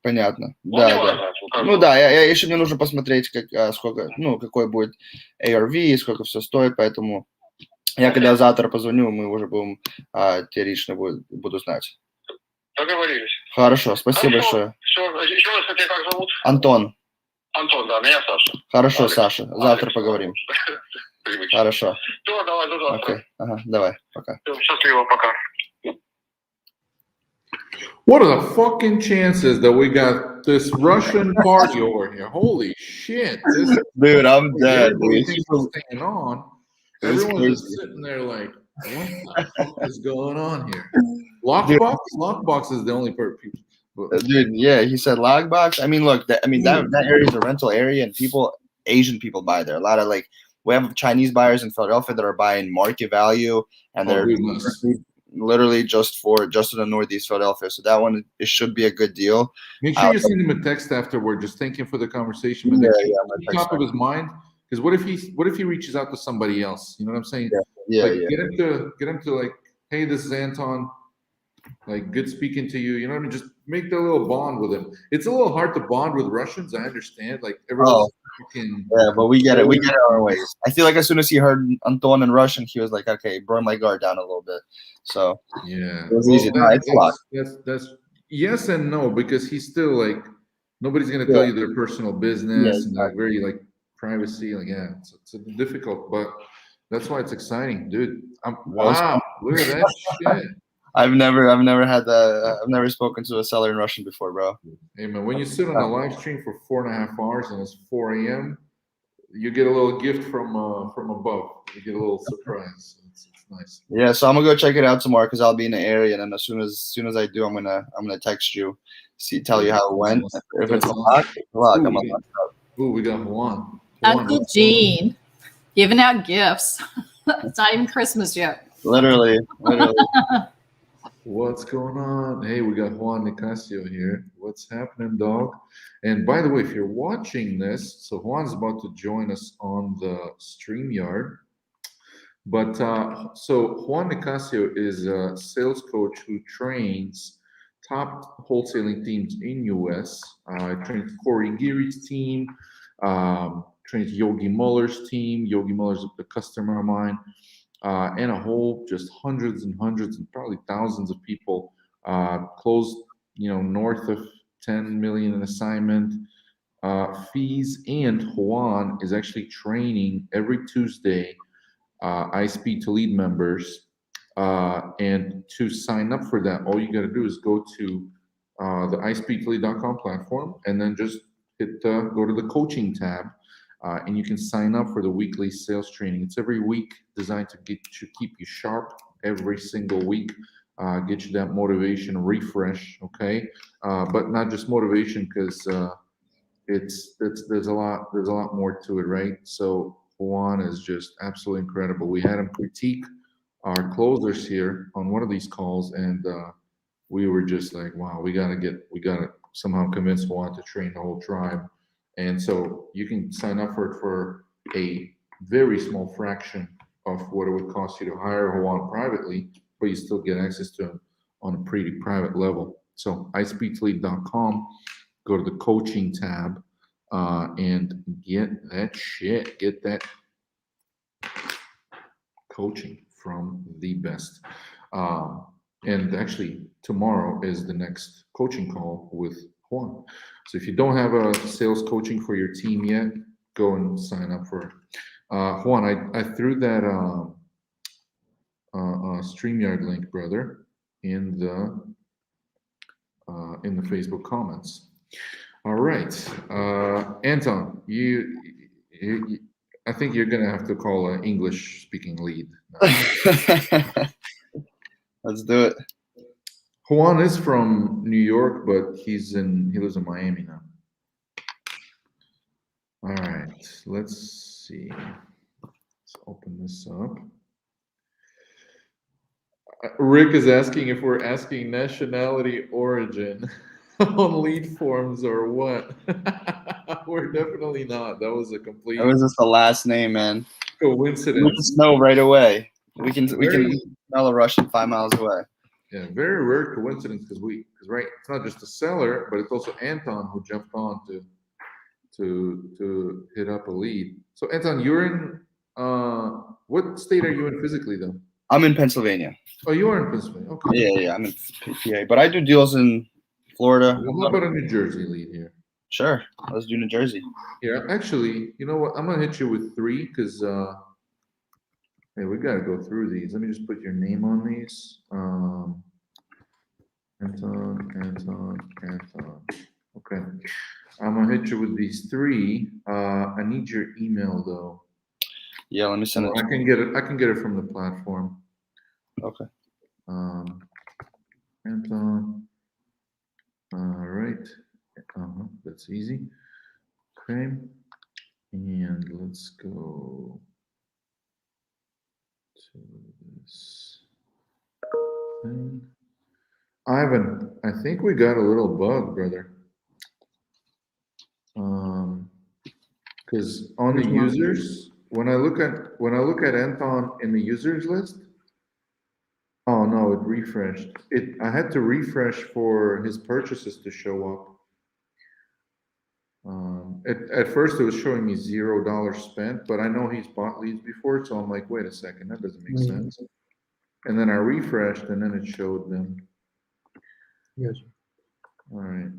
Понятно. Да. Ну да, я еще мне нужно посмотреть, сколько, ну, какой будет ARV, сколько все стоит, поэтому я когда завтра позвоню, мы уже будем теоретично буду знать. Договорились. Хорошо, спасибо большое. Все, еще раз, тебя как зовут? Антон. Антон, да, меня Саша. Хорошо, Саша, завтра поговорим. Хорошо. Все, давай, до завтра. Окей, давай, пока. Счастливо, пока. What are the fucking chances that we got this Russian party over here? Holy shit. Dude, I'm dead. Everybody thinks we're staying on. Everyone's just sitting there like, what the fuck is going on here? Lockbox is the only part people. Dude, yeah, he said Lockbox. I mean, look, that area is a rental area, and Asian people buy there. A lot of we have Chinese buyers in Philadelphia that are buying market value, and they're literally just in the Northeast Philadelphia. So that one, it should be a good deal. Make sure you send him a text afterward. Just thank him for the conversation, but keep top of his mind. Because what if he reaches out to somebody else? You know what I'm saying? Yeah. Get him to like, hey, this is Anton. Like, good speaking to you. You know what I mean? Just make that little bond with him. It's a little hard to bond with Russians. I understand. Like everyone's fucking. Yeah, but we get it. We get it our ways. I feel like as soon as he heard Anton in Russian, he was like, okay, burn my guard down a little bit. So yeah, it was easy. It's a lot. That's yes and no, because he's still like, nobody's gonna tell you their personal business and like very like privacy. Like it's difficult, but that's why it's exciting, dude. Wow, look at that shit. I've never had that. I've never spoken to a seller in Russian before, bro. Hey man, when you sit on a live stream for 4.5 hours and it's 4 a.m., you get a little gift from above. You get a little surprise. It's nice. Yeah, so I'm gonna go check it out tomorrow because I'll be in the area, and then as soon as I do, I'm gonna text you, tell you how it went. If it's a lock, I'm gonna lock it up. Ooh, we got Juan. Uncle Gene giving out gifts. It's not even Christmas yet. Literally. What's going on? Hey, we got Juan Nicasio here. What's happening, dog? And by the way, if you're watching this, so Juan's about to join us on the StreamYard. But so Juan Nicasio is a sales coach who trains top wholesaling teams in US. Trains Corey Geary's team, trains Yogi Muller's team. Yogi Muller's a customer of mine. And a whole just hundreds and hundreds and probably thousands of people closed, north of 10 million in assignment fees. And Juan is actually training every Tuesday iSpeedToLead members. And to sign up for that, all you got to do is go to the iSpeedToLead.com platform and then just go to the coaching tab. And you can sign up for the weekly sales training. It's every week, designed to keep you sharp every single week, get you that motivation refresh, okay? But not just motivation, because there's a lot more to it, right? So Juan is just absolutely incredible. We had him critique our closers here on one of these calls, and we were just like, wow, we gotta somehow convince Juan to train the whole tribe. And so you can sign up for it for a very small fraction of what it would cost you to hire Juan privately, but you still get access to him on a pretty private level. So iSpeedToLead.com, go to the coaching tab, and get that coaching from the best. And actually, tomorrow is the next coaching call with Juan. So if you don't have a sales coaching for your team yet, go and sign up for it. Juan, I threw that StreamYard link, brother, in the Facebook comments. All right, Anton, you I think you're gonna have to call an English-speaking lead. Let's do it. Juan is from New York, but he lives in Miami now. All right, let's see. Let's open this up. Rick is asking if we're asking nationality origin on lead forms or what. We're definitely not. That was a complete. That was just the last name, man. Coincidence. We just know right away. We can smell a Russian 5 miles away. Yeah, very rare coincidence because right, it's not just the seller, but it's also Anton who jumped on to hit up a lead. So Anton, you're in what state are you in physically though? I'm in Pennsylvania. Oh, you are in Pennsylvania. Okay. Yeah, I'm in PA, but I do deals in Florida. Well, how about a New Jersey lead here? Sure, let's do New Jersey. Yeah, actually, you know what? I'm gonna hit you with 3 because hey, we gotta go through these. Let me just put your name on these. Anton. Okay. I'm gonna hit you with these 3. I need your email though. Yeah, let me send it. I can get it. I can get it from the platform. Okay. Anton. All right. That's easy. Okay. And let's go to this thing. Ivan, I think we got a little bug, brother. Because on the users, when I look at Anton in the users list, oh no, it refreshed. I had to refresh for his purchases to show up. At first it was showing me $0 spent, but I know he's bought leads before, so I'm like, wait a second, that doesn't make sense. And then I refreshed, and then it showed them. Yes. All right.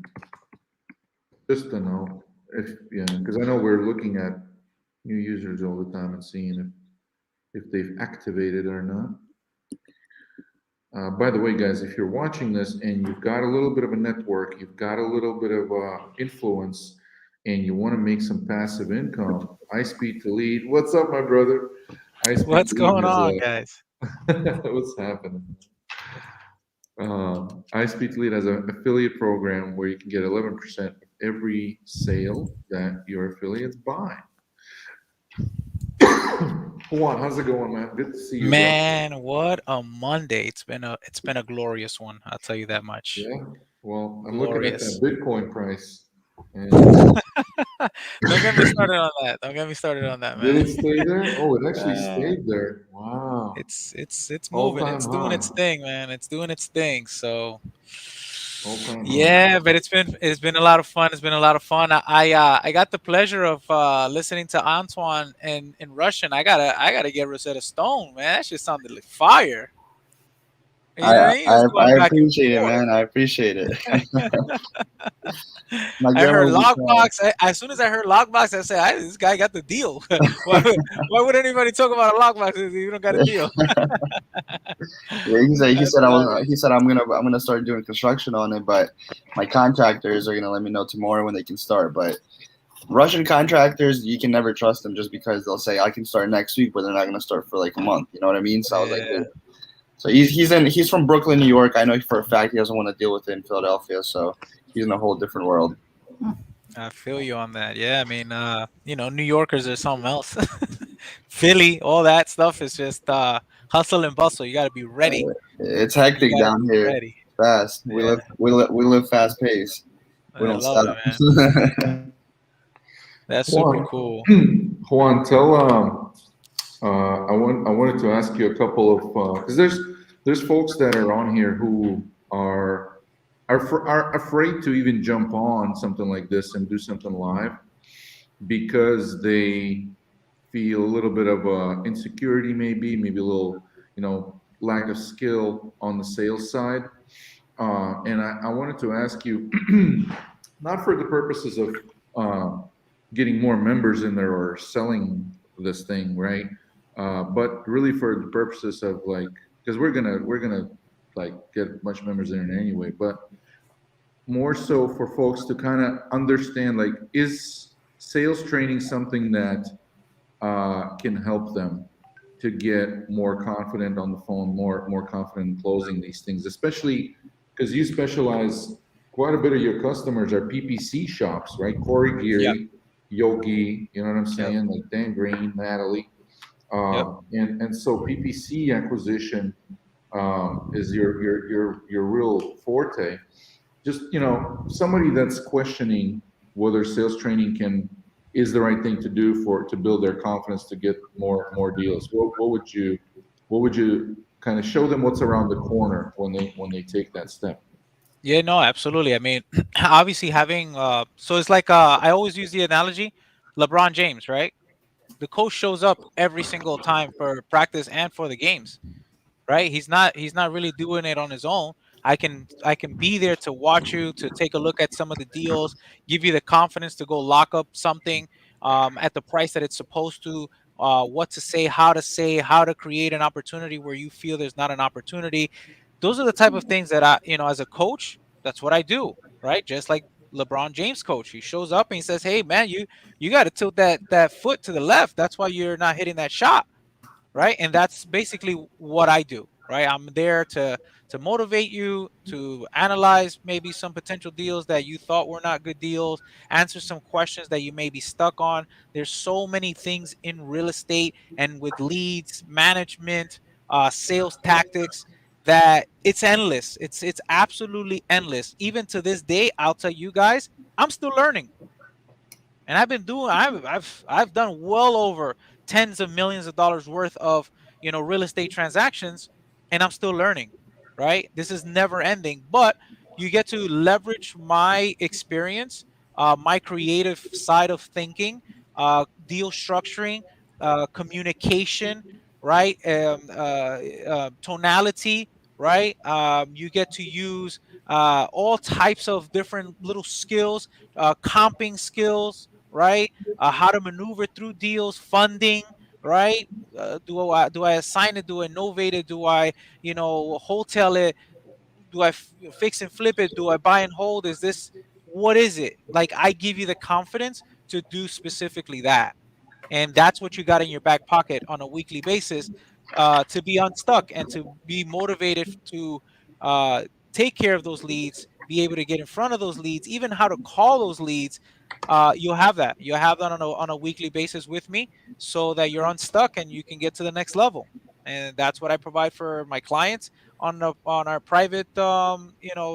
Just to know because I know we're looking at new users all the time and seeing if they've activated or not. By the way, guys, if you're watching this and you've got a little bit of a network, you've got a little bit of influence, and you want to make some passive income, iSpeedToLead. What's up, my brother? What's going on, guys? What's happening? iSpeedToLead has an affiliate program where you can get 11% of every sale that your affiliates buy. Juan, how's it going, man? Good to see you, man. Bro. What a Monday! It's been a glorious one. I'll tell you that much. Yeah. Well, I'm glorious. Looking at that Bitcoin price. And Don't get me started on that. Don't get me started on that, man. Did it stay there? Oh, it actually stayed there. Wow. It's moving. It's doing its thing, man. It's doing its thing. So. Yeah, but it's been a lot of fun. It's been a lot of fun. I got the pleasure of listening to Antoine in Russian. I gotta get Rosetta Stone, man. That shit sounded like fire. You know I appreciate it, man. I appreciate it. I heard Lockbox. As soon as I heard Lockbox, I said, "This guy got the deal." why would anybody talk about a Lockbox if you don't got a deal? Yeah, he said I'm gonna start doing construction on it, but my contractors are gonna let me know tomorrow when they can start. But Russian contractors, you can never trust them just because they'll say I can start next week, but they're not gonna start for like a month. You know what I mean? So I was like, dude. So he's from Brooklyn, New York. I know for a fact he doesn't want to deal with it in Philadelphia, so he's in a whole different world. I feel you on that. Yeah, I mean, New Yorkers are something else. Philly, all that stuff is just hustle and bustle. You got to be ready. It's hectic down here. Ready. Fast. Yeah. We live fast pace. We don't stop. It, man. That's super cool. Juan, tell I wanted to ask you a couple of because there's folks that are on here who are afraid to even jump on something like this and do something live because they feel a little bit of insecurity, maybe a little lack of skill on the sales side. And I wanted to ask you, not for the purposes of getting more members in there or selling this thing, right? But really for the purposes of because we're gonna get much members in it anyway, but more so for folks to kind of understand, is sales training something that can help them to get more confident on the phone, more confident in closing these things, especially because you specialize. Quite a bit of your customers are PPC shops, right? Corey Geary, Yogi, you know what I'm saying? Like Dan Green, Natalie. And so PPC acquisition is your real forte. Just somebody that's questioning whether sales training is the right thing to do to build their confidence to get more deals. What would you kind of show them what's around the corner when they take that step? Yeah, no, absolutely. I mean, obviously having so it's like I always use the analogy, LeBron James, right? The coach shows up every single time for practice and for the games, right? He's not really doing it on his own. I can be there to watch you, to take a look at some of the deals, give you the confidence to go lock up something at the price that it's supposed to, what to say, how to create an opportunity where you feel there's not an opportunity. Those are the type of things that I, as a coach, that's what I do, right? Just like LeBron James coach. He shows up and he says, "Hey man, you got to tilt that foot to the left. That's why you're not hitting that shot." Right? And that's basically what I do, right? I'm there to motivate you, to analyze maybe some potential deals that you thought were not good deals, answer some questions that you may be stuck on. There's so many things in real estate and with leads, management, sales tactics, that it's endless. It's absolutely endless. Even to this day, I'll tell you guys, I'm still learning. And I've done well over tens of millions of dollars worth of, real estate transactions, and I'm still learning, right? This is never ending, but you get to leverage my experience, my creative side of thinking, deal structuring, communication, right? Tonality, right? You get to use all types of different little skills, comping skills, right? How to maneuver through deals, funding, right? Do I assign it? Do I novate it? Do I, wholesale it? Do I fix and flip it? Do I buy and hold? Is this, what is it? Like, I give you the confidence to do specifically that. And that's what you got in your back pocket on a weekly basis, to be unstuck and to be motivated to take care of those leads, be able to get in front of those leads, even how to call those leads. You'll have that. You'll have that on a weekly basis with me, so that you're unstuck and you can get to the next level. And that's what I provide for my clients on our private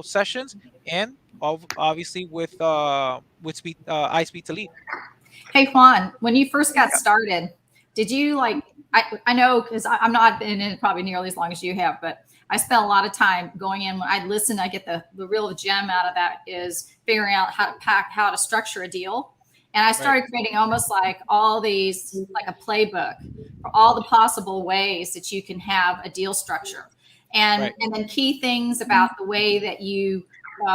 sessions, and obviously with iSpeedToLead. Hey Juan, when you first got started, did you I know, because I'm not been in it probably nearly as long as you have, but I spent a lot of time going in. When I listen, I get the real gem out of that is figuring out how to structure a deal. And I started creating almost like all these, like a playbook for all the possible ways that you can have a deal structure. And then key things about the way that you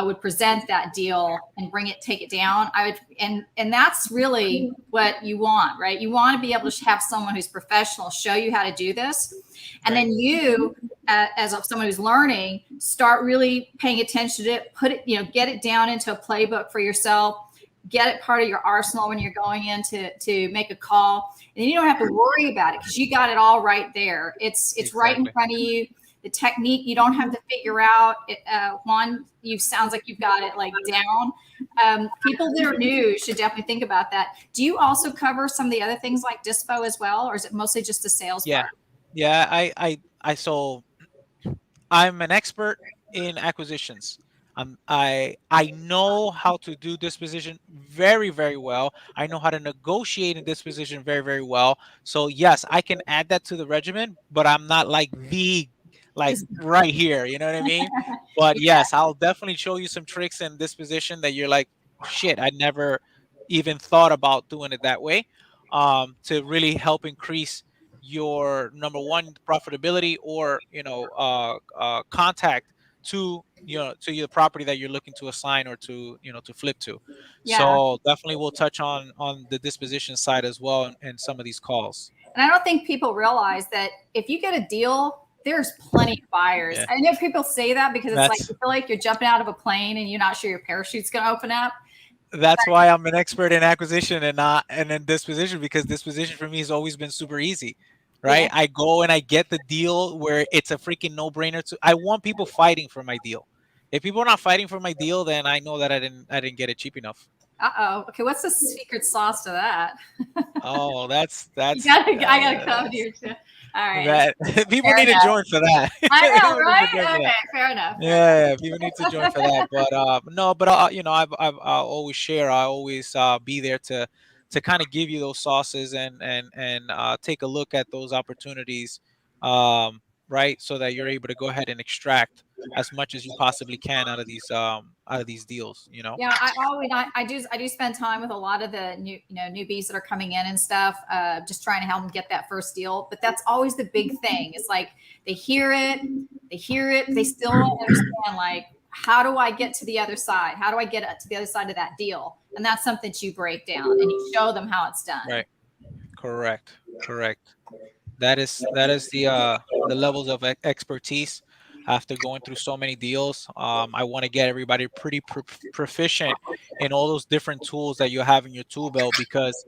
would present that deal and take it down. And that's really what you want, right? You want to be able to have someone who's professional show you how to do this. And then you, as someone who's learning, start really paying attention to it, get it down into a playbook for yourself, get it part of your arsenal when you're going in to make a call. And then you don't have to worry about it because you got it all right there. It's right in front of you. The technique you don't have to figure out. Juan, you sounds like you've got it like down. People that are new should definitely think about that. Do you also cover some of the other things like dispo as well, or is it mostly just the sales part? Yeah. So I'm an expert in acquisitions. I know how to do disposition very, very well. I know how to negotiate in disposition very, very well. So yes, I can add that to the regimen, but I'm not like right here. You know what I mean? But yes, I'll definitely show you some tricks in disposition that you're like, shit, I never even thought about doing it that way. To really help increase your number one profitability, or contact to your property that you're looking to assign, or to flip to. So definitely we'll touch on the disposition side as well in some of these calls. And I don't think people realize that if you get a deal, there's plenty of buyers. I know people say that because it's like you feel like you're jumping out of a plane and you're not sure your parachute's going to open up. That's why I'm an expert in acquisition and in disposition, because disposition for me has always been super easy, right? Yeah. I go and I get the deal where it's a freaking no-brainer. I want people fighting for my deal. If people are not fighting for my deal, then I know that I didn't get it cheap enough. Okay, what's the secret sauce to that? Oh, that's. I gotta come here too. All right. People need to join for that. I know, right? Okay, fair enough. Yeah, people need to join for that. But no, but I'll always share. I always be there to kind of give you those sauces and take a look at those opportunities, right? So that you're able to go ahead and extract as much as you possibly can out of these deals. Yeah, I do spend time with a lot of the newbies that are coming in and stuff, just trying to help them get that first deal. But that's always the big thing. It's like they hear it, they still don't understand, like, how do I get to the other side? How do I get to the other side of that deal? And that's something that you break down and you show them how it's done. Right. Correct. That is the levels of expertise. after going through so many deals. I want to get everybody pretty proficient in all those different tools that you have in your tool belt, because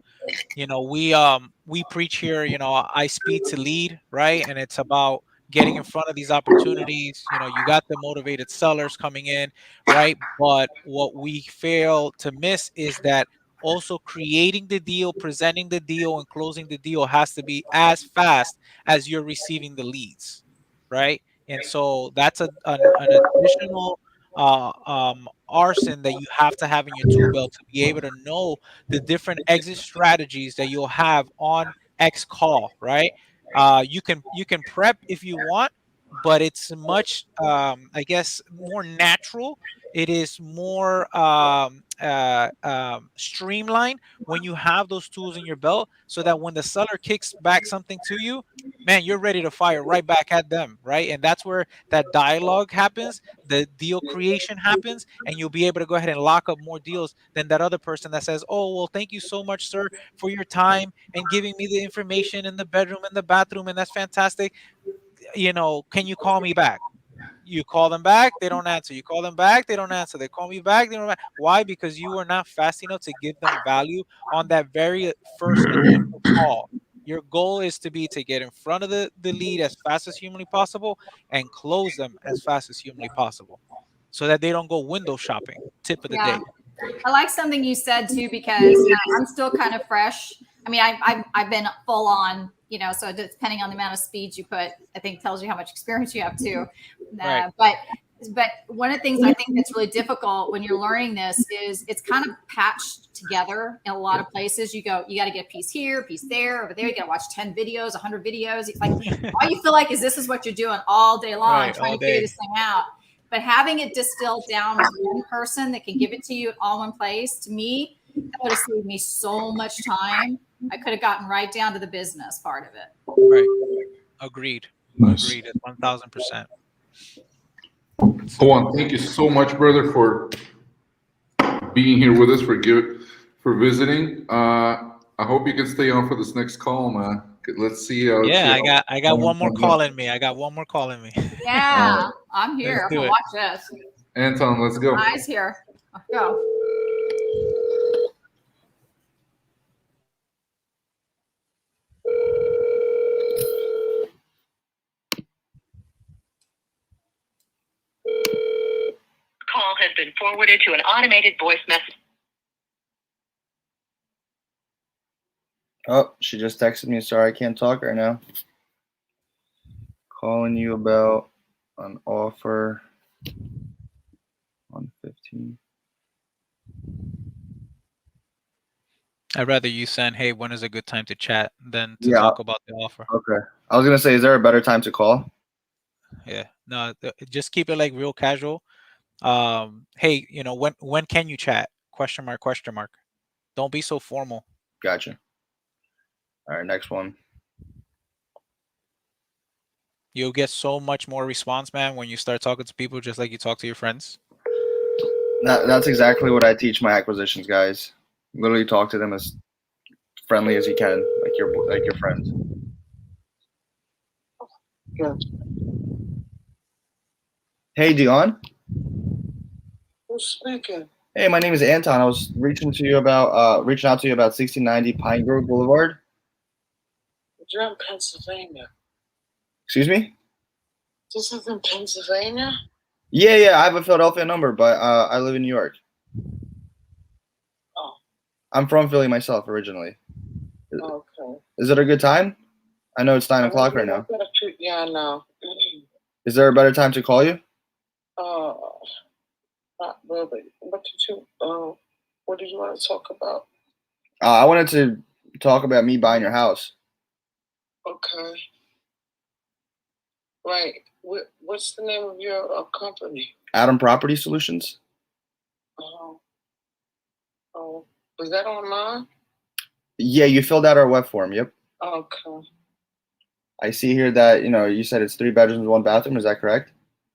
we preach here, I speed to lead, right? And it's about getting in front of these opportunities. You got the motivated sellers coming in, right? But what we fail to miss is that also creating the deal, presenting the deal, and closing the deal has to be as fast as you're receiving the leads, right? And so that's an additional arson that you have to have in your tool belt to be able to know the different exit strategies that you'll have on X call, right? You can prep if you want, but it's much I guess more natural. It is more streamlined when you have those tools in your belt, so that when the seller kicks back something to you, man, you're ready to fire right back at them, right? And that's where that dialogue happens, the deal creation happens, and you'll be able to go ahead and lock up more deals than that other person that says, oh, well, thank you so much, sir, for your time and giving me the information in the bedroom and the bathroom, and that's fantastic. Can you call me back? You call them back, they don't answer. You call them back, they don't answer. They call me back, they don't answer. Why? Because you are not fast enough to give them value on that very first initial call. Your goal is to get in front of the lead as fast as humanly possible and close them as fast as humanly possible, so that they don't go window shopping. Tip of the day. I like something you said too, because I'm still kind of fresh. I mean, I've been full on, so depending on the amount of speed you put, I think tells you how much experience you have too. Right. But one of the things I think that's really difficult when you're learning this is it's kind of patched together in a lot of places. You got to get a piece here, a piece there, over there. You got to watch 10 videos, 100 videos. It's like all you feel like is this is what you're doing all day long, Right, trying all to figure day. this thing out. But having it distilled down with one person that can give it to you all in one place, to me, that would have saved me so much time. I could have gotten right down to the business part of it. Right. Agreed. Nice. Agreed. 1,000%. Juan, thank you so much, brother, for being here with us, for visiting. I hope you can stay on for this next call, man. Let's see how. Yeah, I got one more call in me. Yeah, I'm here. Let's do it. Watch this. Anton, let's go. Eyes here. Let's go. Call has been forwarded to an automated voice message. Oh, she just texted me. Sorry, I can't talk right now. Calling you about an offer on 15. I'd rather you send, hey, when is a good time to chat, than to talk about the offer. Okay. I was gonna say, is there a better time to call? Yeah. No, just keep it like real casual. Hey, when can you chat? Question mark, question mark. Don't be so formal. Gotcha. All right, next one. You'll get so much more response, man, when you start talking to people just like you talk to your friends. That's exactly what I teach my acquisitions guys. Literally talk to them as friendly as you can, like your friends. Good. Hey, Dion. Who's speaking? Hey, my name is Anton. I was reaching out to you about 1690 Pine Grove Boulevard. You're in Pennsylvania. Excuse me? This is in Pennsylvania? Yeah. I have a Philadelphia number, but I live in New York. Oh. I'm from Philly myself originally. Okay. Is it a good time? I know it's 9 o'clock right now. Yeah, I know. Is there a better time to call you? Not really. What did you want to talk about? I wanted to talk about me buying your house. Okay. Right. What's the name of your company? Adam Property Solutions. Oh, was that online? Yeah, you filled out our web form. Yep. Okay. I see here that you said it's 3 bedrooms, 1 bathroom. Is that correct?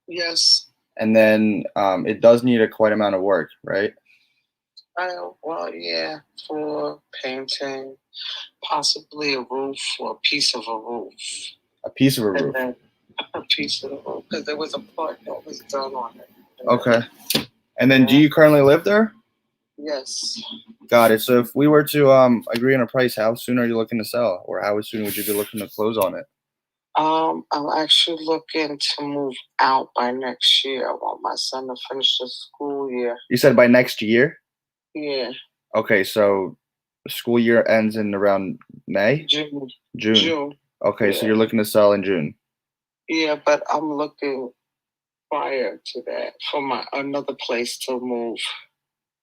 Yes. And then it does need quite amount of work, right? Yeah, for painting, possibly a roof or a piece of a roof. A piece of a roof. A piece of the roof. because there was a part that was done on it. Okay. And then do you currently live there? Yes. Got it. So if we were to agree on a price, how soon are you looking to sell? Or how soon would you be looking to close on it? I'm actually looking to move out by next year. I want my son to finish the school year. You said by next year? Yeah. Okay, so the school year ends in around May? June. June. Okay, so Yeah. you're looking to sell in June. Yeah, but I'm looking prior to that for my another place to move.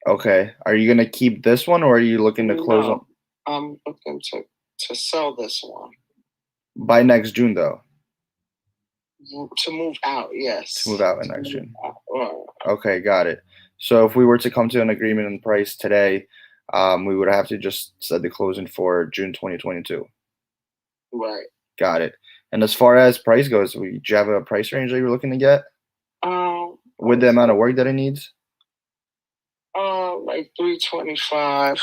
Okay. Are you gonna keep this one or are you looking to close on No, I'm looking to sell this one. by next June though? To move out, yes. To move out in next June. Right. Okay, got it. So if we were to come to an agreement on price today, we would have to just set the closing for June 2022. Right. Got it. And as far as price goes, do you have a price range that you're looking to get with the amount of work that it needs? Like 325.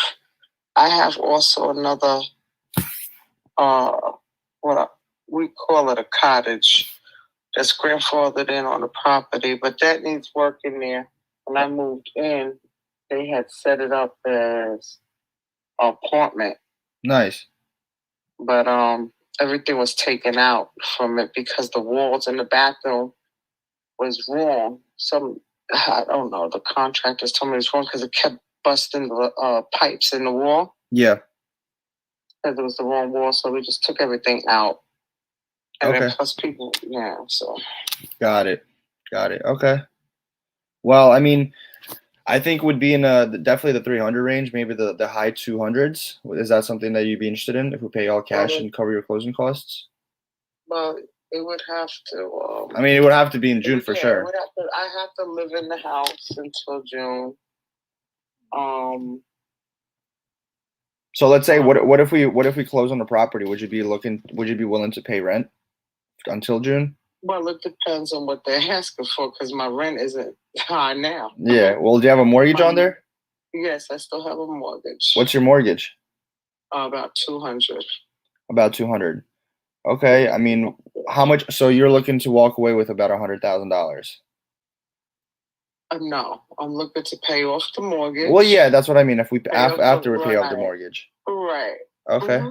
I have also another we call it a cottage that's grandfathered in on the property, but that needs work in there. When I moved in, they had set it up as an apartment, Nice. but everything was taken out from it because the walls in the bathroom was wrong. I don't know, the contractors told me it was wrong because it kept busting the pipes in the wall Yeah. because it was the wrong wall, so we just took everything out. And then Okay. plus people, yeah, so. Got it. Okay. Well, I mean, I think would be in definitely the 300 range, maybe the high 200s. Is that something that you'd be interested in if we pay all cash and cover your closing costs? Well, it would have to. I mean, it would have to be in June for yeah, sure. I have to live in the house until June. So let's say what if we close on the property? Would you be willing to pay rent until June? Well, it depends on what they're asking for because my rent isn't high now. Yeah. Well, do you have a mortgage on there? Yes, I still have a mortgage. What's your mortgage? About 200. About 200. Okay. I mean, how much? So you're looking to walk away with about $100,000. No, I'm looking to pay off the mortgage. Well, yeah, that's what I mean. If we after we pay off the right. mortgage. Right. Okay.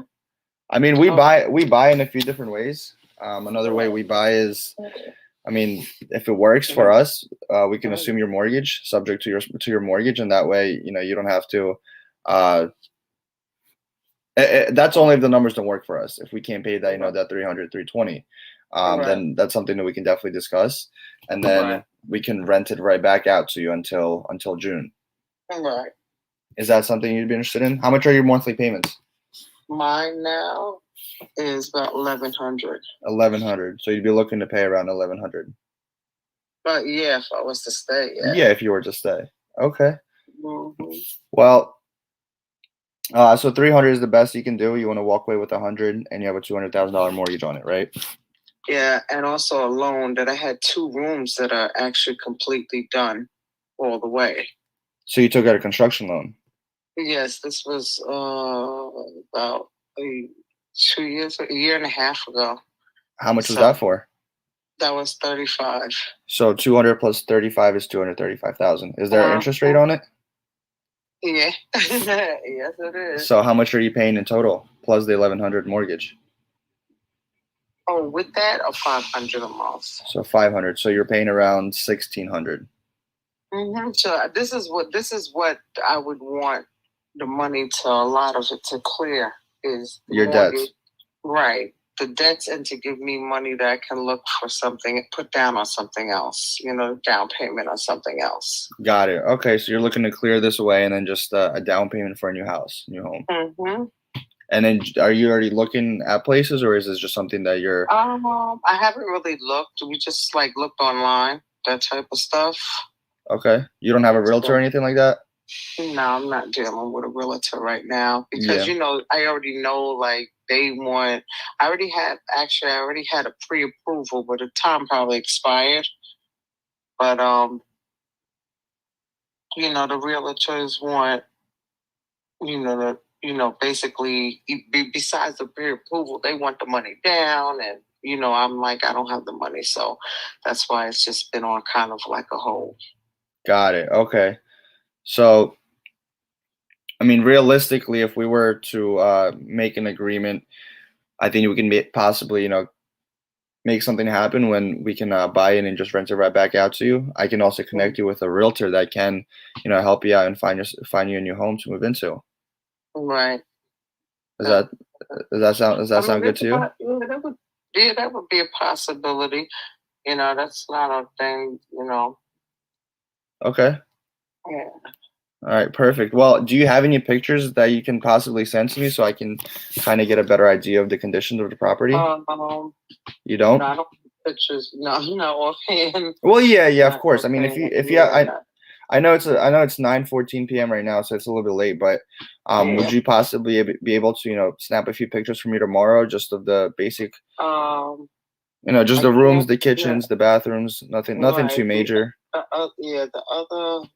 I mean, we buy in a few different ways. Another way we buy is, I mean, if it works for us, we can assume your mortgage, subject to your mortgage, and that way, you don't have to. That's only if the numbers don't work for us. If we can't pay that, that 300, 320, then that's something that we can definitely discuss, and then we can rent it right back out to you until June. Right. Is that something you'd be interested in? How much are your monthly payments? Mine now is about 1,100. 1,100. So you'd be looking to pay around 1,100. But yeah, if I was to stay, Yeah, if you were to stay. Okay. Mm-hmm. Well, so 300 is the best you can do. You want to walk away with 100, and you have a $200,000 mortgage on it, right? Yeah, and also a loan that I had 2 rooms that are actually completely done all the way. So you took out a construction loan? Yes, this was about a year and a half ago. How much was that for? That was 35. So 200 plus 35 is 235,000. Is there an interest rate on it? Yeah, yes, it is. So how much are you paying in total plus the 1,100 mortgage? Oh, with that, or 500 a month. So 500. So you're paying around 1,600. Mm-hmm. So this is what I would want the money to, a lot of it to clear is your debts. Right. The debts, and to give me money that I can look for something, put down on something else, down payment on something else. Got it. Okay. So you're looking to clear this away and then just a down payment for a new house, new home. Mm-hmm. And then are you already looking at places, or is this just something that you're... I haven't really looked. We just looked online, that type of stuff. Okay. You don't have a realtor or anything like that? No, I'm not dealing with a realtor right now because, I already know, they want... I already had a pre-approval, but the time probably expired. But, the realtors want, basically, besides the pre-approval, they want the money down and, I'm like, I don't have the money. So that's why it's just been on kind of like a hold. Got it. Okay. So, I mean, realistically, if we were to make an agreement, I think we can possibly, make something happen when we can buy in and just rent it right back out to you. I can also connect you with a realtor that can, help you out and find you a new home to move into. Right. Does that sound good to you? That would be a possibility. That's not a thing. Okay. Yeah. All right, perfect. Well, do you have any pictures that you can possibly send to me so I can kind of get a better idea of the condition of the property? You don't? I don't pictures. No, offhand. Well, yeah, of course. I mean, I know it's 9:14 p.m. right now, so it's a little bit late. But would you possibly be able to snap a few pictures for me tomorrow, just of the basic, just the rooms, the kitchens, the bathrooms, nothing too major. The other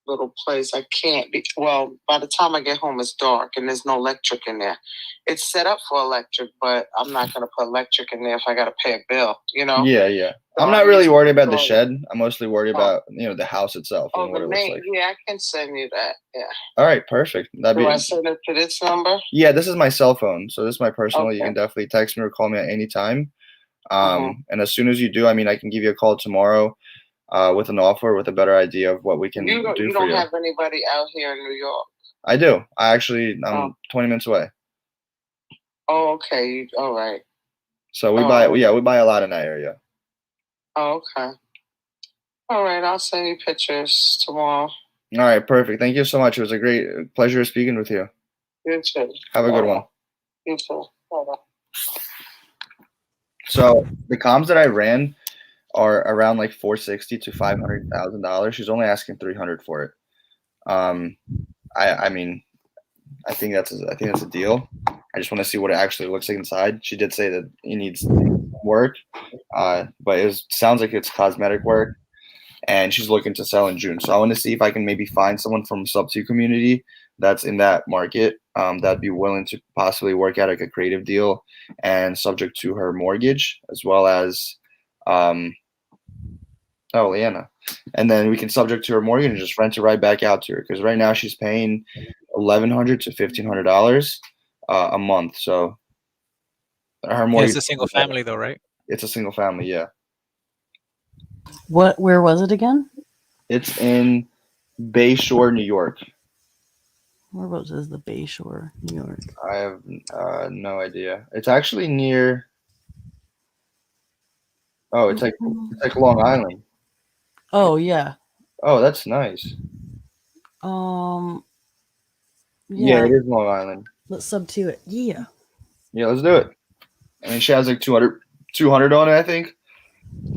little place I can't be. Well, by the time I get home, it's dark and there's no electric in there. It's set up for electric, but I'm not gonna put electric in there if I gotta pay a bill. Yeah. I'm not really worried about the shed. I'm mostly worried about the house itself and what it looks like. Yeah, I can send you that. Yeah. All right, perfect. Do I send it to this number? Yeah, this is my cell phone, so this is my personal. You can definitely text me or call me at any time. And as soon as you do, I mean, I can give you a call tomorrow with an offer, with a better idea of what we can do for you. You don't have anybody out here in New York? I do. I'm 20 minutes away. Oh, okay. All right. So we buy a lot in that area. Oh, okay. All right, I'll send you pictures tomorrow. All right, perfect. Thank you so much. It was a great pleasure speaking with you. You too. Have a good one. You too. Bye-bye. So the comms that I ran are around like $460,000 to $500,000. She's only asking $300,000 for it. I mean, I think that's a deal. I just want to see what it actually looks like inside. She did say that it needs work, but sounds like it's cosmetic work, and she's looking to sell in June. So I want to see if I can maybe find someone from sub-2 community that's in that market that'd be willing to possibly work out like a creative deal and subject to her mortgage, as well as Leanna. And then we can subject to her mortgage and just rent it right back out to her, because right now she's paying $1,100 to $1,500 a month. So her mortgage. It's a single family though, right? It's a single family, yeah. Where was it again? It's in Bayshore, New York. Whereabouts is the Bayshore, New York? I have no idea. It's actually near. Oh, it's like Long Island. Oh yeah. Oh, that's nice. Yeah, it is Long Island. Let's sub to it. Yeah. Yeah, let's do it. I mean, she has like 200 on it, I think.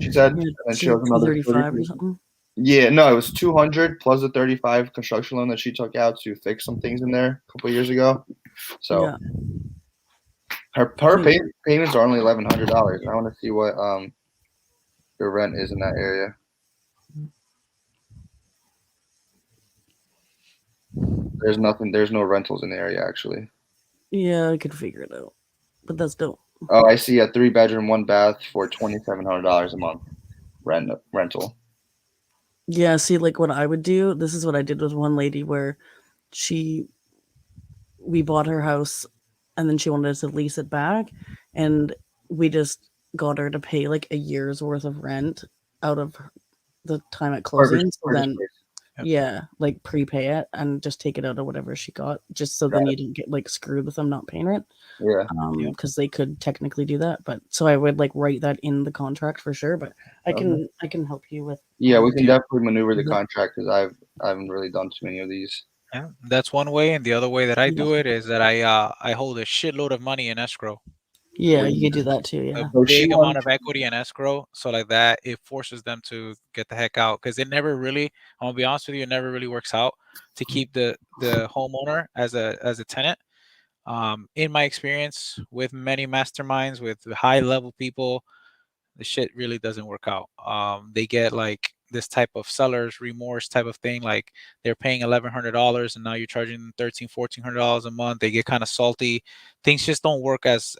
She said, and then she has another 35 or something. Yeah, no, it was 200 plus the 35 construction loan that she took out to fix some things in there a couple of years ago. So yeah. her payments are only $1,100. I want to see what the rent is in that area. There's no rentals in the area actually. Yeah, I could figure it out, but that's dope. Oh, I see a 3-bedroom, 1 bath for $2,700 a month rental. Yeah, see, like what I would do, this is what I did with one lady where we bought her house and then she wanted us to lease it back, and we just got her to pay like a year's worth of rent out of the time at closing. So then, yeah, like prepay it and just take it out of whatever she got, just so then you didn't get like screwed with them not paying rent. Yeah. Because they could technically do that, but so I would like write that in the contract for sure. But I can help you with. Yeah, we can definitely maneuver the contract, because I haven't really done too many of these. Yeah, that's one way, and the other way that I do it is that I hold a shitload of money in escrow. Yeah, you could do that too. Yeah, a big amount of equity in escrow, so like that it forces them to get the heck out, because it never really, I'm gonna be honest with you, it never really works out to keep the homeowner as a tenant. In my experience with many masterminds with high level people, the shit really doesn't work out. They get like this type of seller's remorse type of thing. Like they're paying $1,100 and now you're charging them $1,400 a month. They get kind of salty. Things just don't work as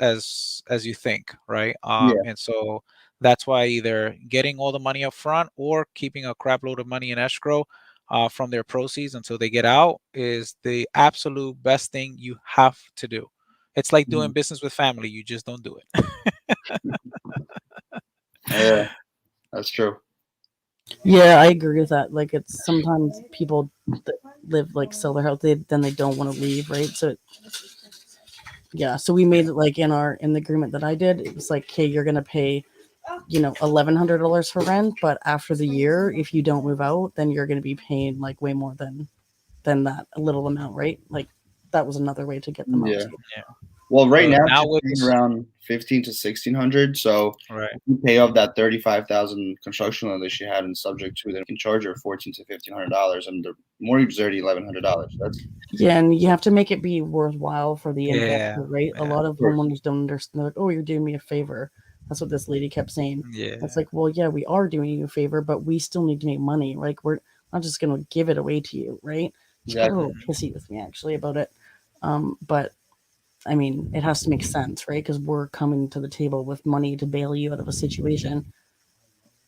you think, right? And so that's why either getting all the money up front or keeping a crap load of money in escrow from their proceeds until they get out is the absolute best thing you have to do. It's like doing business with family. You just don't do it. Yeah, that's true. Yeah, I agree with that. Like, it's sometimes people that live like sell their house, then they don't want to leave, right? So, yeah. So we made it like in the agreement that I did, it was like, okay, you're gonna pay, $1,100 for rent, but after the year, if you don't move out, then you're gonna be paying like way more than that little amount, right? Like that was another way to get them out. Yeah. Too. Yeah. Well, right now now it's paying around 1,500 to 1,600. So right. if you pay off that 35,000 construction loan that she had and subject to, then you can charge her $1,400 to $1,500, and the mortgage is already $1,100. That's and you have to make it be worthwhile for the investor, right? Yeah. A lot of homeowners don't understand. They're like, oh, you're doing me a favor. That's what this lady kept saying. Yeah. It's like, well, yeah, we are doing you a favor, but we still need to make money. Like, we're not just going to give it away to you, right? She got a little pissy with me actually about it. But I mean, it has to make sense, right? Because we're coming to the table with money to bail you out of a situation.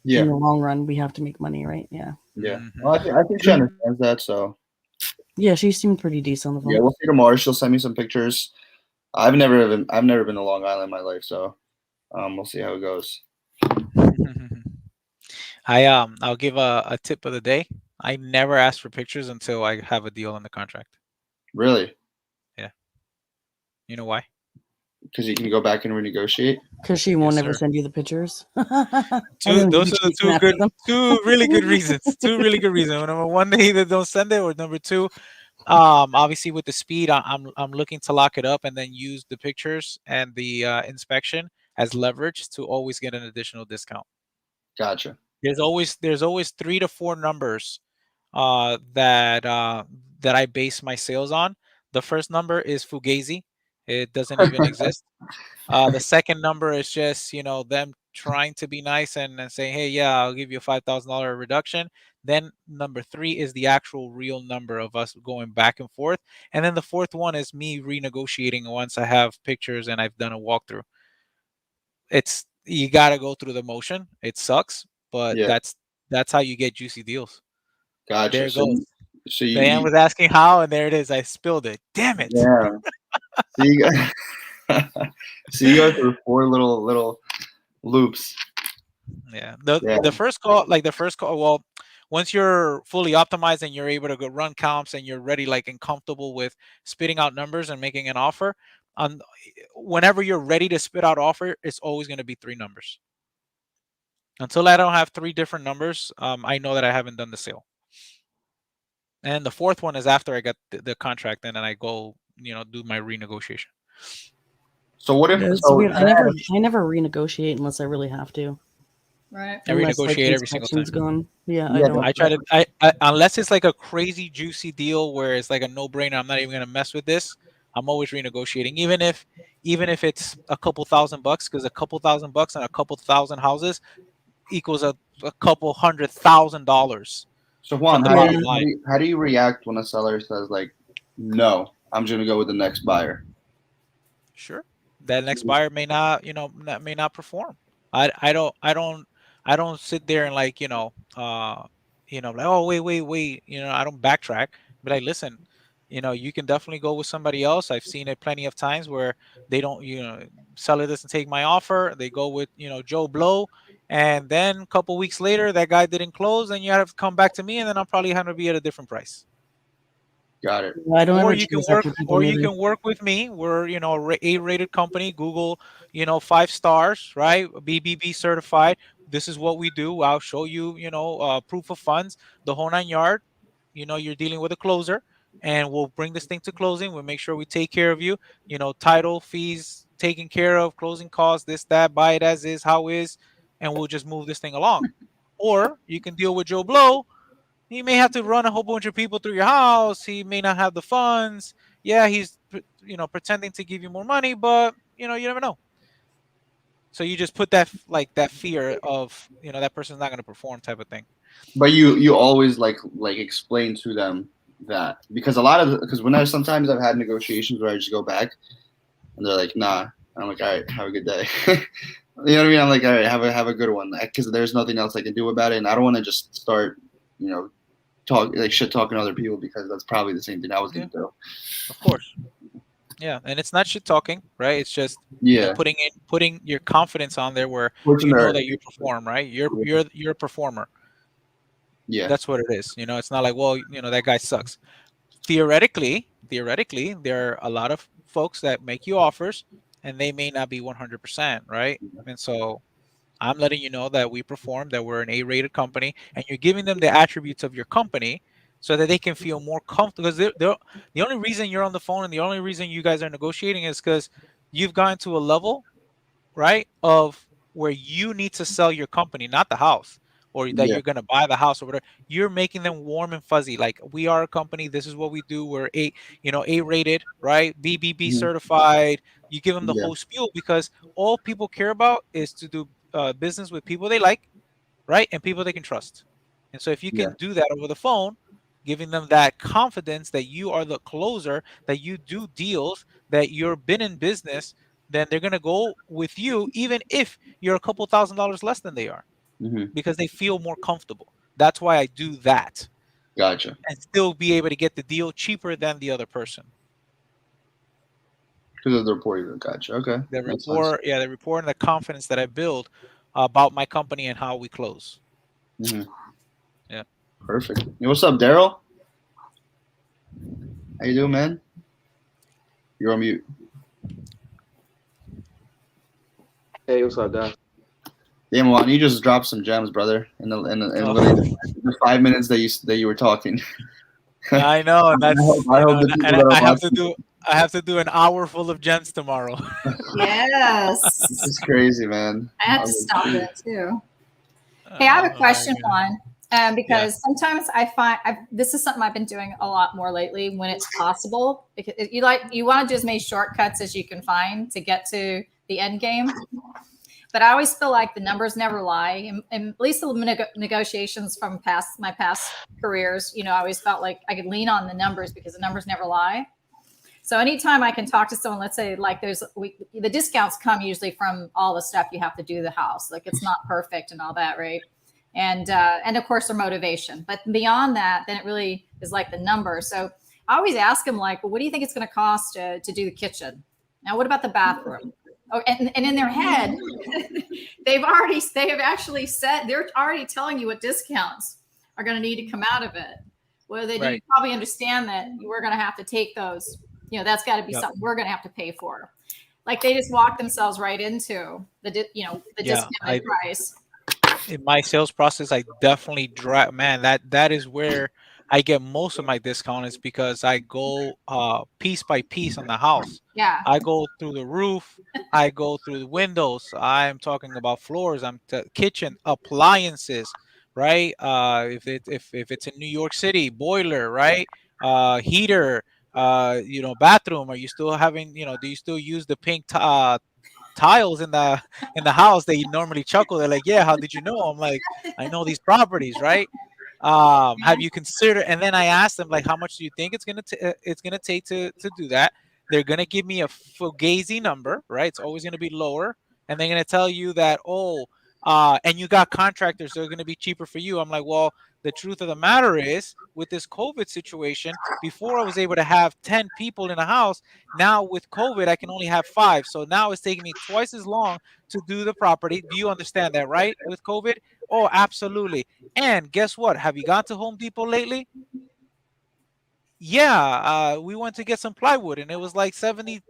Yeah. In the long run, we have to make money, right? Yeah. Yeah. Well, I think she understands that. So yeah, she seemed pretty decent on the phone. yeah, we'll see tomorrow. She'll send me some pictures. I've never been to Long Island in my life, so we'll see how it goes. I'll give a tip of the day. I never ask for pictures until I have a deal in the contract. Really? Yeah. You know why? Because you can go back and renegotiate. Because she won't ever send you the pictures. Those are the two really good reasons. Two really good reasons. Number one, they either don't send it, or number two, obviously with the speed, I'm looking to lock it up and then use the pictures and the inspection as leverage to always get an additional discount. Gotcha. There's always 3 to 4 numbers that I base my sales on. The first number is Fugazi. It doesn't even exist. The second number is just, them trying to be nice and saying, hey, yeah, I'll give you a $5,000 reduction. Then number 3 is the actual real number of us going back and forth. And then the fourth one is me renegotiating once I have pictures and I've done a walkthrough. You got to go through the motion. It sucks, but that's how you get juicy deals. Gotcha. There it goes. So Diane was asking how, and there it is. I spilled it. Damn it. Yeah. So you go through 4 little loops. Yeah. The first call, well, once you're fully optimized and you're able to go run comps and you're ready, and comfortable with spitting out numbers and making an offer, whenever you're ready to spit out offer, it's always going to be 3 numbers. Until I don't have 3 different numbers, I know that I haven't done the sale. And the fourth one is after I get the contract, and then I go, do my renegotiation. So what if I never renegotiate unless I really have to. Right. I renegotiate every single time. Gone. Yeah, I don't. I try to. I unless it's like a crazy juicy deal where it's like a no-brainer, I'm not even gonna mess with this. I'm always renegotiating, even if it's a couple $1,000, because a couple $1,000 and a couple thousand houses equals a couple $100,000. So Juan, how do you react when a seller says no, I'm just gonna go with the next buyer? Sure, that next buyer may not, may not perform. I don't sit there and oh wait, I don't backtrack. But listen, you can definitely go with somebody else. I've seen it plenty of times where they don't, seller doesn't take my offer. They go with, Joe Blow. And then a couple weeks later, that guy didn't close, and you have to come back to me, and then I'll probably have to be at a different price. Got it. Or you can work with me. We're A-rated company. Google 5 stars, right? BBB certified. This is what we do. I'll show you proof of funds, the whole 9 yard. You're dealing with a closer, and we'll bring this thing to closing. We'll make sure we take care of you. Title fees taken care of, closing costs, this, that, buy it as is, how is. And we'll just move this thing along. Or you can deal with Joe Blow. He may have to run a whole bunch of people through your house. He may not have the funds. Yeah, he's pretending to give you more money, but you never know. So you just put that fear of that person's not going to perform type of thing. But you always like explain to them that, because when sometimes I've had negotiations where I just go back and they're like, nah. I'm like, all right, have a good day. You know what I mean? I'm like, all right, have a good one, because there's nothing else I can do about it, and I don't want to just start, shit talking to other people, because that's probably the same thing I was gonna do. Of course. Yeah, and it's not shit talking, right? It's just putting your confidence on there where you know that you perform, right? You're a performer. Yeah, that's what it is. It's not like, well, that guy sucks. Theoretically, there are a lot of folks that make you offers, and they may not be 100%, right? And so I'm letting you know that we perform, that we're an A-rated company, and you're giving them the attributes of your company so that they can feel more comfortable. Because the only reason you're on the phone and the only reason you guys are negotiating is because you've gotten to a level, right, of where you need to sell your company, not the house, or that you're going to buy the house or whatever. You're making them warm and fuzzy. Like, we are a company. This is what we do. We're A-rated, right? BBB certified. You give them the whole spiel, because all people care about is to do business with people they like, right? And people they can trust. And so if you can do that over the phone, giving them that confidence that you are the closer, that you do deals, that you've been in business, then they're going to go with you, even if you're a couple $1,000s less than they are, because they feel more comfortable. That's why I do that. Gotcha. And still be able to get the deal cheaper than the other person. Because of the rapport. Gotcha. Okay. The rapport, the rapport and the confidence that I build about my company and how we close. Yeah. Perfect. Hey, what's up, Daryl? How you doing, man? You're on mute. Hey, what's up, Dad? Damn, Juan, you just dropped some gems, brother, in literally the 5 minutes that you were talking. I know, and that's I have to do an hour full of gems tomorrow. Yes. This is crazy, man. I have to stop that too. Hey, I have a question, Juan, because sometimes I find this is something I've been doing a lot more lately when it's possible. Because you want to do as many shortcuts as you can find to get to the end game. But I always feel like the numbers never lie, and at least the negotiations from my past careers, I always felt like I could lean on the numbers because the numbers never lie. So anytime I can talk to someone, let's say like the discounts come usually from all the stuff you have to do to the house, like it's not perfect and all that, right? And of course their motivation. But beyond that, then it really is like the number. So I always ask them like, well, what do you think it's going to cost to do the kitchen? Now, what about the bathroom? Oh, and in their head, they have actually said, they're already telling you what discounts are going to need to come out of it. Well, then you probably understand that we're going to have to take those. That's got to be something we're going to have to pay for. Like they just walk themselves right into the discounted price. In my sales process, I definitely drive. Man, that is where I get most of my discount, is because I go piece by piece on the house. Yeah. I go through the roof. I go through the windows. I'm talking about floors. Kitchen appliances, right? If it's in New York City, boiler, right? Heater. Bathroom. Are you still having? Do you still use the pink tiles in the house? They normally chuckle. They're like, yeah, how did you know? I'm like, I know these properties, right? Have you considered? And then I asked them, like, how much do you think it's gonna take to do that? They're gonna give me a fugazi number, right? It's always gonna be lower, and they're gonna tell you that, and you got contractors, so they're gonna be cheaper for you. I'm like, well, the truth of the matter is, with this COVID situation, before I was able to have 10 people in a house. Now with COVID, I can only have 5. So now it's taking me twice as long to do the property. Do you understand that, right? With COVID? Oh, absolutely. And guess what? Have you gone to Home Depot lately? Yeah, we went to get some plywood, and it was like 70%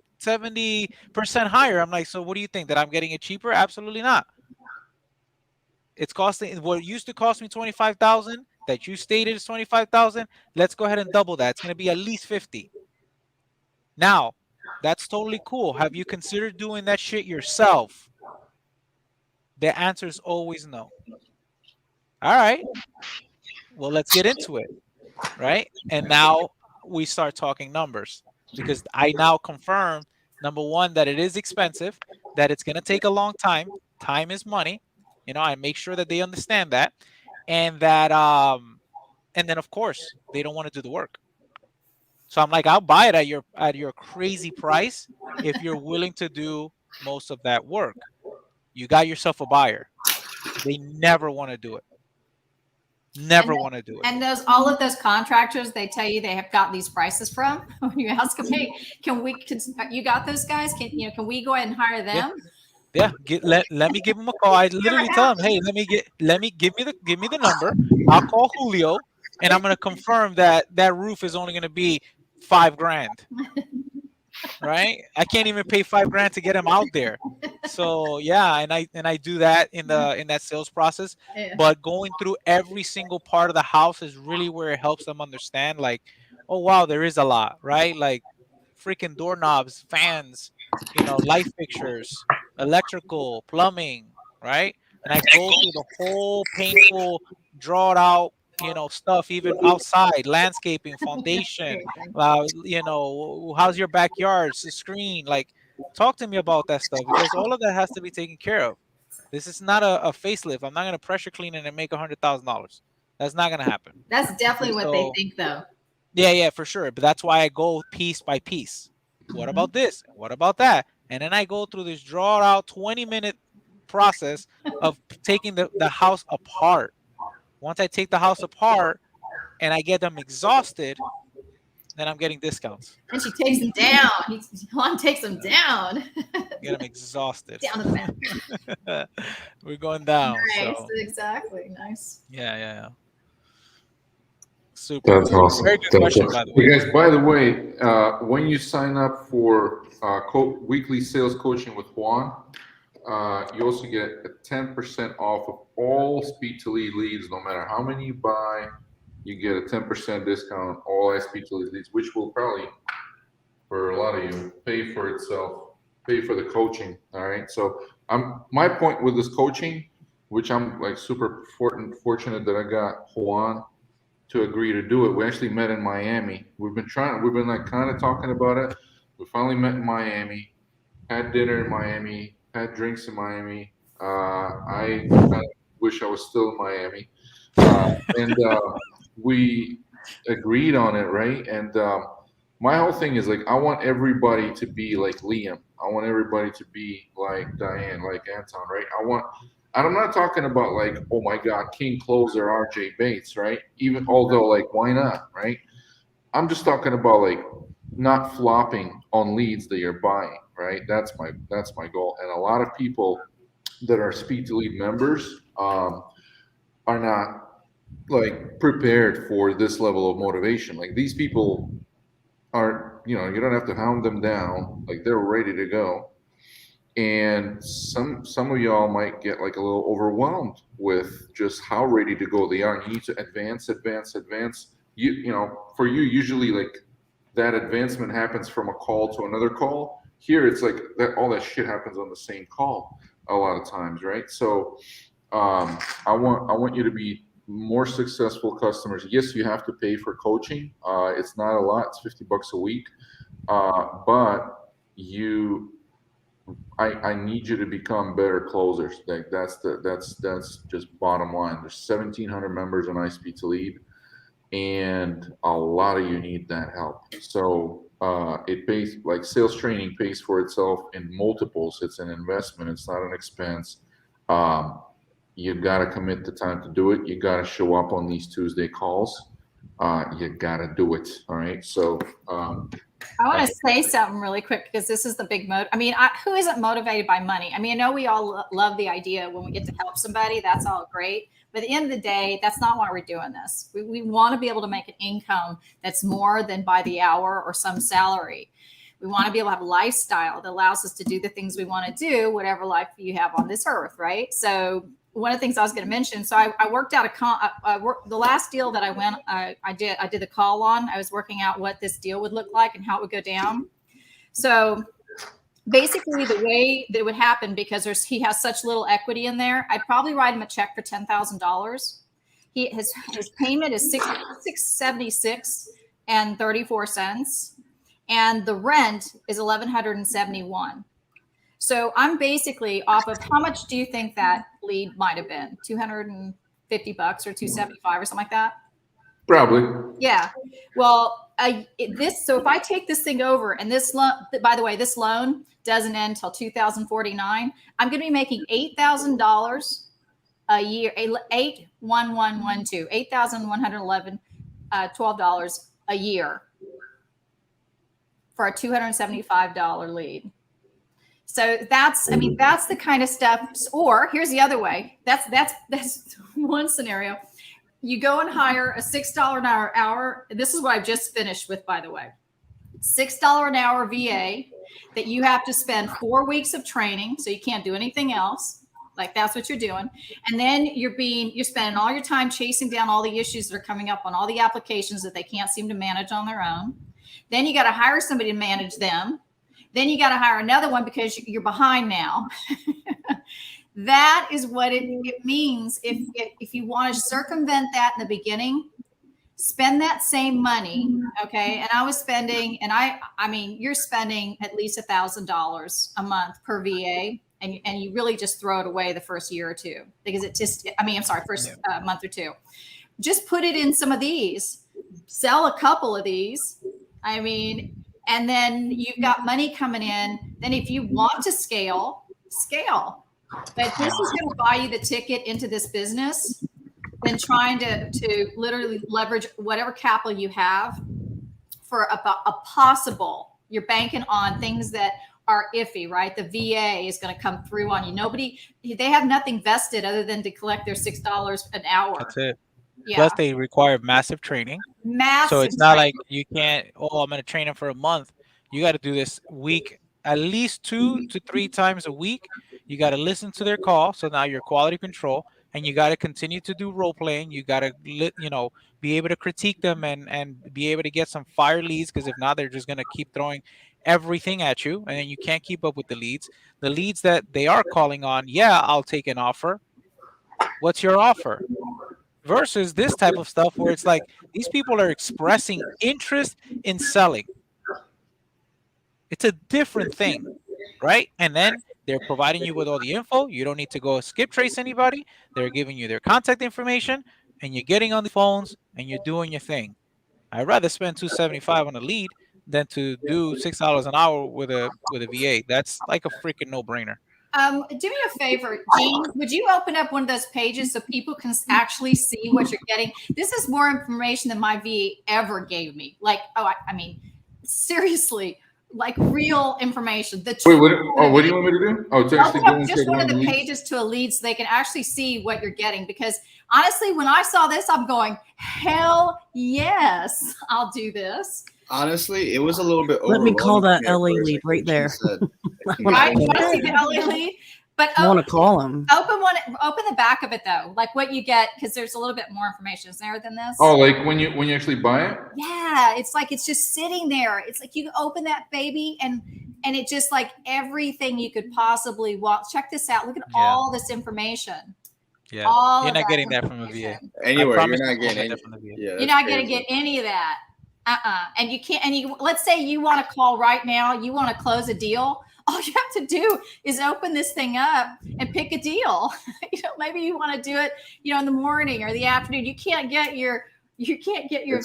higher. I'm like, so what do you think? That I'm getting it cheaper? Absolutely not. It's costing what used to cost me $25,000 that you stated is $25,000. Let's go ahead and double that. It's going to be at least 50. Now, that's totally cool. Have you considered doing that shit yourself? The answer is always no. All right. Well, let's get into it, right? And now we start talking numbers, because I now confirm, number one, that it is expensive, that it's going to take a long time. Time is money. I make sure that they understand that. and that and then of course they don't want to do the work. So I'm like, I'll buy it at your crazy price if you're willing to do most of that work. You got yourself a buyer. They never want to do it. Never want to do it. And all of those contractors, they tell you they have got these prices from. When you ask them, hey, you got those guys? Can we go ahead and hire them? Yeah, let me give them a call. I literally tell them, hey, give me the number. I'll call Julio, and I'm gonna confirm that roof is only gonna be $5,000. Right? I can't even pay $5,000 to get him out there. So yeah, and I do that in that sales process. Yeah. But going through every single part of the house is really where it helps them understand, like, oh wow, there is a lot, right? Like freaking doorknobs, fans, light fixtures, electrical, plumbing, right? And I go through the whole painful, draw it out, stuff, even outside, landscaping, foundation, how's your backyard, the screen, like, talk to me about that stuff, because all of that has to be taken care of. This is not a facelift. I'm not going to pressure clean it and make $100,000. That's not going to happen. That's definitely what they think, though. Yeah, for sure. But that's why I go piece by piece. What about this? What about that? And then I go through this draw out 20-minute process of taking the house apart. Once I take the house apart and I get them exhausted, then I'm getting discounts. And she takes them down. Juan takes them down. Get them exhausted. Down to the mat. We're going down. Nice, So. Exactly. Nice. Yeah. Super. That's awesome. Very good question, by the way. You guys, by the way, when you sign up for weekly sales coaching with Juan, you also get a 10% off of all iSpeedToLead leads, no matter how many you buy. You get a 10% discount on all iSpeedToLead leads, which will probably, for a lot of you, pay for itself, pay for the coaching. All right. So my point with this coaching, which I'm like super fortunate that I got Juan to agree to do it. We actually met in Miami. We've been like kind of talking about it. We finally met in Miami, had dinner in Miami, had drinks in Miami. I kind of wish I was still in Miami. And we agreed on it, right? And my whole thing is like, I want everybody to be like Liam. I want everybody to be like Diane, like Anton, right? I'm not talking about like, oh my God, King Closer, RJ Bates, right? Even although like, why not, right? I'm just talking about like not flopping on leads that you're buying, right? That's my goal. And a lot of people that are iSpeedToLead members are not like prepared for this level of motivation. Like these people are, you don't have to hound them down. Like they're ready to go. And some of y'all might get like a little overwhelmed with just how ready to go they are. You need to advance. For you, usually like that advancement happens from a call to another call. Here, it's like that all that shit happens on the same call a lot of times, right? So I want you to be more successful customers. Yes, you have to pay for coaching. It's not a lot. It's $50 a week. But I need you to become better closers. Like that's just bottom line. There's 1,700 members on iSpeedToLead, and a lot of you need that help. So it pays, like sales training pays for itself in multiples. It's an investment. It's not an expense. You got to commit the time to do it. You got to show up on these Tuesday calls. You got to do it. All right. So I want to say something really quick, because this is the big who isn't motivated by money? I mean, I know we all love the idea when we get to help somebody. That's all great. But at the end of the day, that's not why we're doing this. We want to be able to make an income that's more than by the hour or some salary. We want to be able to have a lifestyle that allows us to do the things we want to do, whatever life you have on this earth, right? So one of the things I was going to mention, so I worked out the last deal that I did the call on. I was working out what this deal would look like and how it would go down. So basically the way that it would happen, because he has such little equity in there, I'd probably write him a check for $10,000. His payment is $676 and 34 cents, and the rent is $1,171. So I'm basically off of, how much do you think that lead might have been? $250 $250 or $275 or something like that. Probably. Yeah. Well, so if I take this thing over, and this loan, by the way, this loan doesn't end until 2049, I'm going to be making $8,000 a year, $8,111, $12 a year for a $275 lead. So that's the kind of stuff. Or here's the other way. That's one scenario. You go and hire a $6 an hour. This is what I've just finished with, by the way. $6 an hour VA that you have to spend 4 weeks of training, so you can't do anything else. Like, that's what you're doing. And then you're spending all your time chasing down all the issues that are coming up on all the applications that they can't seem to manage on their own. Then you got to hire somebody to manage them. Then you got to hire another one because you're behind now. That is what it means. If you want to circumvent that in the beginning, spend that same money. Okay. And I was spending, and I mean, you're spending at least $1,000 a month per VA. And you really just throw it away the first year or two, because first month or two. Just put it in some of these, sell a couple of these. I mean, and then you've got money coming in. Then if you want to scale. But this is going to buy you the ticket into this business than trying to literally leverage whatever capital you have for a possible. You're banking on things that are iffy, right? The VA is going to come through on you. They have nothing vested other than to collect their $6 an hour. That's it. Yeah. Plus, they require massive training. So it's not like you can't, I'm going to train them for a month. You got to do this week, at least 2 to 3 times a week. You got to listen to their call. So now you're quality control, and you got to continue to do role playing. You got to, be able to critique them and be able to get some fire leads, because if not, they're just going to keep throwing everything at you, and then you can't keep up with the leads. The leads that they are calling on, I'll take an offer. What's your offer? Versus this type of stuff where it's like these people are expressing interest in selling. It's a different thing, right? And then they're providing you with all the info. You don't need to go skip trace anybody. They're giving you their contact information, and you're getting on the phones and you're doing your thing. I'd rather spend $275 on a lead than to do $6 an hour with a VA. That's like a freaking no-brainer. Do me a favor, Gene. Would you open up one of those pages so people can actually see what you're getting? This is more information than my VA ever gave me. Like, I mean, seriously, like real information. Wait, what do you want me to do? To actually go into just one of the pages to a lead so they can actually see what you're getting. Because honestly, when I saw this, I'm going, hell yes, I'll do this. Honestly, it was a little bit. Let me call that LA lead right there. Right? You want to see the LA lead? But I want to call him. Open the back of it though, like what you get, because there's a little bit more information there than this. Oh, like when you actually buy it? Yeah, it's like it's just sitting there. It's like you open that baby and it just like everything you could possibly want. Check this out. Look at all this information. Yeah, you're not getting that from a VA. Anywhere, you're not getting it. You're not going to get any of that. And you can't. And let's say you want to call right now. You want to close a deal. All you have to do is open this thing up and pick a deal. Maybe you want to do it, in the morning or the afternoon. You can't get your it's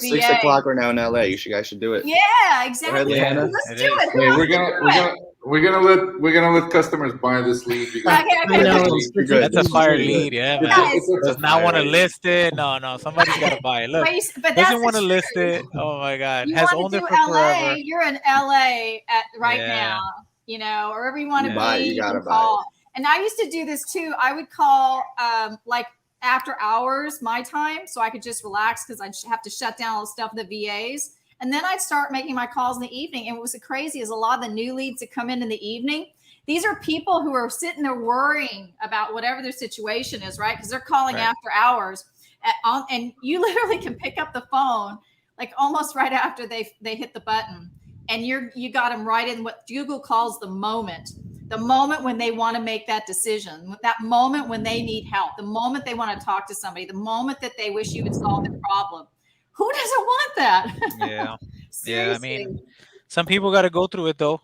VA. 6 o'clock right now in LA. You guys should do it. Yeah, exactly. Ahead, Let's do it. Hey, we're gonna let customers buy this lead because that's a fire lead. Yeah, man. Does not want to list it. No, somebody's got to buy it. Look, but doesn't want to list it. Oh my God, you has want owned to it do for LA, forever. You're in LA right now. Or wherever you want to be. You gotta call. And I used to do this too. I would call like after hours my time, so I could just relax because I'd have to shut down all the stuff with the VAs. And then I'd start making my calls in the evening. And what was crazy is a lot of the new leads that come in the evening, these are people who are sitting there worrying about whatever their situation is, right? Because they're calling after hours. And you literally can pick up the phone like almost right after they hit the button. And you got them right in what Google calls the moment when they want to make that decision, that moment when they need help, the moment they want to talk to somebody, the moment that they wish you would solve their problem. Who doesn't want that? Yeah. Yeah. I mean, some people got to go through it though,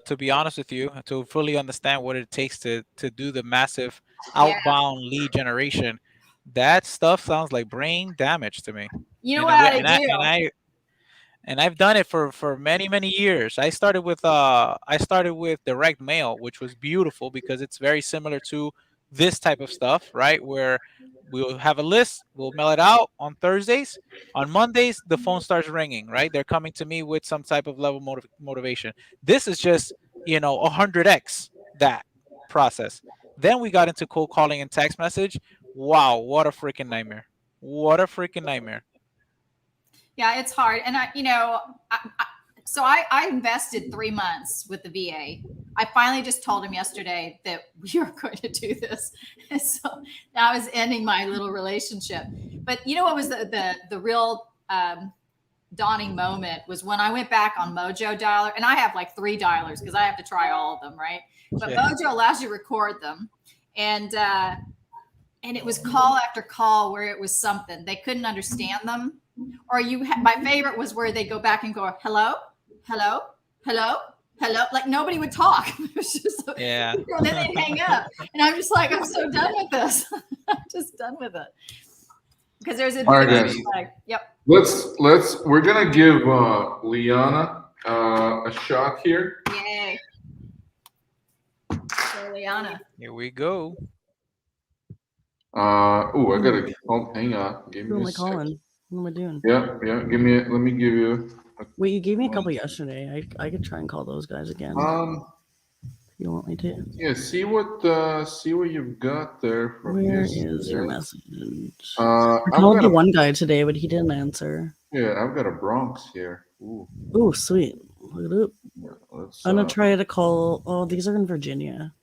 to be honest with you, to fully understand what it takes to do the massive outbound lead generation. That stuff sounds like brain damage to me. You know And what it- I do? and I've done it for many years. I started with direct mail, which was beautiful because it's very similar to this type of stuff, right? Where we'll have a list, we'll mail it out on Thursdays. On Mondays, the phone starts ringing, right? They're coming to me with some type of level motivation. This is just 100x that process. Then we got into cold calling and text message. Wow, what a freaking nightmare! What a freaking nightmare! Yeah, it's hard. And I invested 3 months with the VA. I finally just told him yesterday that we are going to do this. And so that was ending my little relationship. But you know what was the real dawning moment was when I went back on Mojo Dialer, and I have like 3 dialers because I have to try all of them, right? But Mojo allows you to record them. And it was call after call where it was something. They couldn't understand them. Or my favorite was where they go back and go, hello, hello, hello, hello. Like nobody would talk. It was just, yeah. And then they'd hang up. And I'm just like, I'm so done with this. I'm just done with it. Because there's a yep. We're gonna give Liana a shot here. Yay. So Liana. Here we go. I gotta hang on. Give me Who am a I second. calling? What am I doing? Yeah. Let me give you. Wait, you gave me a couple yesterday. I could try and call those guys again. You want me to? Yeah. See what you've got there. From Where yesterday. is your message? I I called the one guy today, but he didn't answer. Yeah, I've got a Bronx here. Ooh. Oh, sweet. Look it up. Yeah, I'm gonna try to call. Oh, these are in Virginia.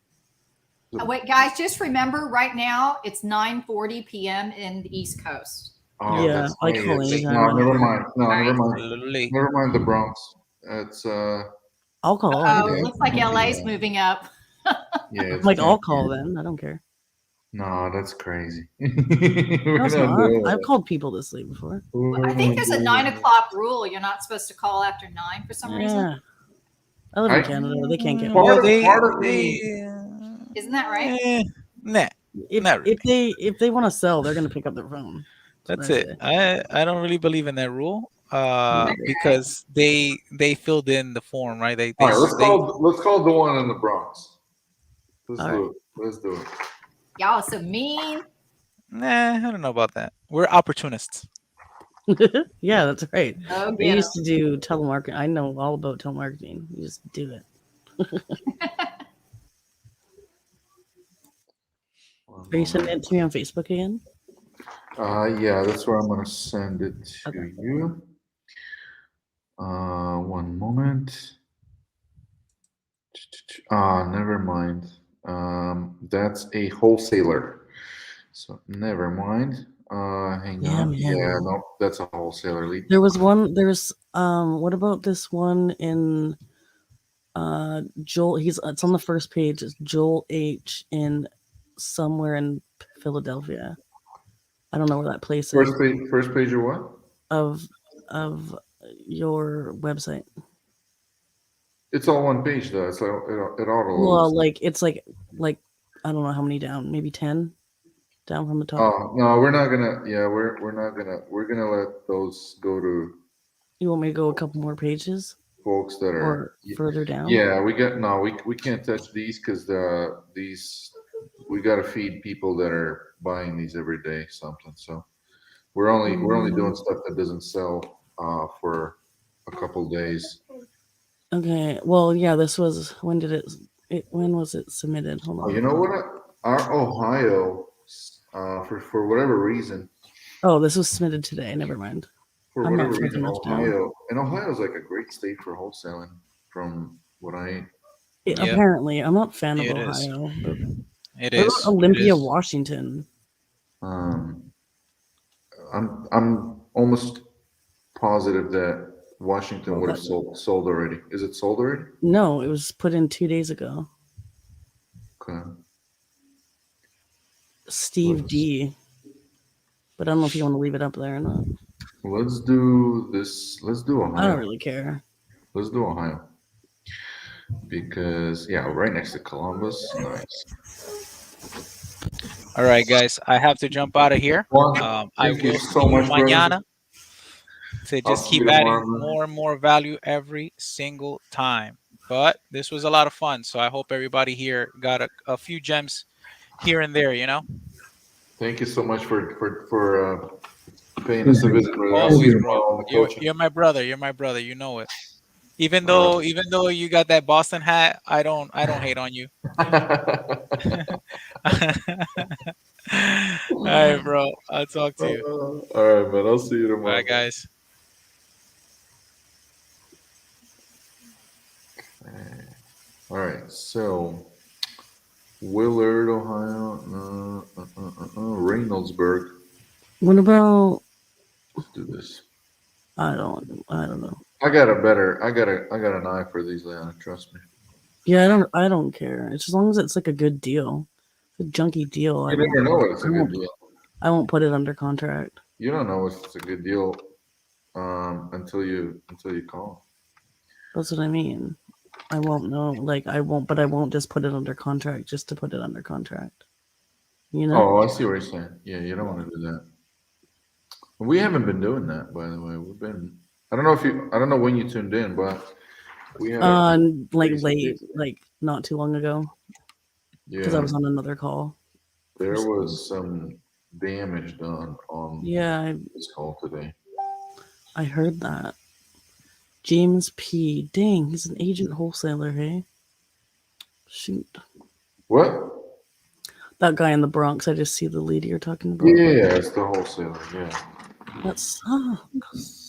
Wait, guys, just remember right now it's 9:40 p.m. in the East Coast. Oh, Yeah, that's I right. call It's- anytime. No, never mind. No, All never right. mind. Never mind the Bronx. It's I'll call. I don't Oh, care. looks like LA's moving up. yeah. It's Like I'll kinda- call then. I don't care. No, that's crazy. No, We're it's not not. doing I've that. called people this late before. I think there's a 9 o'clock rule. You're not supposed to call after 9 for some reason. Yeah. I live in Canada. They can't get Part me. of me. Isn't that right? Nah. If they want to sell, they're gonna pick up their phone. That's what I it. say. I don't really believe in that rule. Because they filled in the form, right? They All right, let's call the one in the Bronx. Let's All do right. it. Let's do it. Y'all are so mean. Nah, I don't know about that. We're opportunists. Yeah, that's right. Oh, They get used to do telemarketing. I know all about telemarketing. You just do it. Are you sending it to me on Facebook again? Yeah, that's where I'm gonna send it to Okay. you. One moment. Never mind. That's a wholesaler. So never mind. Hang Yeah, on. man. Yeah, no, that's a wholesaler lead. There was one. There's what about this one in Joel? It's on the first page. It's Joel H in somewhere in Philadelphia. I don't know where that place is. First page of what? Of your website. It's all one page though. It's like it auto Well, loads. it's like I don't know how many down. Maybe 10 down from the top. Oh no, we're not gonna. Yeah, we're not gonna. We're gonna let those go to You want me to go a couple more pages folks that are or further down? Yeah, we can't touch these because we got to feed people that are buying these every day something. So we're only doing stuff that doesn't sell for a couple days. Okay. Well, yeah. This was when was it submitted? Hold on. You know what? Our Ohio, for whatever reason. Oh, this was submitted today. Never mind. For I'm not whatever reason, enough down. Ohio is like a great state for wholesaling. From what I Apparently, I'm not a fan of It is. Ohio. But It what is. about Olympia, It is. Washington. I'm almost positive that Washington would have sold already. Is it sold already? No, it was put in 2 days ago. Okay. Steve D. But I don't know if you want to leave it up there or not. Let's do this. Let's do Ohio. I don't really care. Let's do Ohio. Because right next to Columbus. Nice. All right, guys, I have to jump out of here. I Thank you will so see you much, brother. mañana to I'll just see you keep adding tomorrow, man. more and more value every single time. But this was a lot of fun, so I hope everybody here got a few gems here and there. Thank you so much for paying us a visit, brother. I'll see Always, you bro. tomorrow on the You're coaching. you're my brother. You're my brother. You know it. Even All though you got that Boston hat, I don't hate on you. All right, bro. I'll talk to you. All right, man. I'll see you tomorrow. Bye, guys. All right, so Willard, Ohio, Reynoldsburg. What about? Let's do this. I don't know. I got an eye for these, Leon. Trust me. Yeah, I don't care. It's as long as it's like a good deal. It's a junky deal. You never know if it's a good deal. I won't put it under contract. You don't know if it's a good deal until you call. That's what I mean. I won't know. But I won't just put it under contract just to put it under contract. You know? Oh, I see what you're saying. Yeah, you don't want to do that. We haven't been doing that, by the way. We've been. I don't know when you tuned in, but we had late, like not too long ago. Because I was on another call. There was some damage done on this call today. I heard that. James P. Dang, he's an agent wholesaler, hey? Shoot. What? That guy in the Bronx, I just see the lead you're talking about. Yeah, it's the wholesaler, yeah. That sucks.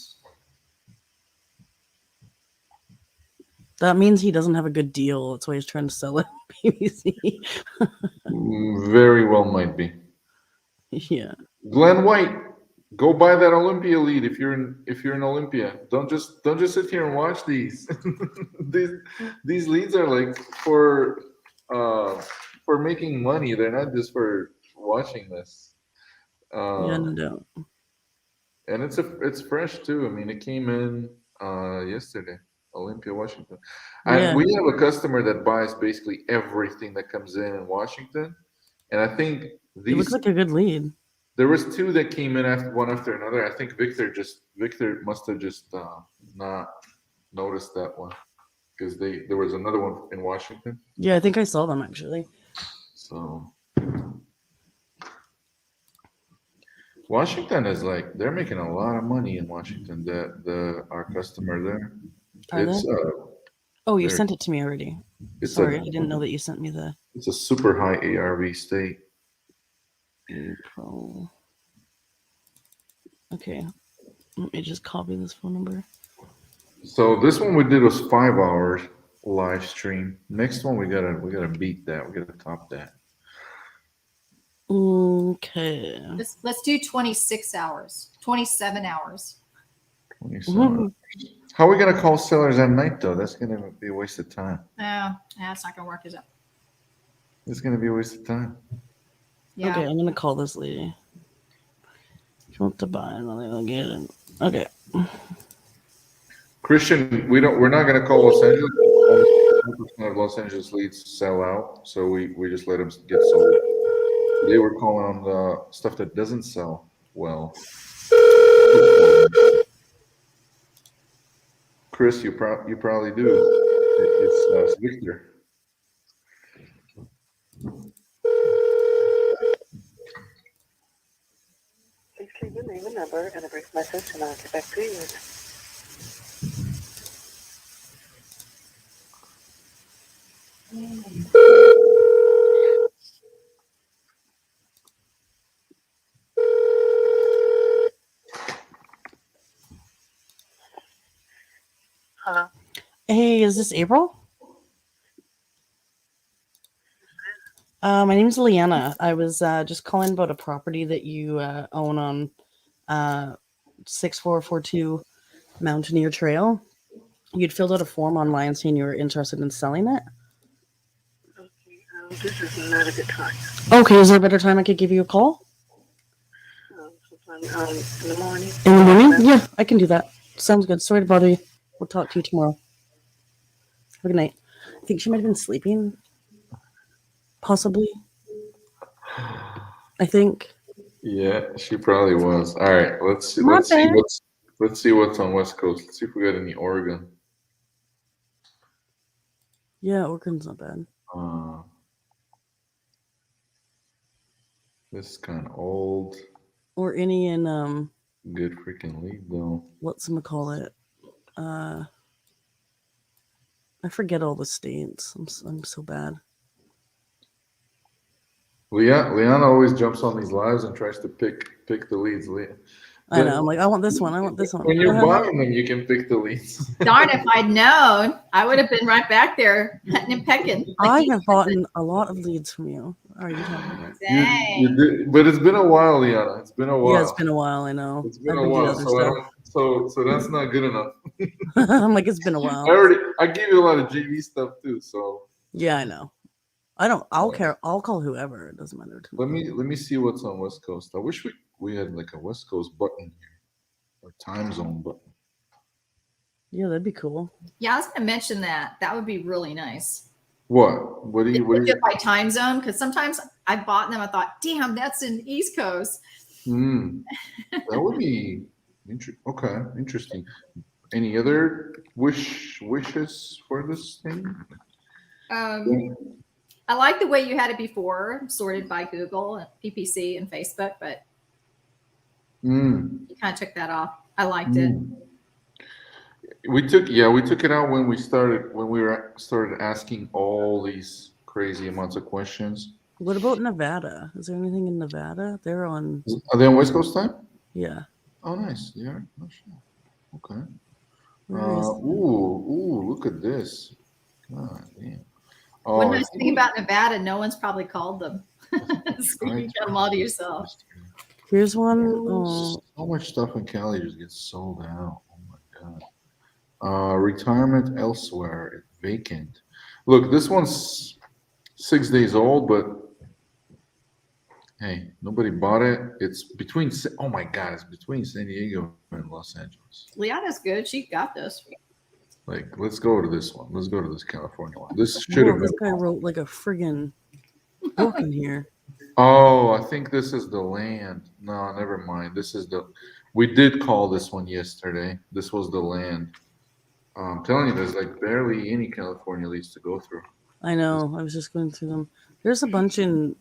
That means he doesn't have a good deal. That's why he's trying to sell it on PPC. Very well might be. Yeah. Glenn White, go buy that Olympia lead if you're in Olympia. Don't just sit here and watch these. these leads are like for making money. They're not just for watching this. Yeah, no doubt. And it's fresh too. I mean, it came in yesterday. Olympia, Washington. Yeah. We have a customer that buys basically everything that comes in Washington, and I think It looks like a good lead. There was two that came in one after another. I think Victor must have just not noticed that one because there was another one in Washington. Yeah, I think I saw them actually. So Washington is like they're making a lot of money in Washington. Our customer there. Oh, you sent it to me already. Sorry, I didn't know that you sent me the. It's a super high ARV state. April. Okay, let me just copy this phone number. So this one we did was 5 hours live stream. Next one we gotta beat that. We gotta top that. Okay. Let's do 26 hours, 27 hours. 27. How are we gonna call sellers at night though? That's gonna be a waste of time. No, that's not gonna work, is it? It's gonna be a waste of time. Yeah. Okay, I'm gonna call this lady. She wants to buy another. I'll get it. Okay. Christian, we're not gonna call Los Angeles. 100% of Los Angeles leads sell out, so we just let them get sold. They were calling on the stuff that doesn't sell well. Chris, you probably do. It's Victor. Please leave your name and number and a brief message, and I'll get back to you. Hello. Hey, is this April? My name is Leanna. I was just calling about a property that you own on 6442 Mountaineer Trail. You'd filled out a form online saying you were interested in selling it. This is not a good time. Okay, is there a better time I could give you a call? Sometime in the morning. In the morning? Yeah, I can do that. Sounds good. Sorry to bother you. We'll talk to you tomorrow. Have a good night. I think she might have been sleeping. Possibly. I think. Yeah, she probably was. All right, let's see. My Let's see bad. what's on West Coast. Let's see if we got any Oregon. Yeah, Oregon's not bad. This is kind of old. Or any in Good freaking league though. whatchamacallit. I forget all the states. I'm so bad. Leanna always jumps on these lives and tries to pick the leads. I know. I'm like, I want this one. I want this one. When you're buying them, you can pick the leads. Darn, if I'd known, I would have been right back there hunting and pecking. I have bought a lot of leads from you. Are you talking about? You did, but it's been a while, Liana. It's been a while. Yeah, it's been a while. I know. It's been I've a been doing while, other so I stuff. don't. So that's not good enough. I'm like, it's been a while. I gave you a lot of JV stuff too. So Yeah, I know. I don't. I'll care. I'll call whoever. It doesn't matter to me. let me see what's on West Coast. I wish we had like a West Coast button here, or time zone button. Yeah, that'd be cool. Yeah, I was going to mention that. That would be really nice. What? What do you? Just by time zone, because sometimes I bought them. I thought, damn, that's in East Coast. That would be interesting. Any other wishes for this thing? I like the way you had it before, sorted by Google, PPC, and Facebook, but you kind of took that off. I liked it. We took it out when we started asking all these crazy amounts of questions. What about Nevada? Is there anything in Nevada? They're on. Are they on West Coast time? Yeah. Oh, nice. They are. Oh, shit. Okay. Where is it? Ooh, look at this. God damn. One nice thing about Nevada, no one's probably called them. So you got them all to yourself. Here's one. So much stuff in Cali just gets sold out. Oh my god. Retirement elsewhere, vacant. Look, this one's 6 days old, but hey, nobody bought it. It's between. Oh my god, it's between San Diego and Los Angeles. Liana's good. She got this. Like, let's go to this one. Let's go to this California one. This should have been. This guy wrote like a friggin' book in here. Oh, I think this is the land. No, never mind. This is the. We did call this one yesterday. This was the land. I'm telling you, there's like barely any California leads to go through. I know. I was just going through them. There's a bunch in.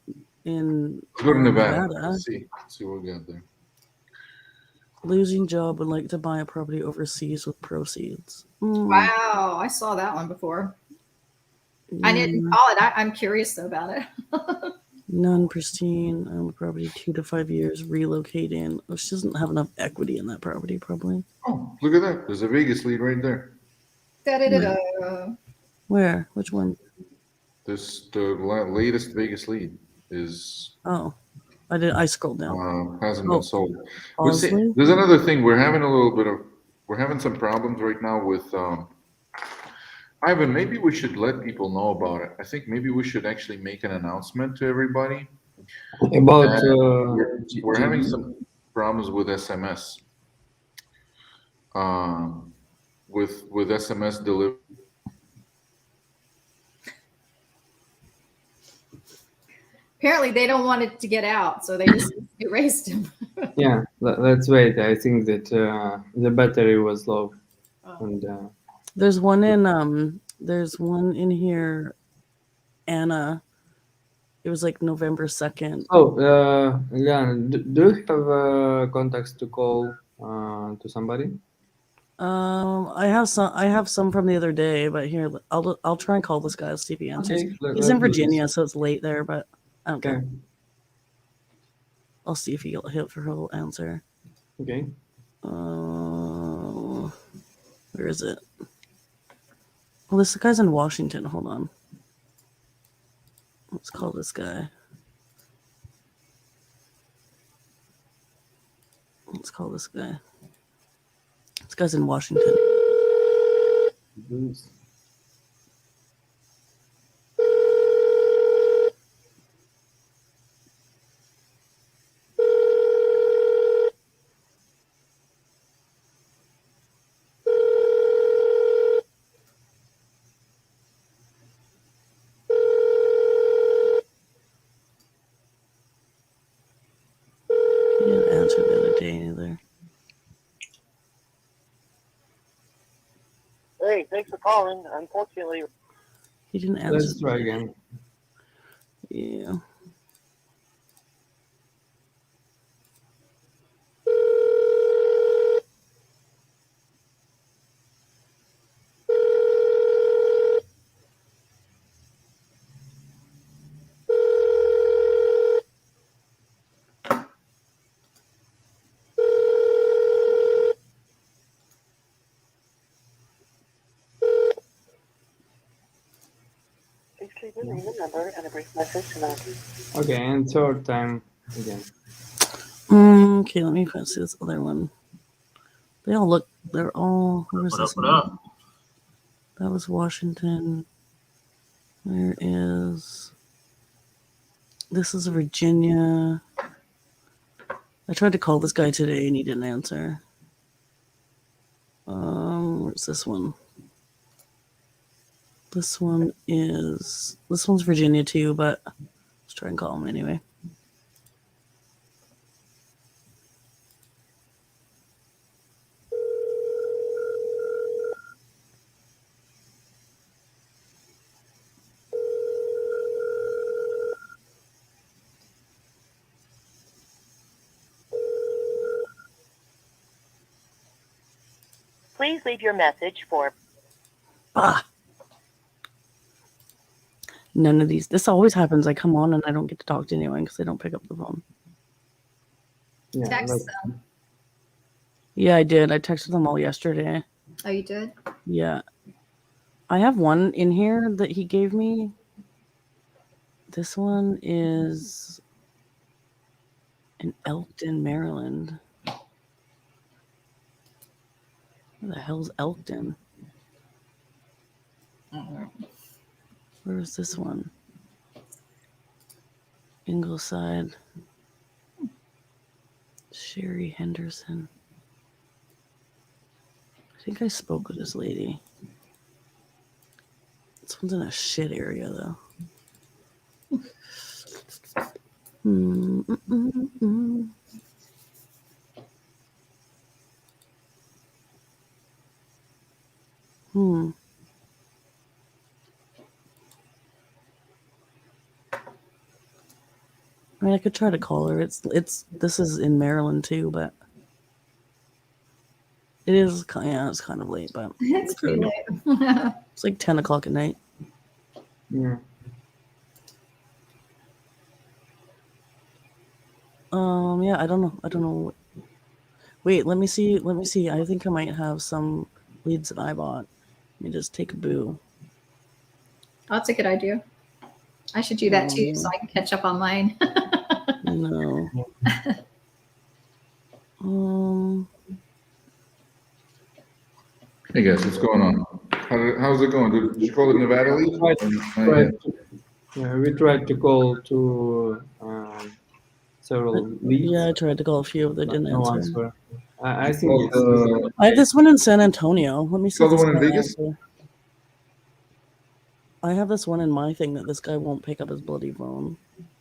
Let's go to Nevada. Let's see what we got there. Losing job, would like to buy a property overseas with proceeds. Wow, I saw that one before. I didn't call it. I'm curious though about it. Non-pristine, own property 2 to 5 years, relocating. Oh, she doesn't have enough equity in that property, probably. Oh, look at that. There's a Vegas lead right there. Da-da-da-da. Where? Which one? The latest Vegas lead is. Oh, I scrolled down. Hasn't been sold. Bosley? There's another thing. We're having some problems right now with Ivan. Maybe we should let people know about it. I think maybe we should actually make an announcement to everybody. About we're having some problems with SMS. With SMS delivery. Apparently, they don't want it to get out, so they just erased him. Yeah, let's wait. I think that the battery was low, and There's one in here, Anna. It was like November 2nd. Oh, Leon, do you have contacts to call to somebody? I have some from the other day, but here I'll try and call this guy. See if he answers. Okay, He's in Virginia, so it's late there, but I don't care. Okay. I'll see if he'll answer. Okay. Where is it? Well, this guy's in Washington. Hold on. Let's call this guy. Let's call this guy. This guy's in Washington. day either. Hey, thanks for calling. Unfortunately, He didn't answer. Let's try again. Yeah. please leave your name and number and a brief message and I'll Okay, and third time again. Okay, let me see this other one. They all look. They're all. Where was this one? That was Washington. There is. This is Virginia. I tried to call this guy today and he didn't answer. Where's this one? This one's Virginia too, but let's try and call him anyway. Please leave your message for. None of these. This always happens. I come on and I don't get to talk to anyone because they don't pick up the phone. Yeah, Text them. Yeah, I did. I texted them all yesterday. Oh, you did? Yeah. I have one in here that he gave me. This one is in Elkton, Maryland. Where the hell's Elkton? Where's this one? Ingleside. Sherry Henderson. I think I spoke with this lady. This one's in a shit area, though. I mean, I could try to call her. This is in Maryland too, but it is. Yeah, it's kind of late, but It's pretty late. It's like 10 o'clock at night. Yeah. Yeah, I don't know. Wait, let me see. I think I might have some leads that I bought. Let me just take a boo. That's a good idea. I should do that too, so I can catch up on mine. No. Hey guys, what's going on? How's it going? Did you call it Nevada lead? We tried to call to several leads. Yeah, I tried to call a few, they didn't No answer. answer. I think it's. I have this one in San Antonio. Let me see. Call the one in Vegas? I have this one in my thing that this guy won't pick up his bloody phone.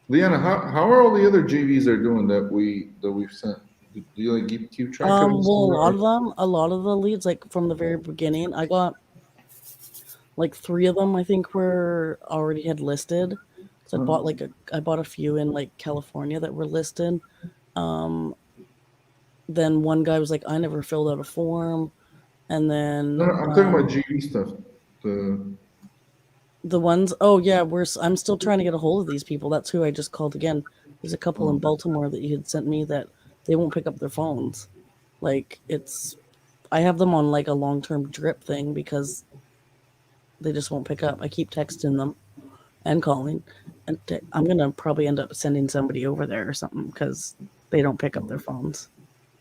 Leanna, how are all the other JVs are doing that we've sent? Do you like keep track of them? Well, a lot of the leads, like from the very beginning, I got like 3 of them. I think were already had listed. So I bought a few in like California that were listed. Then one guy was like, I never filled out a form, and then No, I'm talking about JV stuff. The ones, I'm still trying to get a hold of these people. That's who I just called again. There's a couple in Baltimore that you had sent me that they won't pick up their phones. Like I have them on like a long-term drip thing because they just won't pick up. I keep texting them and calling, and I'm gonna probably end up sending somebody over there or something because they don't pick up their phones.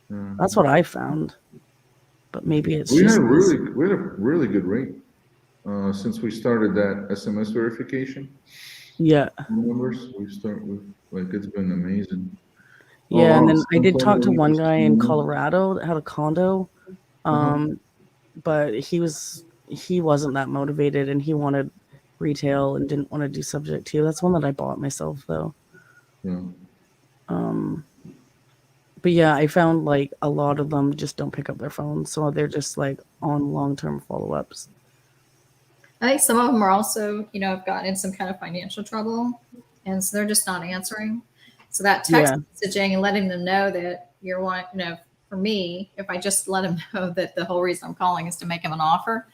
That's what I found, but maybe it's we just had a really good rate since we started that SMS verification. Yeah. Numbers it's been amazing. Yeah, and then I did talk to one guy in Colorado that had a condo, but he wasn't that motivated, and he wanted retail and didn't want to do subject to. That's one that I bought myself, though. Yeah. But yeah, I found like a lot of them just don't pick up their phones, so they're just like on long-term follow-ups. I think some of them are also, have gotten in some kind of financial trouble, and so they're just not answering. So that text messaging and letting them know that you're one, for me, if I just let them know that the whole reason I'm calling is to make them an offer,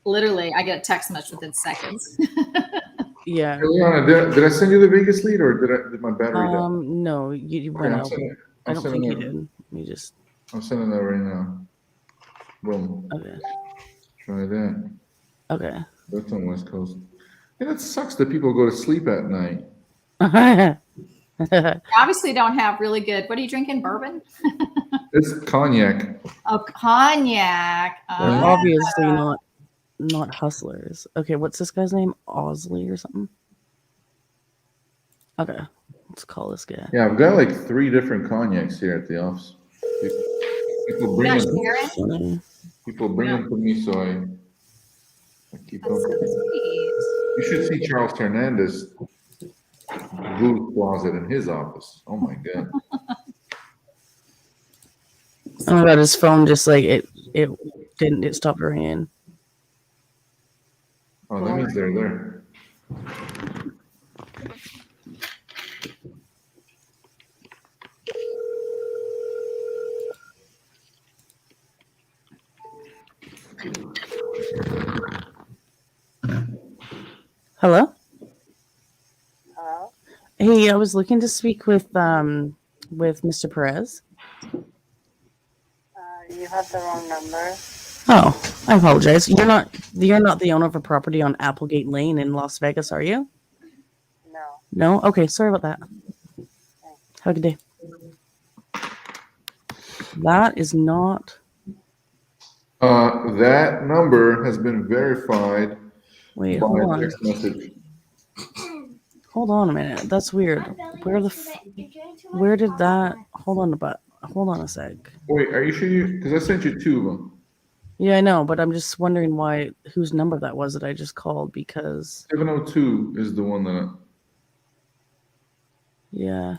literally, I get a text message within seconds. Yeah. Eliana, did I send you the Vegas lead, or did my battery die? No, you Okay, went I'm out. sending- I I'm don't sending think you it. did. Let me just. I'm sending that right now. Boom. Okay. Try that. Okay. That's on West Coast. Yeah, that sucks that people go to sleep at night. Obviously, don't have really good. What are you drinking? Bourbon? It's cognac. Oh, cognac. They're obviously not hustlers. Okay, what's this guy's name? Osley or something? Okay, let's call this guy. Yeah, I've got like 3 different cognacs here at the office. People bring Gosh, them. Sharon? People bring them to me, so I keep them. You should see Charles Hernandez booth closet in his office. Oh my god. Oh my god, his phone just like it stopped ringing. Oh, that means they're there. Hello? Hello? Hey, I was looking to speak with Mr. Perez. You have the wrong number. Oh, I apologize. You're not the owner of a property on Applegate Lane in Las Vegas, are you? No. No? Okay, sorry about that. Have a good day. That is not. That number has been verified Wait, by hold on. text message. Hold on a minute. That's weird. Where did that? Hold on a sec. Wait, are you sure because I sent you 2 of them. Yeah, I know, but I'm just wondering whose number that was that I just called because. 702 is the one that. Yeah.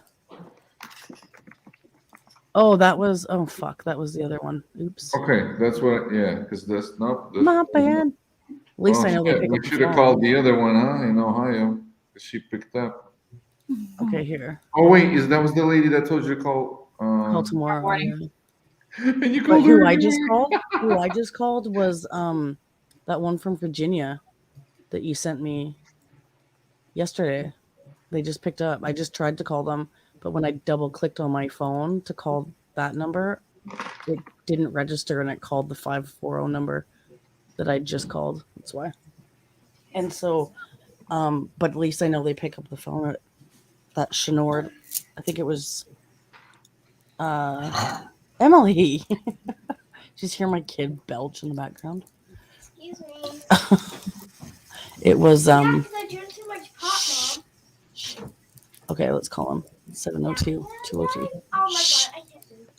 Oh, that was. Oh, fuck. That was the other one. Oops. Okay, that's what. Yeah, because that's not. My bad. At least I know they pick We up the should have phone. called the other one, huh? In Ohio, because she picked up. Okay, here. Oh wait, that was the lady that told you to call? Call tomorrow. Yeah. And you But called who her I again? just called? Who I just called was that one from Virginia that you sent me yesterday. They just picked up. I just tried to call them, but when I double clicked on my phone to call that number, it didn't register and it called the 540 number that I just called. That's why. And so, but at least I know they pick up the phone. That Shenord, I think it was Emily. Just hear my kid belch in the background. Excuse me. It was Yeah, because I drank too much pop, Mom. Okay, let's call him 702-202. Oh my god, I can't do it.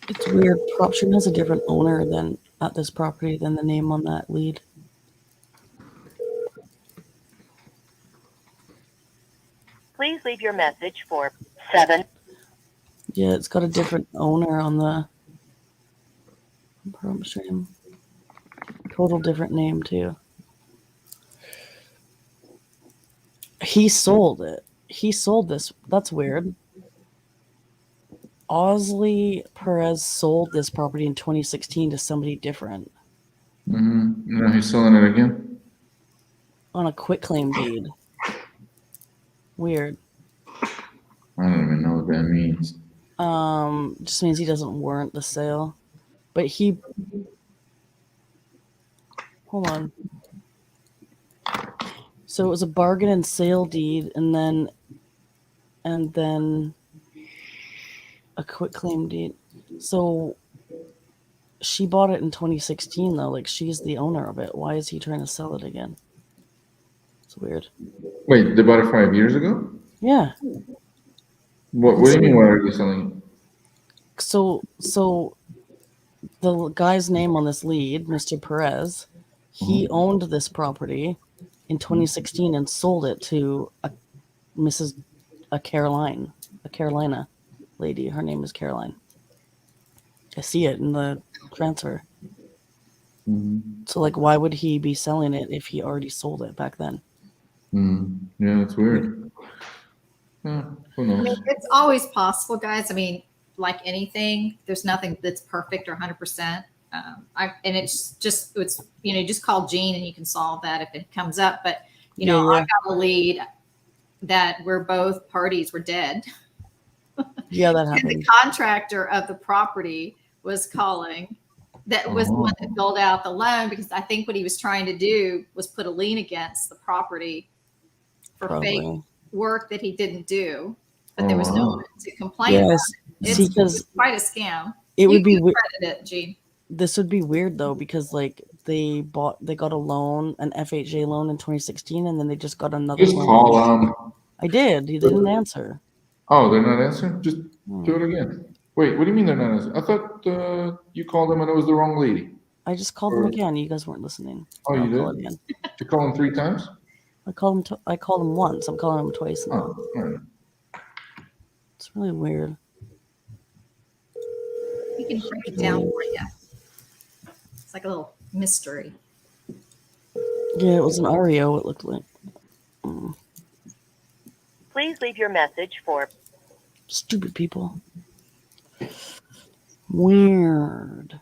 It's weird. Proption has a different owner than at this property than the name on that lead. Please leave your message for 7. Yeah, it's got a different owner on the prop stream. Total different name too. He sold it. He sold this. That's weird. Osley Perez sold this property in 2016 to somebody different Mm-hmm. Now he's selling it again. on a quitclaim deed. Weird. I don't even know what that means. Just means he doesn't warrant the sale. But he. Hold on. So it was a bargain and sale deed, and then a quitclaim deed. So She bought it in 2016 though. Like she's the owner of it. Why is he trying to sell it again? It's weird. Wait, they bought it 5 years ago? Yeah. What do you mean? Why are you selling it? So the guy's name on this lead, Mr. Perez, he owned this property in 2016 and sold it to a Carolina lady. Her name is Caroline. I see it in the transfer. So like, why would he be selling it if he already sold it back then? Yeah, that's weird. Yeah, who I knows? mean, it's always possible, guys. I mean, like anything, there's nothing that's perfect or 100%. And it's just just call Gene and you can solve that if it comes up. But I got a lead that where both parties were dead. Yeah, that And happened. the contractor of the property was calling. That was the one that filled out the loan because I think what he was trying to do was put a lien against the property for fake work that he didn't do, but there was no one to complain about it. It's quite a scam. It would be credit it, Gene. This would be weird though because like they got a loan, an FHA loan in 2016, and then they just got another Just loan. call them. I did. He didn't answer. Oh, they're not answering? Just do it again. Wait, what do you mean they're not answering? I thought you called them and it was the wrong lady. I just called them again. You guys weren't listening. Oh, you Call did? again. You call them 3 times? I called them once. I'm calling them twice now. Oh, all right. It's really weird. We can break it down for you. It's like a little mystery. Yeah, it was an REO. It looked like. Please leave your message for Stupid people. Weird.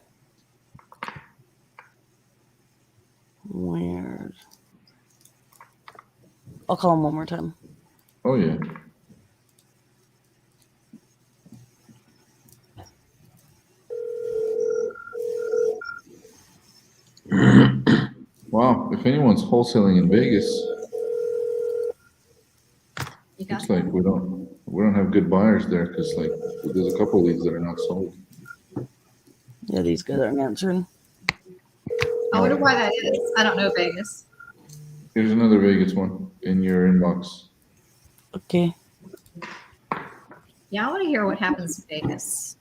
I'll call him one more time. Oh, yeah. Wow, if anyone's wholesaling in Vegas, looks like we don't have good buyers there because like there's a couple of leads that are not sold. Yeah, these guys aren't answering. I wonder why that is. I don't know Vegas. Here's another Vegas one in your inbox. Okay. Yeah, I want to hear what happens in Vegas.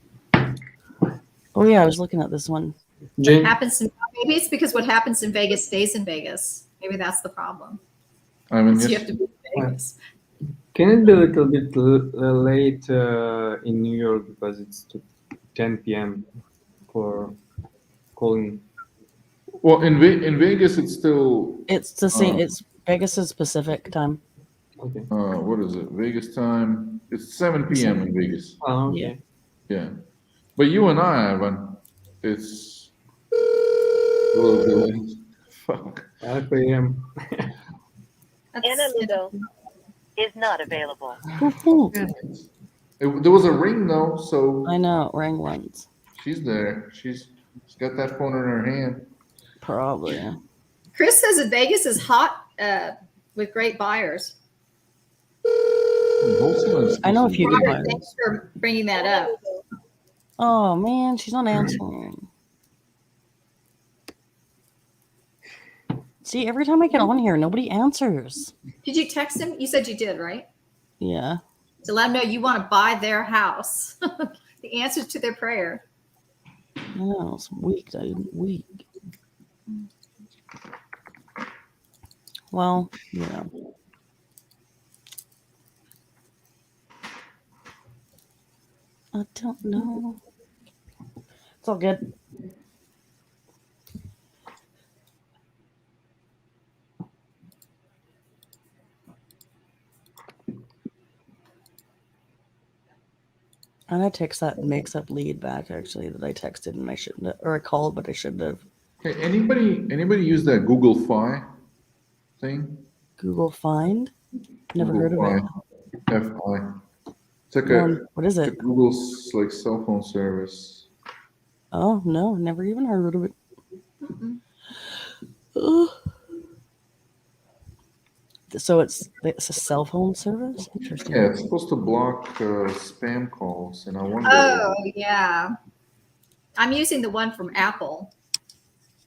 Oh yeah, I was looking at this one. What happens maybe it's because what happens in Vegas stays in Vegas. Maybe that's the problem. I mean, So you have to be in Vegas. Can it be a little bit late in New York because it's 10 p.m. for calling? Well, in Vegas, it's still. It's the same. It's Vegas' Pacific time. Okay. What is it? Vegas time. It's 7 p.m. in Vegas. Oh, okay. Yeah. But you and I, Ivan, it's a little delayed. Fuck. 5 a.m. Anna Ludo is not available. There was a ring though, so I know it rang once. she's there. She's got that phone in her hand. Probably. Chris says that Vegas is hot with great buyers. I know a few good buyers. Thanks for bringing that up. Oh man, she's not answering. See, every time I get on here, nobody answers. Did you text him? You said you did, right? Yeah. To let them know you want to buy their house. The answer to their prayer. No, it's weak, dude. Weak. Well, yeah. I don't know. It's all good. And I text that makes up lead back actually that I texted and I shouldn't have, or I called but I shouldn't have. Hey, anybody use that Google Fi thing? Google Find? Never Google heard of Fi. it. Fi. It's like what is it? It's a Google's like cell phone service. Oh no, never even heard of it. So it's a cell phone service? Interesting. Yeah, it's supposed to block spam calls, and I wonder. Oh yeah. I'm using the one from Apple.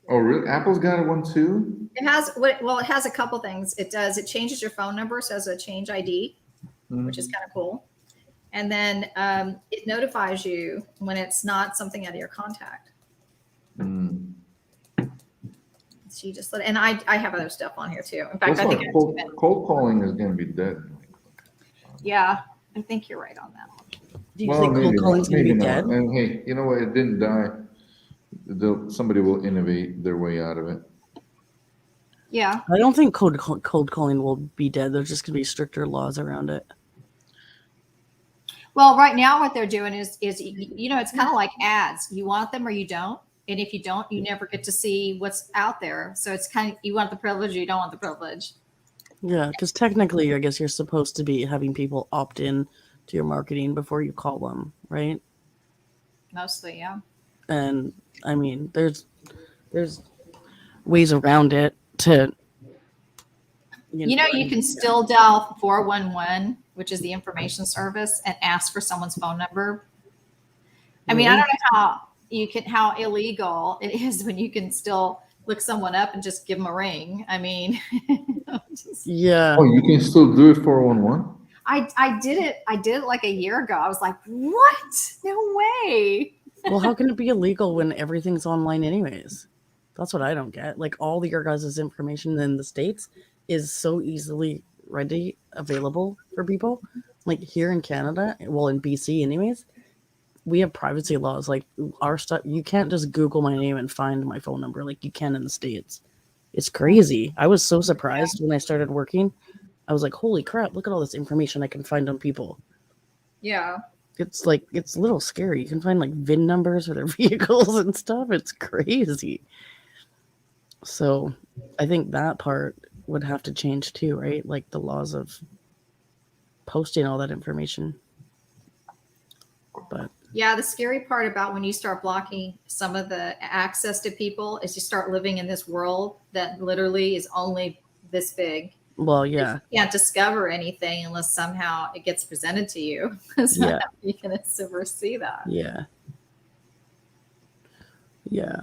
Oh, really? Apple's got one too? It has a couple things. It changes your phone number, so it has a change ID, which is kind of cool. And then it notifies you when it's not something out of your contact. So you just and I have other stuff on here too. In fact, I think cold calling is going to be dead. Yeah, I think you're right on that one. Do you think cold calling's going to be dead? And hey, you know what? It didn't die. Somebody will innovate their way out of it. Yeah. I don't think cold calling will be dead. There's just going to be stricter laws around it. Well, right now what they're doing is it's kind of like ads. You want them or you don't. And if you don't, you never get to see what's out there. So it's kind of, you want the privilege or you don't want the privilege. Yeah, because technically, I guess you're supposed to be having people opt in to your marketing before you call them, right? Mostly, yeah. And I mean, there's ways around it to. You can still dial 411, which is the information service, and ask for someone's phone number. I mean, I don't know how illegal it is when you can still look someone up and just give them a ring. I mean, yeah. Oh, you can still do it 411? I did it like a year ago. I was like, what? No way. Well, how can it be illegal when everything's online anyways? That's what I don't get. Like all your guys' information in the States is so easily ready available for people. Like here in Canada, well in BC anyways, we have privacy laws. Like our stuff, you can't just Google my name and find my phone number like you can in the States. It's crazy. I was so surprised when I started working. I was like, holy crap, look at all this information I can find on people. Yeah. It's a little scary. You can find like VIN numbers for their vehicles and stuff. It's crazy. So I think that part would have to change too, right? Like the laws of posting all that information. But yeah, the scary part about when you start blocking some of the access to people is you start living in this world that literally is only this big. Well, yeah. You can't discover anything unless somehow it gets presented to you. So Yeah. you can ever see that. Yeah. Yeah.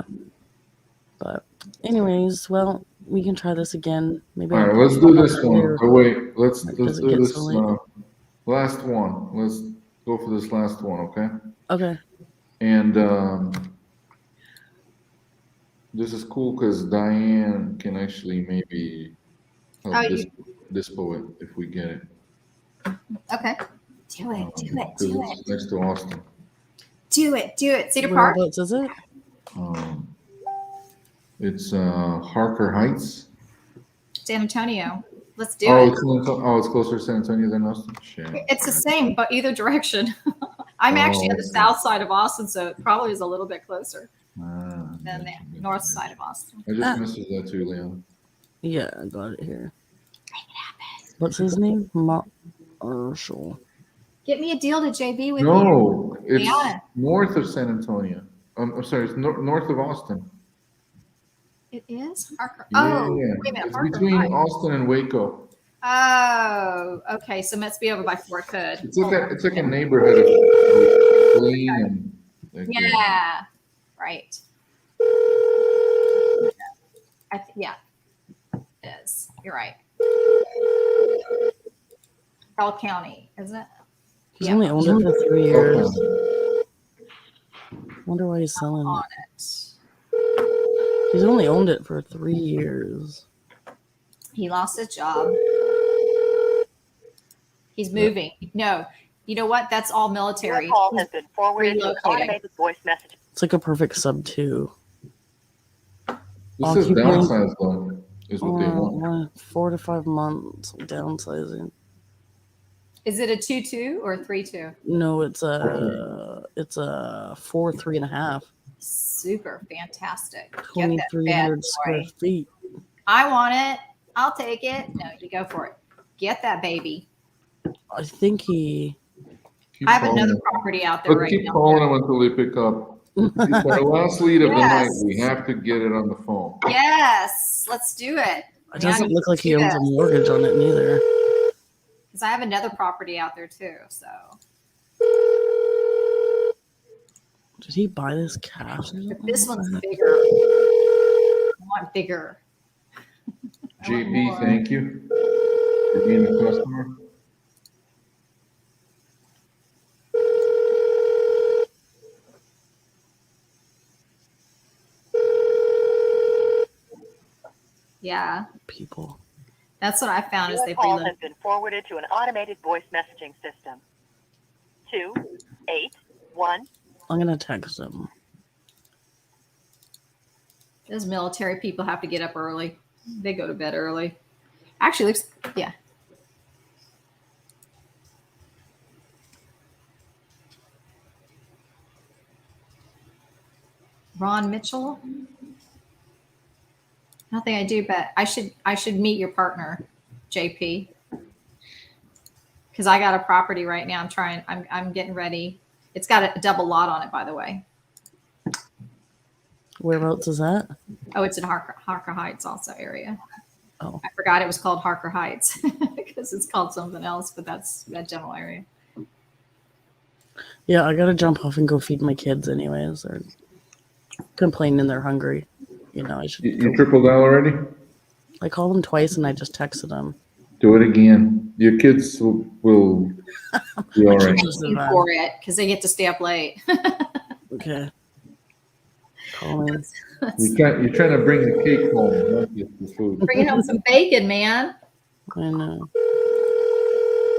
But anyways, well, we can try this again. Maybe. All right, let's do this one. Oh, wait, let's do Does it get this so late? last one. Let's go for this last one, okay? Okay. And this is cool because Diane can actually maybe help dispo it if we get it. Okay. Do it. Because it's next to Austin. Do it. Cedar Park? Whereabouts is it? It's Harker Heights. San Antonio. Let's do Oh, it. it's closer to San Antonio than Austin? Shit. It's the same, but either direction. I'm actually on the south side of Austin, so it probably is a little bit closer than the north side of Austin. I just messaged that to you, Leon. Yeah, I got it here. What's his name? Marshall. Get me a deal to JB with No, you. it's Yeah. north of San Antonio. I'm sorry, it's north of Austin. It is? Harker. Yeah, Oh, yeah. wait a minute. It's Harker between Heights. Austin and Waco. Oh, okay. So it must be over by Fort Hood. It's like a neighborhood of clean and Yeah. Right. Yeah. It is. You're right. Carroll County, isn't it? He's only owned it for 3 years. Wonder why he's selling On it. it. He's only owned it for 3 years. He lost his job. He's moving. No, you know what? That's all military. Your call has been forwarded to an Relocating. automated voice message. It's like a perfect sub 2. This is downsized though, is what they want. 4 to 5 months downsizing. Is it a 2-2 or a 3-2? No, it's a 4 3.5. Super fantastic. Get that bad 2,300 boy. square feet. I want it. I'll take it. No, you go for it. Get that baby. I think he. I have another property out there But right keep now. calling them until they pick up. It's our last lead of the night. Yes. We have to get it on the phone. Yes, let's do it. It doesn't look like he owns a mortgage on it neither. Because I have another property out there too. So Did he buy this cash? Or something? This one's bigger. I want bigger. JP, thank you for being a customer. Yeah. People. That's what I found is Your they call reload. has been forwarded to an automated voice messaging system. 281. I'm gonna text him. Those military people have to get up early. They go to bed early. Actually, looks yeah. Ron Mitchell. Nothing I do, but I should meet your partner, JP. Because I got a property right now. I'm getting ready. It's got a double lot on it, by the way. Whereabouts is that? Oh, it's in Harker Heights also area. Oh. I forgot it was called Harker Heights because it's called something else, but that's that general area. Yeah, I gotta jump off and go feed my kids anyways. They're complaining they're hungry. You know, I should. You tripled out already? I called them twice and I just texted them. Do it again. Your kids will be all right. For it because they get to stay up late. Okay. Call in. You're trying to bring the cake home, not just the food. Bringing home some bacon, man. I know.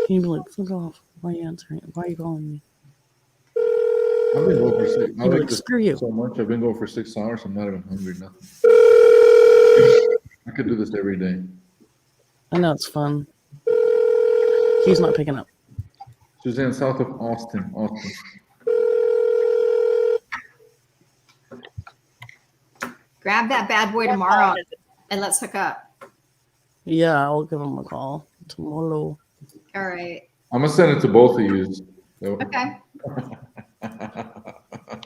Can you be like, fuck off? Why are you answering? Why are you calling me? I've been going for 6. I like this screw you so much. I've been going for 6 hours. I'm not even hungry. Nothing. I could do this every day. I know it's fun. He's not picking up. Suzanne, south of Austin. Austin. Grab that bad boy tomorrow and let's hook up. Yeah, I'll give him a call tomorrow. All right. I'm gonna send it to both of you. So. Okay.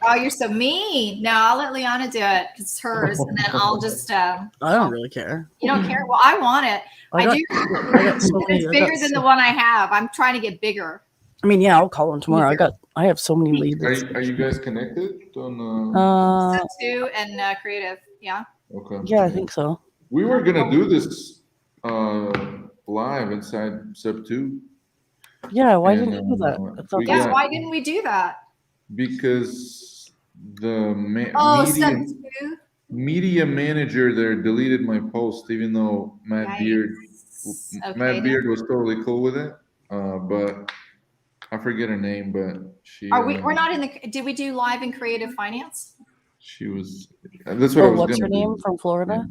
Oh, you're so mean. No, I'll let Liana do it because it's hers, and then I'll just. I don't really care. You don't care? Well, I want it. I do. It's bigger than the one I have. I'm trying to get bigger. I mean, yeah, I'll call him tomorrow. I have so many leads. Are you guys connected on? Step 2 and creative. Yeah. Okay. Yeah, I think so. We were gonna do this live inside Sub 2. Yeah, why didn't you do that? It's okay. Yeah, why didn't we do that? Because the Step 2. media manager there deleted my post, even though Matt Beard was totally cool with it. But I forget her name, but she. We're not in the. Did we do live in creative finance? She was. That's what I was. What's her gonna name do. from Florida?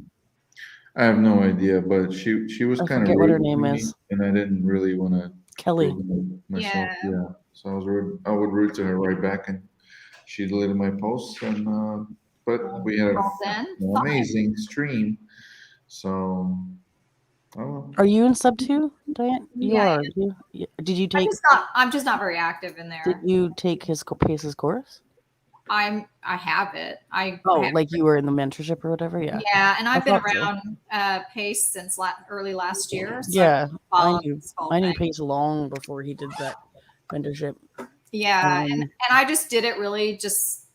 I have no idea, but she was kind of. Forget what her name is. And I didn't really want to. Kelly. Myself, yeah. So I would root to her right back, and she deleted my posts, and but we had an amazing stream. So. Oh. Are you in Sub 2, Diane? You Yeah. are. Did you take? I'm just not very active in there. Did you take his course? I have it. Like you were in the mentorship or whatever. Yeah. Yeah, and I've been thought so. around Pace since early last year. So Yeah, I I knew Pace long before he did that mentorship. Yeah, and I just did it really just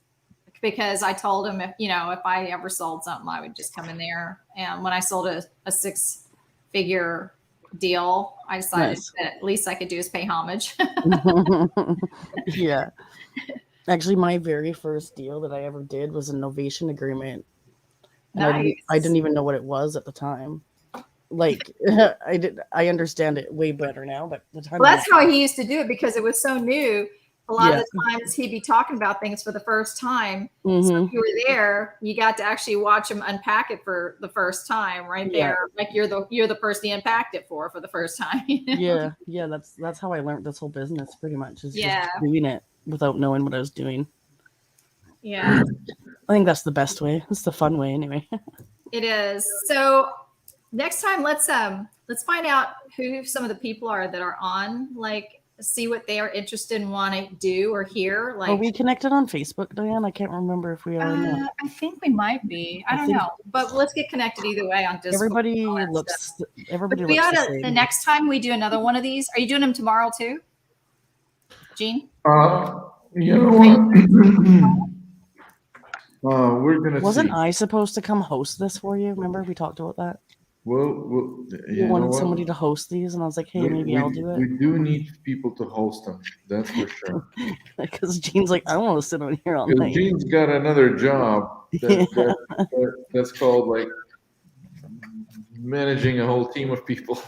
because I told him if I ever sold something, I would just come in there. And when I sold a 6-figure deal, I decided that at least I could do is pay homage. Yeah. Actually, my very first deal that I ever did was a novation agreement. And I didn't even know what it was at the time. Like I understand it way better now, but the time. Well, that's how he used to do it because it was so new. A lot of the times he'd be talking about things for the first time. Mm-hmm. So if you were there, you got to actually watch him unpack it for the first time right there. Like you're the person he unpacked it for the first time. Yeah. That's how I learned this whole business pretty much. Is Yeah. just doing it without knowing what I was doing. Yeah. I think that's the best way. It's the fun way anyway. It is. So next time let's find out who some of the people are that are on, like see what they are interested in want to do or hear. Like, are we connected on Facebook, Diane? I can't remember if we are or not. I think we might be. I don't know. But let's get connected either way on Discord. Everybody looks the same. The next time we do another one of these, are you doing them tomorrow too? Gene? You know what? We're gonna Wasn't see. I supposed to come host this for you? Remember we talked about that? Well, You you know wanted what? somebody to host these, and I was like, hey, maybe I'll do it. We do need people to host them. That's for sure. Because Gene's like, I don't want to sit on here all Because night. Gene's got another job that's called like managing a whole team of people.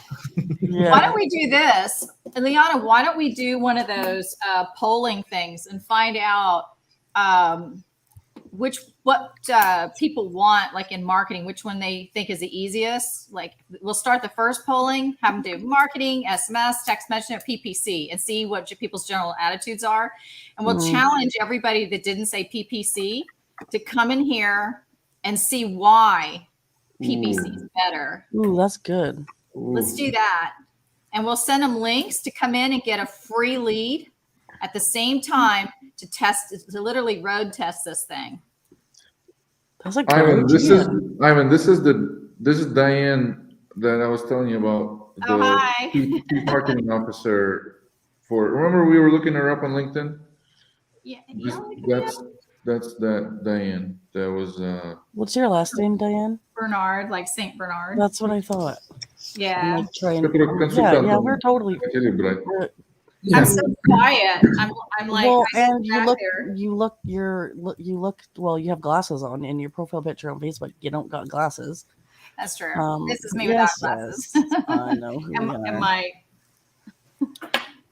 Why don't we do this, Liana? Why don't we do one of those polling things and find out what people want, like in marketing, which one they think is the easiest. Like we'll start the first polling, have them do marketing, SMS, text messaging, or PPC, and see what people's general attitudes are. And we'll challenge everybody that didn't say PPC to come in here and see why PPC is better. Ooh, that's good. Let's do that. And we'll send them links to come in and get a free lead at the same time to test, to literally road test this thing. That's like Ivan, this is Diane that I was telling you about. Hi. Chief marketing officer for. Remember we were looking her up on LinkedIn. Yeah. That's that Diane. That was. What's your last name, Diane? Bernard, like Saint Bernard. That's what I thought. Yeah. I'm like trying. Yeah, we're totally. I'm so quiet. I'm like. Well, I and you look. Well, you have glasses on in your profile picture on Facebook. You don't got glasses. That's true. This is me yes, without glasses. Yes. I know. and my.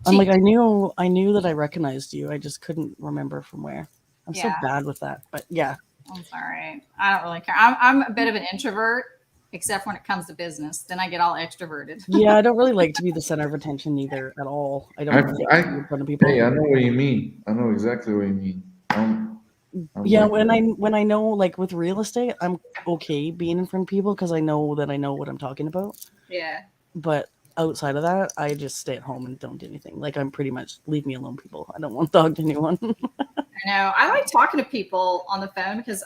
I'm like, I knew that I recognized you. I just couldn't remember from where. I'm so Yeah. bad with that, but yeah. I'm sorry. I don't really care. I'm a bit of an introvert, except when it comes to business. Then I get all extroverted. Yeah, I don't really like to be the center of attention either at all. I don't like to be in front of people. Hey, I know what you mean. I know exactly what you mean. I'm yeah, like, when I know, like with real estate, I'm okay being in front of people because I know what I'm talking about. Yeah. But outside of that, I just stay at home and don't do anything. Like I'm pretty much leave me alone, people. I don't want to talk to anyone. I know. I like talking to people on the phone because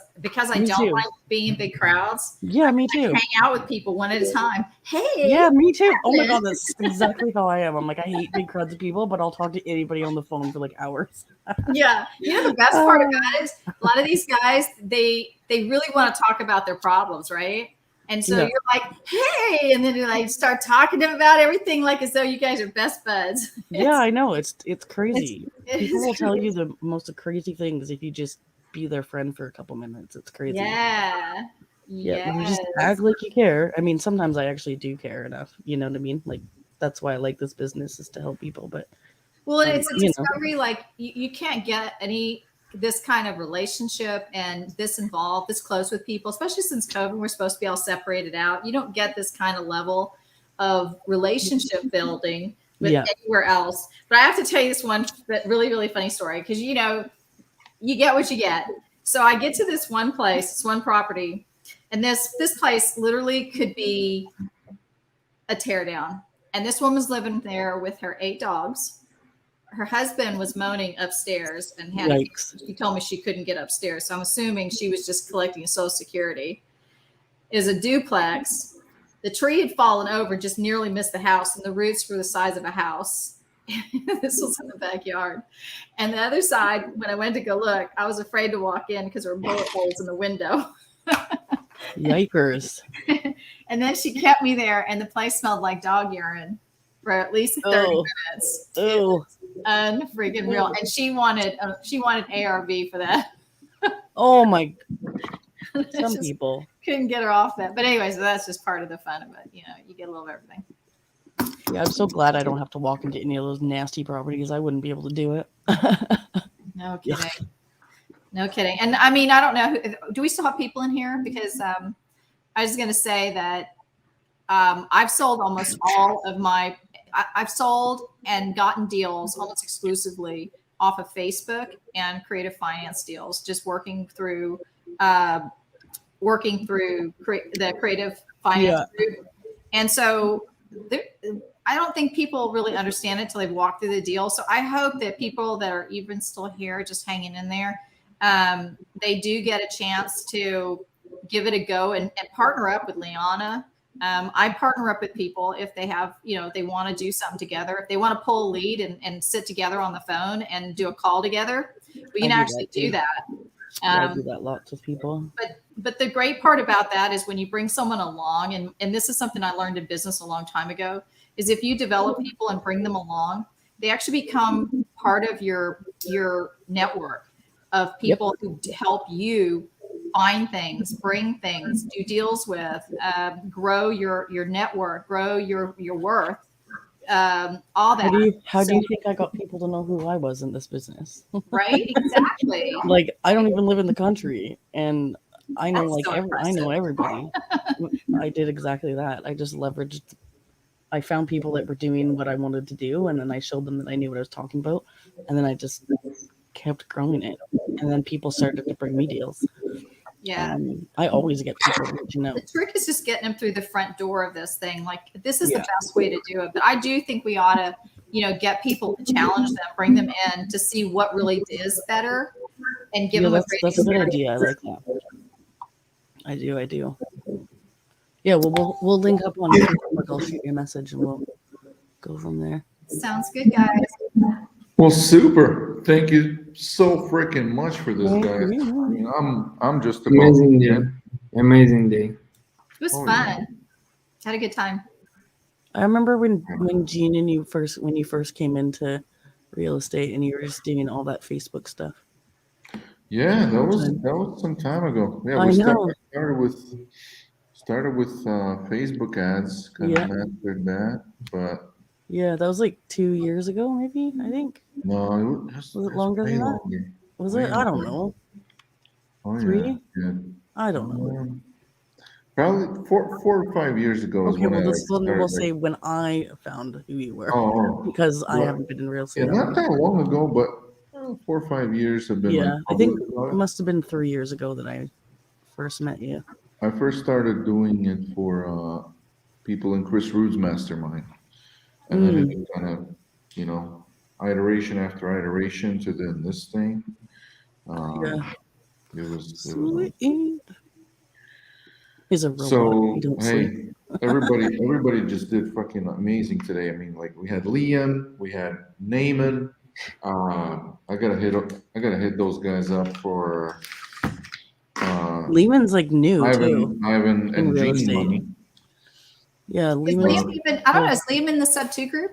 I Me don't too. like being in big crowds. Yeah, me too. I hang out with people one at a time. Hey. Yeah, me too. Oh my god, that's exactly how I am. I'm like, I hate big crowds of people, but I'll talk to anybody on the phone for like hours. Yeah. You know the best part about it is a lot of these guys, they really want to talk about their problems, right? And so Yeah. you're like, hey, and then you like start talking to them about everything like as though you guys are best buds. Yeah, I know. It's crazy. It People is will tell you crazy. the most crazy things if you just be their friend for a couple minutes. It's crazy. Yeah. Yeah, you just Yes. act like you care. I mean, sometimes I actually do care enough. You know what I mean? Like that's why I like this business is to help people. But Well, it's a you know. discovery like you can't get this kind of relationship and this involved, this close with people, especially since COVID, we're supposed to be all separated out. You don't get this kind of level of relationship building with anywhere else. But I have to tell you this one really, really funny story because, you know, you get what you get. So I get to this one place, this one property, and this place literally could be a teardown. And this woman's living there with her 8 dogs. Her husband was moaning upstairs and she told me she couldn't get upstairs. So I'm assuming she was just collecting Social Security. It was a duplex. The tree had fallen over, just nearly missed the house, and the roots were the size of a house. This was in the backyard. And the other side, when I went to go look, I was afraid to walk in because there were bullet holes in the window. Yikers. And then she kept me there, and the place smelled like dog urine for at least 30 minutes. Oh. Unfreaking real. And she wanted ARV for that. Oh my. Some people couldn't get her off that. But anyway, so that's just part of the fun of it. You know, you get a little of everything. Yeah, I'm so glad I don't have to walk into any of those nasty properties. I wouldn't be able to do it. No kidding. No kidding. And I mean, I don't know. Do we still have people in here? Because I was going to say that I've sold almost all of I've sold and gotten deals almost exclusively off of Facebook and creative finance deals, just working through the creative finance group. And so I don't think people really understand it until they've walked through the deal. So I hope that people that are even still here, just hanging in there, they do get a chance to give it a go and partner up with Liana. I partner up with people if they have, if they want to do something together, if they want to pull a lead and sit together on the phone and do a call together, we can actually do that. I do that lots with people. But the great part about that is when you bring someone along, and this is something I learned in business a long time ago, is if you develop people and bring them along, they actually become part of your network of people who help you find things, bring things, do deals with, grow your network, grow your worth, all that. How do you think I got people to know who I was in this business? Right? Exactly. Like, I don't even live in the country, and I know That's so I know impressive. everybody. I did exactly that. I just leveraged. I found people that were doing what I wanted to do, and then I showed them that I knew what I was talking about, and then I just kept growing it. And then people started to bring me deals. Yeah. I always get people reaching out. The trick is just getting them through the front door of this thing. Like, this is the Yeah. best way to do it. But I do think we ought to, get people to challenge them, bring them in to see what really is better, and give them a great that's a good experience. idea. I like that. I do. Yeah, we'll link up on Facebook. I'll shoot you a message and we'll go from there. Sounds good, guys. Well, super. Thank you so freaking much for this, Thank guys. you. I mean, I'm just about Amazing day. Amazing day. It was Oh, fun. yeah. Had a good time. I remember when Gene and you first came into real estate and you were just doing all that Facebook stuff. Yeah, that was some time ago. Yeah, I we know. started with Facebook ads, kind Yeah. of mastered that, but Yeah, that was like 2 years ago, maybe. I think. no, Was it longer way than that? longer. Was Way it? I don't longer. know. Oh 3? yeah. I don't know. Probably 4 or 5 years ago is Okay, when well, I this one started. we'll say when I found who you were, Oh, because I well, haven't been in real yeah, estate. not that long ago, but 4 or 5 years have been like Yeah, I think public about it must have been 3 years ago that I first met you. I first started doing it for people in Chris Rude's mastermind, and then it kind of, iteration after iteration to then this thing. Yeah. It was Sweet. He's a robot. so. He don't Hey, sleep. everybody just did fucking amazing today. I mean, like we had Liam, we had Naaman. I gotta hit those guys up for. Lehman's like new too. Ivan in and real Genie estate. Money. Yeah, Is Lehman's. Liam even, I don't know, is Liam in the sub 2 group?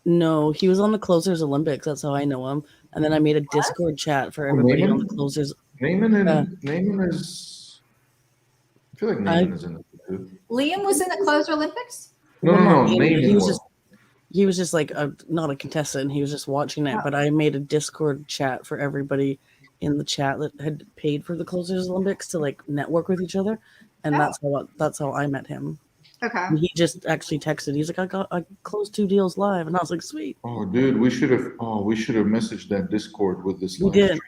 No, he was on the Closers Olympics. That's how I know him. And then I made a Discord chat for everybody on the Closers. Naaman is. I feel like Naaman is in it too. Liam was in the Closer Olympics? No, Naaman He was just like not a contestant. He was just watching it. Oh. But I made a Discord chat for everybody in the chat that had paid for the Closers Olympics to like network with each other, and that's how I met him. Okay. And he just actually texted. He's like, I closed 2 deals live, and I was like, sweet. Oh, dude, we should have messaged that Discord with this. We did.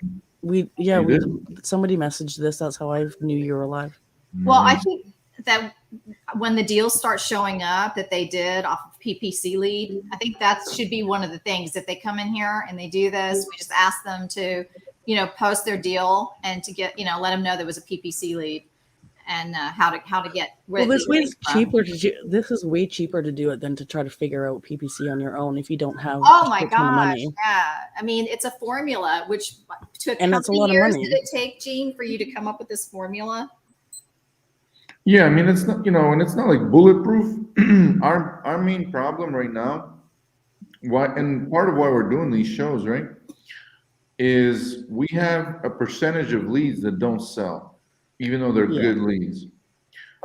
You did? Somebody messaged this. That's how I knew you were alive. Well, I think that when the deals start showing up that they did off of PPC lead, I think that should be one of the things. If they come in here and they do this, we just ask them to, post their deal and to get, let them know there was a PPC lead and how to get. Well, this way cheaper to do. This is way cheaper to do it than to try to figure out PPC on your own if you don't have. Oh my a ton of gosh! money. Yeah, I mean it's a formula. Which took And how that's a many lot of years money. did it take, Gene, for you to come up with this formula? Yeah, I mean it's not and it's not like bulletproof. Our main problem right now, and part of why we're doing these shows, right, is we have a percentage of leads that don't sell, even though they're good leads.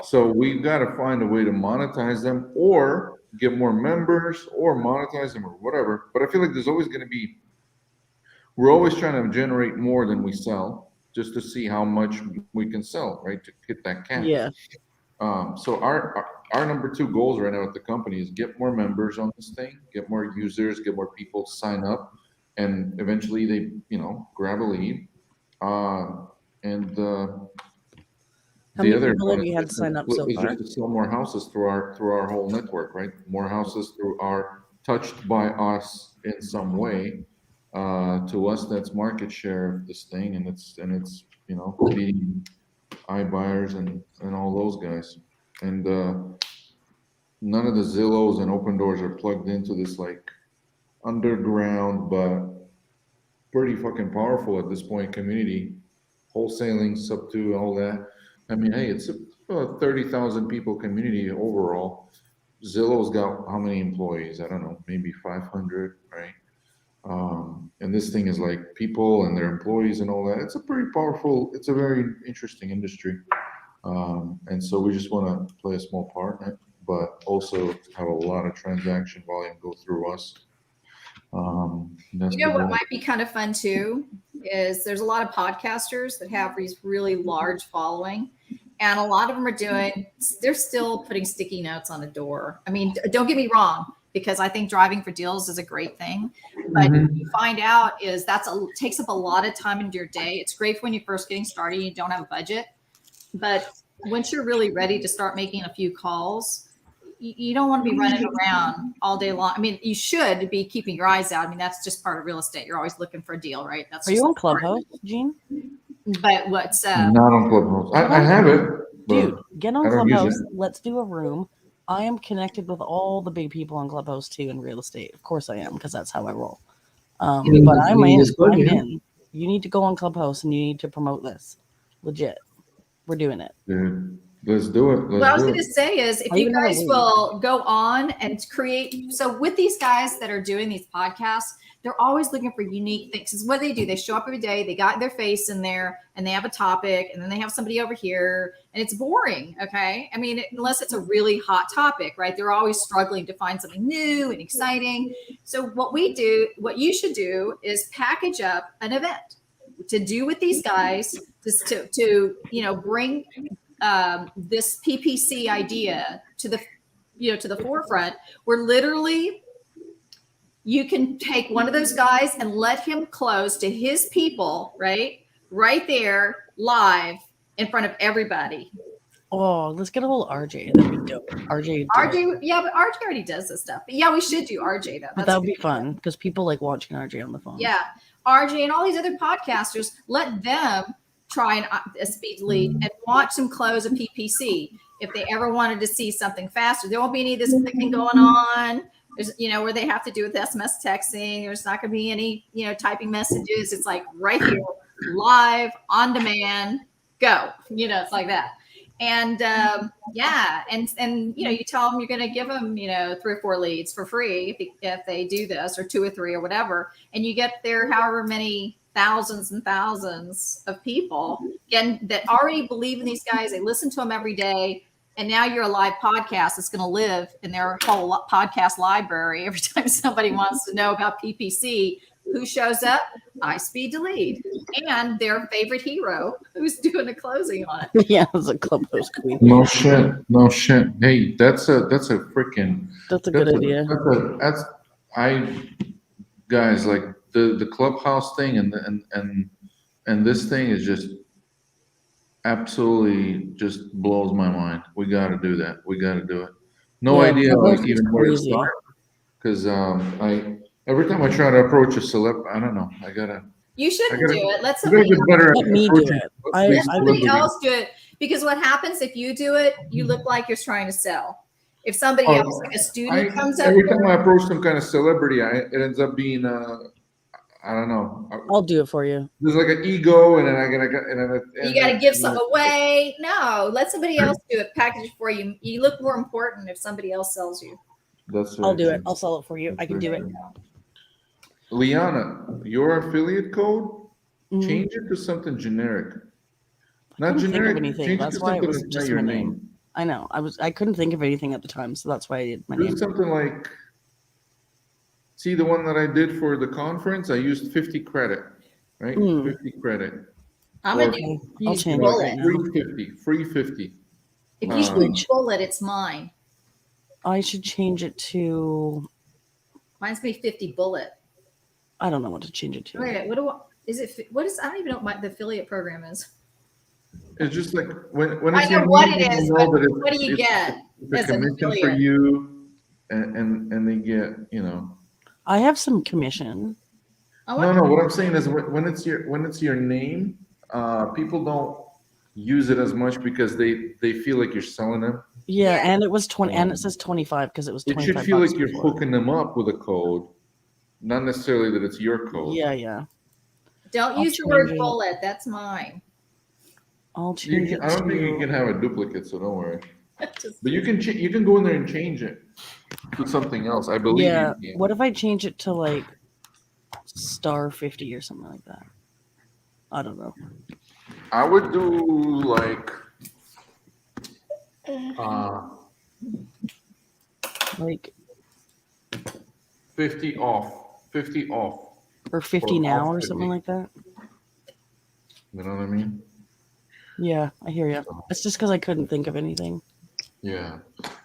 So we've got to find a way to monetize them, or get more members, or monetize them, or whatever. But I feel like there's always going to be. We're always trying to generate more than we sell, just to see how much we can sell, right, to hit that cap. Yeah. So our number 2 goals right now at the company is get more members on this thing, get more users, get more people to sign up, and eventually they, grab a lead. How many people have you had to sign up so is far? just to sell more houses through our whole network, right? More houses through our touched by us in some way. To us, that's market share of this thing, and it's beating iBuyers and all those guys. And none of the Zillows and Open Doors are plugged into this like underground but pretty fucking powerful at this point community wholesaling, sub to all that. I mean, hey, it's a 30,000 people community overall. Zillow's got how many employees? I don't know, maybe 500, right? And this thing is like people and their employees and all that. It's a pretty powerful, it's a very interesting industry. And so we just want to play a small part in it, but also have a lot of transaction volume go through us. That's You know the what goal. might be kind of fun too is there's a lot of podcasters that have these really large following, and a lot of them they're still putting sticky notes on the door. I mean, don't get me wrong, because I think driving for deals is a great thing, but what you find out is takes up a lot of time in your day. It's great for when you're first getting started, you don't have a budget, but once you're really ready to start making a few calls, you don't want to be running around all day long. I mean, you should be keeping your eyes out. I mean, that's just part of real estate. You're always looking for a deal, right? That's Are you on Clubhouse, Gene? But what's Not on Clubhouse. I have it, Dude, but get I on don't use Clubhouse. it. Let's do a room. I am connected with all the big people on Clubhouse too in real estate. Of course I am, because that's how I roll. But I'm in. I'm in. You need to go on Clubhouse and you need to promote this. Legit. We're doing it. Dude, let's do it. What I was going to say is if I you even have a guys link. will go on and create, so with these guys that are doing these podcasts, they're always looking for unique things. This is what they do. They show up every day, they got their face in there, and they have a topic, and then they have somebody over here, and it's boring, okay? I mean, unless it's a really hot topic, right? They're always struggling to find something new and exciting. So what you should do is package up an event to do with these guys, just to bring this PPC idea to the forefront, where literally you can take one of those guys and let him close to his people, right there, live in front of everybody. Oh, let's get a little RJ. That'd be dope. RJ, yeah, but RJ already does this stuff. But yeah, we should do RJ though. but that would be fun because people like watching RJ on the phone. Yeah, RJ and all these other podcasters, let them try and SpeedToLead and watch them close a PPC. If they ever wanted to see something faster, there won't be any of this clicking going on. There's, where they have to do with SMS texting. There's not going to be any, typing messages. It's like right here, live, on demand, go. It's like that. And yeah, and you tell them you're going to give them 3 or 4 leads for free if they do this, or 2 or 3 or whatever, and you get there however many thousands and thousands of people again that already believe in these guys. They listen to them every day, and now you're a live podcast that's going to live in their whole podcast library. Every time somebody wants to know about PPC, who shows up? iSpeedToLead and their favorite hero who's doing the closing on it. Yeah, it's a Clubhouse queen. No shit. Hey, that's a freaking. That's a good idea. Guys, like the Clubhouse thing and this thing is just absolutely just blows my mind. We got to do that. We got to do it. No idea like even where to start, because every time I try to approach a celeb, I don't know. You shouldn't do it. Let somebody somebody better Let me do it. Let somebody else do it, because what happens if you do it, you look like you're trying to sell. If somebody else, like a student, comes up, every time I approach some kind of celebrity, it ends up being I don't know. I'll do it for you. There's like an ego, and then you got to give something away. No, let somebody else do it. Package it for you. You look more important if somebody else sells you. I'll do it. I'll sell it for you. I can do it. Liana, your affiliate code, change it to something generic. Not generic. Anything. That's why it was just my name. I know. I couldn't think of anything at the time, so that's why I did my name. Something like, see the one that I did for the conference, I used 50 credit, right? 50 credit. I'm going to use Bullet. Free 50. If you use Bullet, it's mine. I should change it to. Mine's going to be 50 Bullet. I don't know what to change it to. Wait, what is, I don't even know what the affiliate program is. It's just like when I it's know what it is, but what do you get as a commission for you, and they get I have some commission. No. What I'm saying is when it's your name, people don't use it as much because they feel like you're selling them. Yeah, and it was 20, and it says 25 because it was 25. It should feel like you're hooking them up with a code, not necessarily that it's your code. Yeah. Don't use the word Bullet. That's mine. I'll change it I don't think you can to. have a duplicate, so don't worry. But you can go in there and change it to something else. I believe Yeah. you can. What if I change it to like star 50 or something like that? I don't know. I would do like Like 50 off. 50 off. or 50 Or now off or 50. something like that. You know what I mean? Yeah, I hear you. It's just because I couldn't think of anything. Yeah.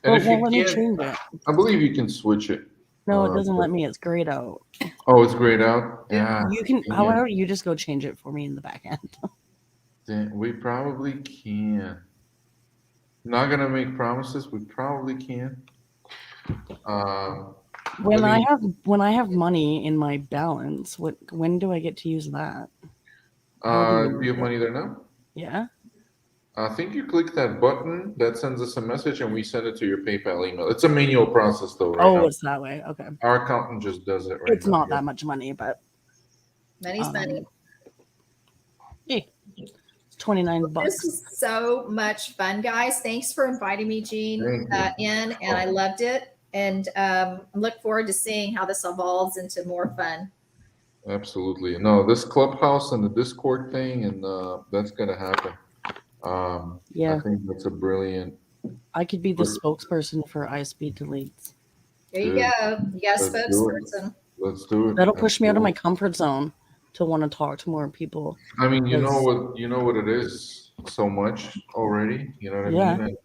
And Well, if it won't you let me can't, change it. I believe you can switch it. No, it doesn't let me. It's grayed out. Oh, it's grayed out? Yeah. You can. dang How it. about you just go change it for me in the back end? We probably can. Not gonna make promises. We probably can. When Let me. when I have money in my balance, when do I get to use that? How do Do you have money there now? Yeah. I think you click that button that sends us a message and we send it to your PayPal email. It's a manual process though, right Oh, now. it's that way. Okay. Our accountant just does it right It's now. not that much money, but Money's money. hey, it's $29. This was so much fun, guys. Thanks for inviting me, Gene, Thank you. in, and I loved it. And I look forward to seeing how this evolves into more fun. Absolutely. No, this clubhouse and the Discord thing, and that's gonna happen. Yeah. I think that's a brilliant. I could be the spokesperson for iSpeedToLead. There you Good. go. You got a Let's do it. spokesperson. Let's do it. That'll push me out of my Absolutely. comfort zone to want to talk to more people. I mean, you know because- what it is so much already. You know what Yeah. I mean?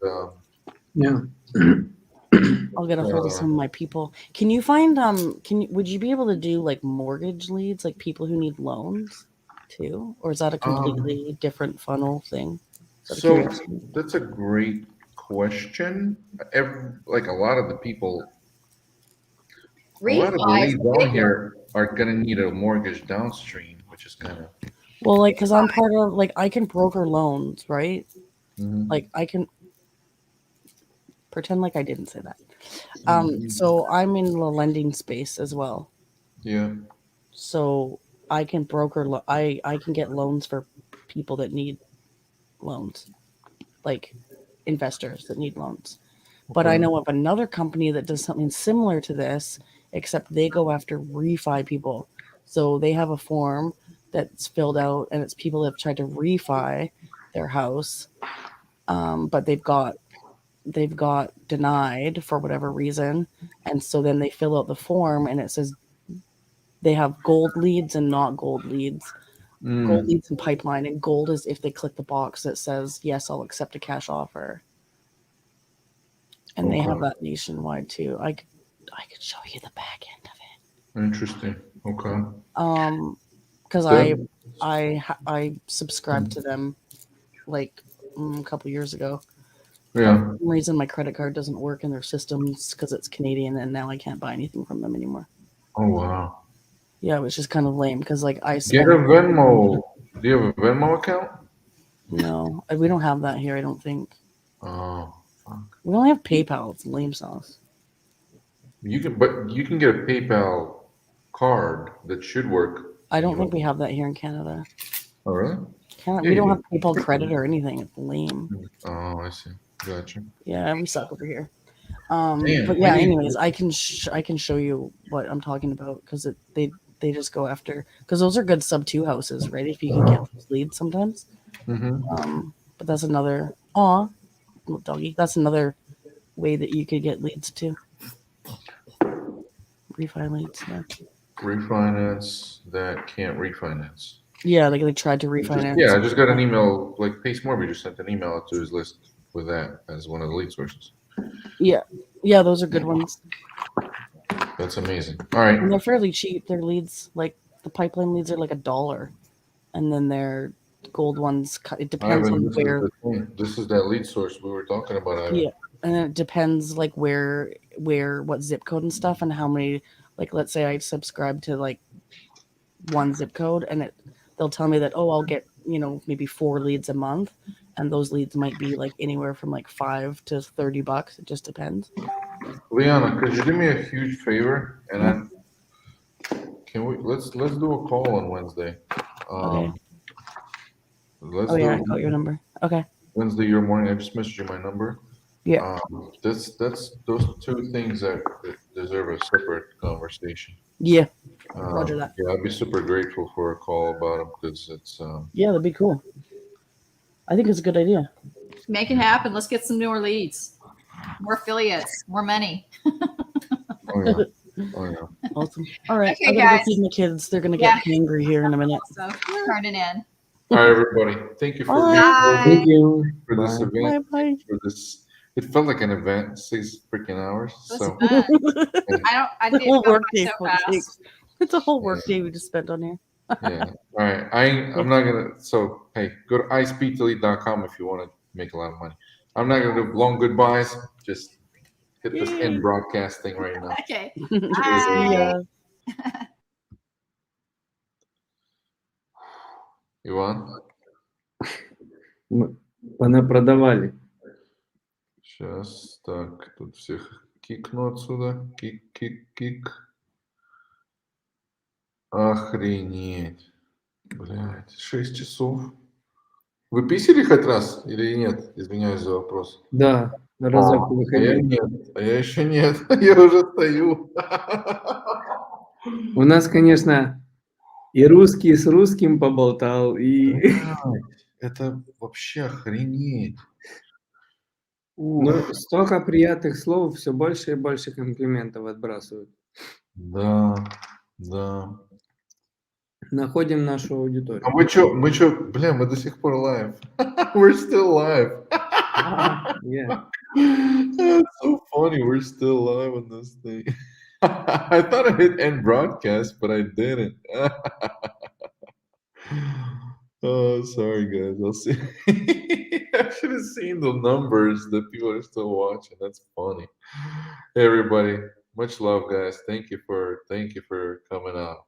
And, Yeah. I'll get a hold of some of my people. Can you find would you be able to do like mortgage leads, like people who need loans too? Or is that a completely different funnel thing? So that's a great question. Like a lot of the people, a lot of the Refi is leads on bigger. here are gonna need a mortgage downstream, which is kind of. Well, like, because I'm part of, like, I can broker loans, right? Mhm. Like, I can pretend like I didn't say that. So I'm in the lending space as well. Yeah. So I can broker, I can get loans for people that need loans, like investors that need loans. But I Okay. know of another company that does something similar to this, except they go after refi people. So they have a form that's filled out, and it's people that have tried to refi their house, but they've got denied for whatever reason, and so then they fill out the form, and it says they have gold leads and not gold leads. Gold leads and pipeline, and gold is if they click the box that says yes, I'll accept a cash offer. And they have that nationwide too. I could show you the back end of it. Interesting. Okay. Because Good. I subscribed to them like a couple years ago. Yeah. For some reason my credit card doesn't work in their systems because it's Canadian, and now I can't buy anything from them anymore. Oh wow. Yeah, it was just kind of lame because like I Get spent. a Venmo. Do you have a Venmo account? No, we don't have that here. I don't think. Oh, fuck. We only have PayPal. It's lame sauce. You can get a PayPal card that should work. I don't think we have that here in Canada. Oh really? We don't have PayPal credit or anything. It's lame. Oh, I see. Gotcha. Yeah, we suck over here. Damn, But yeah, we need- anyways, I can show you what I'm talking about because they just go after, because those are good sub 2 houses, right? If you can get those leads sometimes. But that's another doggy. That's another way that you could get leads too. Refi leads, yeah. Refinance that can't refinance. Yeah, like they tried to refinance. Yeah, I just got an email. Like Pace Morby just sent an email out to his list with that as one of the lead sources. Yeah, those are good ones. That's amazing. All right. And they're fairly cheap. Their leads, like the pipeline leads, are like $1, and then their gold ones. It depends on where. This is that lead source we were talking about. Ivan. Yeah, and then it depends like where, what zip code and stuff, and how many. Like, let's say I subscribe to like one zip code, and they'll tell me that, oh, I'll get maybe 4 leads a month, and those leads might be like anywhere from like $5 to $30. It just depends. Liana, could you do me a huge favor? And then let's do a call on Wednesday. Okay. Let's Oh do yeah, I it got your number. Okay. Wednesday your morning. I just messaged you my number. Yeah. That's those two things that deserve a separate conversation. Yeah. Roger that. Yeah, I'd be super grateful for a call about them because it's Yeah, that'd be cool. I think it's a good idea. Make it happen. Let's get some newer leads, more affiliates, more money. Oh yeah. Oh yeah. Awesome. All right, Okay, I gotta guys. go feed my kids. They're gonna Yeah. get hangry here in a minute. So turning in. All right, everybody. Thank you for Bye. being Bye. over Thank you. for this Bye. event. Bye. Bye. For this, it felt like an event. 6 freaking hours. It was So fun. I The did whole go work by day so for God's fast. sakes. It's a whole work day we just spent on here. yeah. All right. I'm not gonna. So hey, go to iSpeedToLead.com if you want to make a lot of money. I'm not gonna do long goodbyes. Just hit this end broadcast thing right now. Okay. See ya. Иван? Понапродавали. Сейчас, так, тут всех кикну отсюда. Кик. Охренеть. Блядь, 6 часов. Вы писали хоть раз или нет? Извиняюсь за вопрос. Да, разок А я выходил. нет. А я еще нет. Я уже стою. У нас, конечно, и русский с русским поболтал, и... Блядь, это вообще охренеть. Ну, столько приятных слов, все больше и больше комплиментов отбрасывают. Да. Находим нашу аудиторию. А мы чё, бля, мы до сих пор live. We're still live. Yeah. That's so funny. We're still live on this thing. I thought I hit end broadcast, but I didn't. Oh, sorry guys. I'll see. I should have seen the numbers that people are still watching. That's funny. Hey everybody, much love, guys. Thank you for coming out.